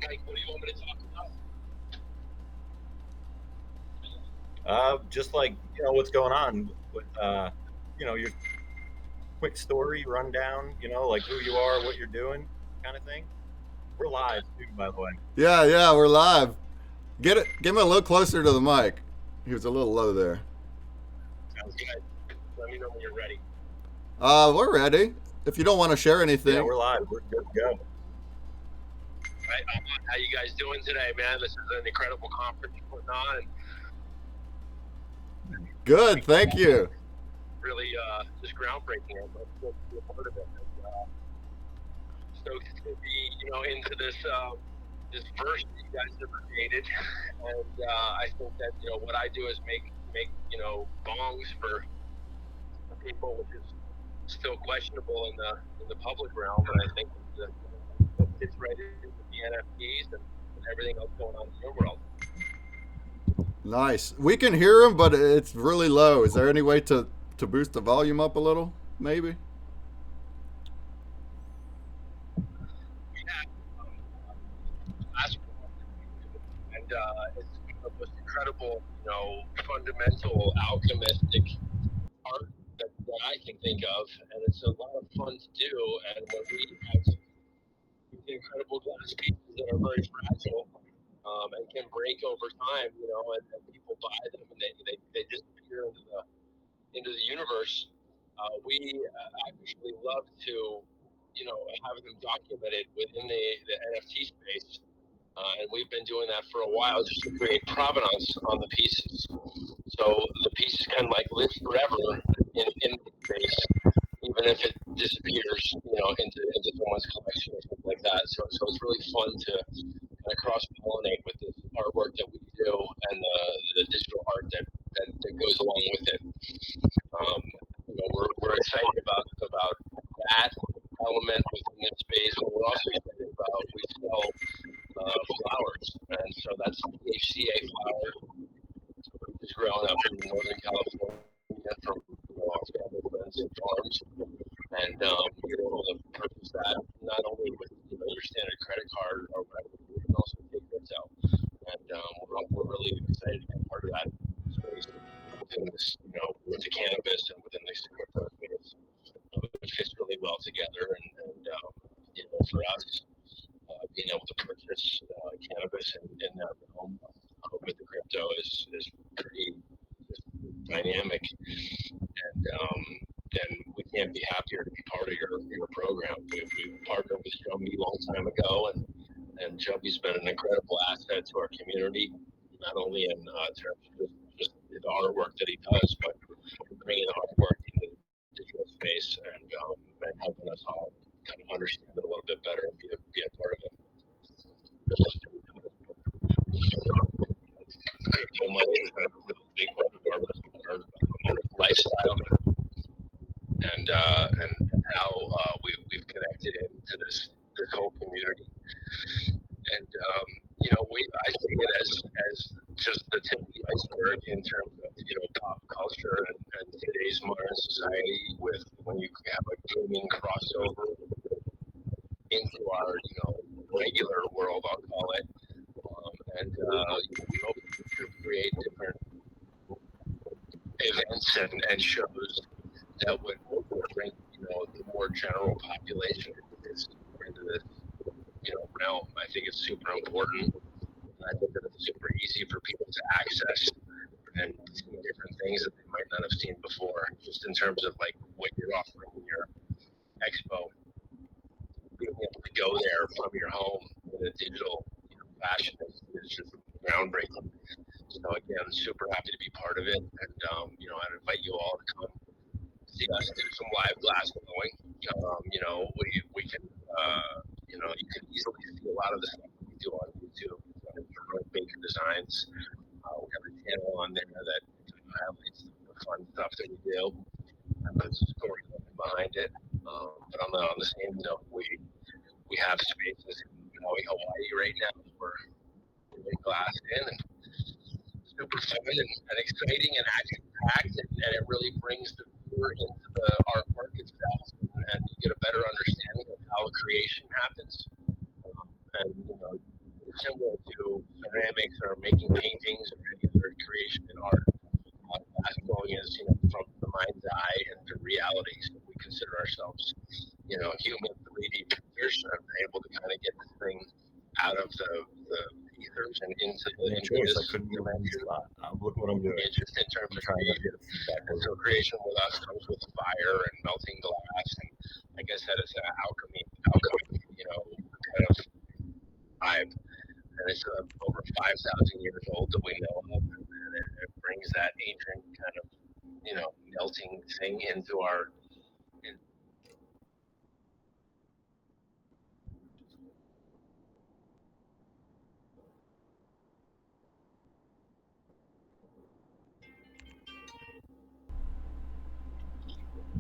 Mike, what do you want me to talk about? Just like, what's going on with, your quick story rundown, like who you are, what you're doing, kind of thing. We're live too, by the way. Yeah, we're live. Get him a little closer to the mic. He was a little low there. Sounds good. Let me know when you're ready. We're ready. If you don't want to share anything. Yeah, we're live. We're good to go. Right, how you guys doing today, man? This is an incredible conference you're putting on. Good, thank you. Really, just groundbreaking. I'm stoked to be a part of it. And, stoked to be, into this this verse that you guys have created. And I think that what I do is make bongs for people, which is still questionable in the public realm. And I think that it's right into the NFTs and everything else going on in your world. Nice. We can hear him, but it's really low. Is there any way to boost the volume up a little, maybe? And it's the most incredible, fundamental, alchemistic art that I can think of, and it's a lot of fun to do. And when we have these incredible glass pieces that are very fragile and can break over time, and people buy them and they disappear into the universe, we actually love to, have them documented within the NFT space. And we've been doing that for a while just to create provenance on the pieces. So the pieces can live forever in space, even if it disappears, into someone's collection or something like that. So it's really fun to kind of cross-pollinate with this artwork that we do and the digital art that goes along with it. grown up in Northern California from our family friends and farms, and you're able to purchase that not only with your standard credit card or whatever, but you can also take crypto. And we're really excited to be part of that space within this, with the cannabis and within this crypto space. It fits really well together, and for us, being able to purchase cannabis in that realm with the crypto is pretty dynamic, and we can't be happier to be part of your program. We partnered with Jumbie a long time ago, and Jumbie's been an incredible asset to our community, not only in terms of just the artwork that he does, but bringing the artwork into the digital space and helping us all kind of understand it a little bit better and be a part of it. Crypto money is a big part of our lifestyle, and how we've connected into this whole community. And I see it as just the tip of the iceberg in terms of pop culture and today's modern society, with when you have a gaming crossover into our regular world, I'll call it, and we hope to create different events and shows that would bring the more general population into this realm. I think it's super important. I think that it's super easy for people to access and see different things that they might not have seen before, just in terms of like what you're offering in your expo. Being able to go there from your home in a digital fashion is just groundbreaking. So again, I'm super happy to be part of it, and I'd invite you all to come see us do some live glass blowing. We can you can easily see a lot of the stuff that we do on YouTube. Jerome Baker Designs. We have a channel on there that highlights the fun stuff that we do and puts a story behind it. But on the same note, we have spaces in Maui, Hawaii right now that we're doing glass in, and super fun and exciting and action packed, and it really brings the viewer into the artwork itself, and you get a better understanding of how creation happens. And similar to ceramics or making paintings or any other creation in art, glass blowing is from the mind's eye and the reality. So we consider ourselves human 3D printers, and able to kind of get this thing out of the ethers and into this dimension. Look what I'm doing. It's just in terms of creation. So creation with us comes with fire and melting glass, and I guess that is an alchemy, kind of vibe. And it's over 5,000 years old that we know of, and it brings that ancient kind of melting thing into our.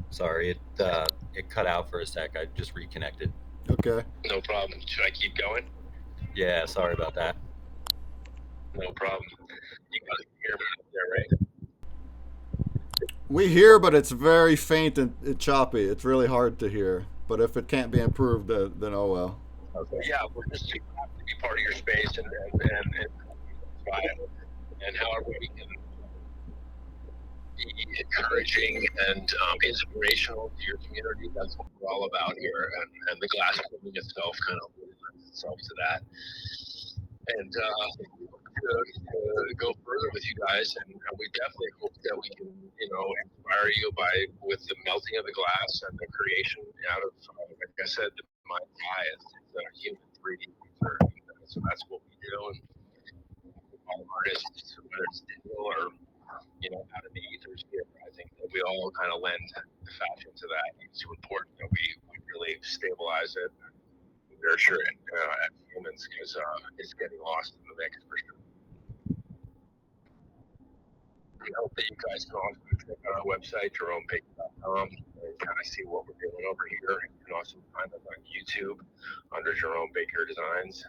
Sorry, it cut out for a sec. I just reconnected. Okay. No problem. Should I keep going? Yeah, sorry about that. No problem. You guys can hear me up there, right? We hear, but it's very faint and choppy. It's really hard to hear. But if it can't be improved, then oh well. Okay. Yeah, we're just super happy to be part of your space and however we can be encouraging and inspirational to your community. That's what we're all about here, and the glass blowing itself kind of lends itself to that. And to go further with you guys, and we definitely hope that we can, inspire you with the melting of the glass and the creation out of, like I said, the mind's eye is a human 3D picture. So that's what we do, and all artists, whether it's digital or out of the ethers here, I think that we all kind of lend the fashion to that. It's important that we really stabilize it and nurture it as humans, because it's getting lost in the mix for sure. We hope that you guys can also check out our website, jeromebaker.com, and kind of see what we're doing over here. You can also find us on YouTube under Jerome Baker Designs,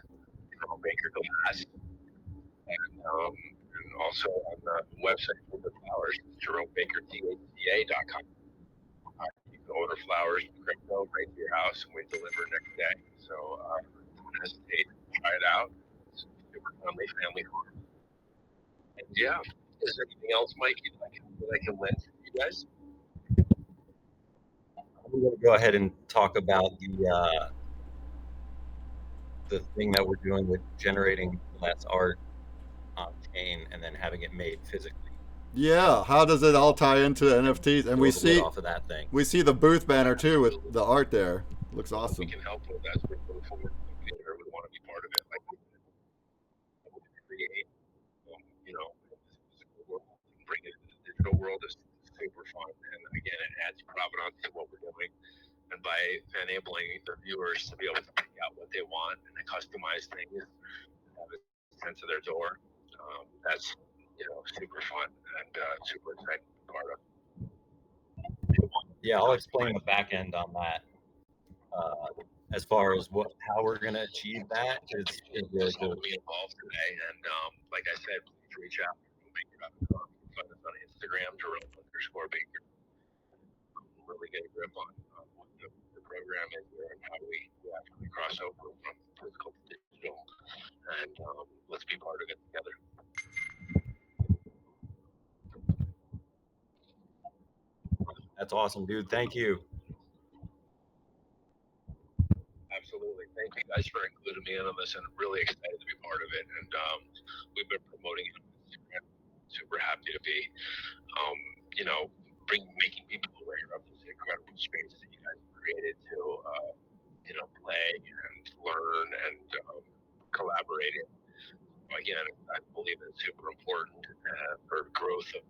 Jerome Baker Glass, and also on the website. website for the flowers, JeromeBakerTHCA.com. You can order flowers from crypto right to your house, and we deliver next day. So don't hesitate to try it out. It's super friendly, family farm. And yeah, is there anything else, Mikey, that I can lend to you guys? I'm going to go ahead and talk about the thing that we're doing with generating less art on chain and then having it made physically. Yeah, how does it all tie into NFTs? And we Build a lid see off of that thing. we see the booth banner too with the art there. Looks awesome. We can help with that. We move forward. Creator would want to be part of it. Like we create, you know, the physical world and bring it to the digital world is super fun. And again, it adds provenance to what we're doing. And by enabling the viewers to be able to pick out what they want and to customize things, have it sent to their door, that's, you know, super fun and super exciting part of. Yeah, I'll explain the back end on that. As far as how we're going to achieve that is really cool. Be involved today, and like I said, please reach out. Find us on Instagram, Jerome_Baker. Really get a grip on what the program is there and how we actually cross over from physical to digital, and let's be part of it together. That's awesome, dude. Thank you. Absolutely. Thank you guys for including me in on this, and I'm really excited to be part of it. And we've been promoting it on Instagram. Super happy to be, you know, making people aware of this incredible space that you guys created to, you know, play and learn and collaborate in. Again, I believe it's super important for growth of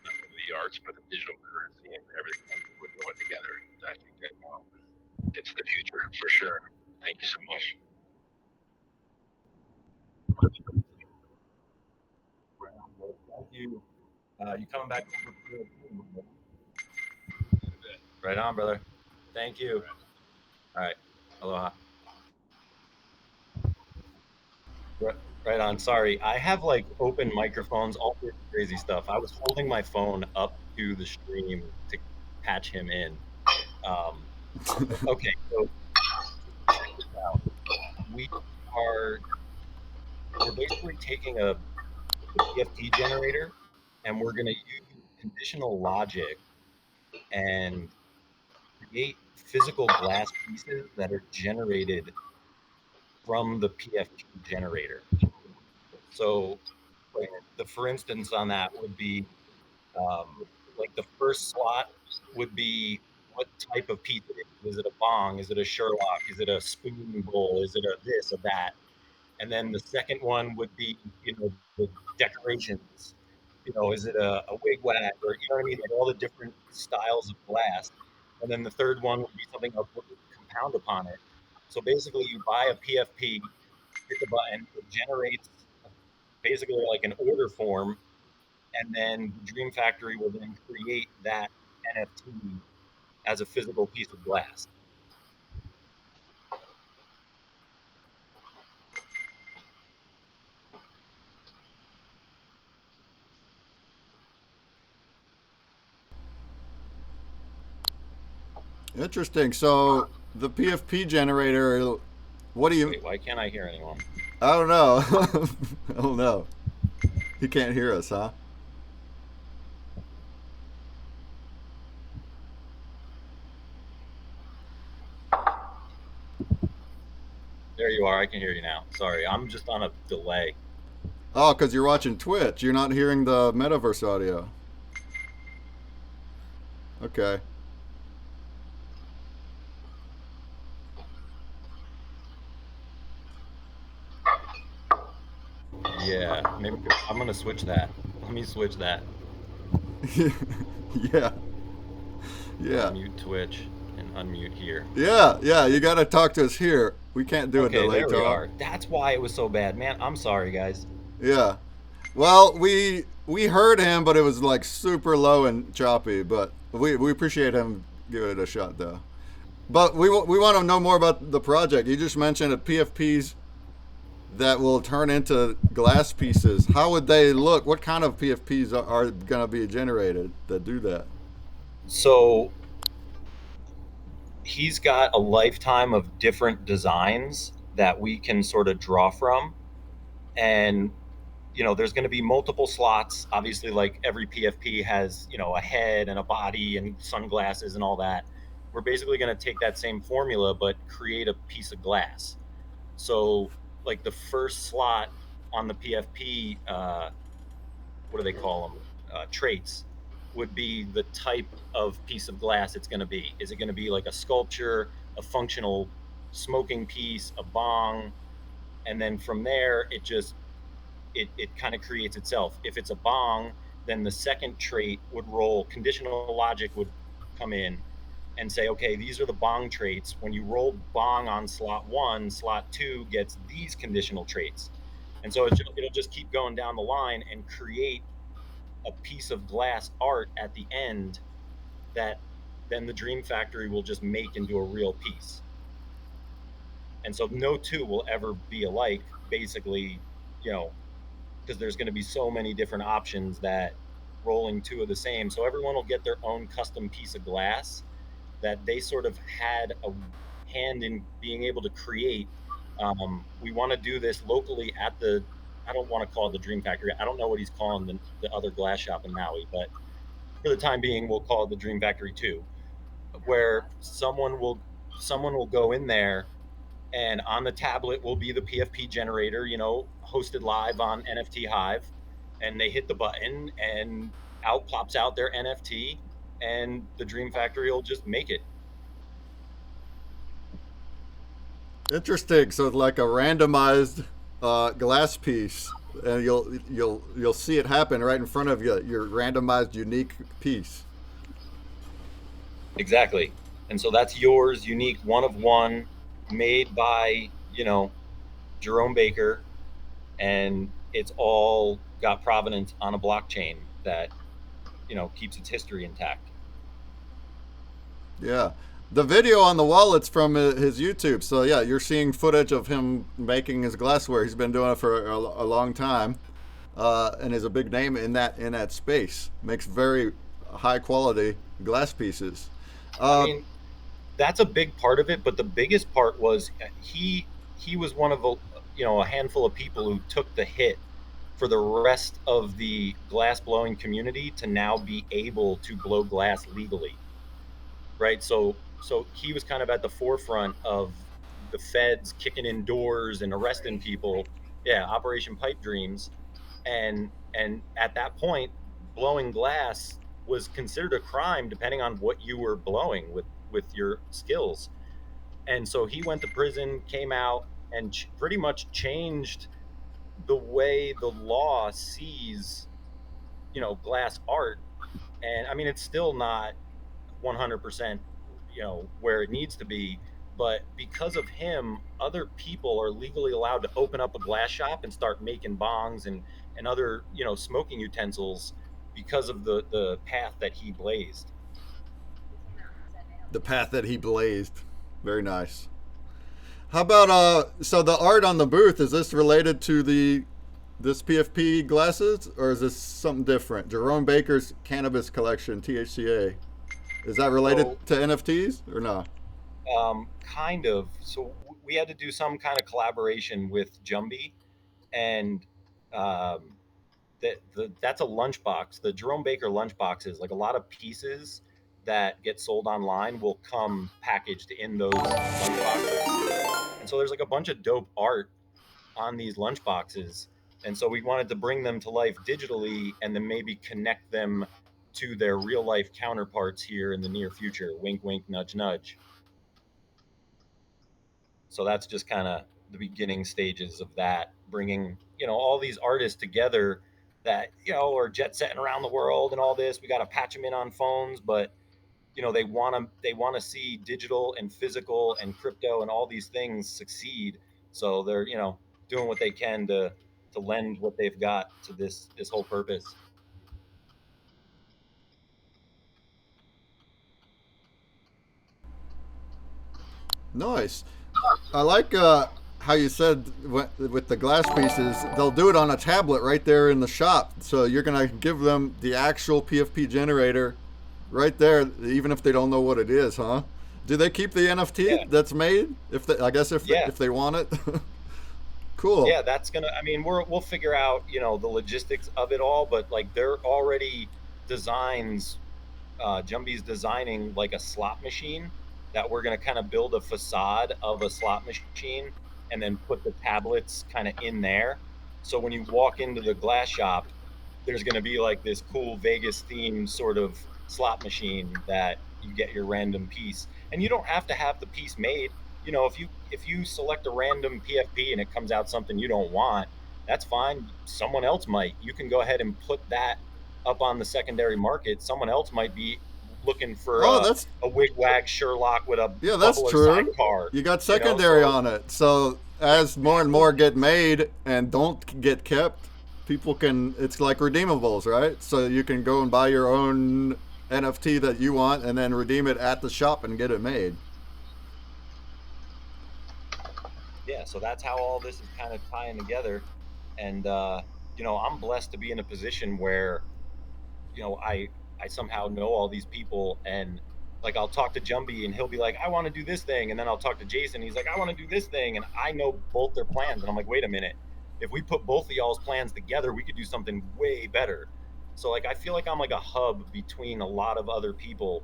not only the arts, but the digital currency and everything that we're doing together. I think that it's the future for sure. Thank you so much. Thank you. You coming back over? Right on, brother. Thank you. All right. Aloha. Right on. Sorry. I have like open microphones, all this crazy stuff. I was holding my phone up to the stream to patch him in. Okay. So check this out. We're basically taking a PFP generator and we're going to use conditional logic and create physical glass pieces that are generated from the PFP generator. So like for instance on that would be like the first slot would be what type of piece it is. Is it a bong? Is it a Sherlock? Is it a spoon bowl? Is it a this or that? And then the second one would be, you know, the decorations. You know, is it a wigwag or, you know what I mean? Like all the different styles of glass. And then the third one would be something else with compound upon it. So basically you buy a PFP, hit the button, it generates basically like an order form. And then Dream Factory will then create that NFT as a physical piece of glass. Interesting. So the PFP generator, what do you? Wait, why can't I hear anyone? I don't know. I don't know. He can't hear us, huh? There you are. I can hear you now. Sorry, I'm just on a delay. Oh, because you're watching Twitch. You're not hearing the Metaverse audio. Okay. Yeah, maybe I'm gonna switch that. Let me switch that. Yeah. Yeah. Unmute Twitch and unmute here. Yeah, yeah. You got to talk to us here. We can't do Okay, a delay there we talk. are. That's why it was so bad, man. I'm sorry, guys. Yeah. Well, we heard him, but it was like super low and choppy. But we appreciate him giving it a shot, though. But we want to know more about the project. You just mentioned that PFP's that will turn into glass pieces. How would they look? What kind of PFPs are going to be generated that do that? So he's got a lifetime of different designs that we can sort of draw from. And, you know, there's going to be multiple slots. Obviously, like every PFP has, you know, a head and a body and sunglasses and all that. We're basically going to take that same formula, but create a piece of glass. So, like the first slot on the PFP, what do they call them? Traits would be the type of piece of glass it's going to be. Is it going to be like a sculpture, a functional smoking piece, a bong? And then from there, it kind of creates itself. If it's a bong, then the second trait would roll, conditional logic would come in and say, okay, these are the bong traits. When you roll bong on slot 1, slot 2 gets these conditional traits. And so it'll just keep going down the line and create a piece of glass art at the end that then the Dream Factory will just make into a real piece. And so no two will ever be alike, basically, you know, because there's going to be so many different options that rolling two of the same. So everyone will get their own custom piece of glass that they sort of had a hand in being able to create. We want to do this locally at the, I don't want to call it the Dream Factory. I don't know what he's calling the other glass shop in Maui, but for the time being, we'll call it the Dream Factory 2, where someone will go in there and on the tablet will be the PFP generator, you know, hosted live on NFT Hive, and they hit the button and out pops out their NFT, and the Dream Factory will just make it. Interesting. So it's like a randomized glass piece, and you'll see it happen right in front of you. Your randomized, unique piece. Exactly. And so that's yours, unique, one of one, made by, you know, Jerome Baker, and it's all got provenance on a blockchain that, you know, keeps its history intact. Yeah. The video on the wallet's from his YouTube. So yeah, you're seeing footage of him making his glassware. He's been doing it for a long time, and is a big name in that space. Makes very high quality glass pieces. I mean, that's a big part of it, but the biggest part was he was one of a handful of people who took the hit for the rest of the glass blowing community to now be able to blow glass legally, right? So he was kind of at the forefront of the feds kicking in doors and arresting people. Yeah, Operation Pipe Dreams, and at that point, blowing glass was considered a crime depending on what you were blowing with your skills. And so he went to prison, came out, and pretty much changed the way the law sees, you know, glass art. And I mean, it's still not 100%, you know, where it needs to be, but because of him, other people are legally allowed to open up a glass shop and start making bongs and other, you know, smoking utensils because of the path that he blazed. The path that he blazed. Very nice. How about so the art on the booth, is this related to this PFP glasses, or is this something different? Jerome Baker's cannabis collection, THCA. Is that related to NFTs or not? Kind of. So we had to do some kind of collaboration with Jumbie, and that's a lunchbox. The Jerome Baker lunchboxes, like a lot of pieces that get sold online, will come packaged in those lunchboxes. And so there's like a bunch of dope art on these lunchboxes. And so we wanted to bring them to life digitally and then maybe connect them to their real life counterparts here in the near future. Wink, wink, nudge, nudge. So that's just kind of the beginning stages of that, bringing, you know, all these artists together that, you know, are jet setting around the world and all this. We got to patch them in on phones, but you know, they want to see digital and physical and crypto and all these things succeed. So they're, you know, doing what they can to lend what they've got to this whole purpose. Nice. I like how you said with the glass pieces, they'll do it on a tablet right there in the shop. So you're gonna give them the actual PFP generator right there, even if they don't know what it is, huh? Do they keep the NFT that's made? If they, I guess if they want it. Cool. Yeah, that's gonna. I mean, we'll figure out, you know, the logistics of it all, but like they're already designs. Jumbie's designing like a slot machine that we're gonna kind of build a facade of a slot machine and then put the tablets kind of in there. So when you walk into the glass shop, there's gonna be like this cool Vegas themed sort of slot machine that you get your random piece, and you don't have to have the piece made. You know, if you select a random PFP and it comes out something you don't want, that's fine. Someone else might. You can go ahead and put that up on the secondary market. Someone else might be looking for a wig-wag Sherlock with a that's bubbler true. sidecar. You got secondary on it. So as more and more get made and don't get kept, people can, it's like redeemables, right? So you can go and buy your own NFT that you want and then redeem it at the shop and get it made. Yeah, so that's how all this is kind of tying together. And, you know, I'm blessed to be in a position where, you know, I somehow know all these people, and like I'll talk to Jumbie and he'll be like, I want to do this thing. And then I'll talk to Jason. He's like, I want to do this thing. And I know both their plans. And I'm like, wait a minute. If we put both of y'all's plans together, we could do something way better. So like, I feel like I'm like a hub between a lot of other people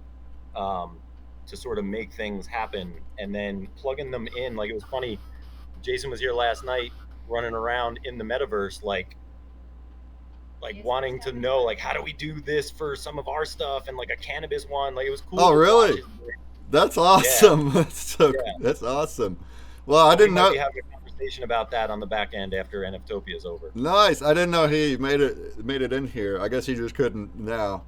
to sort of make things happen, and then plugging them in. Like, it was funny. Jason was here last night running around in the metaverse, like wanting to know, like, how do we do this for some of our stuff, and like a cannabis one. Like, it was cool. Oh, really? That's awesome. Yeah. That's awesome. Well, I didn't know. We might be having a conversation about that on the back end after NFTOPIA is over. Nice. I didn't know he made it in here. I guess he just couldn't now.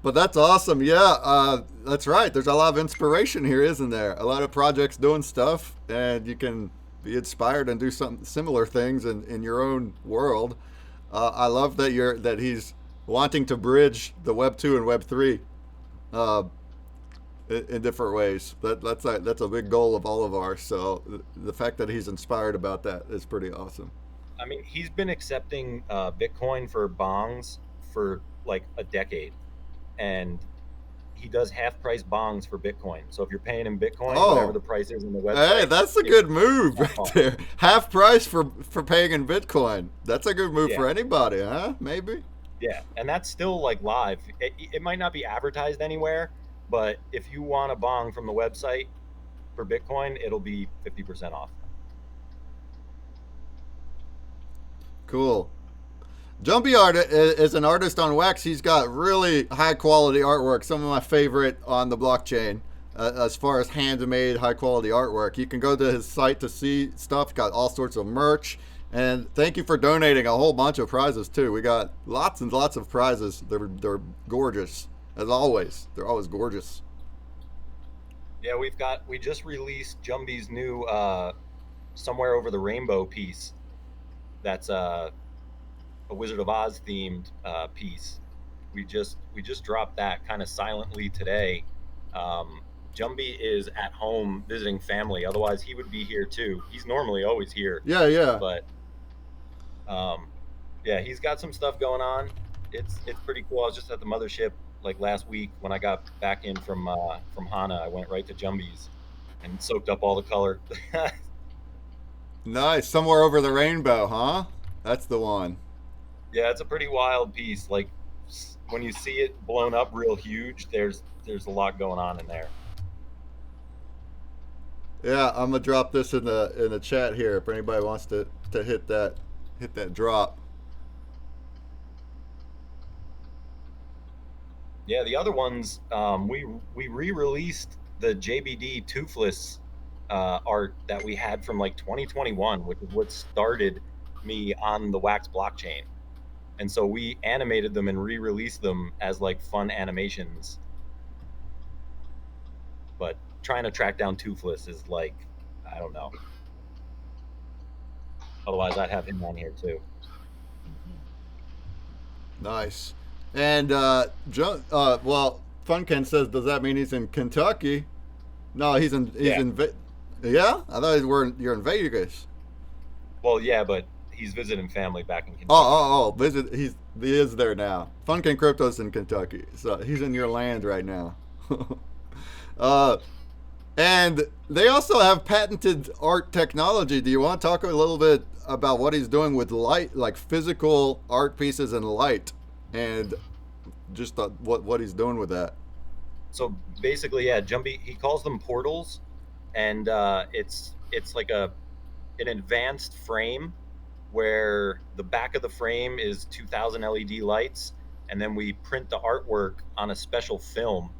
But that's awesome. Yeah, that's right. There's a lot of inspiration here, isn't there? A lot of projects doing stuff, and you can be inspired and do some similar things in your own world. I love that he's wanting to bridge the Web 2 and Web 3 in different ways. That's a big goal of all of ours. So the fact that he's inspired about that is pretty awesome. I mean, he's been accepting Bitcoin for bongs for like a decade, and he does half price bongs for Bitcoin. So if you're paying in Bitcoin, whatever the price is in the website. Hey, that's a good move right there. Half price for paying in Bitcoin. That's a good move for anybody, huh? Maybe. Yeah, and that's still like live. It might not be advertised anywhere, but if you want a bong from the website for Bitcoin, it'll be 50% off. Cool. Jumbie Art is an artist on Wax. He's got really high quality artwork. Some of my favorite on the blockchain as far as handmade high quality artwork. You can go to his site to see stuff. Got all sorts of merch. And thank you for donating a whole bunch of prizes too. We got lots and lots of prizes. They're gorgeous as always. They're always gorgeous. Yeah, we just released Jumbie's new Somewhere Over the Rainbow piece. That's a Wizard of Oz themed piece. We just dropped that kind of silently today. Jumbie is at home visiting family. Otherwise, he would be here too. He's normally always here. Yeah. But yeah, he's got some stuff going on. It's pretty cool. I was just at the mothership like last week when I got back in from Hana. I went right to Jumbie's and soaked up all the color. Nice. Somewhere Over the Rainbow, huh? That's the one. Yeah, it's a pretty wild piece. Like, when you see it blown up real huge, there's a lot going on in there. Yeah, I'm gonna drop this in the chat here if anybody wants to hit that drop. Yeah, the other ones, we re-released the JBD Toothless art that we had from like 2021, which is what started me on the Wax blockchain. And so we animated them and re-released them as like fun animations. But trying to track down Toothless is like, I don't know. Otherwise, I'd have him on here too. Nice. And well, Funken says, does that mean he's in Kentucky? No, he's in. Yeah, I thought you're in Vegas. Well, yeah, but he's visiting family back in Kentucky. Visit. He is there now. Funkin' Crypto's in Kentucky, so he's in your land right now. And they also have patented art technology. Do you want to talk a little bit about what he's doing with light, like physical art pieces and light, and just what he's doing with that? So basically, yeah, Jumbie, he calls them portals, and it's like an advanced frame where the back of the frame is 2,000 LED lights, and then we print the artwork on a special film,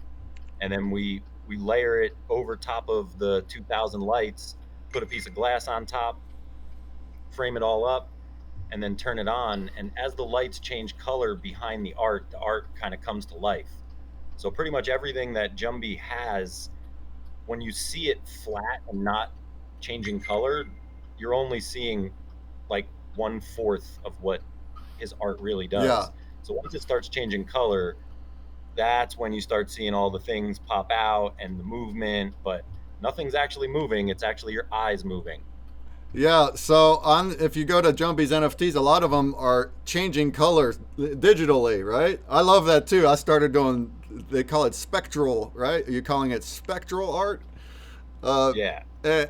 and then we layer it over top of the 2,000 lights, put a piece of glass on top, frame it all up, and then turn it on. And as the lights change color behind the art kind of comes to life. So pretty much everything that Jumbie has, when you see it flat and not changing color, you're only seeing like 1/4 of what his art really does. Yeah. So once it starts changing color, that's when you start seeing all the things pop out and the movement, but nothing's actually moving. It's actually your eyes moving. Yeah, so if you go to Jumbie's NFTs, a lot of them are changing colors digitally, right? I love that too. I started doing, they call it spectral, right? Are you calling it spectral art? Yeah. I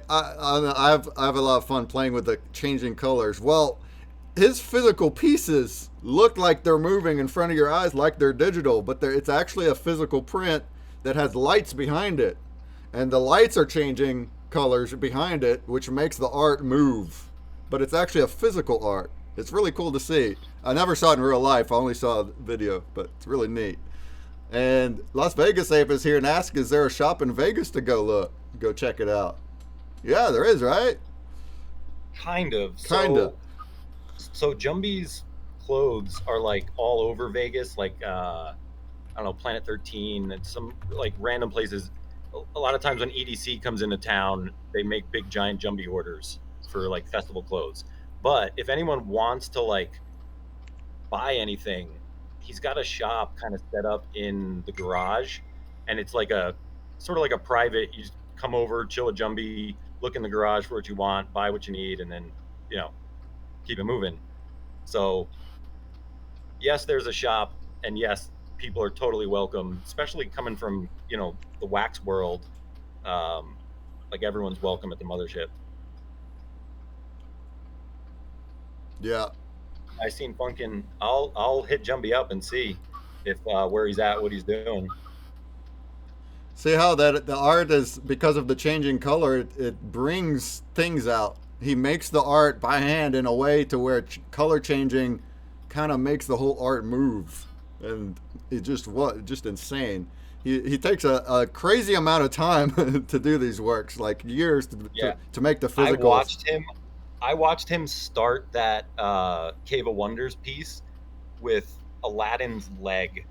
have a lot of fun playing with the changing colors. Well, his physical pieces look like they're moving in front of your eyes, like they're digital, but it's actually a physical print that has lights behind it, and the lights are changing colors behind it, which makes the art move. But it's actually a physical art. It's really cool to see. I never saw it in real life. I only saw a video, but it's really neat. And Las Vegas Ape is here and asks, is there a shop in Vegas to go check it out? Yeah, there is, right? Kind of. Kinda. So Jumbie's clothes are like all over Vegas, like I don't know, Planet 13 and some like random places. A lot of times when EDC comes into town, they make big giant Jumbie orders for like festival clothes. But if anyone wants to like buy anything, he's got a shop kind of set up in the garage, and it's like a sort of like a private, you just come over, chill at Jumbie, look in the garage for what you want, buy what you need, and then, you know, keep it moving. So yes, there's a shop, and yes, people are totally welcome, especially coming from, you know, the wax world. Like everyone's welcome at the mothership. Yeah. I seen Funkin'. I'll hit Jumbie up and see if where he's at, what he's doing. See how that the art is, because of the changing color, it brings things out. He makes the art by hand in a way to where color changing kind of makes the whole art move, and it just insane. He takes a crazy amount of time to do these works, like years to make the physical. I watched him start that Cave of Wonders piece with Aladdin's leg.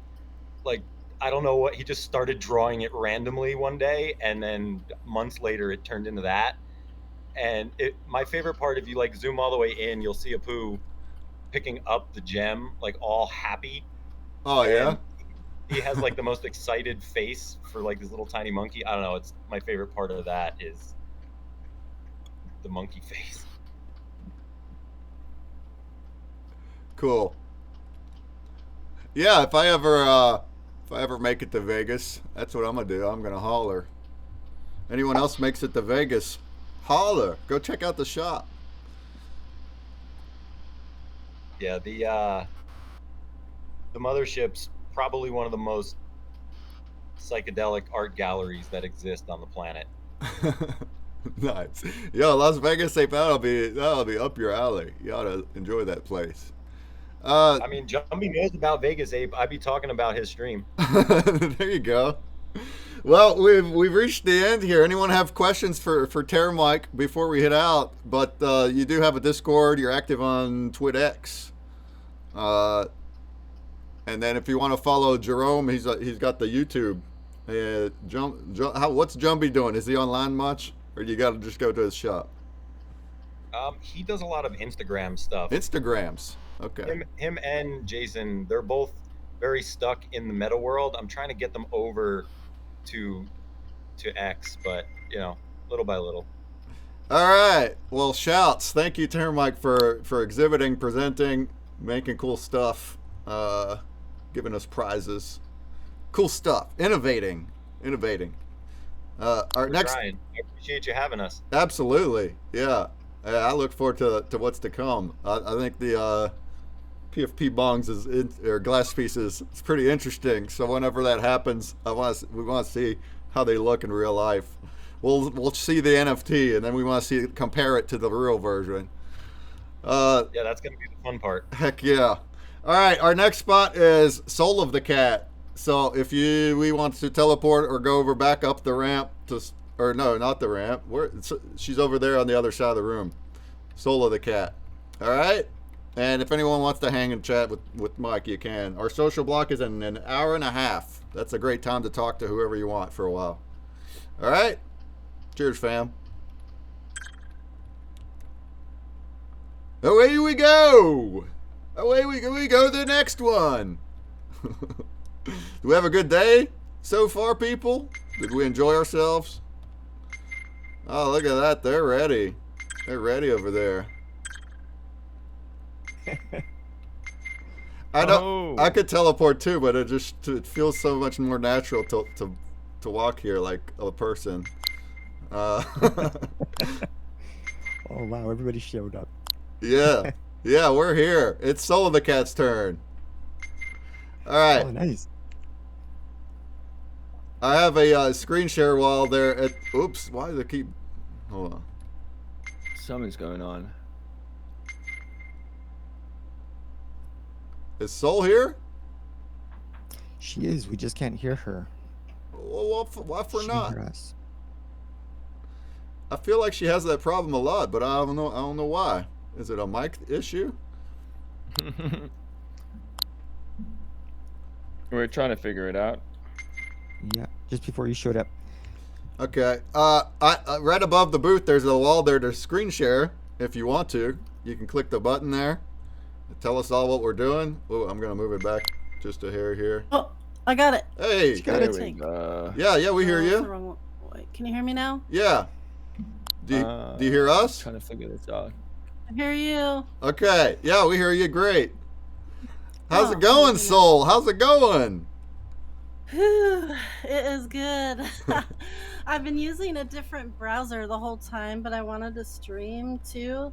Like, I don't know what, he just started drawing it randomly one day, and then months later it turned into that. And my favorite part, if you like zoom all the way in, you'll see Apu picking up the gem, like all happy. Oh, yeah? And he has like the most excited face for like this little tiny monkey. I don't know. It's my favorite part of that is the monkey face. Cool. Yeah, if I ever make it to Vegas, that's what I'm gonna do. I'm gonna holler. Anyone else makes it to Vegas, holler. Go check out the shop. Yeah, the mothership's probably one of the most psychedelic art galleries that exist on the planet. Nice. Yo, Las Vegas, that'll be up your alley. You ought to enjoy that place. I mean, Jumbie knows about Vegas, Abe. I'd be talking about his stream. There you go. Well, we've reached the end here. Anyone have questions for Terramike before we head out? But you do have a Discord. You're active on TwitX. And then if you want to follow Jerome, he's got the YouTube. What's Jumbie doing? Is he online much, or you got to just go to his shop? He does a lot of Instagram stuff. Instagrams. Okay. Him and Jason, they're both very stuck in the meta world. I'm trying to get them over to X, but you know, little by little. All right. Well, shouts. Thank you, Termite, for exhibiting, presenting, making cool stuff, giving us prizes. Cool stuff. Innovating. Our We're next. trying. I appreciate you having us. Absolutely. Yeah. I look forward to what's to come. I think the PFP bongs or glass pieces is pretty interesting. So whenever that happens, we want to see how they look in real life. We'll see the NFT, and then we want to compare it to the real version. Yeah, that's gonna be the fun part. Heck yeah! All right, our next spot is Soul of the Cat. So if we want to teleport or go over back up the ramp or no, not the ramp. She's over there on the other side of the room. Soul of the Cat. All right. And if anyone wants to hang and chat with Mike, you can. Our social block is in an hour and a half. That's a great time to talk to whoever you want for a while. All right. Cheers, fam. Away we go. Away we go to the next one. Do we have a good day so far, people? Did we enjoy ourselves? Oh, look at that. They're ready. They're ready over there. I know I could teleport too, but it feels so much more natural to walk here like a person. Oh wow, everybody showed up. Yeah, we're here. It's Soul of the Cat's turn. All right. Oh, nice. I have a screen share while they're at. Oops, why does it keep? Hold on. Something's going on. Is Soul here? She is. We just can't hear her. Well, why for not? Hear us. I feel like she has that problem a lot, but I don't know why. Is it a mic issue? We're trying to figure it out. Yeah, just before you showed up. Okay. Right above the booth, there's a wall there to screen share. If you want to, you can click the button there. Tell us all what we're doing. Oh, I'm gonna move it back just a hair here. Oh, I got it. Hey. Got it. Yeah, we hear you. Wait, can you hear me now? Yeah. Do you hear us? Trying to figure this out. I hear you. Okay. Yeah, we hear you. Great. How's it going, Soul? How's it going? It is good. I've been using a different browser the whole time, but I wanted to stream too.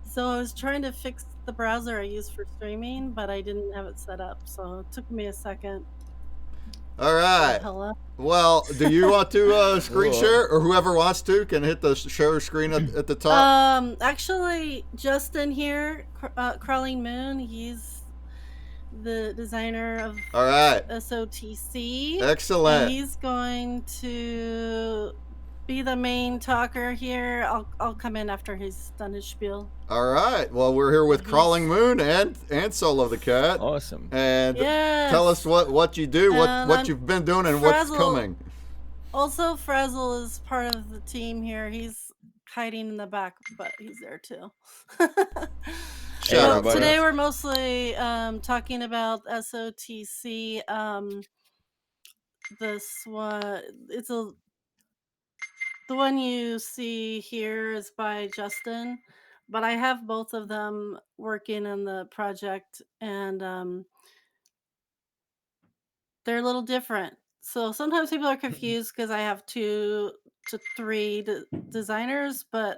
So I was trying to fix the browser I use for streaming, but I didn't have it set up. So it took me a second. All right. Hello. Well, do you want to screen share, or whoever wants to can hit the share screen at the top? Actually, Justin here, Crawling Moon, he's the designer of All right. SOTC. Excellent. And he's going to be the main talker here. I'll come in after he's done his spiel. All right. Well, we're here with Crawling Moon and Soul of the Cat. Awesome. And Yes. tell us what you do, what you've been doing, and what's Frazzle. coming. Also, Frazzle is part of the team here. He's hiding in the back, but he's there too. Shout out, Today Frazzle. we're mostly talking about SOTC. This one, the one you see here is by Justin, but I have both of them working on the project, and they're a little different. So sometimes people are confused because I have 2 to 3 designers, but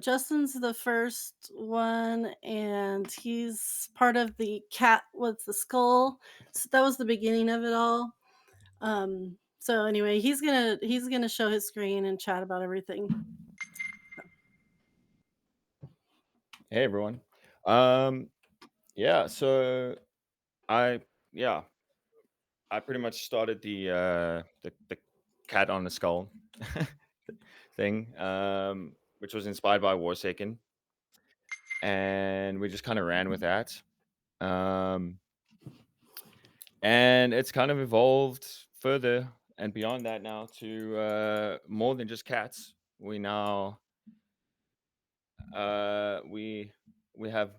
Justin's the first one, and he's part of the cat with the skull. So that was the beginning of it all. So anyway, he's gonna show his screen and chat about everything. Hey everyone. Yeah, so I pretty much started the cat on the skull thing, which was inspired by Warsaken, and we just kind of ran with that. And it's kind of evolved further and beyond that now to more than just cats. We now we have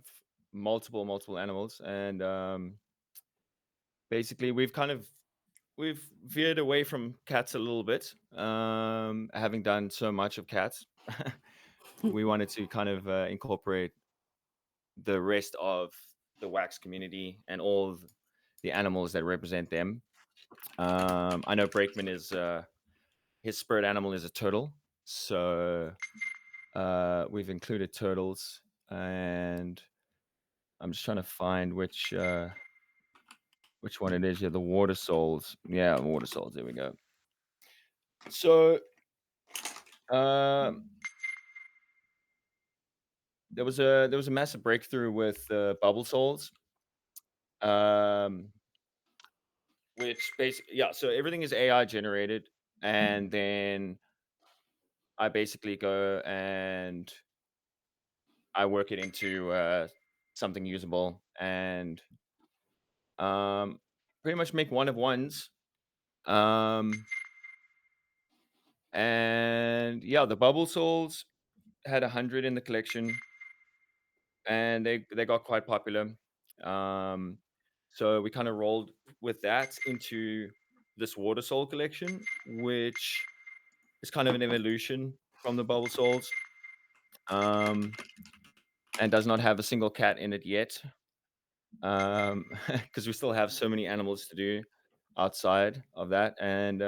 multiple animals, and basically we've kind of we've veered away from cats a little bit. Having done so much of cats, we wanted to kind of incorporate the rest of the wax community and all of the animals that represent them. I know Brakeman is his spirit animal is a turtle, so we've included turtles, and I'm just trying to find which one it is. Yeah, the water souls. Yeah, water souls. There we go. So there was a massive breakthrough with bubble souls, which basically, yeah. So everything is AI generated, and then I basically go and I work it into something usable, and pretty much make one of ones. And yeah, the bubble souls had 100 in the collection, and they got quite popular. So we kind of rolled with that into this water soul collection, which is kind of an evolution from the bubble souls, and does not have a single cat in it yet, because we still have so many animals to do outside of that. And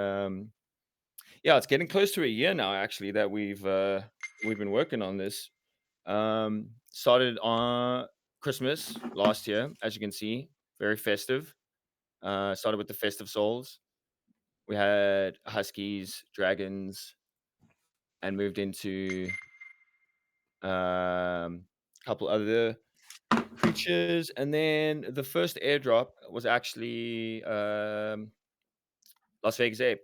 yeah, it's getting close to a year now, actually, that we've been working on this. Started on Christmas last year, as you can see, very festive. Started with the festive souls. We had huskies, dragons, and moved into a couple other creatures. And then the first airdrop was actually Las Vegas Ape,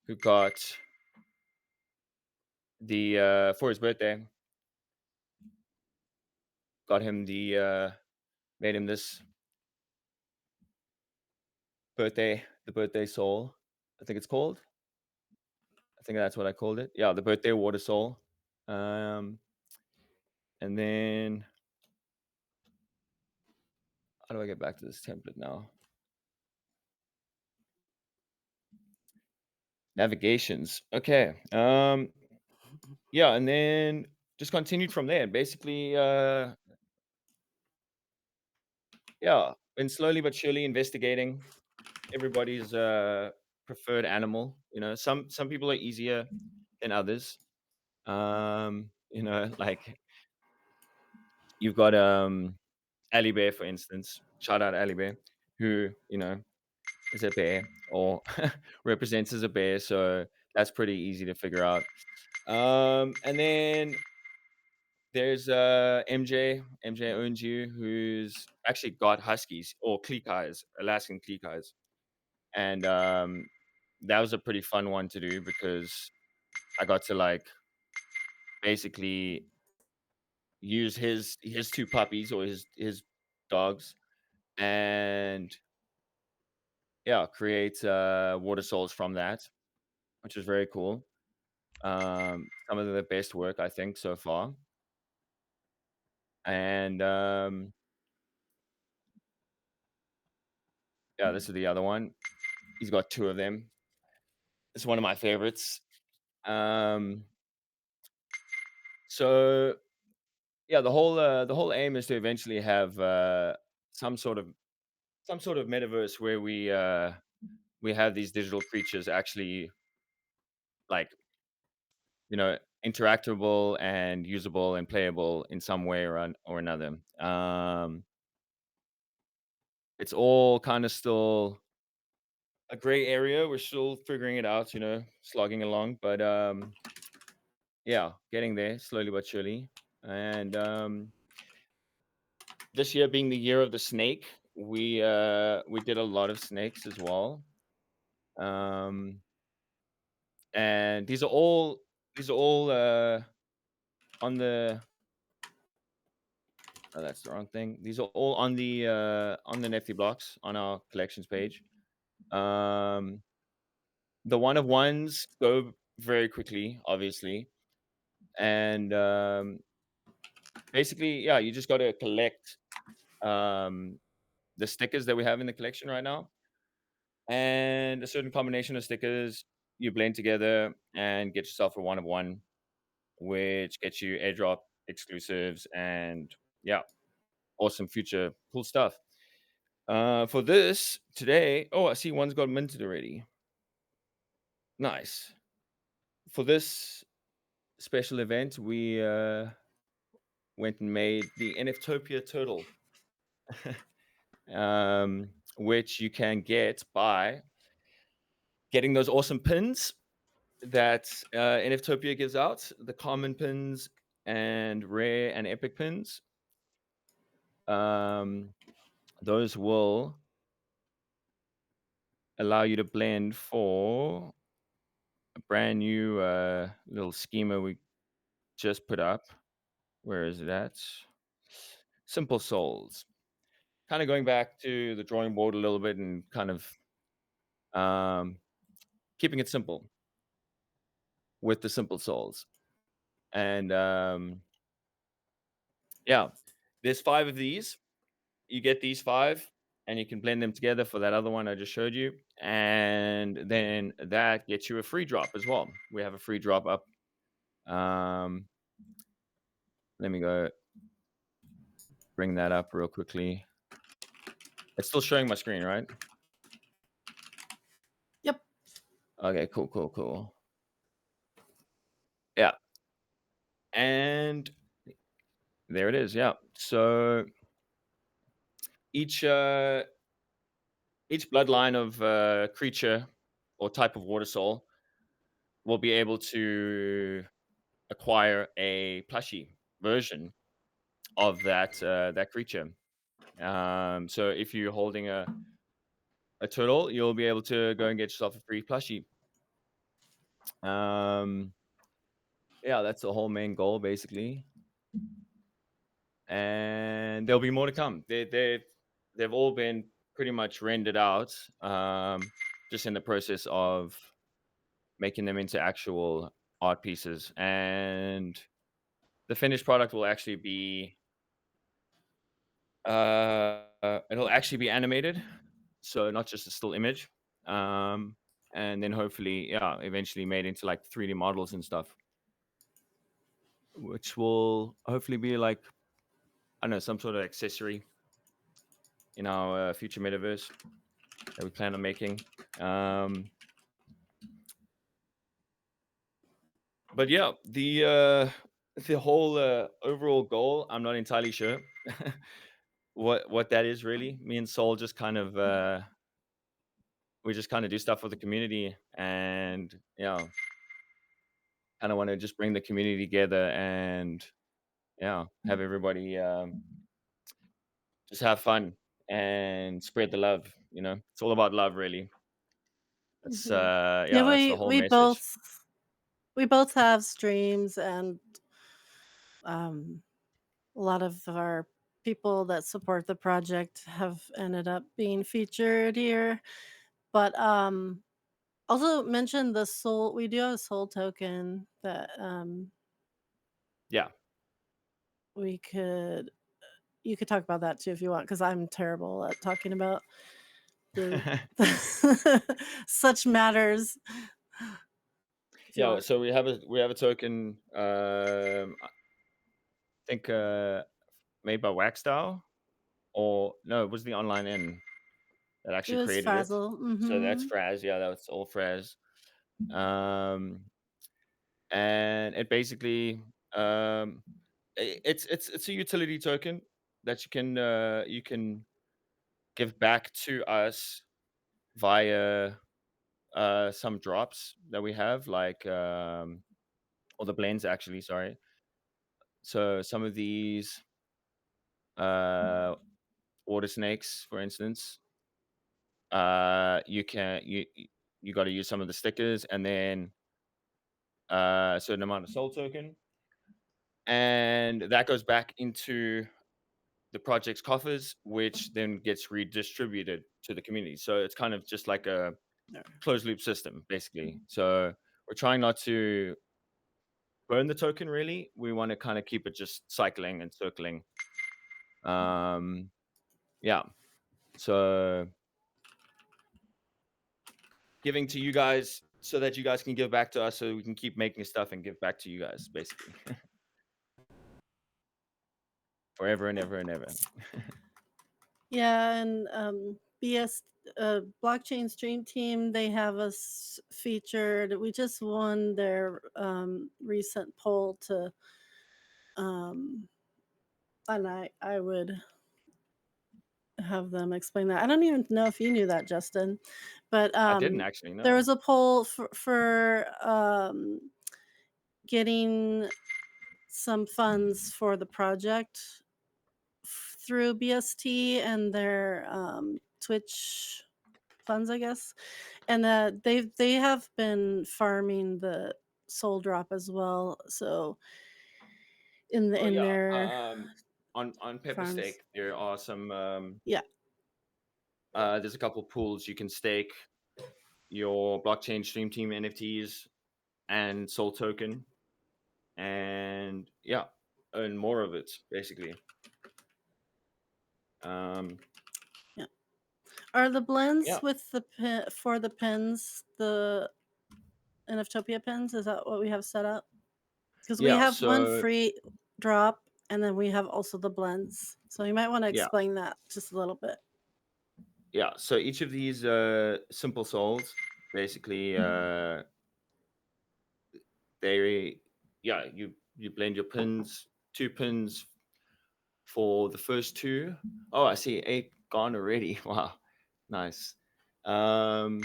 who got the for his birthday, got him made him this the birthday soul, I think it's called. I think that's what I called it. Yeah, the birthday water soul. And then how do I get back to this template now? Navigations. Okay. Yeah, and then just continued from there. Basically, yeah, been slowly but surely investigating everybody's preferred animal. You know, some people are easier than others. You know, like you've got Ali Bear, for instance. Shout out Ali Bear, who, you know, is a bear or represents as a bear, so that's pretty easy to figure out. And then there's MJ owns you, who's actually got huskies or Kleekais, Alaskan Kleekais, and that was a pretty fun one to do because I got to like basically use his two puppies or his dogs, and yeah, create water souls from that, which was very cool. Some of the best work I think so far. And yeah, this is the other one. He's got two of them. It's one of my favorites. So yeah, the whole aim is to eventually have some sort of metaverse where we have these digital creatures actually, like, you know, interactable and usable and playable in some way or another. It's all kind of still a gray area. We're still figuring it out, you know, slogging along, but yeah, getting there slowly but surely. And this year being the year of the snake, we did a lot of snakes as well. And these are all on the oh, that's the wrong thing. These are all on the NFT blocks on our collections page. The one of ones go very quickly, obviously, and basically, yeah, you just got to collect the stickers that we have in the collection right now. and a certain combination of stickers you blend together and get yourself a 1 of 1, which gets you airdrop exclusives and yeah, awesome future cool stuff. For this today, oh, I see one's got minted already. Nice. For this special event, we went and made the NFTOPIA turtle, which you can get by getting those awesome pins that NFTOPIA gives out, the common pins and rare and epic pins. Those will allow you to blend for a brand new little schema we just put up. Where is it at? Simple Souls. Kind of going back to the drawing board a little bit and kind of keeping it simple with the Simple Souls. And yeah, there's 5 of these. You get these 5 and you can blend them together for that other one I just showed you. And then that gets you a free drop as well. We have a free drop up. Let me go bring that up real quickly. It's still showing my screen, right? Yep. Okay, cool. Yeah. And there it is. Yeah. So each bloodline of creature or type of water soul will be able to acquire a plushie version of that creature. So if you're holding a turtle, you'll be able to go and get yourself a free plushie. Yeah, that's the whole main goal basically. And there'll be more to come. They've all been pretty much rendered out, just in the process of making them into actual art pieces. And the finished product will actually be it'll actually be animated, so not just a still image, and then hopefully eventually made into like 3D models and stuff, which will hopefully be like, I don't know, some sort of accessory in our future metaverse that we plan on making. But yeah, the whole overall goal, I'm not entirely sure what that is really. Me and Soul just kind of we just kind of do stuff for the community, and kind of want to just bring the community together and have everybody just have fun and spread the love. It's all about love, really. That's Mhm. that's the whole message. We both have streams, and a lot of our people that support the project have ended up being featured here. But also mention the soul. We do have a soul token that Yeah. we could you could talk about that too if you want, because I'm terrible at talking about the such matters. If you Yeah, want. so we have a token. I think made by Waxstyle, or no, it was the OnlineInn that It actually was created it. Frazzle. So that's Mhm. Fraz. Yeah, that's all Fraz. And it basically it's a utility token that you can give back to us via some drops that we have, like or the blends actually, sorry. So some of these water snakes, for instance, you got to use some of the stickers and then a certain amount of soul token, and that goes back into the project's coffers, which then gets redistributed to the community. So it's kind of just like a closed loop system, basically. So we're trying not to burn the token, really. We want to kind of keep it just cycling and circling. Yeah. So giving to you guys so that you guys can give back to us, so we can keep making stuff and give back to you guys, basically. Forever and ever and ever. Yeah, and BS blockchain stream team, they have us featured. We just won their recent poll to and I would have them explain that. I don't even know if you knew that, Justin, but I didn't actually know. there was a poll for getting some funds for the project through BST and their Twitch funds, I guess, and they have been farming the soul drop as well. So in their On Pepper farms. Stake, there are some Yeah. there's a couple pools you can stake your blockchain stream team NFTs and soul token, and yeah, earn more of it, basically. Yeah. Are the blends Yeah. with the for the pins the NFTOPIA pins? Is that what we have set up? Because we Yeah, have one so free drop, and then we have also the blends. So you might want to Yeah. explain that just a little bit. yeah, so each of these simple souls, basically, you blend your pins, 2 pins for the first 2. Oh, I see 8 gone already. Wow, nice. And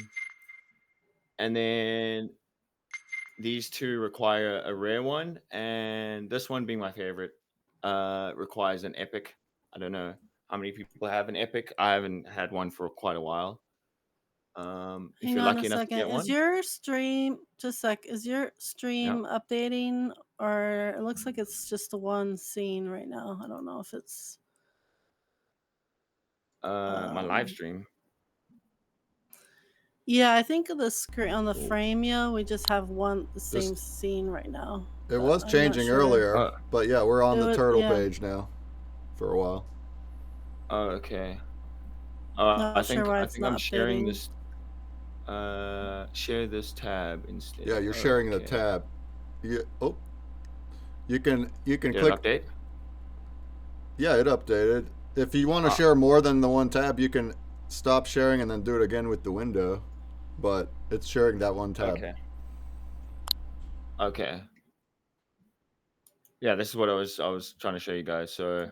then these 2 require a rare one, and this one, being my favorite, requires an epic. I don't know how many people have an epic. I haven't had one for quite a while. If Hang you're on lucky a enough to second. get one, Is your stream just a sec? Is your stream updating, or it looks like it's just the one scene right now? I don't know if it's my live stream. Yeah, I think the screen on the frame, we just have the same This- scene right now. It but was I'm not changing sure. earlier, but yeah, we're on It the was- turtle yeah. page now for a while. Oh, okay. Not I sure think why I it's think I'm not sharing updating. this. Share this tab instead. Yeah, you're sharing the Okay. tab. You can Did it click. update? Yeah, it updated. If you want to Ah. share more than the one tab, you can stop sharing and then do it again with the window. But it's sharing that one tab. Okay. Okay. Yeah, this is what I was trying to show you guys. So, is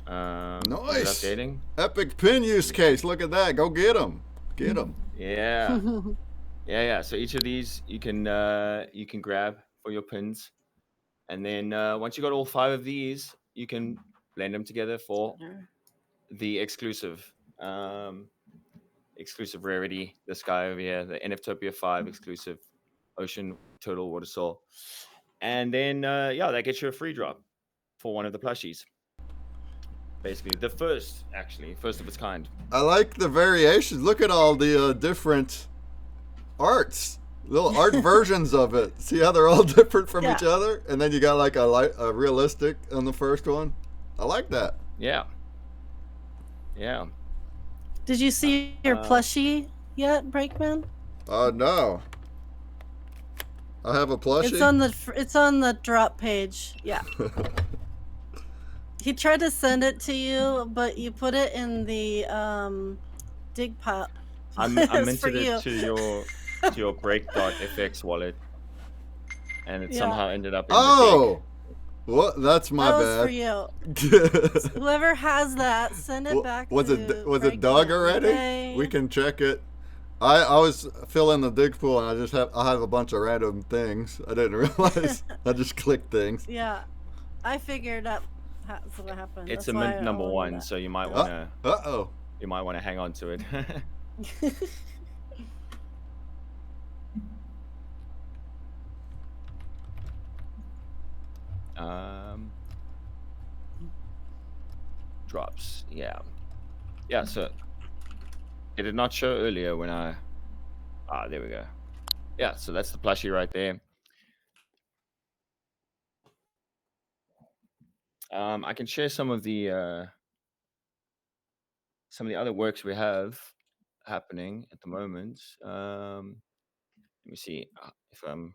it Nice. updating? Epic pin use case. Look at that. Go get them. Get them. Yeah. Yeah. So each of these you can grab for your pins, and then once you got all 5 of these, you can blend them together for the exclusive rarity. This guy over here, the NFTOPIA 5 exclusive Ocean Total Water Soul, and then that gets you a free drop for one of the plushies. Basically, the first of its kind. I like the variations. Look at all the different arts, little art versions of it. See how they're all different from each other? And then you got like a realistic on the first one. I like that. Yeah. Yeah. Did you see your plushie yet, Breakman? No. I have a plushie. It's on the drop page. Yeah. He tried to send it to you, but you put it in the dig pile. I minted it to your break.fx wallet, and it somehow ended up in the dig. What? That's my that bad. Was for you. Whoever has that, send it back. Was it dug already? Today. We can check it. I was filling the dig pool, and I have a bunch of random things. I didn't realize. I just clicked things. Yeah, I figured that's what happened. It's That's a why mint I number ordered 1, that. so you might want to. You might want to hang on to it. Drops. Yeah. So it did not show earlier when I. There we go. Yeah. So that's the plushie right there. I can share some of the other works we have. happening at the moment. Let me see if I'm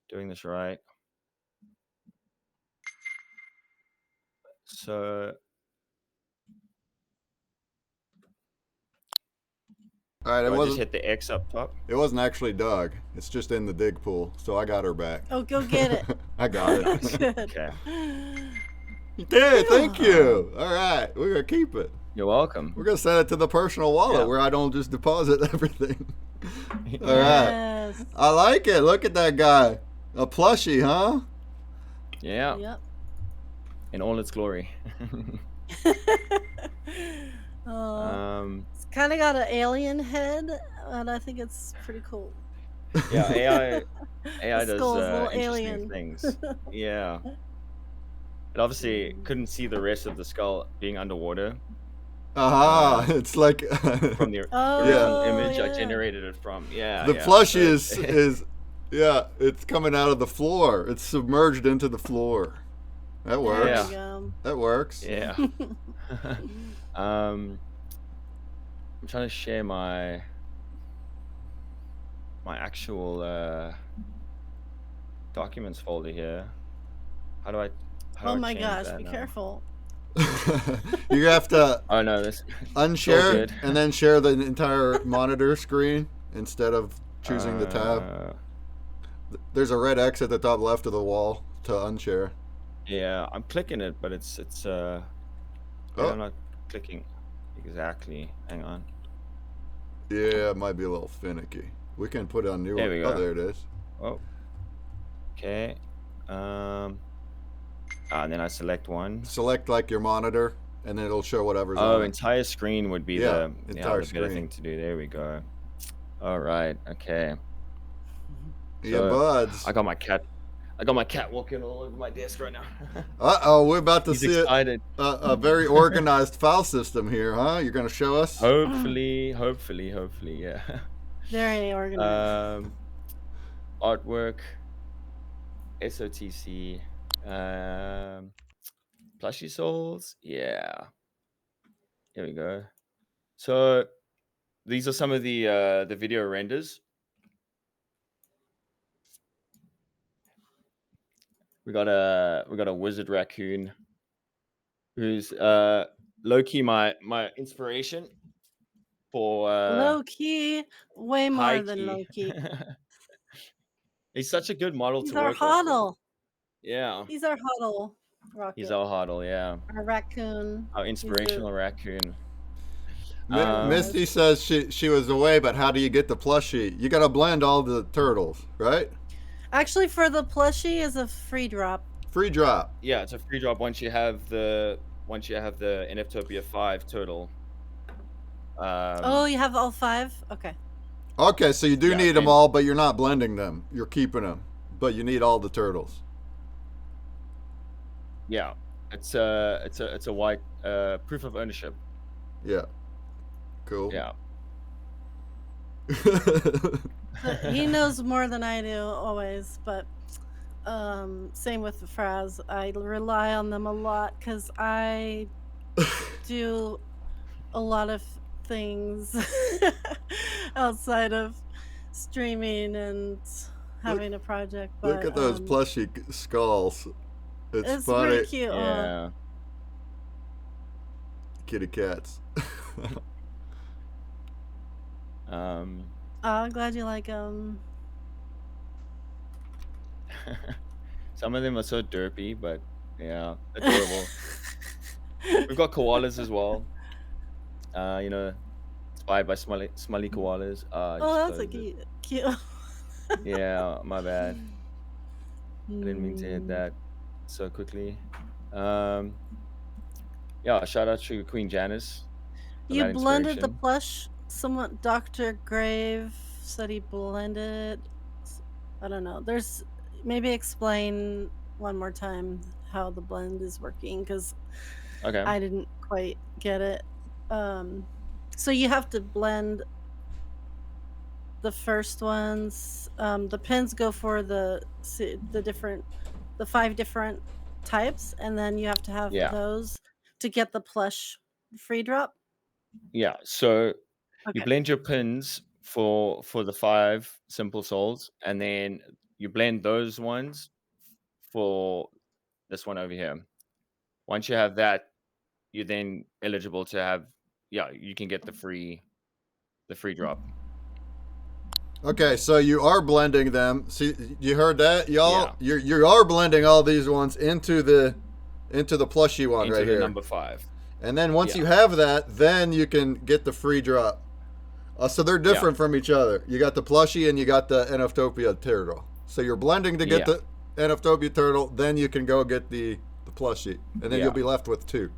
doing this right. So All right, do it I just wasn't. hit the X up top? It wasn't actually Doug. It's just in the dig pool, so I got her back. Oh, go get it. I got it. Good. Okay. You did. Thank you. All right, we're gonna keep it. You're welcome. We're gonna send it to the personal wallet Yeah. where I don't just deposit everything. All Yes. right. I like it. Look at that guy. A plushie, huh? Yeah. Yep. In all its glory. Oh, it's kind of got an alien head, and I think it's pretty cool. Yeah, AI The does skull's a little interesting alien. things. Yeah. It obviously couldn't see the rest of the skull being underwater. Aha! It's like From the Oh, original image I yeah. generated it from. Yeah. the yeah. plushie So is yeah. It's coming out of the floor. It's submerged into the floor. That works. There Yeah. we go. That works. Yeah. I'm trying to share my actual documents folder here. How do I Oh my change gosh, that be now? careful. You have to Oh no, this unshare good. and then share the entire monitor screen instead of choosing the tab. There's a red X at the top left of the wall to unshare. Yeah, I'm clicking it, but it's Oh. I'm not clicking exactly. Hang on. Yeah, it might be a little finicky. We can put it on new There one. we Oh, go. there it is. Oh. Okay. And then I select one. Select like your monitor, and then it'll show whatever's Oh, on it. entire screen would be Yeah, the entire the better screen. thing to do. There we go. All right. Okay. Yeah, So, buds. I got my cat walking all over my desk right now. Uh-oh, we're about to He's see excited. a very organized file system here, huh? You're going to show us? Hopefully, yeah. Very organized. Artwork, SOTC, plushie souls. Yeah. Here we go. So these are some of the video renders. We got a wizard raccoon who's low key my inspiration for Low key, way more high than key. low key. He's such a good model He's to our work off of. huddle. Yeah. He's our huddle. He's Rocket. our huddle, yeah. Our raccoon. Our He's a- inspirational raccoon. Misty says she was away, but how do you get the plushie? You got to blend all the turtles, right? Actually, for the plushie is a free drop. Free drop. Yeah, it's a free drop once you have the NFTOPIA 5 turtle. Oh, you have all 5? Okay. Okay, so you do Yeah, need them and- all, but you're not blending them. You're keeping them, but you need all the turtles. Yeah, it's a white proof of ownership. Yeah. Cool. Yeah. He knows more than I do always, but same with the Fraz. I rely on them a lot because I do a lot of things outside of streaming and having a project. But, Look at those plushie skulls. It's funny. pretty cute. Yeah. Kitty cats. I'm glad you like them. Some of them are so derpy, but yeah, adorable. We've got koalas as well. Inspired by smiley koalas. Oh, that's a cute. Yeah, my bad. I didn't mean to hit that so quickly. Yeah, shout out to Queen Janice. for You that blended the inspiration. plush. Someone, Dr. Grave said he blended. I don't know. There's maybe explain one more time how the blend is working because Okay. I didn't quite get it. So you have to blend the first ones. The pins go for the 5 different types, and then you have to have Yeah. those to get the plush free drop. Yeah. So You Okay. blend your pins for the 5 simple souls, and then you blend those ones for this one over here. Once you have that, you're then eligible to have, you can get the free drop. Okay, so you are blending them. See, you heard that, y'all? You are blending all these ones into the plushie one Into right the here. number 5. And then once you have that, then you can get the free drop. So they're different from each other. You got the plushie and you got the NFTOPIA turtle. So you're blending to get the NFTOPIA turtle, then you can go get the plushie, and then you'll be left with 2.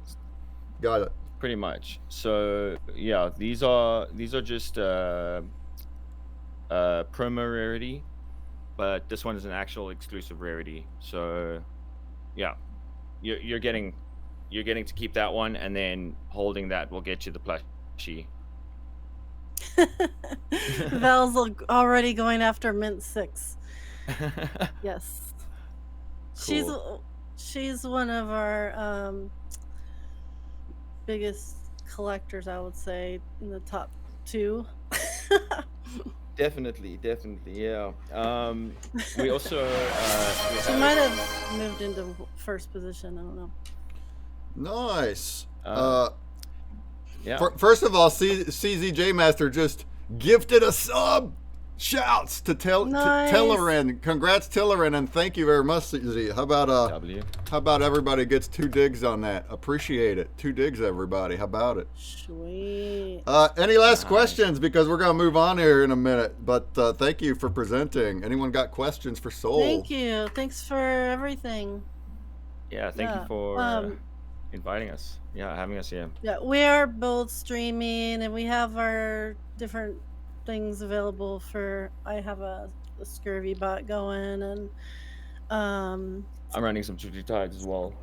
Got it. Pretty much. So yeah, these are just promo rarity, but this one is an actual exclusive rarity. So yeah, you're getting to keep that one, and then holding that will get you the plushie. Val's already going after Mint 6. Yes. Cool. She's one of our biggest collectors, I would say, in the top 2. Definitely, yeah. We also she might have moved into first position. I don't know. Nice. Yeah. First of all, CZJ Master just gifted a sub. Shouts to Tillerin. Congrats, Tillerin, and thank you very much, CZ. How about everybody gets 2 digs on that? Appreciate it. 2 digs, everybody. How about it? Sweet. Any last questions? Because we're gonna move on here in a minute. But thank you for presenting. Anyone got questions for Soul? Thank you. Thanks for everything. Yeah, thank you for inviting us. Yeah, having us here. Yeah, we are both streaming, and we have our different things available for. I have a scurvy bot going, and I'm running some Twitchy Tides as well.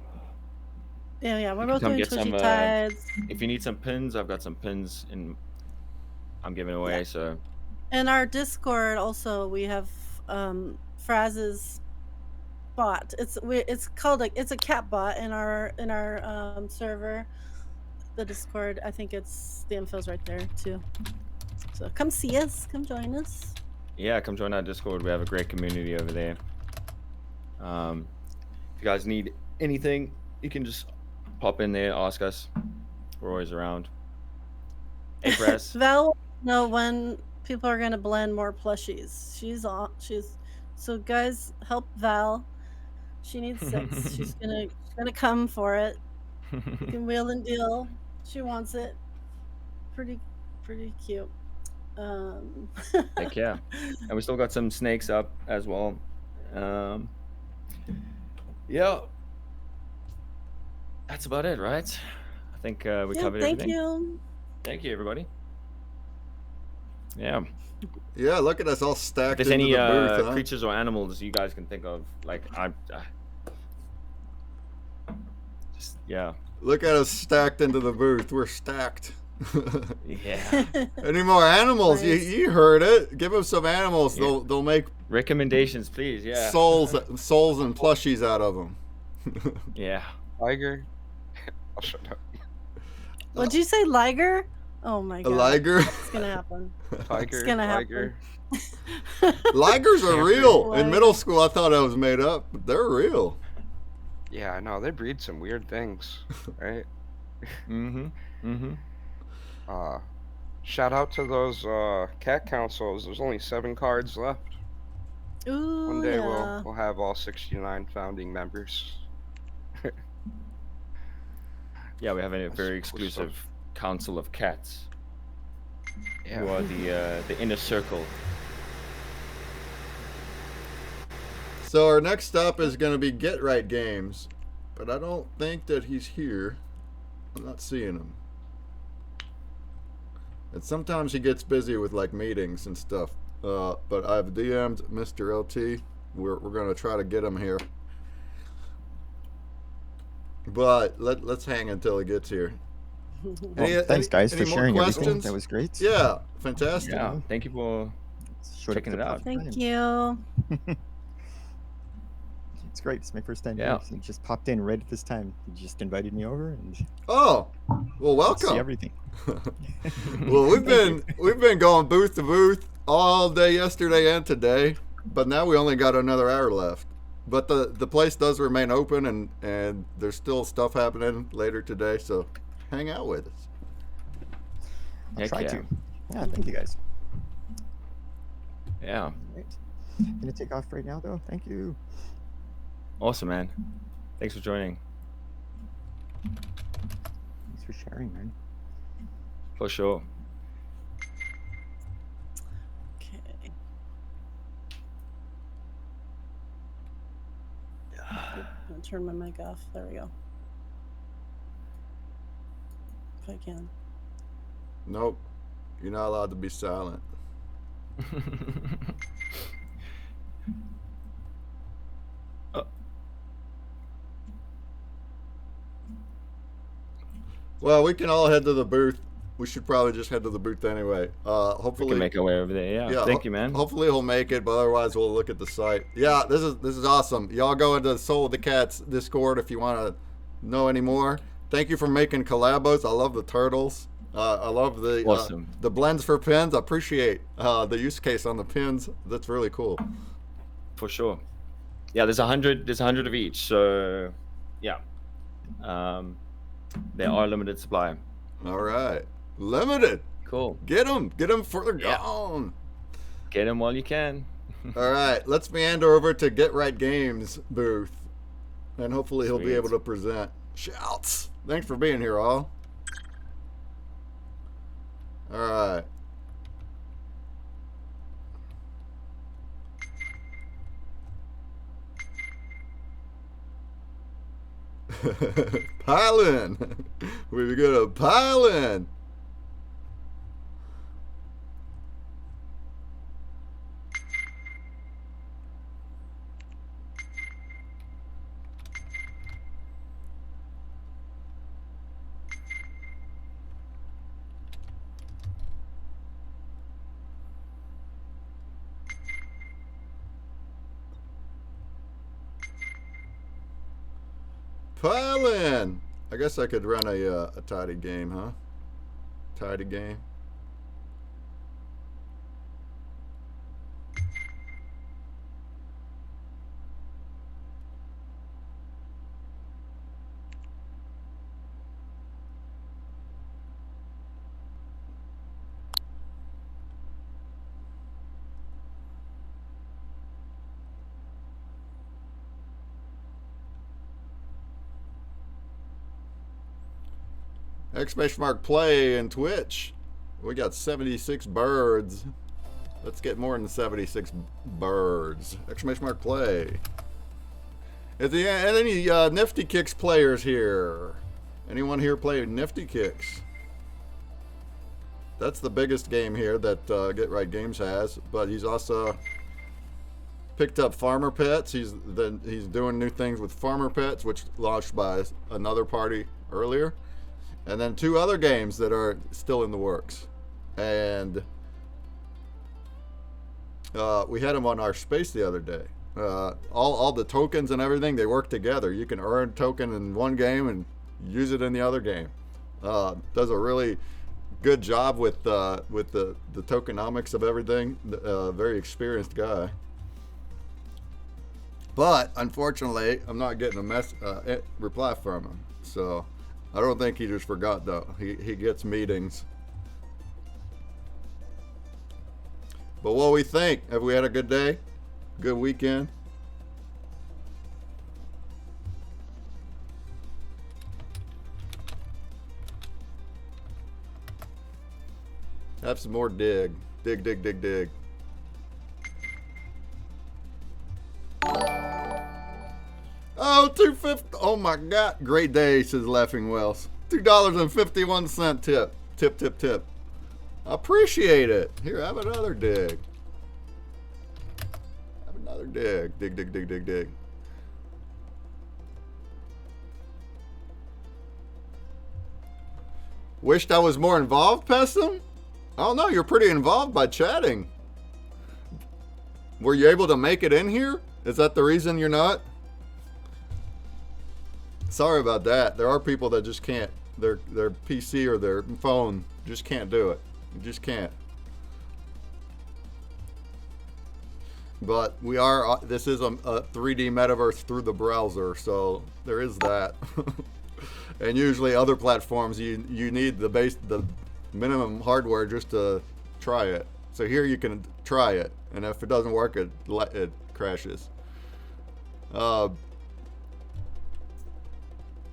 Yeah, we're You both can come doing get Twitchy some, Tides. If you need some pins, I've got some pins I'm giving away. So And our Discord also, we have Fraz's bot. It's called it's a cat bot in our server. The Discord, I think the info's right there too. So come see us, come join us. yeah, come join our Discord. We have a great community over there. If you guys need anything, you can just pop in there, ask us. We're always around. Hey, Press. Val, know when people are gonna blend more plushies. So guys, help Val. She needs 6. She's gonna come for it. You can wheel and deal. She wants it. Pretty cute. Heck yeah. And we still got some snakes up as well. Yeah. That's about it, right? I think we covered everything. Thank you. Thank you, everybody. Yeah. Yeah, look at us all stacked If there's into any the booth, huh? creatures or animals you guys can think of, like yeah. Look at us stacked into the booth. We're stacked. Yeah. Any more animals? Nice. You heard it. Give them some animals. Yeah. They'll make recommendations, please. Yeah. souls and plushies out of them. Yeah. Liger. I'll shut up. What'd you say, Liger? Oh my god. A liger? It's gonna happen. Tiger. It's gonna Liger. happen. Ligers are real. In Liger. middle school, I thought I was made up, but they're real. Yeah, I know they breed some weird things, right? Shout out to those cat councils. There's only 7 cards left. Ooh, One day yeah. we'll have all 69 founding members. Yeah, we have a very cool exclusive stuff. council of cats. Yeah. Who are the inner circle. So our next stop is going to be GetRight Games, but I don't think that he's here. I'm not seeing him. And sometimes he gets busy with like meetings and stuff. But I've DM'd Mr. LT. We're going to try to get him here. But let's hang until he gets here. Well, thanks, guys, for any more sharing everything. questions? That was great. Yeah, fantastic. Yeah, thank you for checking it out. Thank you. It's great. It's my first time. Yeah. It just popped in right at this time. You just invited me over, and Oh, well, welcome. see everything. Well, we've been going booth to booth all day yesterday and today, but now we only got another hour left. But the place does remain open, and there's still stuff happening later today, so hang out with us. I'll try to. Yeah, thank you guys. Yeah. Right. Gonna take off right now, though. Thank you. Awesome, man. Thanks for joining. Thanks for sharing, man. For sure. Okay. I'll turn my mic off. There we go. If I can. Nope. You're not allowed to be silent. Well, we can all head to the booth. We should probably just head to the booth anyway. Hopefully We can make our way over there. Yeah. Thank you, man. Hopefully he'll make it, but otherwise we'll look at the site. Yeah, this is awesome. Y'all go into Soul of the Cats Discord if you want to know any more. Thank you for making collabos. I love the turtles. I love the blends for pins. I appreciate the use case on the pins. That's really cool. For sure. Yeah, there's 100 of each. So, yeah. They are limited supply. All right. Limited. Cool. Get them for the gone. Get them while you can. All right. Let's meander over to GetRight Games booth. And hopefully he'll be able to present. Shouts. Thanks for being here, all. All right. Pile in. We're gonna pile in. Pile in. I guess I could run a tidy game, huh? Tidy game. Exclamation mark play and Twitch. We got 76 birds. Let's get more than 76 birds. Exclamation mark play. Is there any Nifty Kicks players here? Anyone here play Nifty Kicks? That's the biggest game here that GetRight Games has, but he's also picked up Farmer Pets. He's doing new things with Farmer Pets, which launched by another party earlier. And then 2 other games that are still in the works. And we had them on our space the other day. All the tokens and everything, they work together. You can earn token in one game and use it in the other game. Does a really good job with the tokenomics of everything. Very experienced guy. But unfortunately, I'm not getting a reply from him. So I don't think he just forgot, though. He gets meetings. But what we think? Have we had a good day? Good weekend? Have some more dig. Dig, dig, dig, dig. Oh, $2.50. Oh my God. Great day, says Laughing Wells. $2.51 tip. Tip, tip, tip. I appreciate it. Here, have another dig. Have another dig. Dig, dig, dig, dig, dig. Wished I was more involved, Pessim? I don't know. You're pretty involved by chatting. Were you able to make it in here? Is that the reason you're not? Sorry about that. There are people that just can't their PC or their phone just can't do it. You just can't. But we are. This is a 3D metaverse through the browser, so there is that. And usually other platforms, you need the minimum hardware just to try it. So here you can try it, and if it doesn't work, it crashes.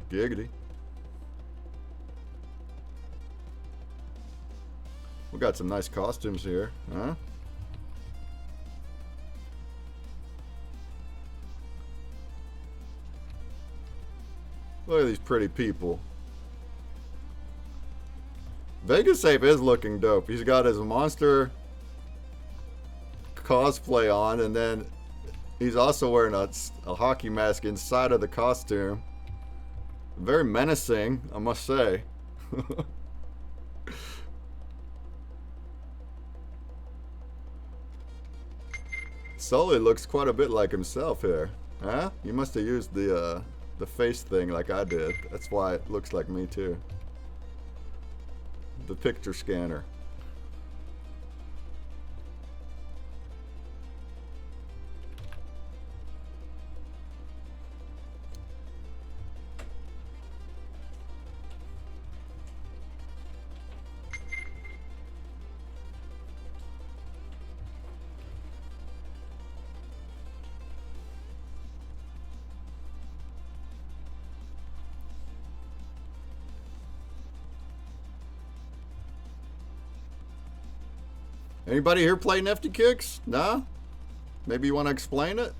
Giggity. We got some nice costumes here, huh? Look at these pretty people. Vegas Safe is looking dope. He's got his monster cosplay on, and then he's also wearing a hockey mask inside of the costume. Very menacing, I must say. Sully looks quite a bit like himself here. Huh? You must have used the face thing like I did. That's why it looks like me too. The picture scanner. Anybody here play Nifty Kicks? Nah? Maybe you want to explain it?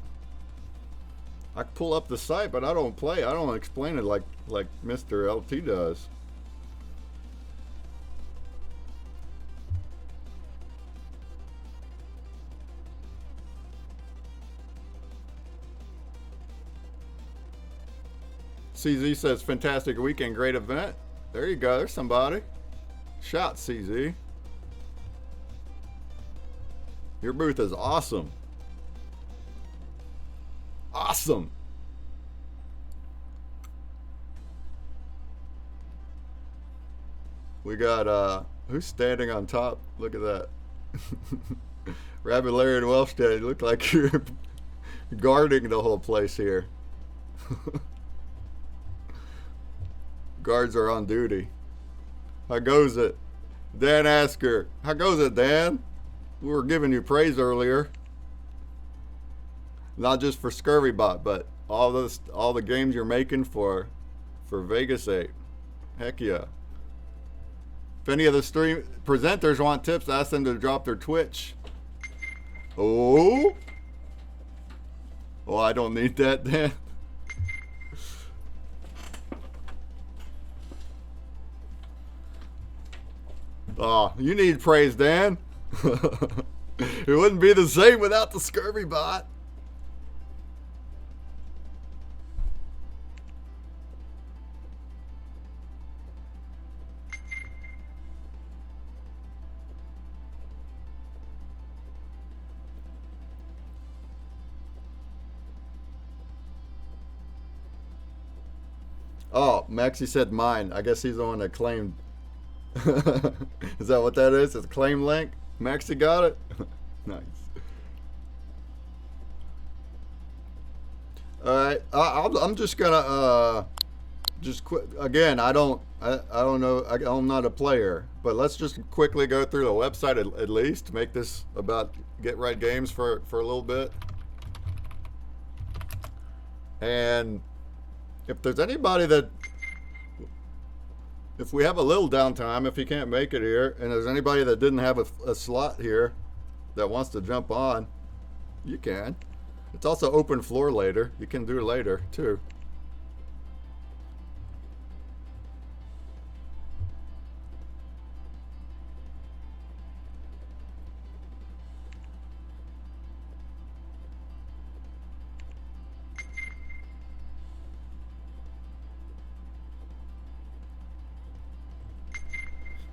I can pull up the site, but I don't play. I don't explain it like Mr. LT does. CZ says, fantastic weekend, great event. There you go, there's somebody. Shout, CZ. Your booth is awesome. Awesome. We got, who's standing on top? Look at that. Rabbit Larry and Welshstead, you look like you're guarding the whole place here. Guards are on duty. How goes it? Dan Asker. How goes it, Dan? We were giving you praise earlier. Not just for ScurvyBot, but all the games you're making for Vegas 8. Heck yeah. If any of the stream presenters want tips, ask them to drop their Twitch. Oh? Oh, I don't need that, Dan. Oh, you need praise, Dan. It wouldn't be the same without the ScurvyBot. Oh, Maxie said mine. I guess he's the one that claimed. Is that what that is? It's a claim link? Maxie got it? Nice. Alright, I'm just gonna just quit again. I don't know. I'm not a player, but let's just quickly go through the website at least, make this about GetRight Games for a little bit. And if there's anybody that, if we have a little downtime, if you can't make it here, and there's anybody that didn't have a slot here that wants to jump on, you can. It's also open floor later. You can do it later too.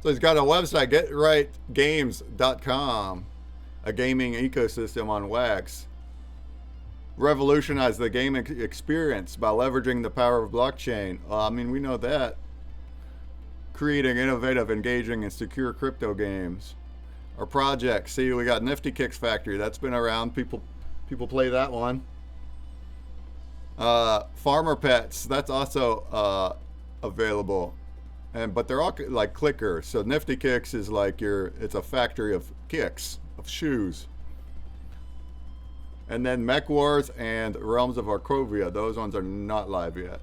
So he's got a website, GetRightGames.com, a gaming ecosystem on Wax. Revolutionize the gaming experience by leveraging the power of blockchain. I mean, we know that. creating innovative, engaging, and secure crypto games. Our project, see, we got Nifty Kicks Factory. That's been around. People play that one. Farmer Pets, that's also available. But they're all like clickers. So Nifty Kicks is like it's a factory of kicks, of shoes. And then Mech Wars and Realms of Arcovia, those ones are not live yet.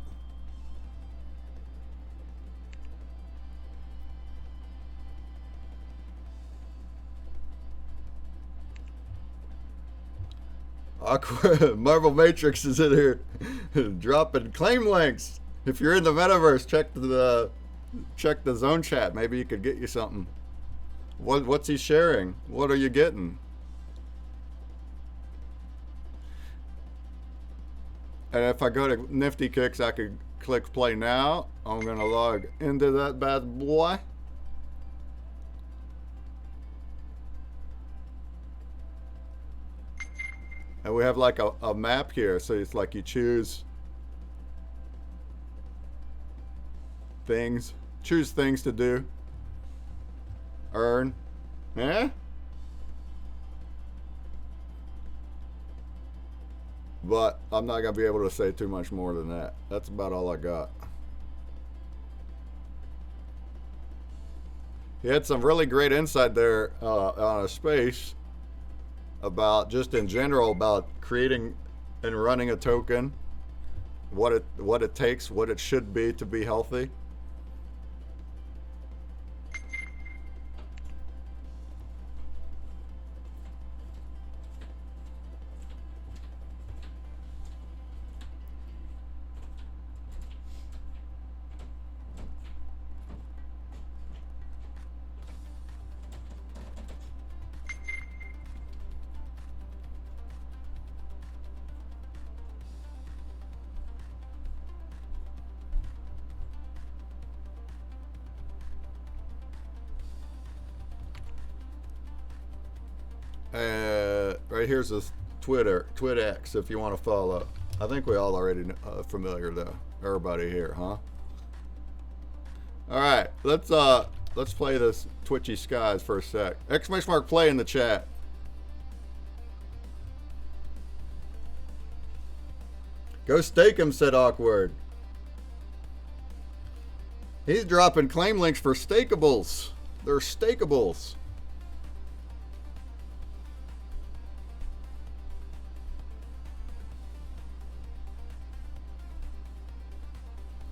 Marvel Matrix is in here dropping claim links. If you're in the metaverse, check the zone chat. Maybe you could get you something. What's he sharing? What are you getting? And if I go to Nifty Kicks, I could click play now. I'm gonna log into that bad boy. And we have like a map here, so it's like you choose things to do, earn, but I'm not gonna be able to say too much more than that. That's about all I got. He had some really great insight there on a space about just in general about creating and running a token, what it takes, what it should be to be healthy. Right here's this TwitX if you want to follow. I think we all already familiar though. Everybody here, huh? All right, let's play this Twitchy Skies for a sec. Exclamation mark play in the chat. Go stake him, said Awkward. He's dropping claim links for stakeables. They're stakeables.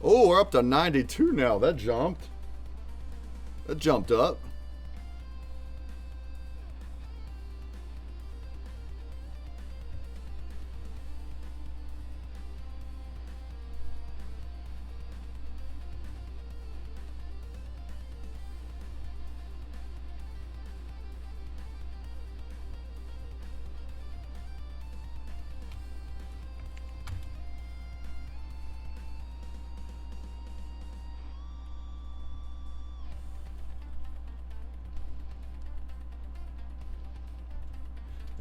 Oh, we're up to 92 now. That jumped. That jumped up.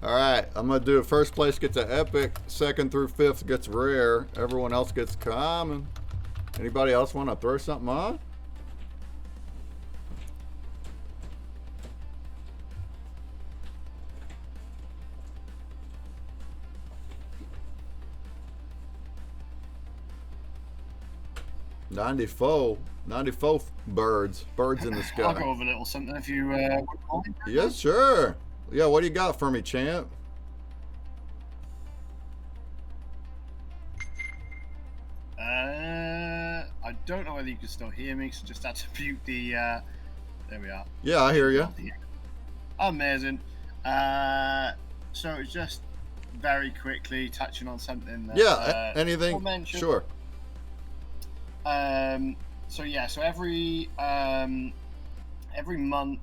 All right, I'm gonna do it. First place gets an epic, second through fifth gets rare, everyone else gets common. Anybody else want to throw something on? $94 birds in the sky. I'll go over a little something if you want. Yes, sure. Yeah, what do you got for me, champ? I don't know whether you can still hear me, so just had to mute the. There we are. Yeah, I hear you. Amazing. So it's just very quickly touching on something that. Yeah, anything? Sure. So yeah, so every month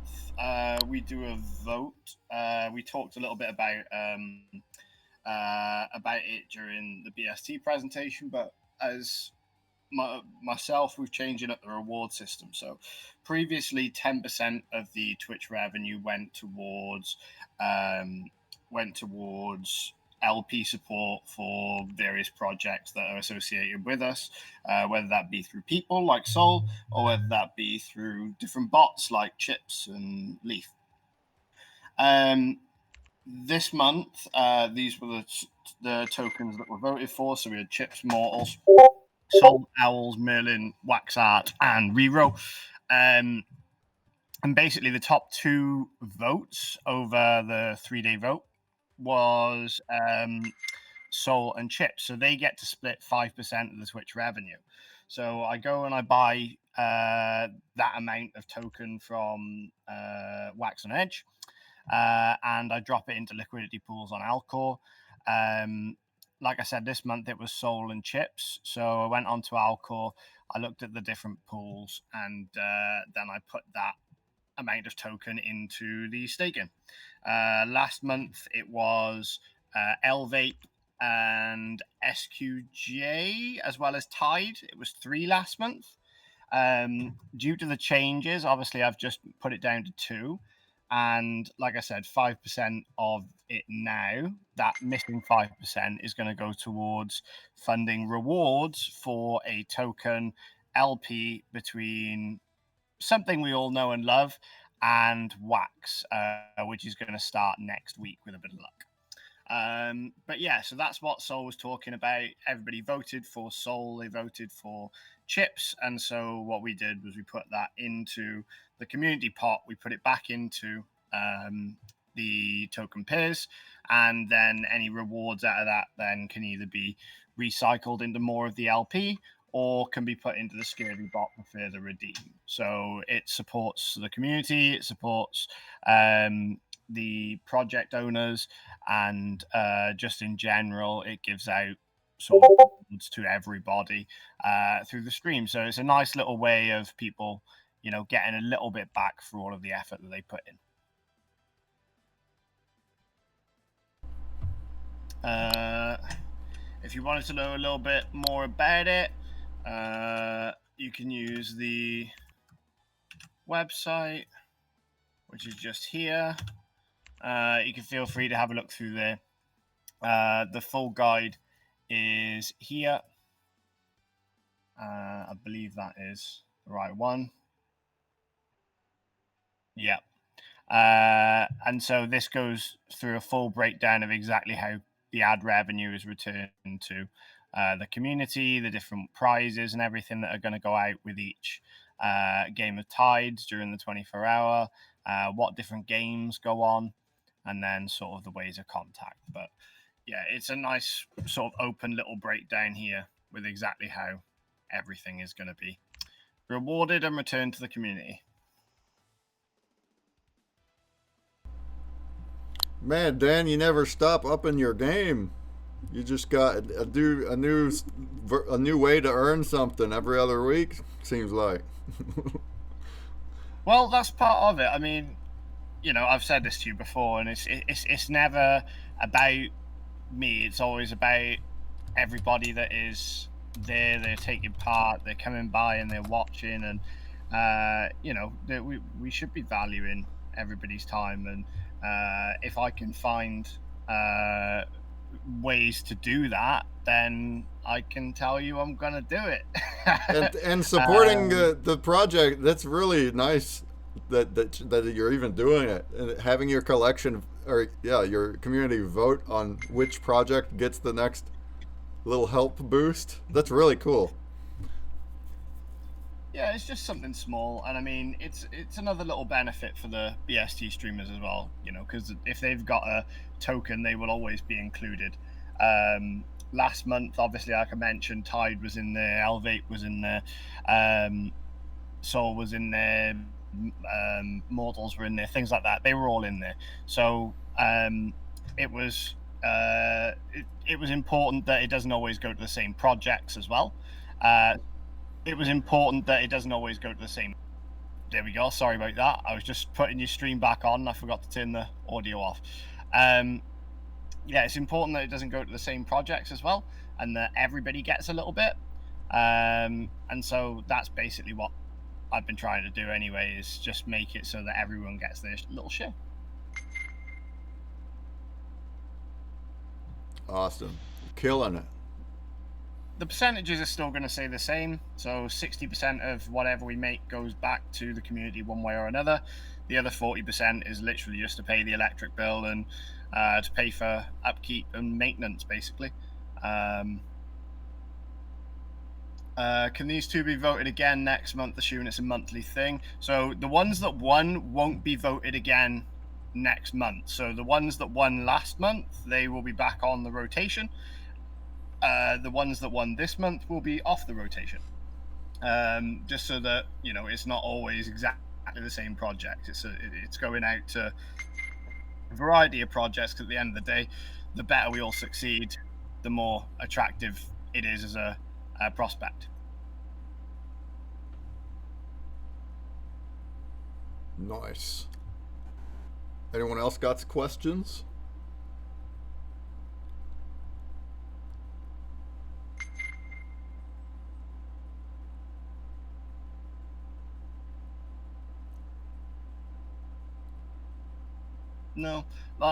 we do a vote. We talked a little bit about it during the BST presentation, but as myself, we've changed up the reward system. So previously, 10% of the Twitch revenue went towards LP support for various projects that are associated with us, whether that be through people like Soul, or whether that be through different bots like Chips and Leaf. This month, these were the tokens that were voted for. So we had Chips, Mortals, Soul, Owls, Merlin, Wax Art, and Rero. And basically, the top 2 votes over the 3-day vote was Soul and Chips. So they get to split 5% of the Twitch revenue. So I go and I buy that amount of token from Wax on Edge, and I drop it into liquidity pools on Alcor. Like I said, this month it was Soul and Chips. So I went onto Alcor, I looked at the different pools, and then I put that amount of token into the staking. Last month it was LVape and SQJ, as well as Tide. It was 3 last month. Due to the changes, obviously I've just put it down to 2. And like I said, 5% of it now, that missing 5% is going to go towards funding rewards for a token LP between something we all know and love and Wax, which is going to start next week with a bit of luck. But yeah, so that's what Soul was talking about. Everybody voted for Soul, they voted for Chips, and so what we did was we put that into the community pot. We put it back into the token pairs, and then any rewards out of that then can either be recycled into more of the LP or can be put into the Scurvy bot for further redeem. So it supports the community, it supports the project owners, and just in general, it gives out sort of rewards to everybody through the stream. So it's a nice little way of people, you know, getting a little bit back for all of the effort that they put in. If you wanted to know a little bit more about it, you can use the website, which is just here. You can feel free to have a look through there. The full guide is here. I believe that is the right one. Yeah. And so this goes through a full breakdown of exactly how the ad revenue is returned to the community, the different prizes and everything that are going to go out with each game of Tides during the 24-hour, what different games go on, and then sort of the ways of contact. But yeah, it's a nice sort of open little breakdown here with exactly how everything is going to be rewarded and returned to the community. Man, Dan, you never stop upping your game. You just got a new way to earn something every other week, seems like. Well, that's part of it. I mean, you know, I've said this to you before, and it's never about me. It's always about everybody that is there. They're taking part. They're coming by and they're watching, and you know, we should be valuing everybody's time. And if I can find ways to do that, then I can tell you I'm gonna do it. and supporting the project, that's really nice that you're even doing it, and having your collection, or yeah, your community vote on which project gets the next little help boost. That's really cool. Yeah, it's just something small, and I mean, it's another little benefit for the BST streamers as well, you know, because if they've got a token, they will always be included. Last month, obviously, like I mentioned, Tide was in there, Elevate was in there, Soul was in there, Mortals were in there, things like that. They were all in there. So it was important that it doesn't always go to the same projects as well. It was important that it doesn't always go to the same. There we go. Sorry about that. I was just putting your stream back on. I forgot to turn the audio off. Yeah, it's important that it doesn't go to the same projects as well, and that everybody gets a little bit. And so that's basically what I've been trying to do anyway, is just make it so that everyone gets their little share. Awesome. Killing it. The percentages are still going to stay the same. So 60% of whatever we make goes back to the community one way or another. The other 40% is literally just to pay the electric bill and to pay for upkeep and maintenance, basically. Can these two be voted again next month, assuming it's a monthly thing? So the ones that won won't be voted again next month. So the ones that won last month, they will be back on the rotation. The ones that won this month will be off the rotation. Just so that, you know, it's not always exactly the same project. It's going out to a variety of projects, because at the end of the day, the better we all succeed, the more attractive it is as a prospect. Nice. Anyone else got questions? No,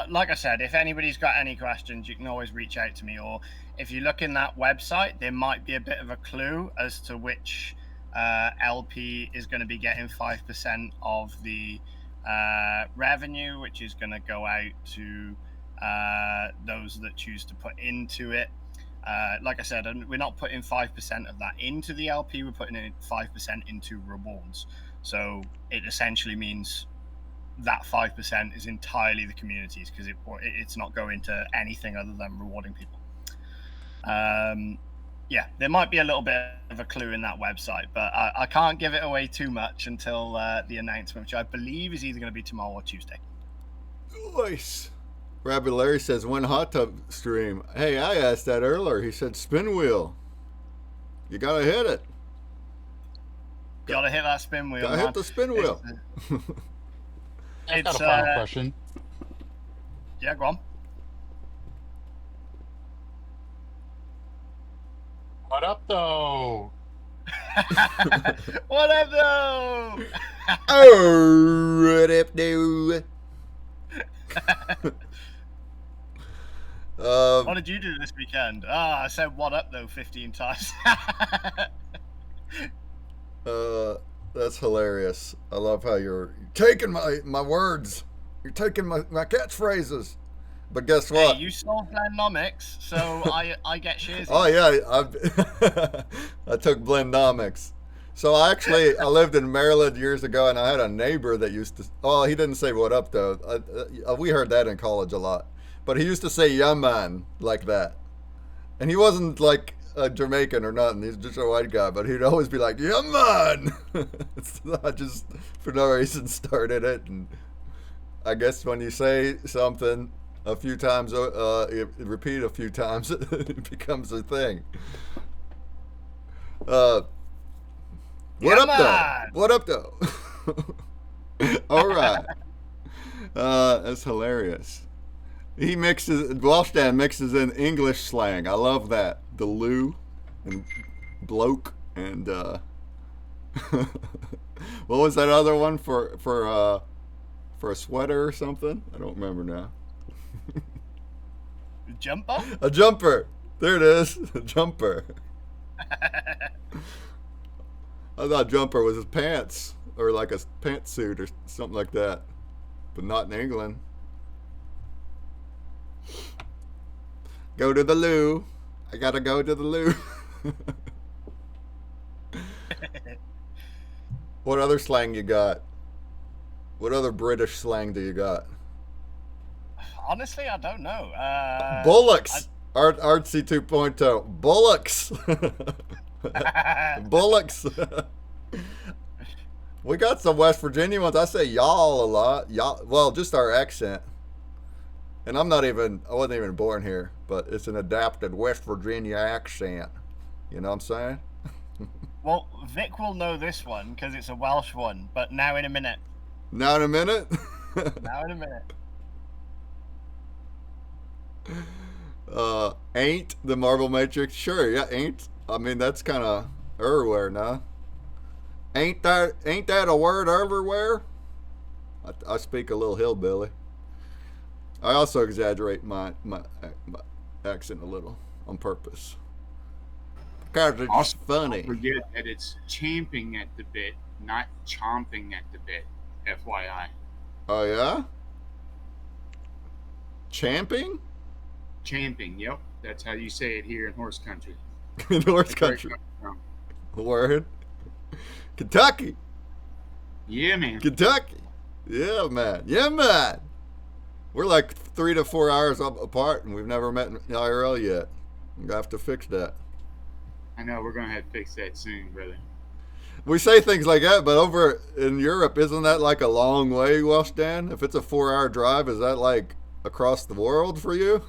like I said, if anybody's got any questions, you can always reach out to me, or if you look in that website, there might be a bit of a clue as to which LP is going to be getting 5% of the revenue, which is going to go out to those that choose to put into it. Like I said, we're not putting 5% of that into the LP, we're putting in 5% into rewards. So it essentially means that 5% is entirely the communities, because it's not going to anything other than rewarding people. Yeah, there might be a little bit of a clue in that website, but I can't give it away too much until the announcement, which I believe is either going to be tomorrow or Tuesday. Nice. Rabbit Larry says, when hot tub stream? Hey, I asked that earlier. He said spin wheel. You gotta hit it. Gotta hit that spin wheel. Gotta hit the spin wheel. I've got a final question. Yeah, go on. What up, though? What up, though? Oh, what up, though? What did you do this weekend? I said what up, though, 15 times. That's hilarious. I love how you're taking my words. You're taking my catchphrases. But guess what? Hey, you sold Blendomics, so I get shares. Oh yeah, I took Blendomics. So I lived in Maryland years ago, and I had a neighbor that used to. Oh, he didn't say what up though. We heard that in college a lot, but he used to say "yeah man" like that, and he wasn't like a Jamaican or nothing. He's just a white guy, but he'd always be like "yeah man." So I just for no reason started it, and I guess when you say something a few times, repeat a few times, it becomes a thing. What up, though? What up, though? All right. That's hilarious. Welshdan mixes in English slang. I love that. The loo and bloke and what was that other one for a sweater or something? I don't remember now. Jumper? A jumper. There it is. A jumper. I thought jumper was his pants, or like a pantsuit or something like that, but not in England. Go to the loo. I gotta go to the loo. What other slang you got? What other British slang do you got? Honestly, I don't know. Bullocks. Artsy 2.0. Bullocks. Bullocks. We got some West Virginia ones. I say y'all a lot. Y'all. Well, just our accent. And I wasn't even born here, but it's an adapted West Virginia accent. You know what I'm saying? Well, Vic will know this one because it's a Welsh one, but now in a minute. Now in a minute? Now in a minute. Ain't the Marvel Matrix? Sure, yeah, ain't. I mean, that's kind of everywhere now. Ain't that a word everywhere? I speak a little hillbilly. I also exaggerate my accent a little on purpose. Because it's Also, funny. don't forget that it's champing at the bit, not chomping at the bit. FYI. Oh yeah? Champing? Champing, yep. That's how you say it here in horse country. In horse That's where it country. comes from. Word. Kentucky. Yeah, man. Kentucky. Yeah, man. Yeah, man. We're like 3 to 4 hours apart, and we've never met in IRL yet. We have to fix that. I know, we're going to have to fix that soon, brother. We say things like that, but over in Europe, isn't that like a long way, Welsh Dan? If it's a 4-hour drive, is that like across the world for you?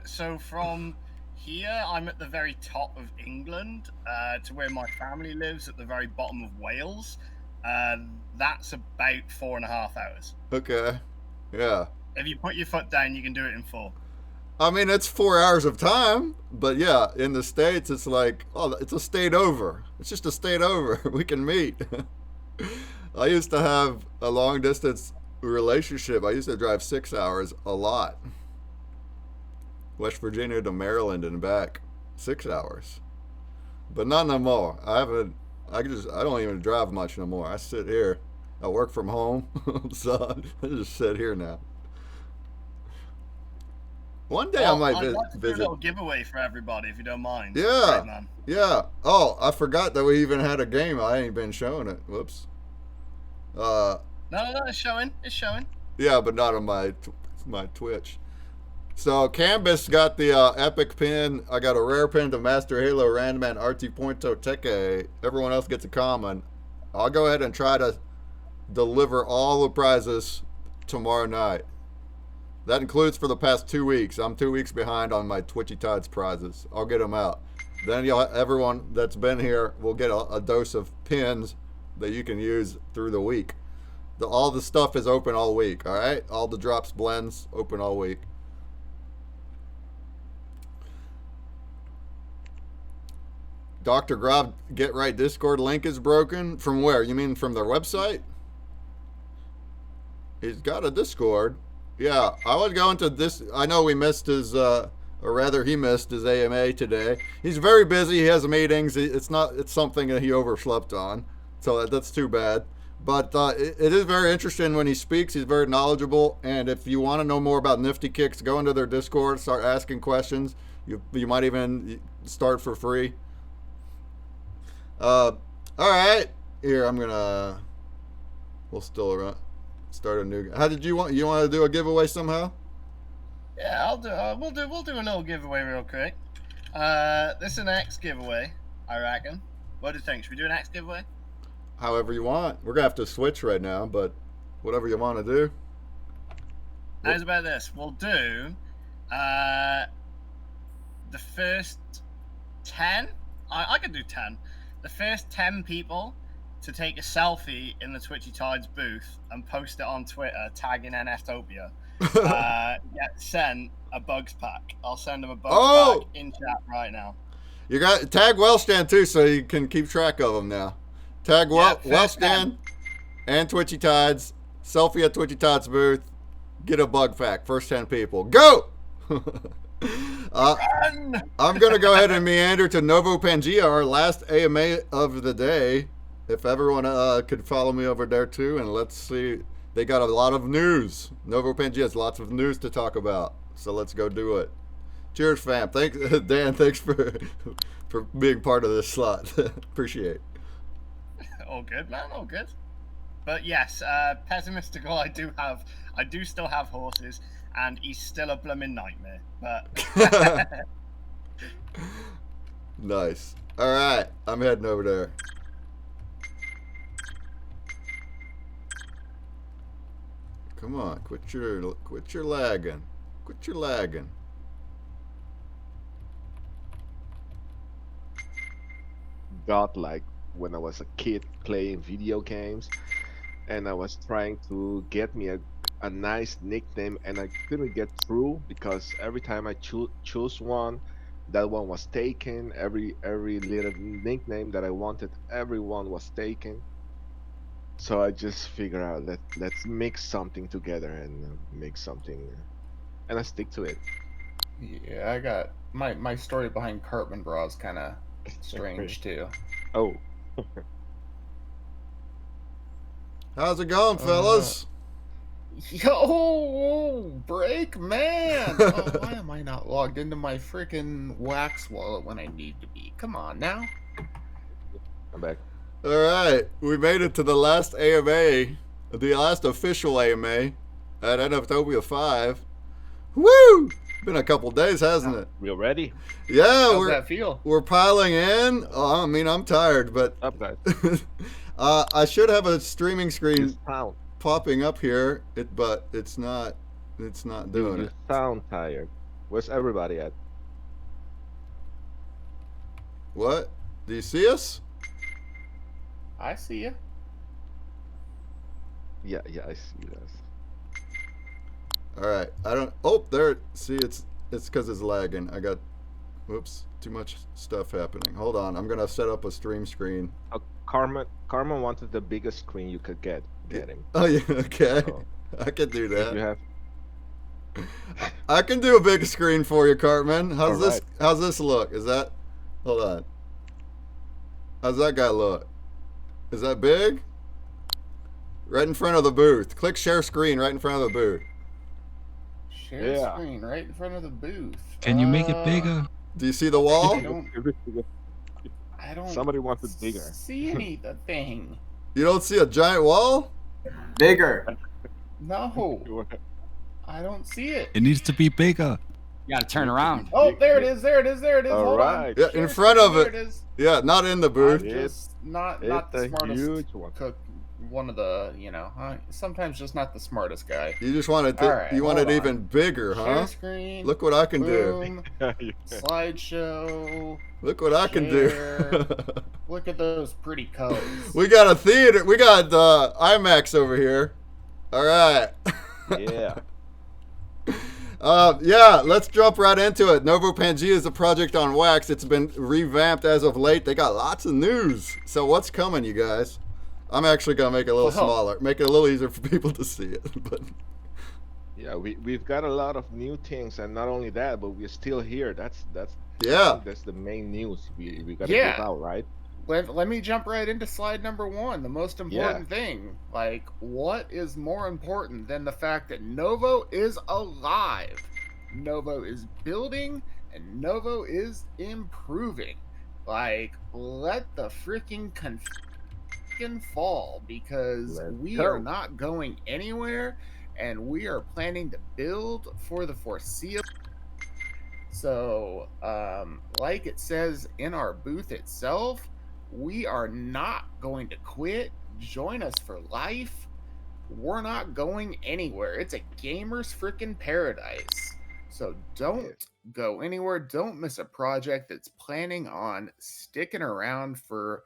So from here, I'm at the very top of England, to where my family lives at the very bottom of Wales. That's about 4.5 hours. Okay. Yeah. If you put your foot down, you can do it in 4. I mean, it's 4 hours of time, but yeah, in the States, it's like, oh, it's a state over. It's just a state over. We can meet. I used to have a long distance relationship. I used to drive 6 hours a lot. West Virginia to Maryland and back, 6 hours. But not no more. I don't even drive much no more. I sit here. I work from home, so I just sit here now. One day I might I'd like to do a visit. little giveaway for everybody, if you don't mind. Yeah, Great, man. yeah. Oh, I forgot that we even had a game. I ain't been showing it. Whoops. No, it's showing. It's showing. Yeah, but not on my Twitch. So Canvas got the epic pin. I got a rare pin to Master Halo, Randman, RT Pointo, Teke. Everyone else gets a common. I'll go ahead and try to deliver all the prizes tomorrow night. That includes for the past 2 weeks. I'm 2 weeks behind on my Twitchy Tides prizes. I'll get them out. Then everyone that's been here will get a dose of pins that you can use through the week. All the stuff is open all week, all right? All the drops, blends, open all week. Dr. Grob, GetRight Discord link is broken. From where? You mean from their website? He's got a Discord. Yeah, I would go into this. I know we missed his, or rather he missed his AMA today. He's very busy. He has meetings. It's something that he overslept on. So that's too bad. But it is very interesting when he speaks. He's very knowledgeable. And if you want to know more about Nifty Kicks, go into their Discord, start asking questions. You might even start for free. All right. Here, we'll still start a new. How did you want to do a giveaway somehow? Yeah, I'll do. We'll do a little giveaway real quick. This is an X giveaway, I reckon. What do you think? Should we do an X giveaway? However you want. We're gonna have to switch right now, but whatever you want to do. How's about this? We'll do the first 10. I could do 10. The first 10 people to take a selfie in the Twitchy Tides booth and post it on Twitter, tagging NFTOPIA, get sent a bugs pack. I'll send them a bugs pack in chat right now. You got tag Wellstan too, so you can keep track of them now. Tag Wellstan and Twitchy Tides. Selfie at Twitchy Tides booth. Get a bug pack. First 10 people. Go! I'm going to go ahead and meander to NOVOPANGEA, our last AMA of the day. If everyone could follow me over there too, and let's see. They got a lot of news. NOVOPANGEA has lots of news to talk about, so let's go do it. Cheers, fam. Thanks, Dan. Thanks for being part of this slot. Appreciate. All good, man. All good. But yes, pessimistical. I do still have horses, and he's still a blooming nightmare. But nice. All right, I'm heading over there. Come on, quit your lagging. Quit your lagging. Got like when I was a kid playing video games, and I was trying to get me a nice nickname, and I couldn't get through because every time I choose one, that one was taken. Every little nickname that I wanted, everyone was taken. So I just figured out let's mix something together and make something and I stick to it. Yeah, I got my story behind Cartman Bra is kind of strange too. Oh. How's it going, fellas? Yo, break man! Oh, why am I not logged into my freaking Wax wallet when I need to be? Come on now. I'm back. All right, we made it to the last AMA, the last official AMA at NFTOPIA 5. Woo! Been a couple days, hasn't it? We're ready. Yeah, How's that feel? We're piling in. Oh, I mean, I'm tired, but Up, guys. I should have a streaming screen popping up here, but it's not. It's not doing You it. sound tired. Where's everybody at? What? Do you see us? I see you. Yeah, I see you guys. All right. I don't. Oh, there. See, it's because it's lagging. I got. Whoops. Too much stuff happening. Hold on. I'm gonna set up a stream screen. Carmen wanted the biggest screen you could get. Get him. Oh yeah. Okay. So, I can do that. you have. I can do a big screen for you, Cartman. How's All this? right. How's this look? Is that? Hold on. How's that guy look? Is that big? Right in front of the booth. Click share screen right in front of the booth. Share screen right in front of the booth. Can you make it bigger? Do you see the wall? I don't. Somebody wants it bigger. See anything? You don't see a giant wall? Bigger. No. I don't see it. It needs to be bigger. You gotta turn around. Oh, there it is. There it is. There it is. All Hold right. on. Yeah, in Share front screen, of it. There it is. Yeah, not in the booth. I'm just not it's the a smartest huge one. cook. One of the, sometimes just not the smartest guy. You just want it. All right, You want it hold on. even bigger, huh? Share screen. Look what I can boom, do. Slideshow. Look what I can share. do. Look at those pretty codes. We got a theater. We got IMAX over here. All right. Yeah. Yeah, let's jump right into it. NOVOPANGEA is a project on Wax. It's been revamped as of late. They got lots of news. So what's coming, you guys? I'm actually gonna make it a little smaller, make it a little easier for people to see it. But yeah, we've got a lot of new things, and not only that, but we're still here. That's yeah. I think that's the main news we gotta Yeah. give out, right? Let me jump right into slide number 1. The most important thing. Like, what is more important than the fact that Novo is alive? Novo is building, and Novo is improving. Like, let the freaking fall, because we are not going anywhere, and we are planning to build for the foreseeable. So, like it says in our booth itself, we are not going to quit. Join us for life. We're not going anywhere. It's a gamer's freaking paradise. So don't go anywhere. Don't miss a project that's planning on sticking around for,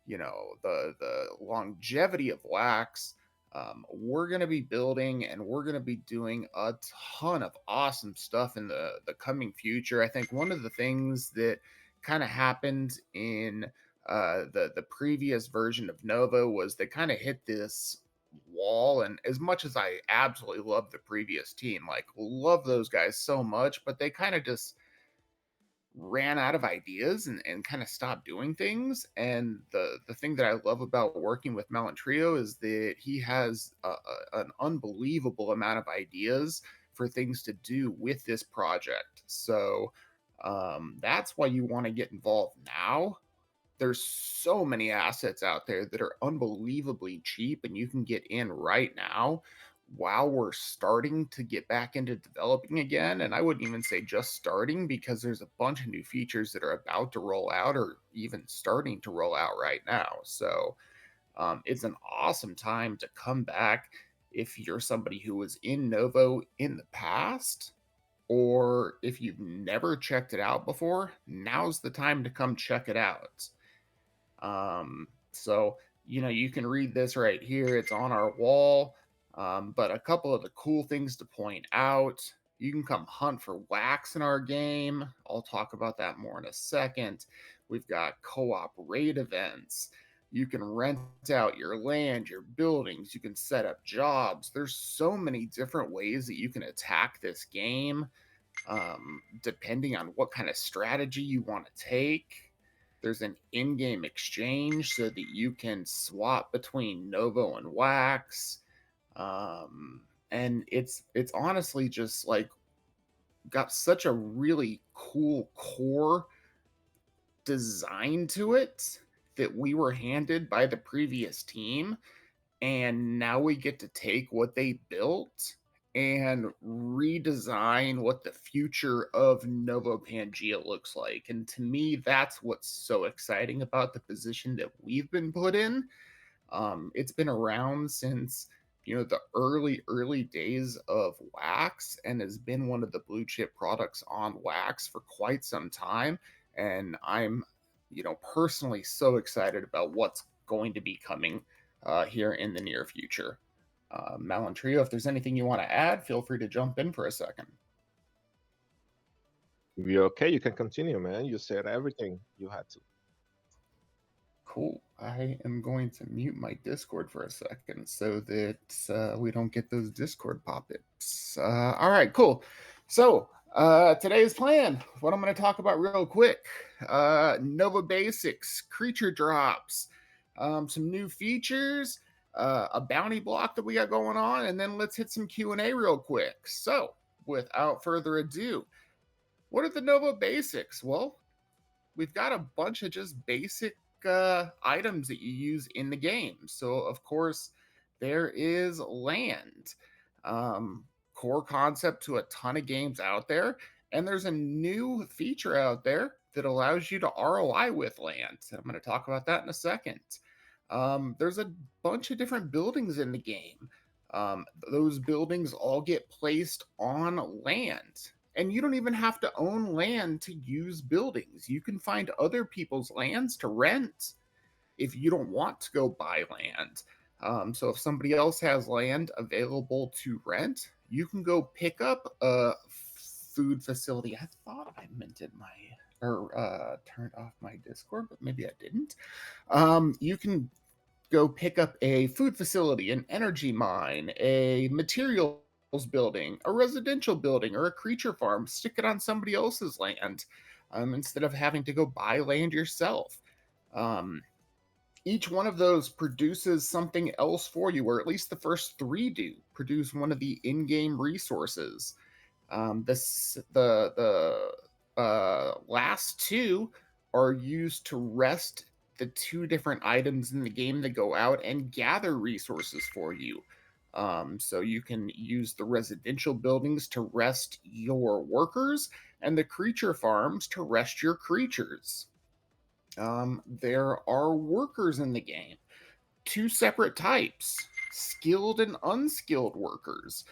the longevity of Wax. We're going to be building, and we're going to be doing a ton of awesome stuff in the coming future. I think one of the things that kind of happened in the previous version of Novo was they kind of hit this wall, and as much as I absolutely love the previous team, like love those guys so much, but they kind of just ran out of ideas and kind of stopped doing things. And the thing that I love about working with Melon Trio is that he has an unbelievable amount of ideas for things to do with this project. So that's why you want to get involved now. There's so many assets out there that are unbelievably cheap, and you can get in right now while we're starting to get back into developing again. And I wouldn't even say just starting, because there's a bunch of new features that are about to roll out or even starting to roll out right now. So it's an awesome time to come back if you're somebody who was in Novo in the past, or if you've never checked it out before. Now's the time to come check it out. So, you can read this right here. It's on our wall. But a couple of the cool things to point out: you can come hunt for Wax in our game. I'll talk about that more in a second. We've got co-op raid events. You can rent out your land, your buildings, you can set up jobs. There's so many different ways that you can attack this game, depending on what kind of strategy you want to take. There's an in-game exchange so that you can swap between Novo and Wax. And it's honestly just like got such a really cool core design to it that we were handed by the previous team, and now we get to take what they built and redesign what the future of NOVOPANGEA looks like. And to me, that's what's so exciting about the position that we've been put in. It's been around since the early days of Wax, and has been one of the blue chip products on Wax for quite some time. And I'm personally so excited about what's going to be coming here in the near future. Malantrio, if there's anything you want to add, feel free to jump in for a second. You're okay. You can continue, man. You said everything you had to. Cool. I am going to mute my Discord for a second so that we don't get those Discord pop-ups. All right, cool. So today's plan, what I'm going to talk about real quick. Nova Basics, creature drops, some new features, a bounty block that we got going on, and then let's hit some Q&A real quick. So without further ado, what are the Nova Basics? Well, we've got a bunch of just basic items that you use in the game. So of course there is land, core concept to a ton of games out there, and there's a new feature out there that allows you to ROI with land. I'm going to talk about that in a second. There's a bunch of different buildings in the game. Those buildings all get placed on land. And you don't even have to own land to use buildings. You can find other people's lands to rent if you don't want to go buy land. So if somebody else has land available to rent, you can go pick up a food facility. I thought I turned off my Discord, but maybe I didn't. You can go pick up a food facility, an energy mine, a material building, a residential building, or a creature farm. Stick it on somebody else's land instead of having to go buy land yourself. Each one of those produces something else for you, or at least the first three do produce one of the in-game resources. The last two are used to rest the two different items in the game that go out and gather resources for you. So you can use the residential buildings to rest your workers, and the creature farms to rest your creatures. There are workers in the game. Two separate types, skilled and unskilled workers.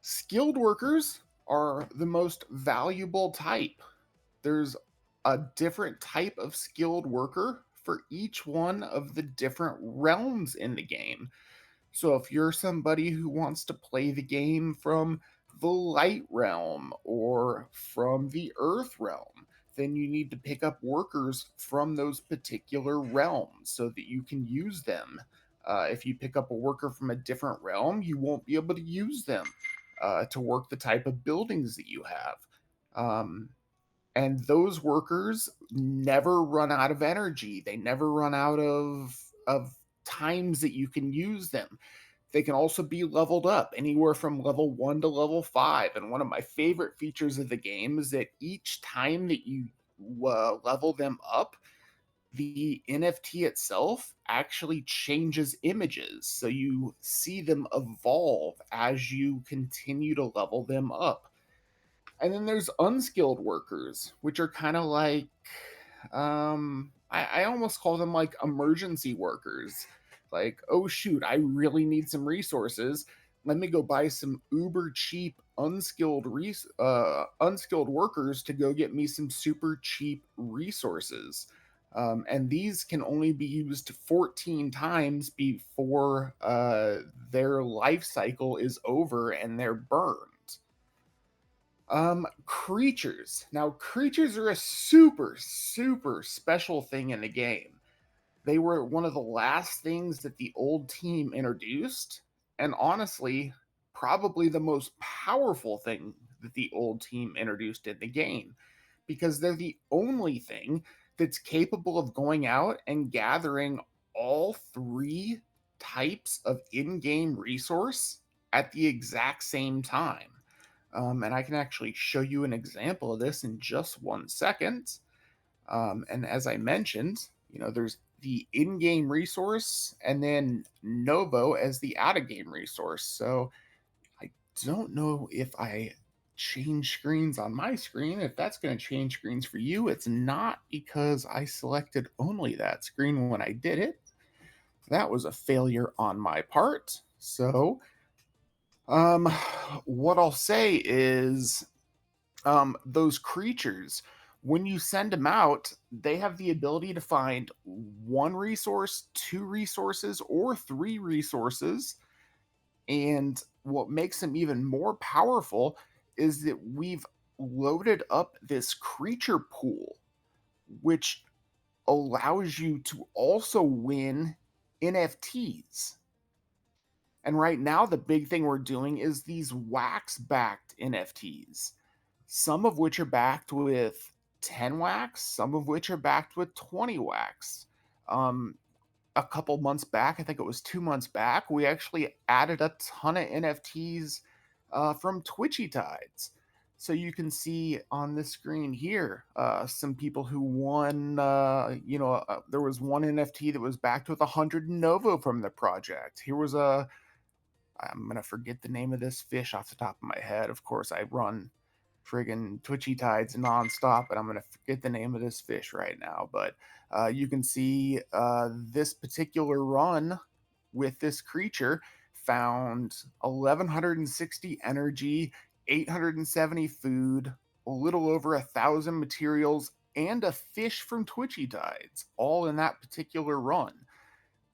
Skilled workers are the most valuable type. There's a different type of skilled worker for each one of the different realms in the game. So if you're somebody who wants to play the game from the light realm or from the earth realm, then you need to pick up workers from those particular realms so that you can use them. If you pick up a worker from a different realm, you won't be able to use them to work the type of buildings that you have. And those workers never run out of energy. They never run out of times that you can use them. They can also be leveled up anywhere from level 1 to level 5. And one of my favorite features of the game is that each time that you level them up, the NFT itself actually changes images. So you see them evolve as you continue to level them up. And then there's unskilled workers, which are kind of like, I almost call them like emergency workers. Like, oh shoot, I really need some resources. Let me go buy some uber cheap unskilled workers to go get me some super cheap resources. And these can only be used 14 times before their life cycle is over and they're burned. Creatures. Now, creatures are a super, super special thing in the game. they were one of the last things that the old team introduced, and honestly, probably the most powerful thing that the old team introduced in the game, because they're the only thing that's capable of going out and gathering all 3 types of in-game resource at the exact same time. And I can actually show you an example of this in just 1 second. And as I mentioned, there's the in-game resource and then Novo as the out-of-game resource. So I don't know if I change screens on my screen, if that's going to change screens for you. It's not, because I selected only that screen when I did it. That was a failure on my part. So what I'll say is those creatures, when you send them out, they have the ability to find 1 resource, 2 resources, or 3 resources. And what makes them even more powerful is that we've loaded up this creature pool, which allows you to also win NFTs. And right now, the big thing we're doing is these wax-backed NFTs, some of which are backed with 10 wax, some of which are backed with 20 wax. A couple months back, I think it was 2 months back, we actually added a ton of NFTs from Twitchy Tides. So you can see on this screen here, some people who won, there was one NFT that was backed with 100 Novo from the project. Here was I'm going to forget the name of this fish off the top of my head. Of course, I run friggin' Twitchy Tides nonstop, and I'm going to forget the name of this fish right now. But you can see this particular run with this creature found 1,160 energy, 870 food, a little over 1,000 materials, and a fish from Twitchy Tides, all in that particular run.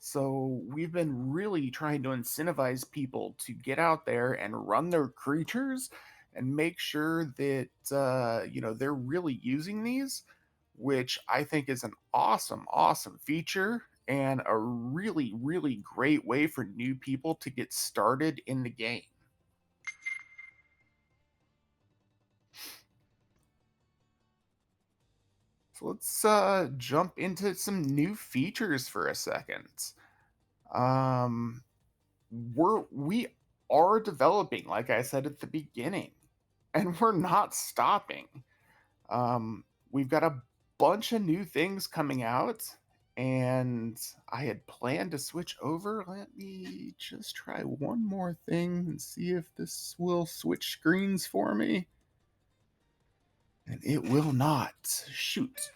So we've been really trying to incentivize people to get out there and run their creatures and make sure that they're really using these, which I think is an awesome feature and a really, really great way for new people to get started in the game. So let's jump into some new features for a second. We are developing, like I said at the beginning, and we're not stopping. We've got a bunch of new things coming out, and I had planned to switch over. Let me just try one more thing and see if this will switch screens for me. And it will not. Shoot.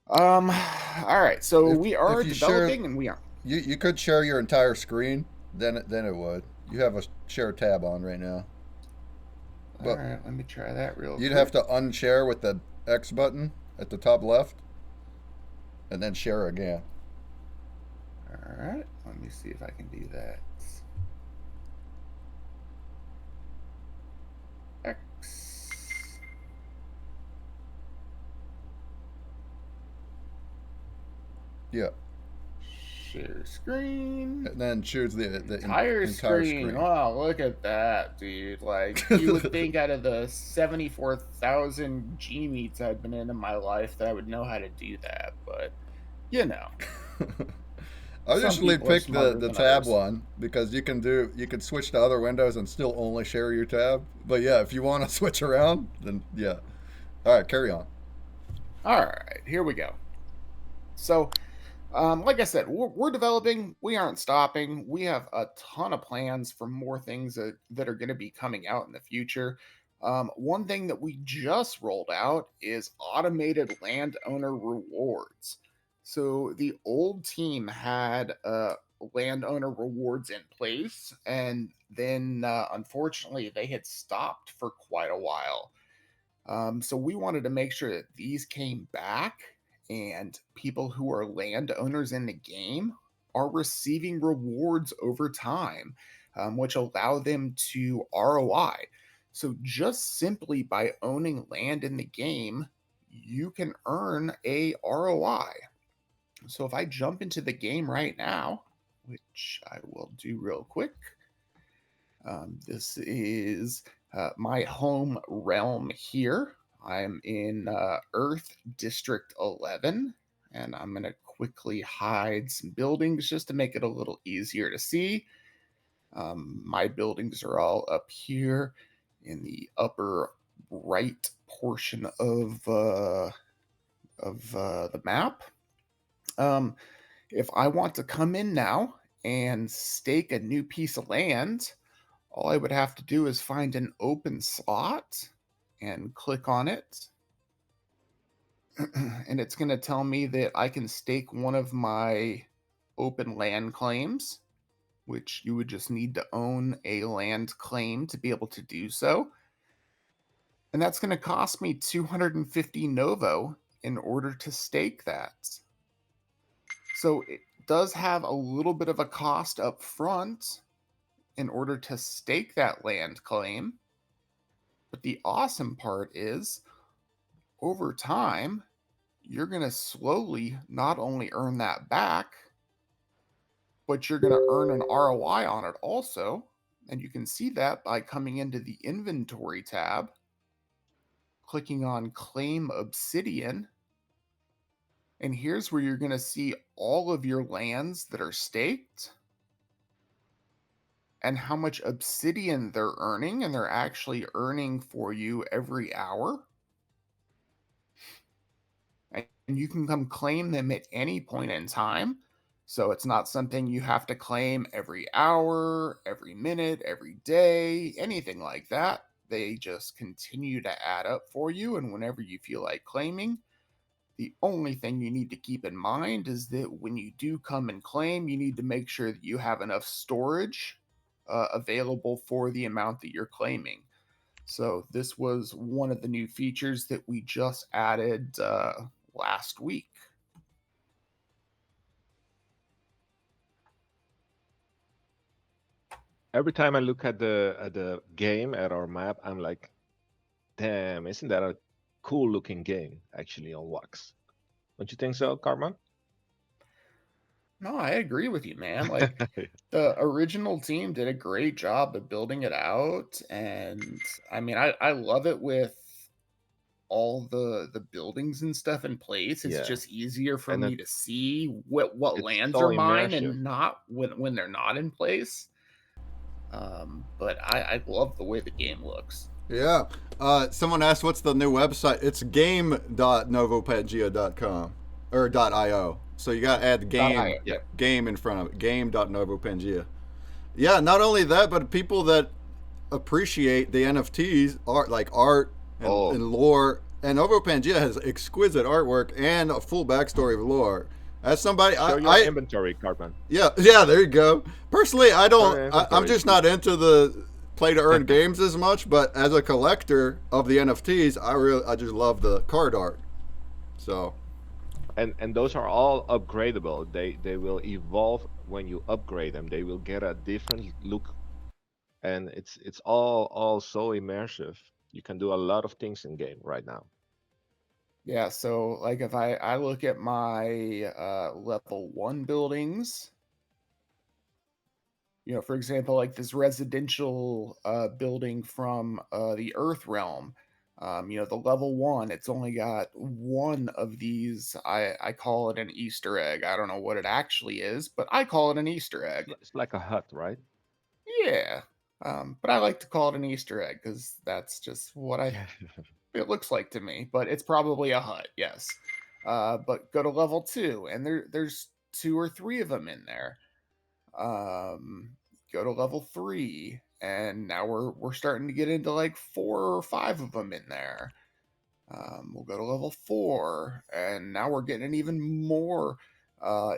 All right, so we are developing, and we are. You could share your entire screen, then it would. You have a share tab on right now. All right, let me try that real quick. You'd have to unshare with the X button at the top left, and then share again. All right, let me see if I can do that. X. Yeah. Share screen. And then choose the entire screen. Oh, look at that, dude. Like, you would think out of the 74,000 G meets I've been in my life that I would know how to do that, but I usually pick the tab one because you can switch to other windows and still only share your tab. But yeah, if you want to switch around, then yeah. All right, carry on. All right, here we go. So, like I said, we're developing. We aren't stopping. We have a ton of plans for more things that are going to be coming out in the future. One thing that we just rolled out is automated landowner rewards. So the old team had landowner rewards in place, and then unfortunately they had stopped for quite a while. So we wanted to make sure that these came back, and people who are landowners in the game are receiving rewards over time, which allow them to ROI. So just simply by owning land in the game, you can earn a ROI. So if I jump into the game right now, which I will do real quick, this is my home realm here. I'm in Earth District 11, and I'm going to quickly hide some buildings just to make it a little easier to see. My buildings are all up here in the upper right portion of the map. If I want to come in now and stake a new piece of land, all I would have to do is find an open slot and click on it. And it's going to tell me that I can stake one of my open land claims, which you would just need to own a land claim to be able to do so. And that's going to cost me 250 Novo in order to stake that. So it does have a little bit of a cost up front in order to stake that land claim. But the awesome part is, over time, you're going to slowly not only earn that back, but you're going to earn an ROI on it also. And you can see that by coming into the inventory tab, clicking on Claim Obsidian. And here's where you're going to see all of your lands that are staked and how much obsidian they're earning. And they're actually earning for you every hour. And you can come claim them at any point in time. So it's not something you have to claim every hour, every minute, every day, anything like that. They just continue to add up for you. And whenever you feel like claiming, the only thing you need to keep in mind is that when you do come and claim, you need to make sure that you have enough storage available for the amount that you're claiming. So this was one of the new features that we just added last week. Every time I look at the game, at our map, I'm like, damn, isn't that a cool looking game actually on Wax? Don't you think so, Carmen? No, I agree with you, man. Like the original team did a great job of building it out. And I mean, I love it with all the buildings and stuff in place. It's Yeah. just easier for And me to see what it's lands so are mine immersive. and not when they're not in place. But I love the way the game looks. Yeah. Someone asked what's the new website. It's game.novopangea.com or .io. So you got to add game game in front of it. Game.novopangea. Yeah, not only that, but people that appreciate the NFTs, art and lore. And NOVOPANGEA has exquisite artwork and a full backstory of lore. As somebody, Show your inventory, Carmen. Yeah, there you go. Personally, I'm just not into the play to earn games as much. But as a collector of the NFTs, I just love the card art. So, and those are all upgradable. They will evolve when you upgrade them. They will get a different look, and it's all so immersive. You can do a lot of things in game right now. Yeah, so like if I look at my level 1 buildings, you know, for example, like this residential building from the Earth Realm, you know, the level 1, it's only got one of these. I call it an Easter egg. I don't know what it actually is, but I call it an Easter egg. It's like a hut, right? Yeah, but I like to call it an Easter egg because that's just what it looks like to me. But it's probably a hut, yes. But go to level 2, and there's 2 or 3 of them in there. Go to level 3, and now we're starting to get into like 4 or 5 of them in there. We'll go to level 4, and now we're getting an even more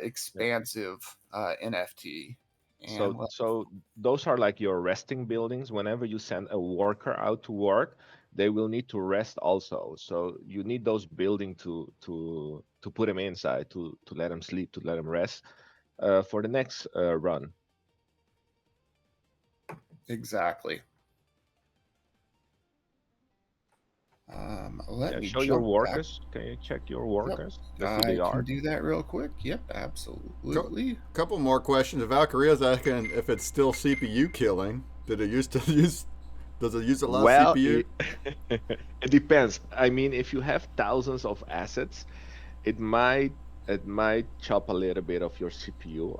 expansive NFT. So those are like your resting buildings. Whenever you send a worker out to work, they will need to rest also. So you need those buildings to put them inside, to let them sleep, to let them rest for the next run. Exactly. Let Yeah, me show your jump back. workers. Can you check your Yep, workers? That's who I they can are. do that real quick. Yep, absolutely. Couple more questions. Valkyria's asking if it's still CPU killing. Did it used to use? Does it use a lot of Well, CPU? it depends. I mean, if you have thousands of assets, it might chop a little bit of your CPU,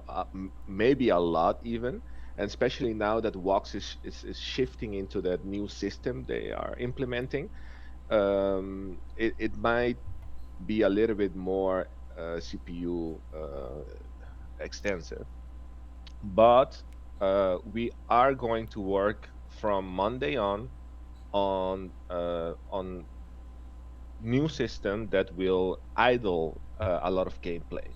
maybe a lot even. And especially now that Wax is shifting into that new system they are implementing, it might be a little bit more CPU extensive. But we are going to work from Monday on new system that will idle a lot of gameplay.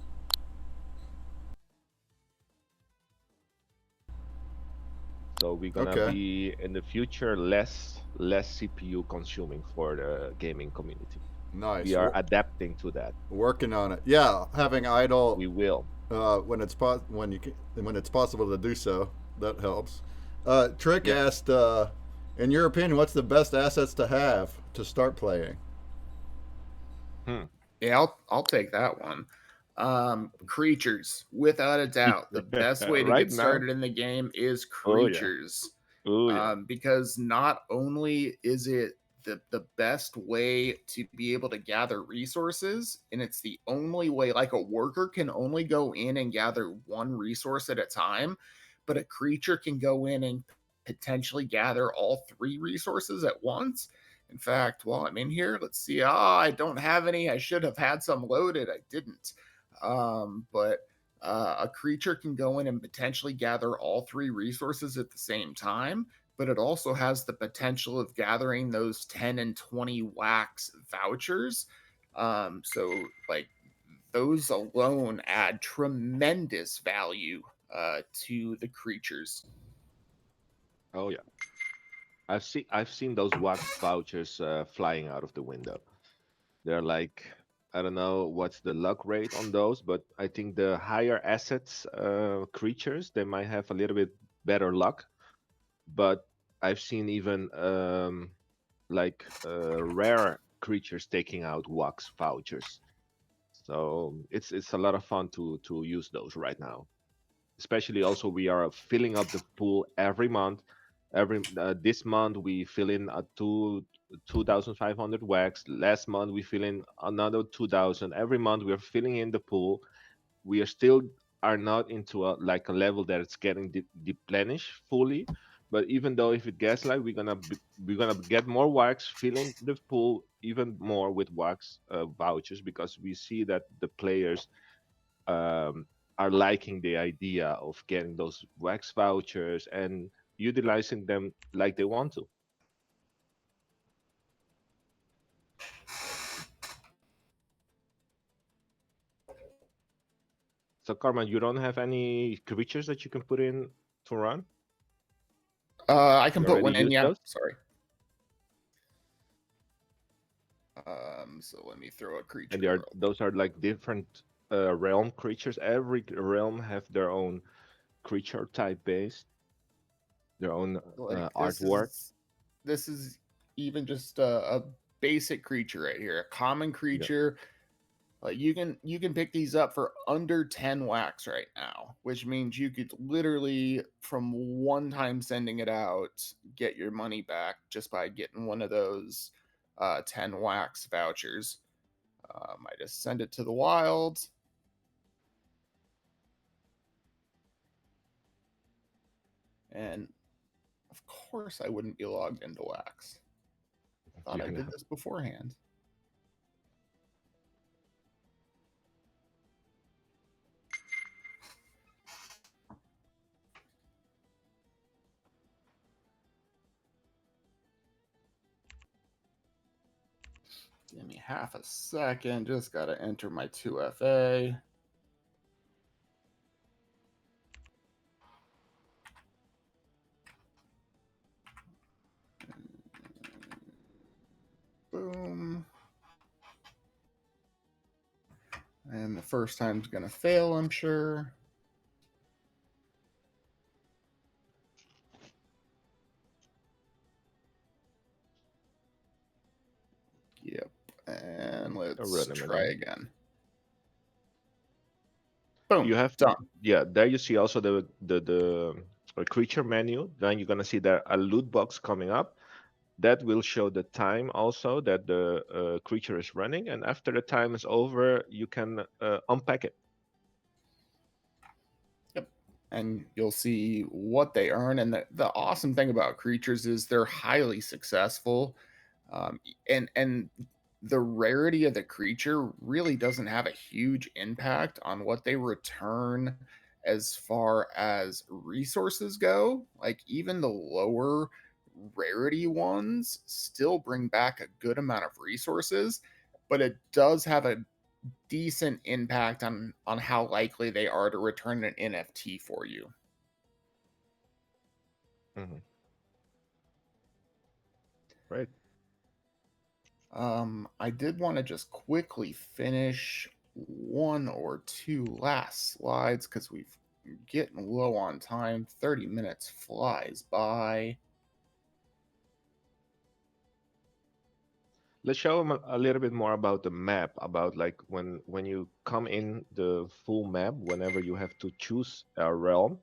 So we're gonna Okay. be in the future less CPU consuming for the gaming community. Nice. We are adapting to that. Working on it. Yeah, having idle. We will. When it's when it's possible to do so, that helps. Trick Yeah. asked, in your opinion, what's the best assets to have to start playing? Yeah, I'll take that one. Creatures, without a doubt, the best way to Right get now? started in the game is Oh, yeah. creatures. Oh, yeah. Because not only is it the best way to be able to gather resources, and it's the only way, like a worker can only go in and gather one resource at a time, but a creature can go in and potentially gather all three resources at once. In fact, while I'm in here, let's see. I don't have any. I should have had some loaded. I didn't. But a creature can go in and potentially gather all three resources at the same time, but it also has the potential of gathering those 10 and 20 wax vouchers. So, like, those alone add tremendous value to the creatures. Oh yeah. I've seen those wax vouchers flying out of the window. They're like, I don't know what's the luck rate on those, but I think the higher assets creatures they might have a little bit better luck. But I've seen even rare creatures taking out wax vouchers. So it's a lot of fun to use those right now. Especially also we are filling up the pool every month. Every this month we fill in a 2,500 wax. Last month we fill in another 2,000. Every month we are filling in the pool. We are still are not into a level that it's getting replenished fully. But even though if it gets like we're gonna get more wax, filling the pool even more with wax vouchers because we see that the players um, are liking the idea of getting those wax vouchers and utilizing them like they want to. So, Carmen, you don't have any creatures that you can put in to run? I can You put already one in. used Yeah, those? sorry. So let me throw a creature. And those are like different realm creatures. Every realm have their own creature type base, their own Like artwork. This is even just a basic creature right here, a common creature. Like you can pick these up for under 10 wax right now, which means you could literally from one time sending it out get your money back just by getting one of those 10 wax vouchers. I just send it to the wild. And of course I wouldn't be logged into wax. I thought I did this beforehand. Give me half a second. Just got to enter my 2FA. Boom. And the first time's going to fail, I'm sure. I'll Let's run them try again. again. Boom. You have done. Yeah, there you see also the creature menu. Then you're gonna see there a loot box coming up. That will show the time also that the creature is running, and after the time is over, you can unpack it. And you'll see what they earn. And the awesome thing about creatures is they're highly successful, and the rarity of the creature really doesn't have a huge impact on what they return as far as resources go. Like even the lower rarity ones still bring back a good amount of resources, but it does have a decent impact on how likely they are to return an NFT for you. Mm-hmm. Right. I did want to just quickly finish one or two last slides because we've getting low on time. 30 minutes flies by. Let's show them a little bit more about the map, about like when you come in the full map, whenever you have to choose a realm,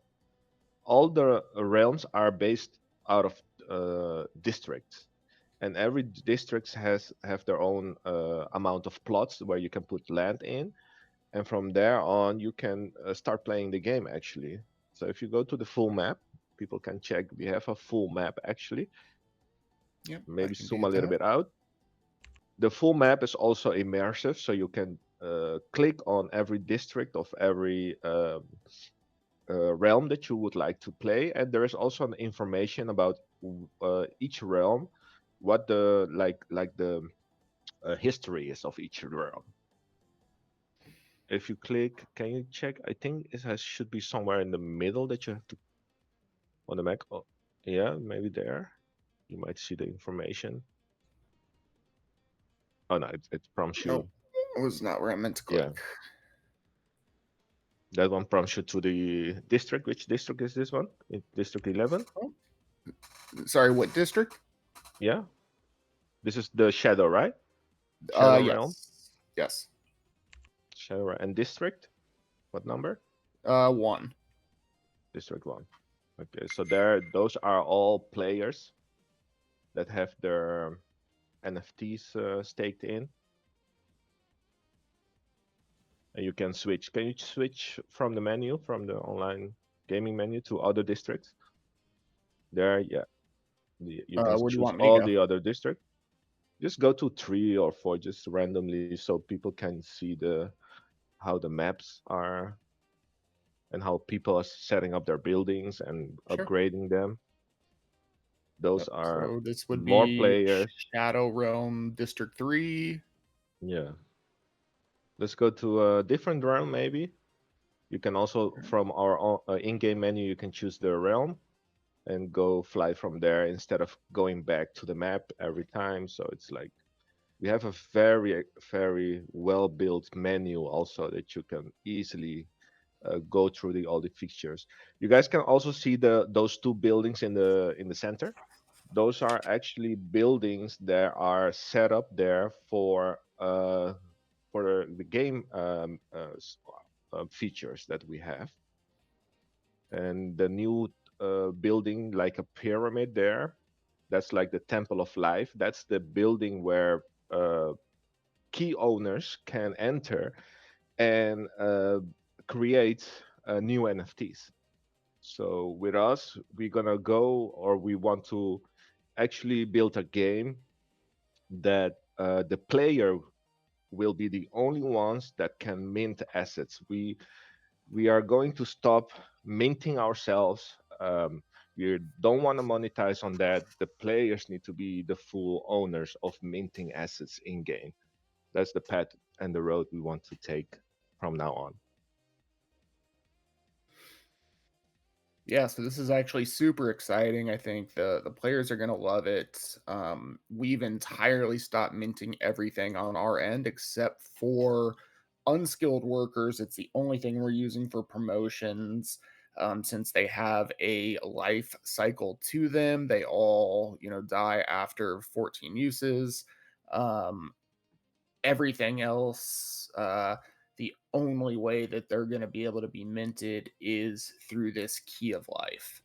all the realms are based out of districts, and every district have their own amount of plots where you can put land in, and from there on you can start playing the game actually. So if you go to the full map, people can check. We have a full map actually. Yep. Maybe zoom a little bit out. The full map is also immersive, so you can click on every district of every realm that you would like to play, and there is also an information about each realm, what the the history is of each realm. If you click, can you check? I think should be somewhere in the middle that you have to on the map. Oh, yeah, maybe there. You might see the information. Oh no, it prompts you. Nope, it was not where I meant to click. Yeah. That one prompts you to the district. Which district is this one? District 11? Sorry, what district? Yeah. This is the Shadow, right? Shadow Yes. Realm? Yes. Shadow Realm. And district? What number? 1. District 1. Okay, so those are all players that have their NFTs staked in. And you can switch. Can you switch from the menu, from the online gaming menu to other districts? There, yeah. You can where do you choose want me to all go? the other districts. Just go to 3 or 4 just randomly so people can see how the maps are and how people are setting up their buildings and Sure. upgrading them. Those Yep, are so this would more be players. Shadow Realm District 3. Yeah. Let's go to a different realm maybe. You can also, from our in-game menu, you can choose the realm and go fly from there instead of going back to the map every time. So it's like we have a very, very well-built menu also that you can easily go through all the fixtures. You guys can also see those 2 buildings in the center. Those are actually buildings that are set up there for the game features that we have. And the new building, like a pyramid there, that's like the Temple of Life. That's the building where key owners can enter and create new NFTs. So with us, we're gonna go, or we want to actually build a game that the player will be the only ones that can mint assets. We are going to stop minting ourselves. We don't want to monetize on that. The players need to be the full owners of minting assets in game. That's the path and the road we want to take from now on. Yeah, so this is actually super exciting. I think the players are going to love it. We've entirely stopped minting everything on our end except for unskilled workers. It's the only thing we're using for promotions. Since they have a life cycle to them, they all die after 14 uses. everything else, the only way that they're going to be able to be minted is through this key of life.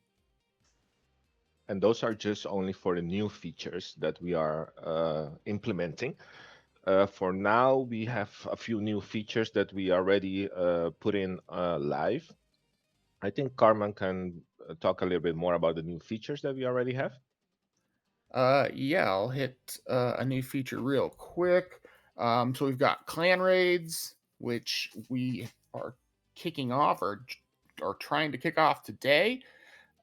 And those are just only for the new features that we are implementing. For now, we have a few new features that we already put in live. I think Carmen can talk a little bit more about the new features that we already have. Yeah, I'll hit a new feature real quick. So we've got clan raids, which we are kicking off or trying to kick off today.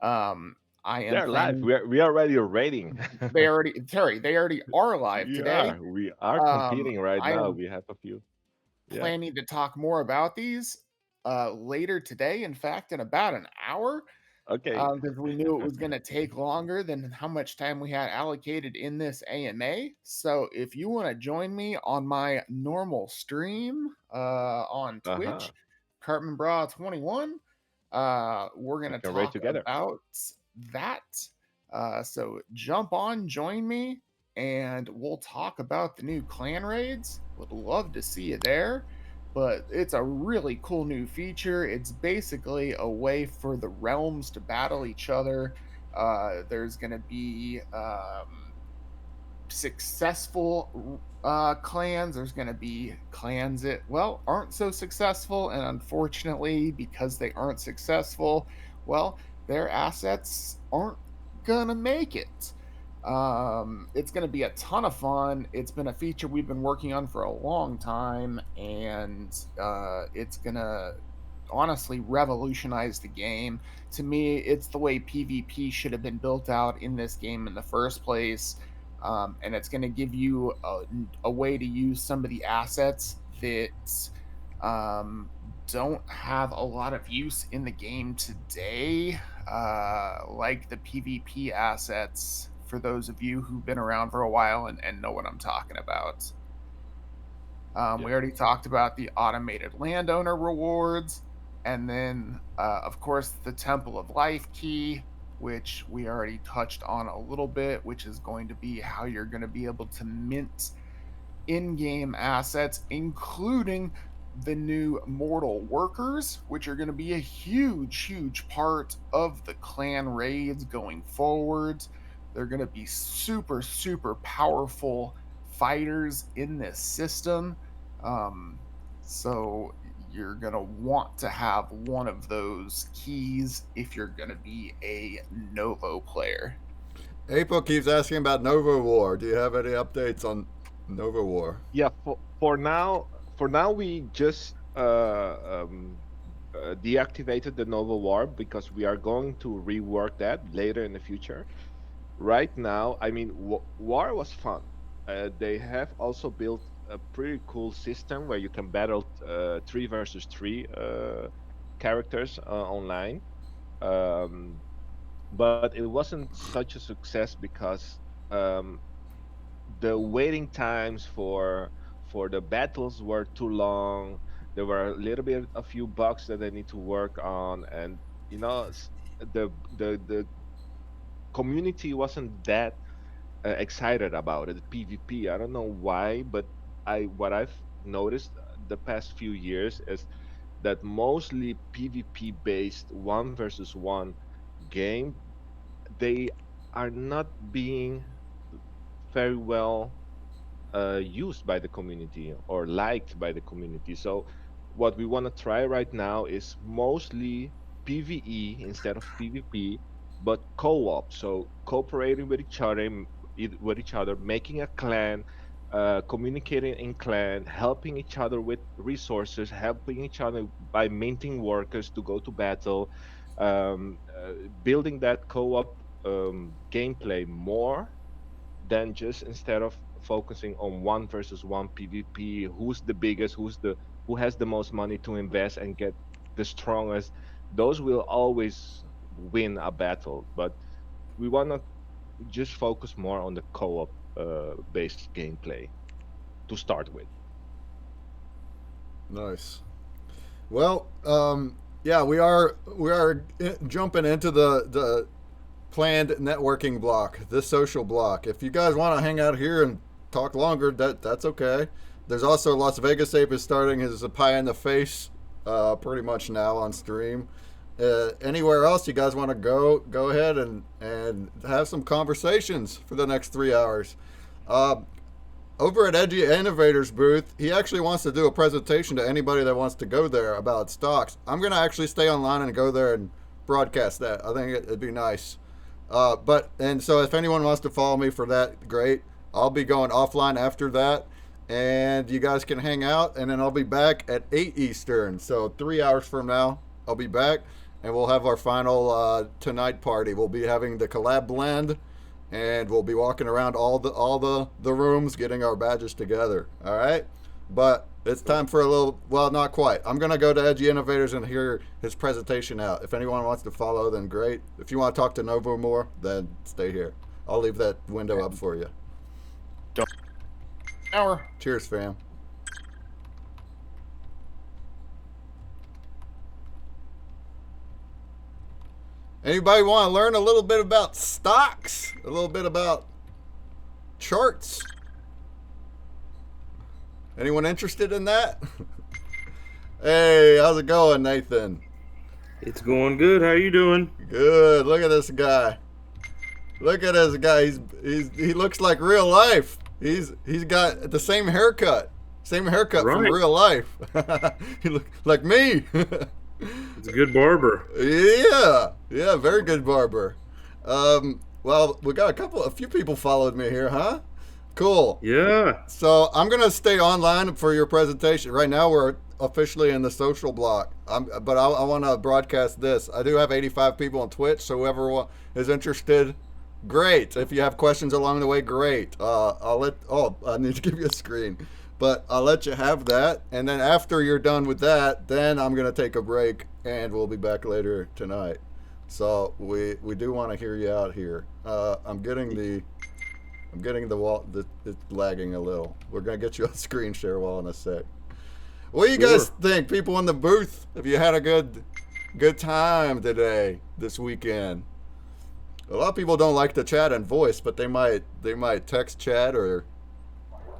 I am They're live. planning. We are already rating. They already are live today. We are competing right I now. am We have a few. Yeah. planning to talk more about these later today. In fact, in about an hour. Okay. Because we knew it was going to take longer than how much time we had allocated in this AMA. So if you want to join me on my normal stream on Twitch, Cartman Bra 21, we're going to can raid talk together. about that. So jump on, join me, and we'll talk about the new clan raids. Would love to see you there. But it's a really cool new feature. It's basically a way for the realms to battle each other. There's going to be successful clans. There's going to be clans that, well, aren't so successful. And unfortunately, because they aren't successful, well, their assets aren't going to make it. It's going to be a ton of fun. It's been a feature we've been working on for a long time, and it's going to honestly revolutionize the game. To me, it's the way PvP should have been built out in this game in the first place, and it's going to give you a way to use some of the assets that don't have a lot of use in the game today, like the PvP assets, for those of you who've been around for a while and know what I'm talking about. We already talked about the automated landowner rewards, and then, of course, the Temple of Life key, which we already touched on a little bit, which is going to be how you're going to be able to mint in-game assets, including the new mortal workers, which are going to be a huge part of the clan raids going forward. They're going to be super powerful fighters in this system. So you're going to want to have one of those keys if you're going to be a Novo player. April keeps asking about Nova War. Do you have any updates on Nova War? Yeah, for now we just deactivated the Nova War because we are going to rework that later in the future. Right now, I mean, War was fun. They have also built a pretty cool system where you can battle 3 versus 3 characters online. But it wasn't such a success because the waiting times for the battles were too long. There were a few bugs that they need to work on, and you know, the community wasn't that excited about it. PvP, I don't know why, but what I've noticed the past few years is that mostly PvP based 1 versus 1 game, they are not being very well used by the community or liked by the community. So what we want to try right now is mostly PvE instead of PvP, but co-op. So cooperating with each other, making a clan, communicating in clan, helping each other with resources, helping each other by minting workers to go to battle, building that co-op gameplay more than just instead of focusing on 1 versus 1 PvP, who's the biggest, who has the most money to invest and get the strongest. Those will always win a battle, but we want to just focus more on the co-op based gameplay to start with. Nice. Well, yeah, we are jumping into the planned networking block, this social block. If you guys want to hang out here and talk longer, that's okay. There's also Las Vegas Ape is starting his pie in the face pretty much now on stream. Anywhere else you guys want to go ahead and have some conversations for the next 3 hours. Over at Edgy Innovators booth, he actually wants to do a presentation to anybody that wants to go there about stocks. I'm going to actually stay online and go there and broadcast that. I think it'd be nice. And so if anyone wants to follow me for that, great. I'll be going offline after that, and you guys can hang out, and then I'll be back at 8 Eastern. So 3 hours from now, I'll be back, and we'll have our final tonight party. We'll be having the collab blend, and we'll be walking around all the rooms, getting our badges together. All right, but it's time for a little. Well, not quite. I'm gonna go to Edgy Innovators and hear his presentation out. If anyone wants to follow, then great. If you want to talk to Novo more, then stay here. I'll leave that window up for you. Hour. Cheers, fam. Anybody want to learn a little bit about stocks? A little bit about charts? Anyone interested in that? Hey, how's it going, Nathan? It's going good. How you doing? Good. Look at this guy. Look at this guy. He looks like real life. He's got the same haircut. Same haircut from Right. real life. He look like me. It's a good barber. Yeah, very good barber. Well, we got a few people followed me here, huh? Cool. Yeah. So I'm gonna stay online for your presentation. Right now we're officially in the social block. But I want to broadcast this. I do have 85 people on Twitch, so whoever is interested, great. If you have questions along the way, great. I need to give you a screen. But I'll let you have that, and then after you're done with that, then I'm gonna take a break, and we'll be back later tonight. So we do want to hear you out here. I'm getting the wall. It's lagging a little. We're gonna get you a screen share wall in a sec. What do you guys think, people in the booth? Have you had a good time today, this weekend? A lot of people don't like to chat and voice, but they might text chat or.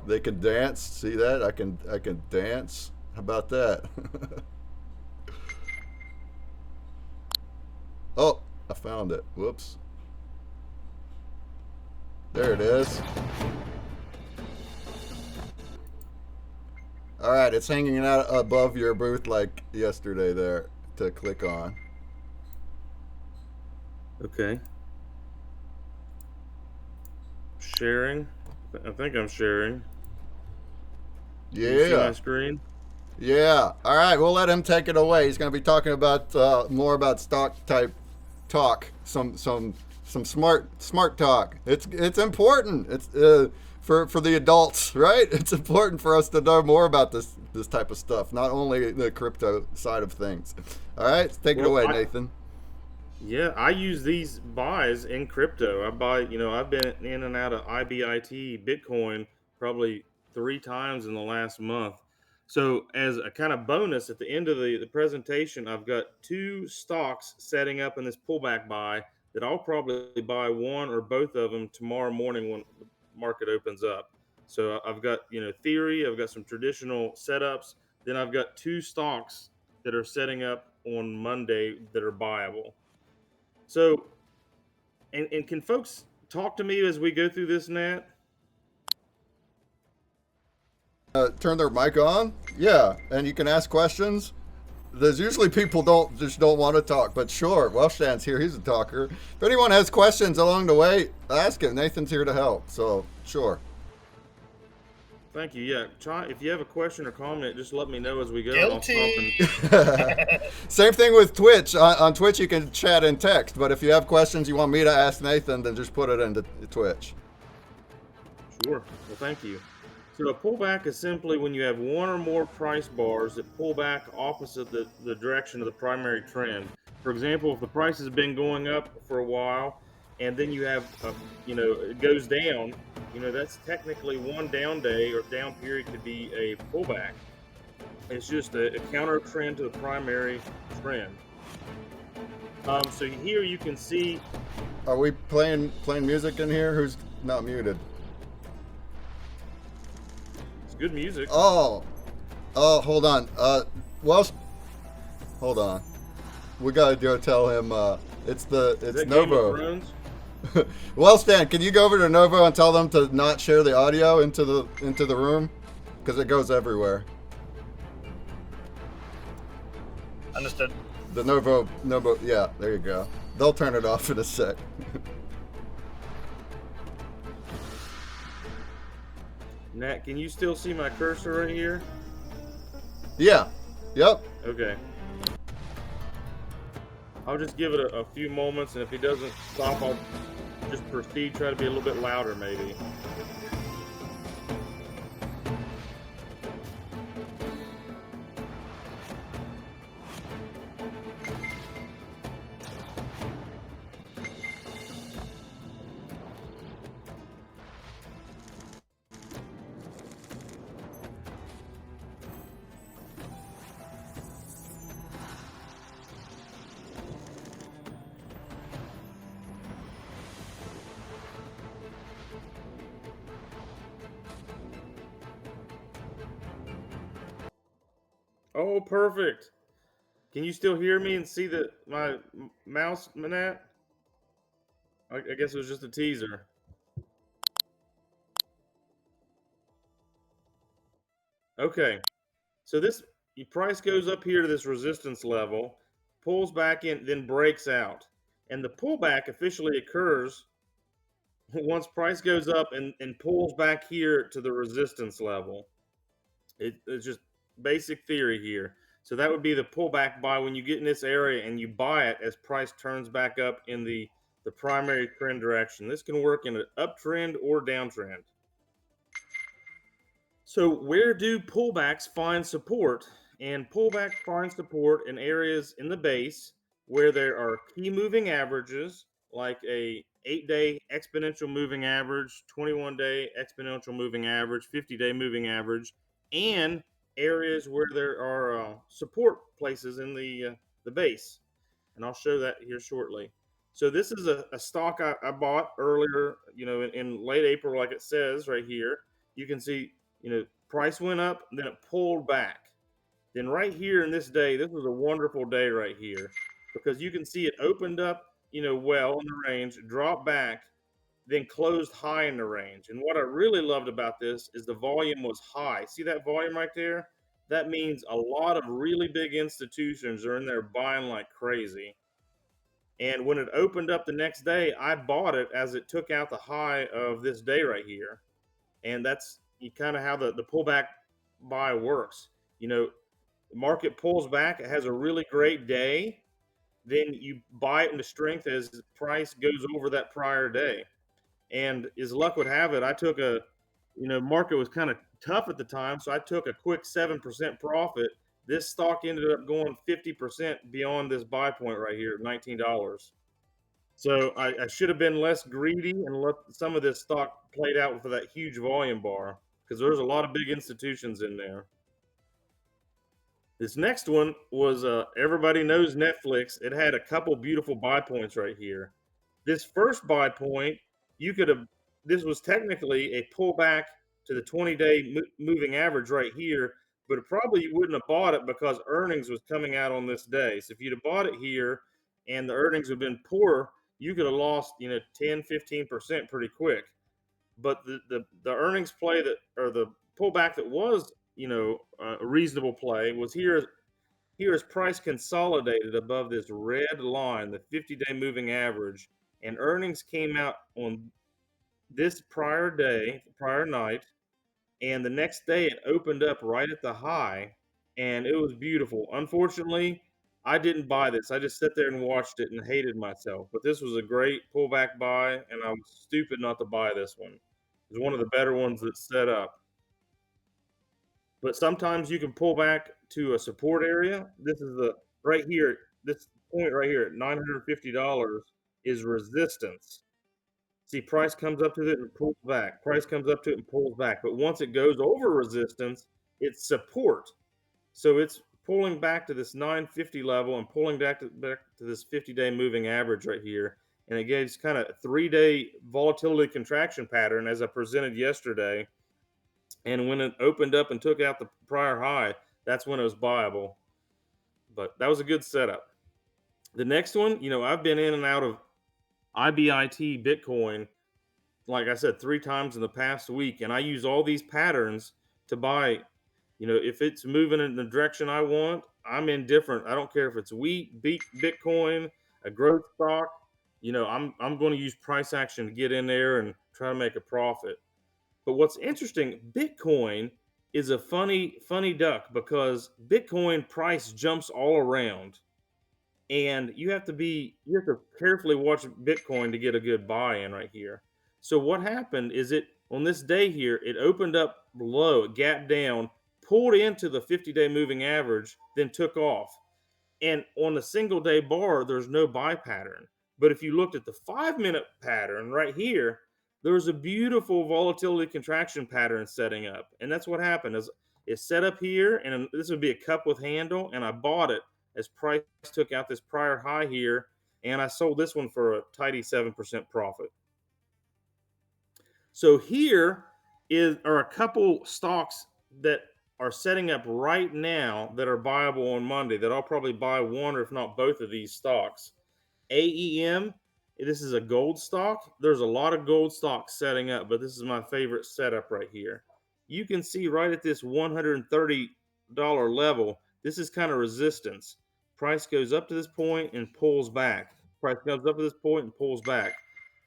They can dance. See that? I can dance. How about that? Oh, I found it. Whoops. There it is. All right, it's hanging out above your booth like yesterday there to click on. Okay. Sharing. I think I'm sharing. Yeah. Can you see my screen? Yeah. All right, we'll let him take it away. He's going to be talking about more about stock type talk, some smart talk. It's important. It's for the adults, right? It's important for us to know more about this type of stuff, not only the crypto side of things. All right, take it away, Nathan. Yeah, I use these buys in crypto. I've been in and out of IBIT Bitcoin probably 3 times in the last month. So as a kind of bonus at the end of the presentation, I've got 2 stocks setting up in this pullback buy that I'll probably buy one or both of them tomorrow morning when the market opens up. So I've got, theory, I've got some traditional setups, then I've got 2 stocks that are setting up on Monday that are buyable. So, and can folks talk to me as we go through this, Nat? Turn their mic on? Yeah, and you can ask questions. There's usually people don't want to talk, but sure, Welshdan's here, he's a talker. If anyone has questions along the way, ask him. Nathan's here to help, so sure. Thank you. Yeah, if you have a question or comment, just let me know as we go. Guilty. Same thing with Twitch. On Twitch, you can chat and text, but if you have questions you want me to ask Nathan, then just put it into Twitch. Sure. Well, thank you. So a pullback is simply when you have one or more price bars that pull back opposite the direction of the primary trend. For example, if the price has been going up for a while, and then you have, it goes down, that's technically one down day or down period could be a pullback. It's just a counter trend to the primary trend. So here you can see. Are we playing music in here? Who's not muted? good music. Oh, hold on. Hold on. We gotta go tell him. It's that Novo. Game of Thrones? Well, Stan, can you go over to Novo and tell them to not share the audio into the room, because it goes everywhere. Understood. The Novo, yeah, there you go. They'll turn it off in a sec. Nat, can you still see my cursor right here? Yeah. Yep. Okay. I'll just give it a few moments, and if he doesn't stop, I'll just proceed, try to be a little bit louder maybe. Oh, perfect. Can you still hear me and see my mouse, Nat? I guess it was just a teaser. Okay. So this price goes up here to this resistance level, pulls back in, then breaks out. And the pullback officially occurs once price goes up and pulls back here to the resistance level. It's just basic theory here. So that would be the pullback buy when you get in this area and you buy it as price turns back up in the primary trend direction. This can work in an uptrend or downtrend. So where do pullbacks find support? And pullback finds support in areas in the base where there are key moving averages, like a 8-day exponential moving average, 21-day exponential moving average, 50-day moving average, and areas where there are support places in the base. And I'll show that here shortly. So this is a stock I bought earlier, in late April, like it says right here. You can see, price went up, then it pulled back. Then right here in this day, this was a wonderful day right here, because you can see it opened up, well in the range, dropped back, then closed high in the range. And what I really loved about this is the volume was high. See that volume right there? That means a lot of really big institutions are in there buying like crazy. And when it opened up the next day, I bought it as it took out the high of this day right here. And that's kind of how the pullback buy works. The market pulls back, it has a really great day, then you buy it into strength as the price goes over that prior day. And as luck would have it, I took market was kind of tough at the time, so I took a quick 7% profit. This stock ended up going 50% beyond this buy point right here, $19. So I should have been less greedy and let some of this stock played out for that huge volume bar, because there's a lot of big institutions in there. This next one was everybody knows Netflix. It had a couple beautiful buy points right here. This first buy point, this was technically a pullback to the 20-day moving average right here, but probably you wouldn't have bought it because earnings was coming out on this day. So if you'd have bought it here and the earnings have been poor, you could have lost 10, 15% pretty quick. But the earnings play or the pullback that was a reasonable play was here as price consolidated above this red line, the 50-day moving average, and earnings came out on this prior night, and the next day it opened up right at the high, and it was beautiful. Unfortunately, I didn't buy this. I just sat there and watched it and hated myself. But this was a great pullback buy, and I was stupid not to buy this one. It was one of the better ones that's set up. But sometimes you can pull back to a support area. This is right here, this point right here at $950 is resistance. See, price comes up to it and pulls back. Price comes up to it and pulls back. But once it goes over resistance, it's support. So it's pulling back to this 950 level and pulling back to this 50-day moving average right here. And it gives kind of a 3-day volatility contraction pattern as I presented yesterday. And when it opened up and took out the prior high, that's when it was buyable. But that was a good setup. The next one, I've been in and out of IBIT Bitcoin, like I said, 3 times in the past week, and I use all these patterns to buy. If it's moving in the direction I want, I'm indifferent. I don't care if it's wheat, Bitcoin, a growth stock. I'm going to use price action to get in there and try to make a profit. But what's interesting, Bitcoin is a funny duck, because Bitcoin price jumps all around, and you have to carefully watch Bitcoin to get a good buy-in right here. So what happened is, on this day here, it opened up below, it gapped down, pulled into the 50-day moving average, then took off. And on the single day bar, there's no buy pattern. But if you looked at the 5-minute pattern right here, there's a beautiful volatility contraction pattern setting up. And that's what happened. Is it's set up here, and this would be a cup with handle, and I bought it as price took out this prior high here, and I sold this one for a tidy 7% profit. So here are a couple stocks that are setting up right now that are buyable on Monday, that I'll probably buy one or if not both of these stocks. AEM, this is a gold stock. There's a lot of gold stocks setting up, but this is my favorite setup right here. You can see right at this $130 level, this is kind of resistance. Price goes up to this point and pulls back. Price comes up to this point and pulls back.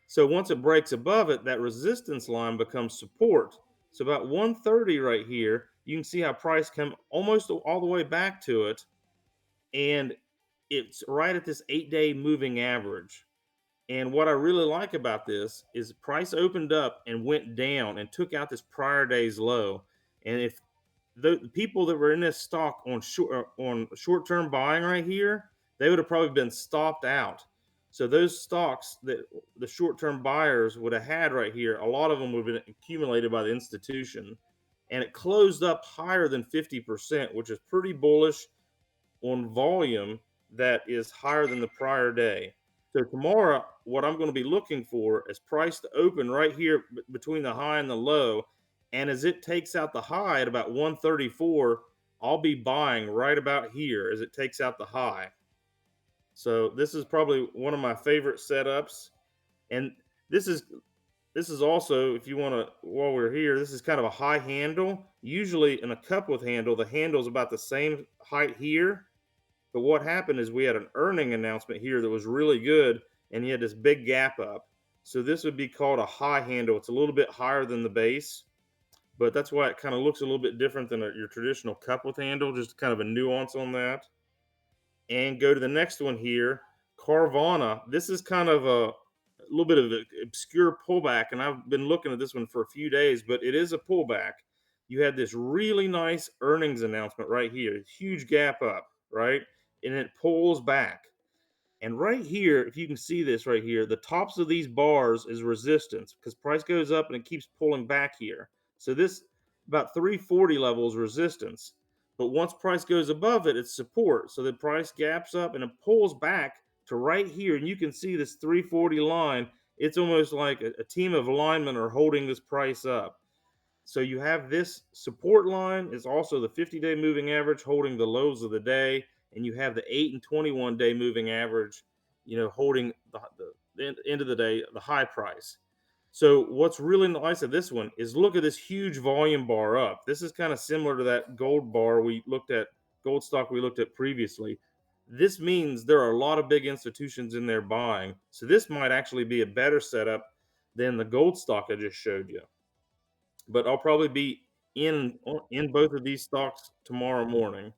So once it breaks above it, that resistance line becomes support. So about 130 right here, you can see how price come almost all the way back to it, and it's right at this 8-day moving average. And what I really like about this is price opened up and went down and took out this prior day's low. And if the people that were in this stock on short-term buying right here, they would have probably been stopped out. So those stocks that the short-term buyers would have had right here, a lot of them would have been accumulated by the institution. And it closed up higher than 50%, which is pretty bullish on volume that is higher than the prior day. So tomorrow, what I'm going to be looking for is price to open right here between the high and the low. And as it takes out the high at about 134, I'll be buying right about here as it takes out the high. So this is probably one of my favorite setups. And this is also, if you want to, while we're here, this is kind of a high handle. Usually in a cup with handle, the handle is about the same height here. But what happened is we had an earning announcement here that was really good, and you had this big gap up. So this would be called a high handle. It's a little bit higher than the base, but that's why it kind of looks a little bit different than your traditional cup with handle, just kind of a nuance on that. And go to the next one here, Carvana. This is kind of a little bit of an obscure pullback, and I've been looking at this one for a few days, but it is a pullback. You had this really nice earnings announcement right here, huge gap up, right? And it pulls back. And right here, if you can see this right here, the tops of these bars is resistance, because price goes up and it keeps pulling back here. So this about 340 level is resistance. But once price goes above it, it's support. So the price gaps up and it pulls back to right here. And you can see this 340 line. It's almost like a team of linemen are holding this price up. So you have this support line is also the 50-day moving average holding the lows of the day, and you have the 8 and 21-day moving average, holding the end of the day, the high price. So what's really nice of this one is look at this huge volume bar up. This is kind of similar to that gold bar gold stock we looked at previously. This means there are a lot of big institutions in there buying. So this might actually be a better setup than the gold stock I just showed you. But I'll probably be in both of these stocks tomorrow morning.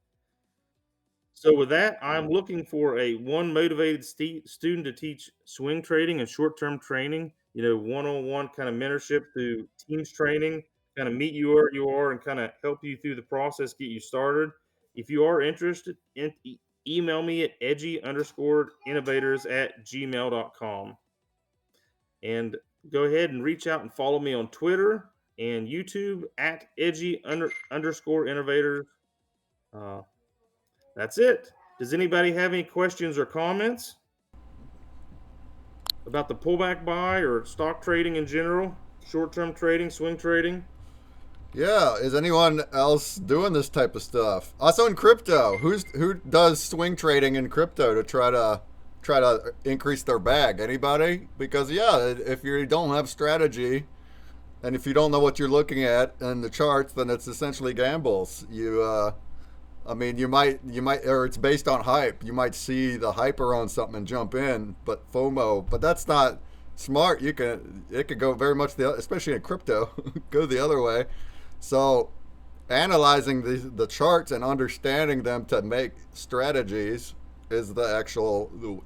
So with that, I'm looking for one motivated student to teach swing trading and short-term training, one-on-one kind of mentorship through teams training, kind of meet you where you are and kind of help you through the process, get you started. If you are interested, email me at edgy_innovators@gmail.com. And go ahead and reach out and follow me on Twitter and YouTube at edgy_innovators. That's it. Does anybody have any questions or comments about the pullback buy or stock trading in general, short-term trading, swing trading? Yeah, is anyone else doing this type of stuff? Also in crypto, who does swing trading in crypto to try to increase their bag? Anybody? Because yeah, if you don't have strategy, and if you don't know what you're looking at in the charts, then it's essentially gambles. I mean, you might, or it's based on hype. You might see the hype around something and jump in, but FOMO. But that's not smart. It could go very much especially in crypto, go the other way. So, analyzing the charts and understanding them to make strategies is the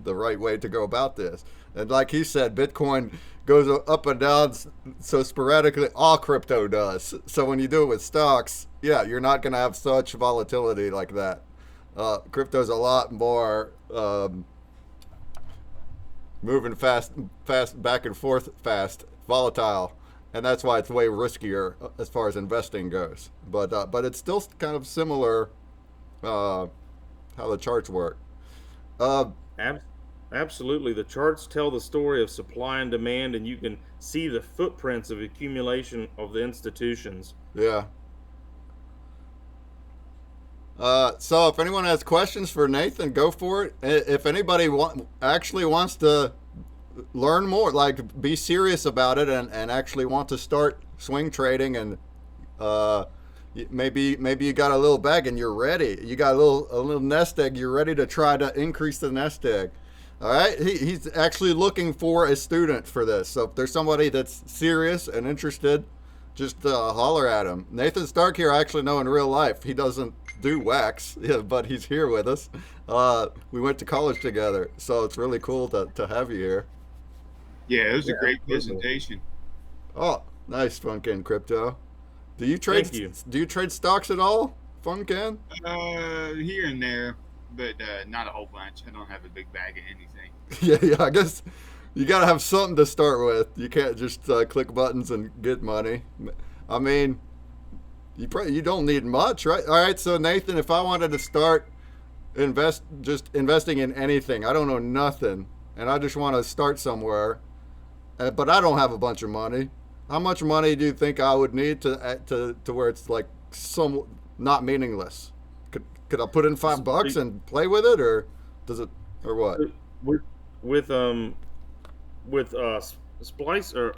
right way to go about this. And like he said, Bitcoin goes up and down so sporadically. All crypto does. So when you do it with stocks, yeah, you're not going to have such volatility like that. Crypto's a lot more moving fast, back and forth, volatile, and that's why it's way riskier as far as investing goes. But it's still kind of similar how the charts work. Absolutely. The charts tell the story of supply and demand, and you can see the footprints of accumulation of the institutions. Yeah. So if anyone has questions for Nathan, go for it. If anybody actually wants to learn more, like be serious about it and actually want to start swing trading, and maybe you got a little bag and you're ready. You got a little nest egg. You're ready to try to increase the nest egg. All right. He's actually looking for a student for this. So if there's somebody that's serious and interested, just holler at him. Nathan Stark here I actually know in real life. He doesn't do wax, but he's here with us. We went to college together, so it's really cool to have you here. Yeah, it was a great presentation. Oh, nice, Funkin Crypto. Do you trade? Thank you. Do you trade stocks at all, Funkin? Here and there, but not a whole bunch. I don't have a big bag of anything. Yeah. I guess you gotta have something to start with. You can't just click buttons and get money. I mean, you don't need much, right? All right. So Nathan, if I wanted to start investing in anything, I don't know nothing, and I just want to start somewhere, but I don't have a bunch of money. How much money do you think I would need to where it's like not meaningless? Could I put in $5 and play with it, or does it, or what? With Splice, or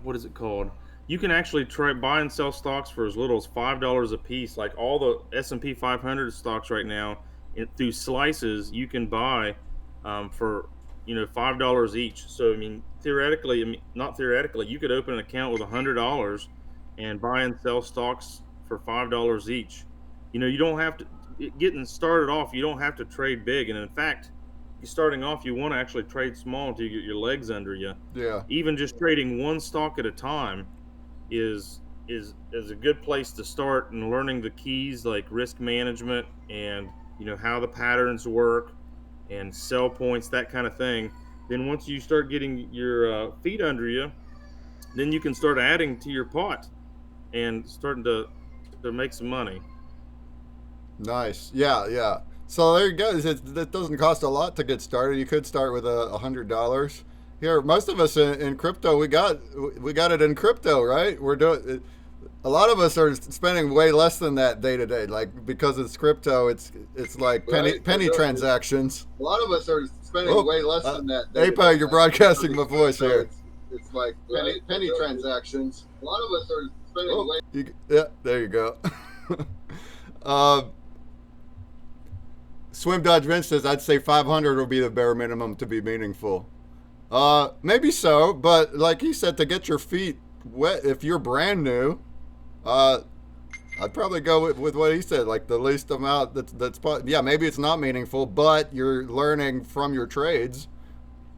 what is it called? You can actually buy and sell stocks for as little as $5 a piece. Like all the S&P 500 stocks right now, through slices, you can buy for $5 each. So I mean, not theoretically, you could open an account with $100 and buy and sell stocks for $5 each. You don't have to. Getting started off, you don't have to trade big, and in fact, starting off, you want to actually trade small until you get your legs under you. Yeah. Even just trading one stock at a time is a good place to start, and learning the keys like risk management and how the patterns work and sell points, that kind of thing. Then once you start getting your feet under you, then you can start adding to your pot and starting to make some money. Nice. Yeah. So there you go. It doesn't cost a lot to get started. You could start with $100. Here, most of us in crypto, we got it in crypto, right? We're doing. A lot of us are spending way less than that day to day, like because it's crypto. It's like penny transactions. A lot of us are spending way less than that. APA, you're broadcasting my voice here. It's like penny transactions. A lot of us are spending way. Yeah, there you go. Swim Dodge Vince says, I'd say 500 will be the bare minimum to be meaningful. Maybe so, but like he said, to get your feet wet, if you're brand new, I'd probably go with what he said, like the least amount yeah, maybe it's not meaningful, but you're learning from your trades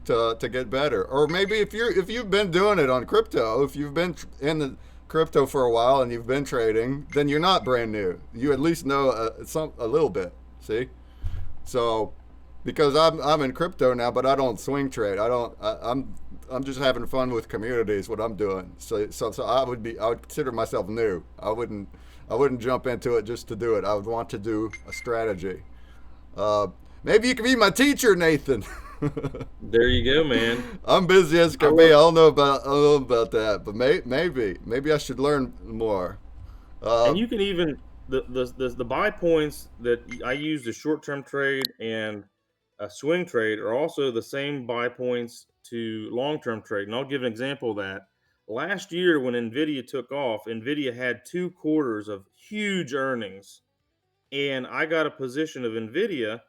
to get better. Or maybe if you've been doing it on crypto, if you've been in the crypto for a while and you've been trading, then you're not brand new. You at least know a little bit. See? So, because I'm in crypto now, but I don't swing trade. I'm just having fun with communities. What I'm doing. So I would consider myself new. I wouldn't jump into it just to do it. I would want to do a strategy. Maybe you can be my teacher, Nathan. There you go, man. I'm busy as can be. I don't know about that, but maybe I should learn more. And you can even the buy points that I use the short term trade and a swing trade are also the same buy points to long term trade. And I'll give an example of that. Last year, when Nvidia took off, Nvidia had 2 quarters of huge earnings, and I got a position of Nvidia.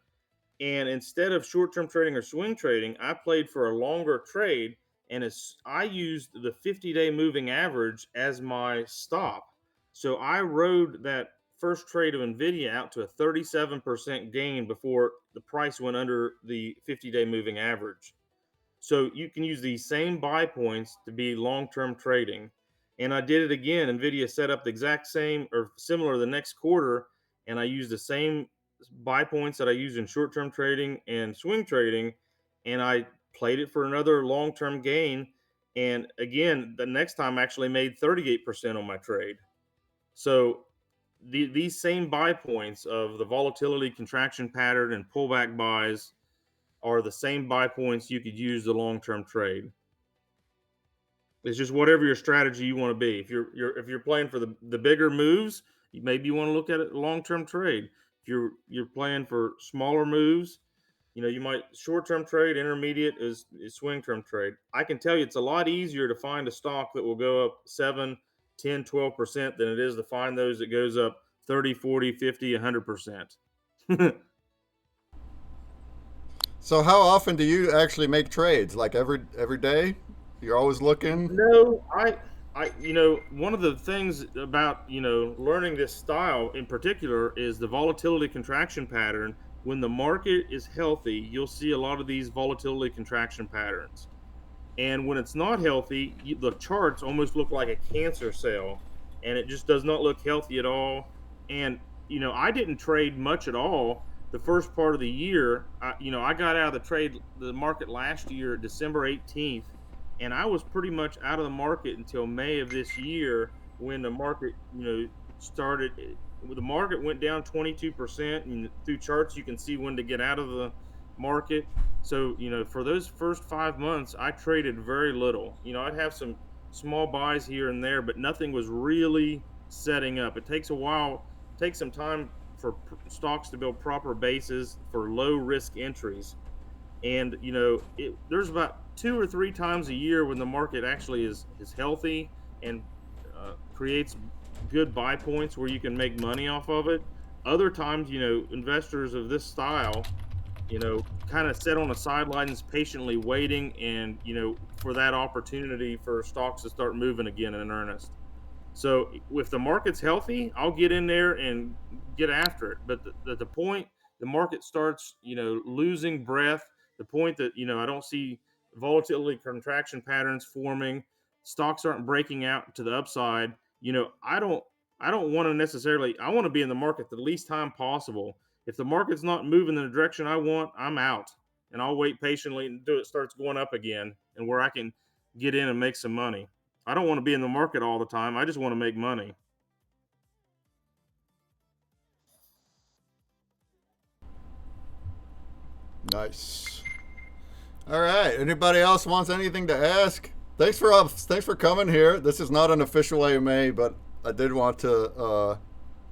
And instead of short term trading or swing trading, I played for a longer trade, and I used the 50-day moving average as my stop. So I rode that first trade of Nvidia out to a 37% gain before the price went under the 50-day moving average. So you can use these same buy points to be long-term trading. And I did it again. Nvidia set up the exact same or similar the next quarter, and I used the same buy points that I use in short-term trading and swing trading, and I played it for another long-term gain. And again, the next time I actually made 38% on my trade. So these same buy points of the volatility contraction pattern and pullback buys are the same buy points you could use the long-term trade. It's just whatever your strategy you want to be. If you're playing for the bigger moves, maybe you want to look at it long-term trade. If you're playing for smaller moves, you might short-term trade. Intermediate is swing-term trade. I can tell you it's a lot easier to find a stock that will go up 7, 10, 12% than it is to find those that goes up 30, 40, 50, 100%. So how often do you actually make trades? Like every day? You're always looking? No, I one of the things about, learning this style in particular is the volatility contraction pattern. When the market is healthy, you'll see a lot of these volatility contraction patterns. And when it's not healthy, the charts almost look like a cancer cell, and it just does not look healthy at all. And I didn't trade much at all the first part of the year. I got out of the market last year, December 18th, and I was pretty much out of the market until May of this year, when the market, started. The market went down 22%, and through charts you can see when to get out of the market. So, for those first 5 months, I traded very little. I'd have some small buys here and there, but nothing was really setting up. It takes a while, takes some time for stocks to build proper bases for low risk entries. And, there's about 2 or 3 times a year when the market actually is healthy and creates good buy points where you can make money off of it. Other times, investors of this style, kind of sit on the sidelines patiently waiting and, for that opportunity for stocks to start moving again in earnest. So if the market's healthy, I'll get in there and get after it. But the point the market starts, losing breath, the point that, I don't see volatility contraction patterns forming, stocks aren't breaking out to the upside, I don't want to necessarily, I want to be in the market the least time possible. If the market's not moving in the direction I want, I'm out, and I'll wait patiently until it starts going up again and where I can get in and make some money. I don't want to be in the market all the time. I just want to make money. Nice. All right. Anybody else wants anything to ask? Thanks for coming here. This is not an official AMA, but I did want to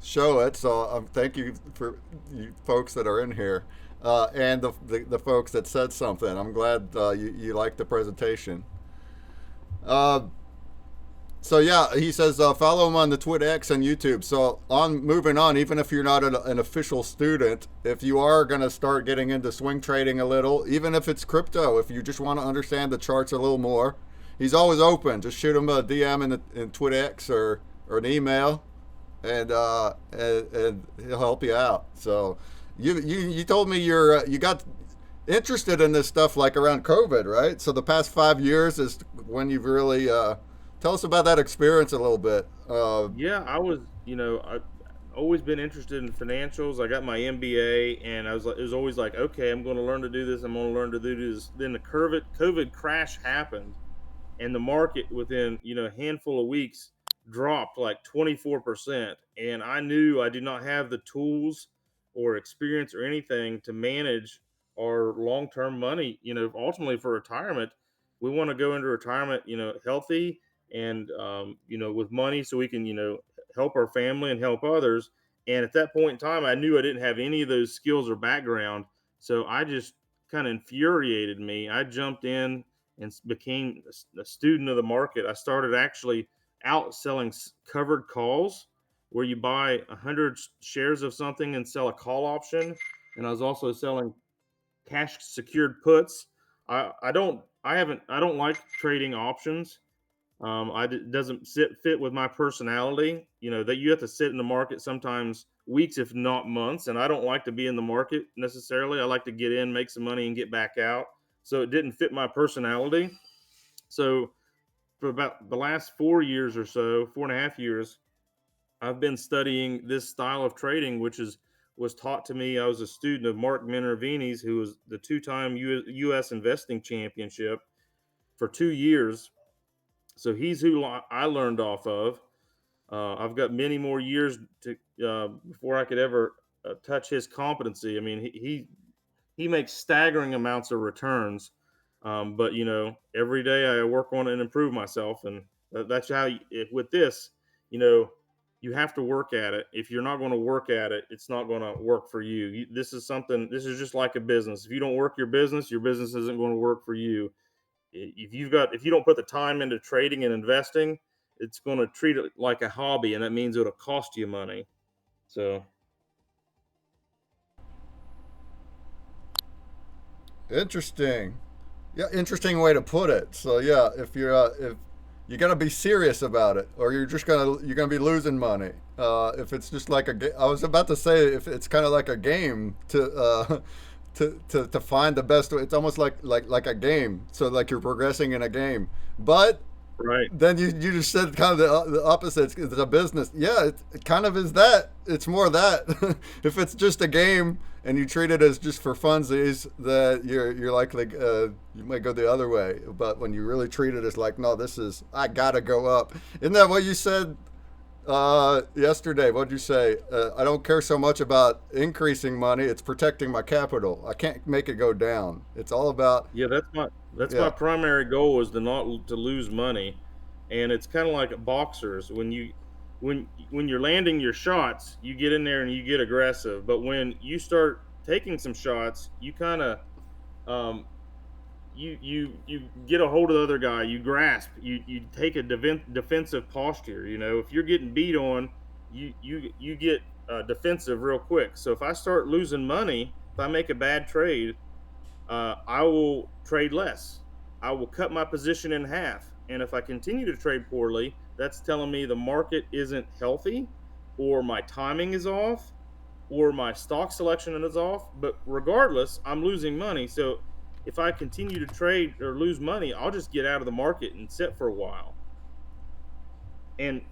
show it. So thank you for you folks that are in here, and the folks that said something. I'm glad you liked the presentation. So yeah, he says follow him on the TwitX and YouTube. So moving on, even if you're not an official student, if you are going to start getting into swing trading a little, even if it's crypto, if you just want to understand the charts a little more, he's always open. Just shoot him a DM in TwitX or an email, and he'll help you out. So you told me you got interested in this stuff like around COVID, right? So the past 5 years is when you've really tell us about that experience a little bit. Yeah, I was, I've always been interested in financials. I got my MBA, and it was always like, okay, I'm going to learn to do this. I'm going to learn to do this. Then the COVID crash happened, and the market within, a handful of weeks dropped like 24%. And I knew I did not have the tools or experience or anything to manage our long-term money, ultimately for retirement. We want to go into retirement, healthy and, with money so we can, help our family and help others. And at that point in time, I knew I didn't have any of those skills or background. So I just kind of infuriated me. I jumped in and became a student of the market. I started actually out selling covered calls where you buy 100 shares of something and sell a call option. And I was also selling cash secured puts. I don't like trading options. Doesn't fit with my personality. That you have to sit in the market sometimes weeks, if not months, and I don't like to be in the market necessarily. I like to get in, make some money, and get back out. So it didn't fit my personality. So for about the last 4 years or so, 4.5 years, I've been studying this style of trading, which was taught to me. I was a student of Mark Minervini's, who was the two-time U.S. investing championship for 2 years. So he's who I learned off of. I've got many more years to before I could ever touch his competency. I mean, he makes staggering amounts of returns. But every day I work on it and improve myself, and that's how. With this, you have to work at it. If you're not going to work at it, it's not going to work for you. This is something. This is just like a business. If you don't work your business isn't going to work for you. If you don't put the time into trading and investing, it's going to treat it like a hobby, and that means it'll cost you money. So interesting. Yeah, interesting way to put it. So yeah, if you gotta be serious about it, or you're gonna be losing money. If it's just like I was about to say, if it's kind of like a game to find the best way. It's almost like a game. So like you're progressing in a game, but right. Then you just said kind of the opposite. It's a business. Yeah, it kind of is that. It's more that. If it's just a game and you treat it as just for funsies, that you're likely you might go the other way. But when you really treat it as like, no, I gotta go up. Isn't that what you said yesterday? What'd you say? I don't care so much about increasing money. It's protecting my capital. I can't make it go down. It's all about. Yeah, that's my primary goal is to lose money, and it's kind of like boxers. When you're landing your shots, you get in there and you get aggressive. But when you start taking some shots, you kind of you get a hold of the other guy. You grasp. You take a defensive posture. If you're getting beat on, you get defensive real quick. So if I start losing money, if I make a bad trade, I will trade less. I will cut my position in half. And if I continue to trade poorly, that's telling me the market isn't healthy, or my timing is off, or my stock selection is off. But regardless, I'm losing money. So if I continue to trade or lose money, I'll just get out of the market and sit for a while. And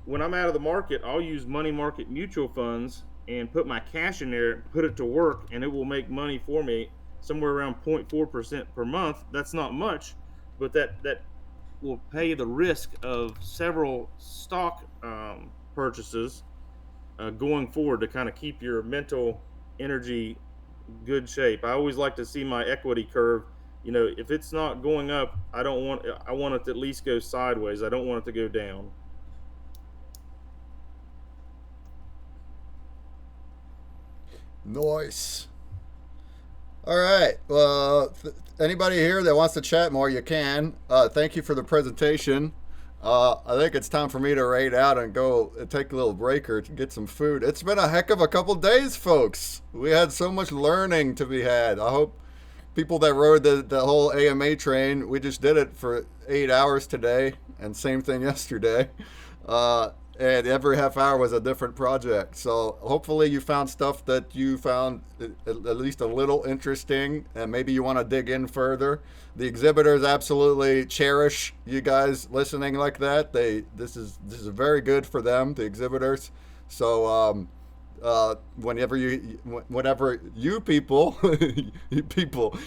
when I'm out of the market, I'll use money market mutual funds and put my cash in there, put it to work, and it will make money for me somewhere around 0.4% per month. That's not much, but that will pay the risk of several stock purchases going forward to kind of keep your mental energy good shape. I always like to see my equity curve. If it's not going up, I want it to at least go sideways. I don't want it to go down. Nice. All right. Well, anybody here that wants to chat more, you can. Thank you for the presentation. I think it's time for me to raid out and go take a little break or get some food. It's been a heck of a couple days, folks. We had so much learning to be had. I hope people that rode the whole AMA train, we just did it for 8 hours today, and same thing yesterday. And every half hour was a different project. So hopefully you found stuff that you found at least a little interesting, and maybe you want to dig in further. The exhibitors absolutely cherish you guys listening like that. This is very good for them, the exhibitors. So whenever you people,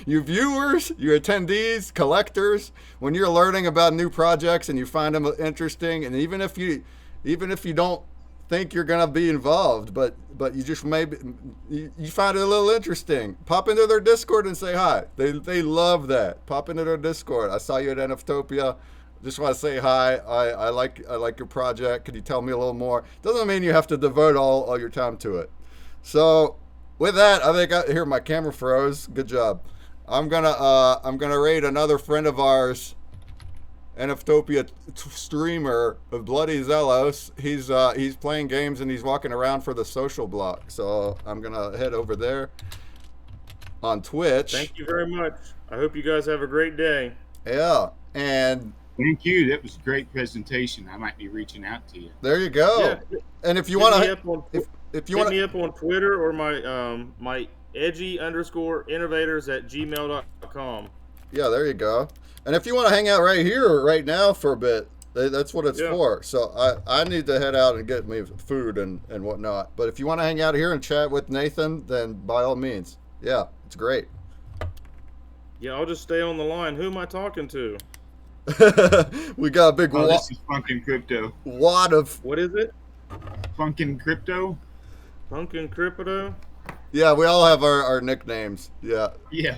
you viewers, you attendees, collectors, when you're learning about new projects and you find them interesting, and even if you don't think you're gonna be involved, but you just maybe you find it a little interesting. Pop into their Discord and say hi. They love that. Pop into their Discord. I saw you at NFTOPIA. Just want to say hi. I like your project. Could you tell me a little more? Doesn't mean you have to devote all your time to it. So with that, I think here my camera froze. Good job. I'm gonna raid another friend of ours, NFTOPIA streamer of Bloody Zealous. He's playing games and he's walking around for the social block. So I'm gonna head over there on Twitch. Thank you very much. I hope you guys have a great day. Yeah, and thank you. That was a great presentation. I might be reaching out to you. There you go. Yeah. And if you want to, if you want me up on Twitter or my edgy_innovators@gmail.com. Yeah, there you go. And if you want to hang out right here, right now for a bit, that's what it's for. So I need to head out and get me food and whatnot. But if you want to hang out here and chat with Nathan, then by all means. Yeah, it's great. Yeah, I'll just stay on the line. Who am I talking to? We got a big this is Funkin' Crypto. Wad of... What is it? Funkin' Crypto. Funkin' Crypto? Yeah, we all have our nicknames. Yeah. Yeah.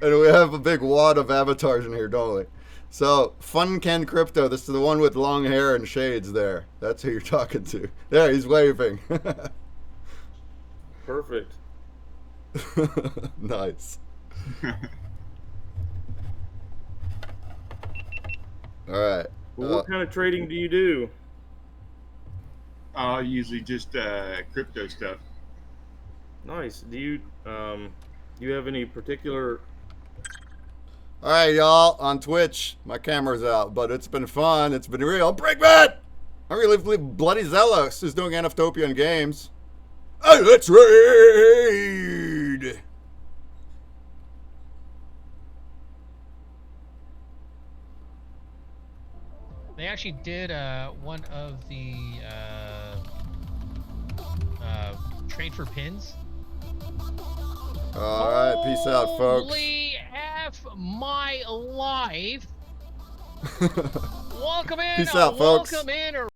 And we have a big wad of avatars in here, don't we? So, Funkin' Crypto, this is the one with long hair and shades there. That's who you're talking to. There, he's waving. Perfect. Nice. All right. Well, what kind of trading do you do? Usually just crypto stuff. Nice. Do you have any particular? All right, y'all, on Twitch, my camera's out, but it's been fun. It's been real. Breakman! I really believe Bloody Zealous is doing NFTOPIA games. Hey, let's raid! They actually did one of the trade for pins. All right, peace out, folks. Holy F my life! Welcome in. Peace out, folks. Welcome in.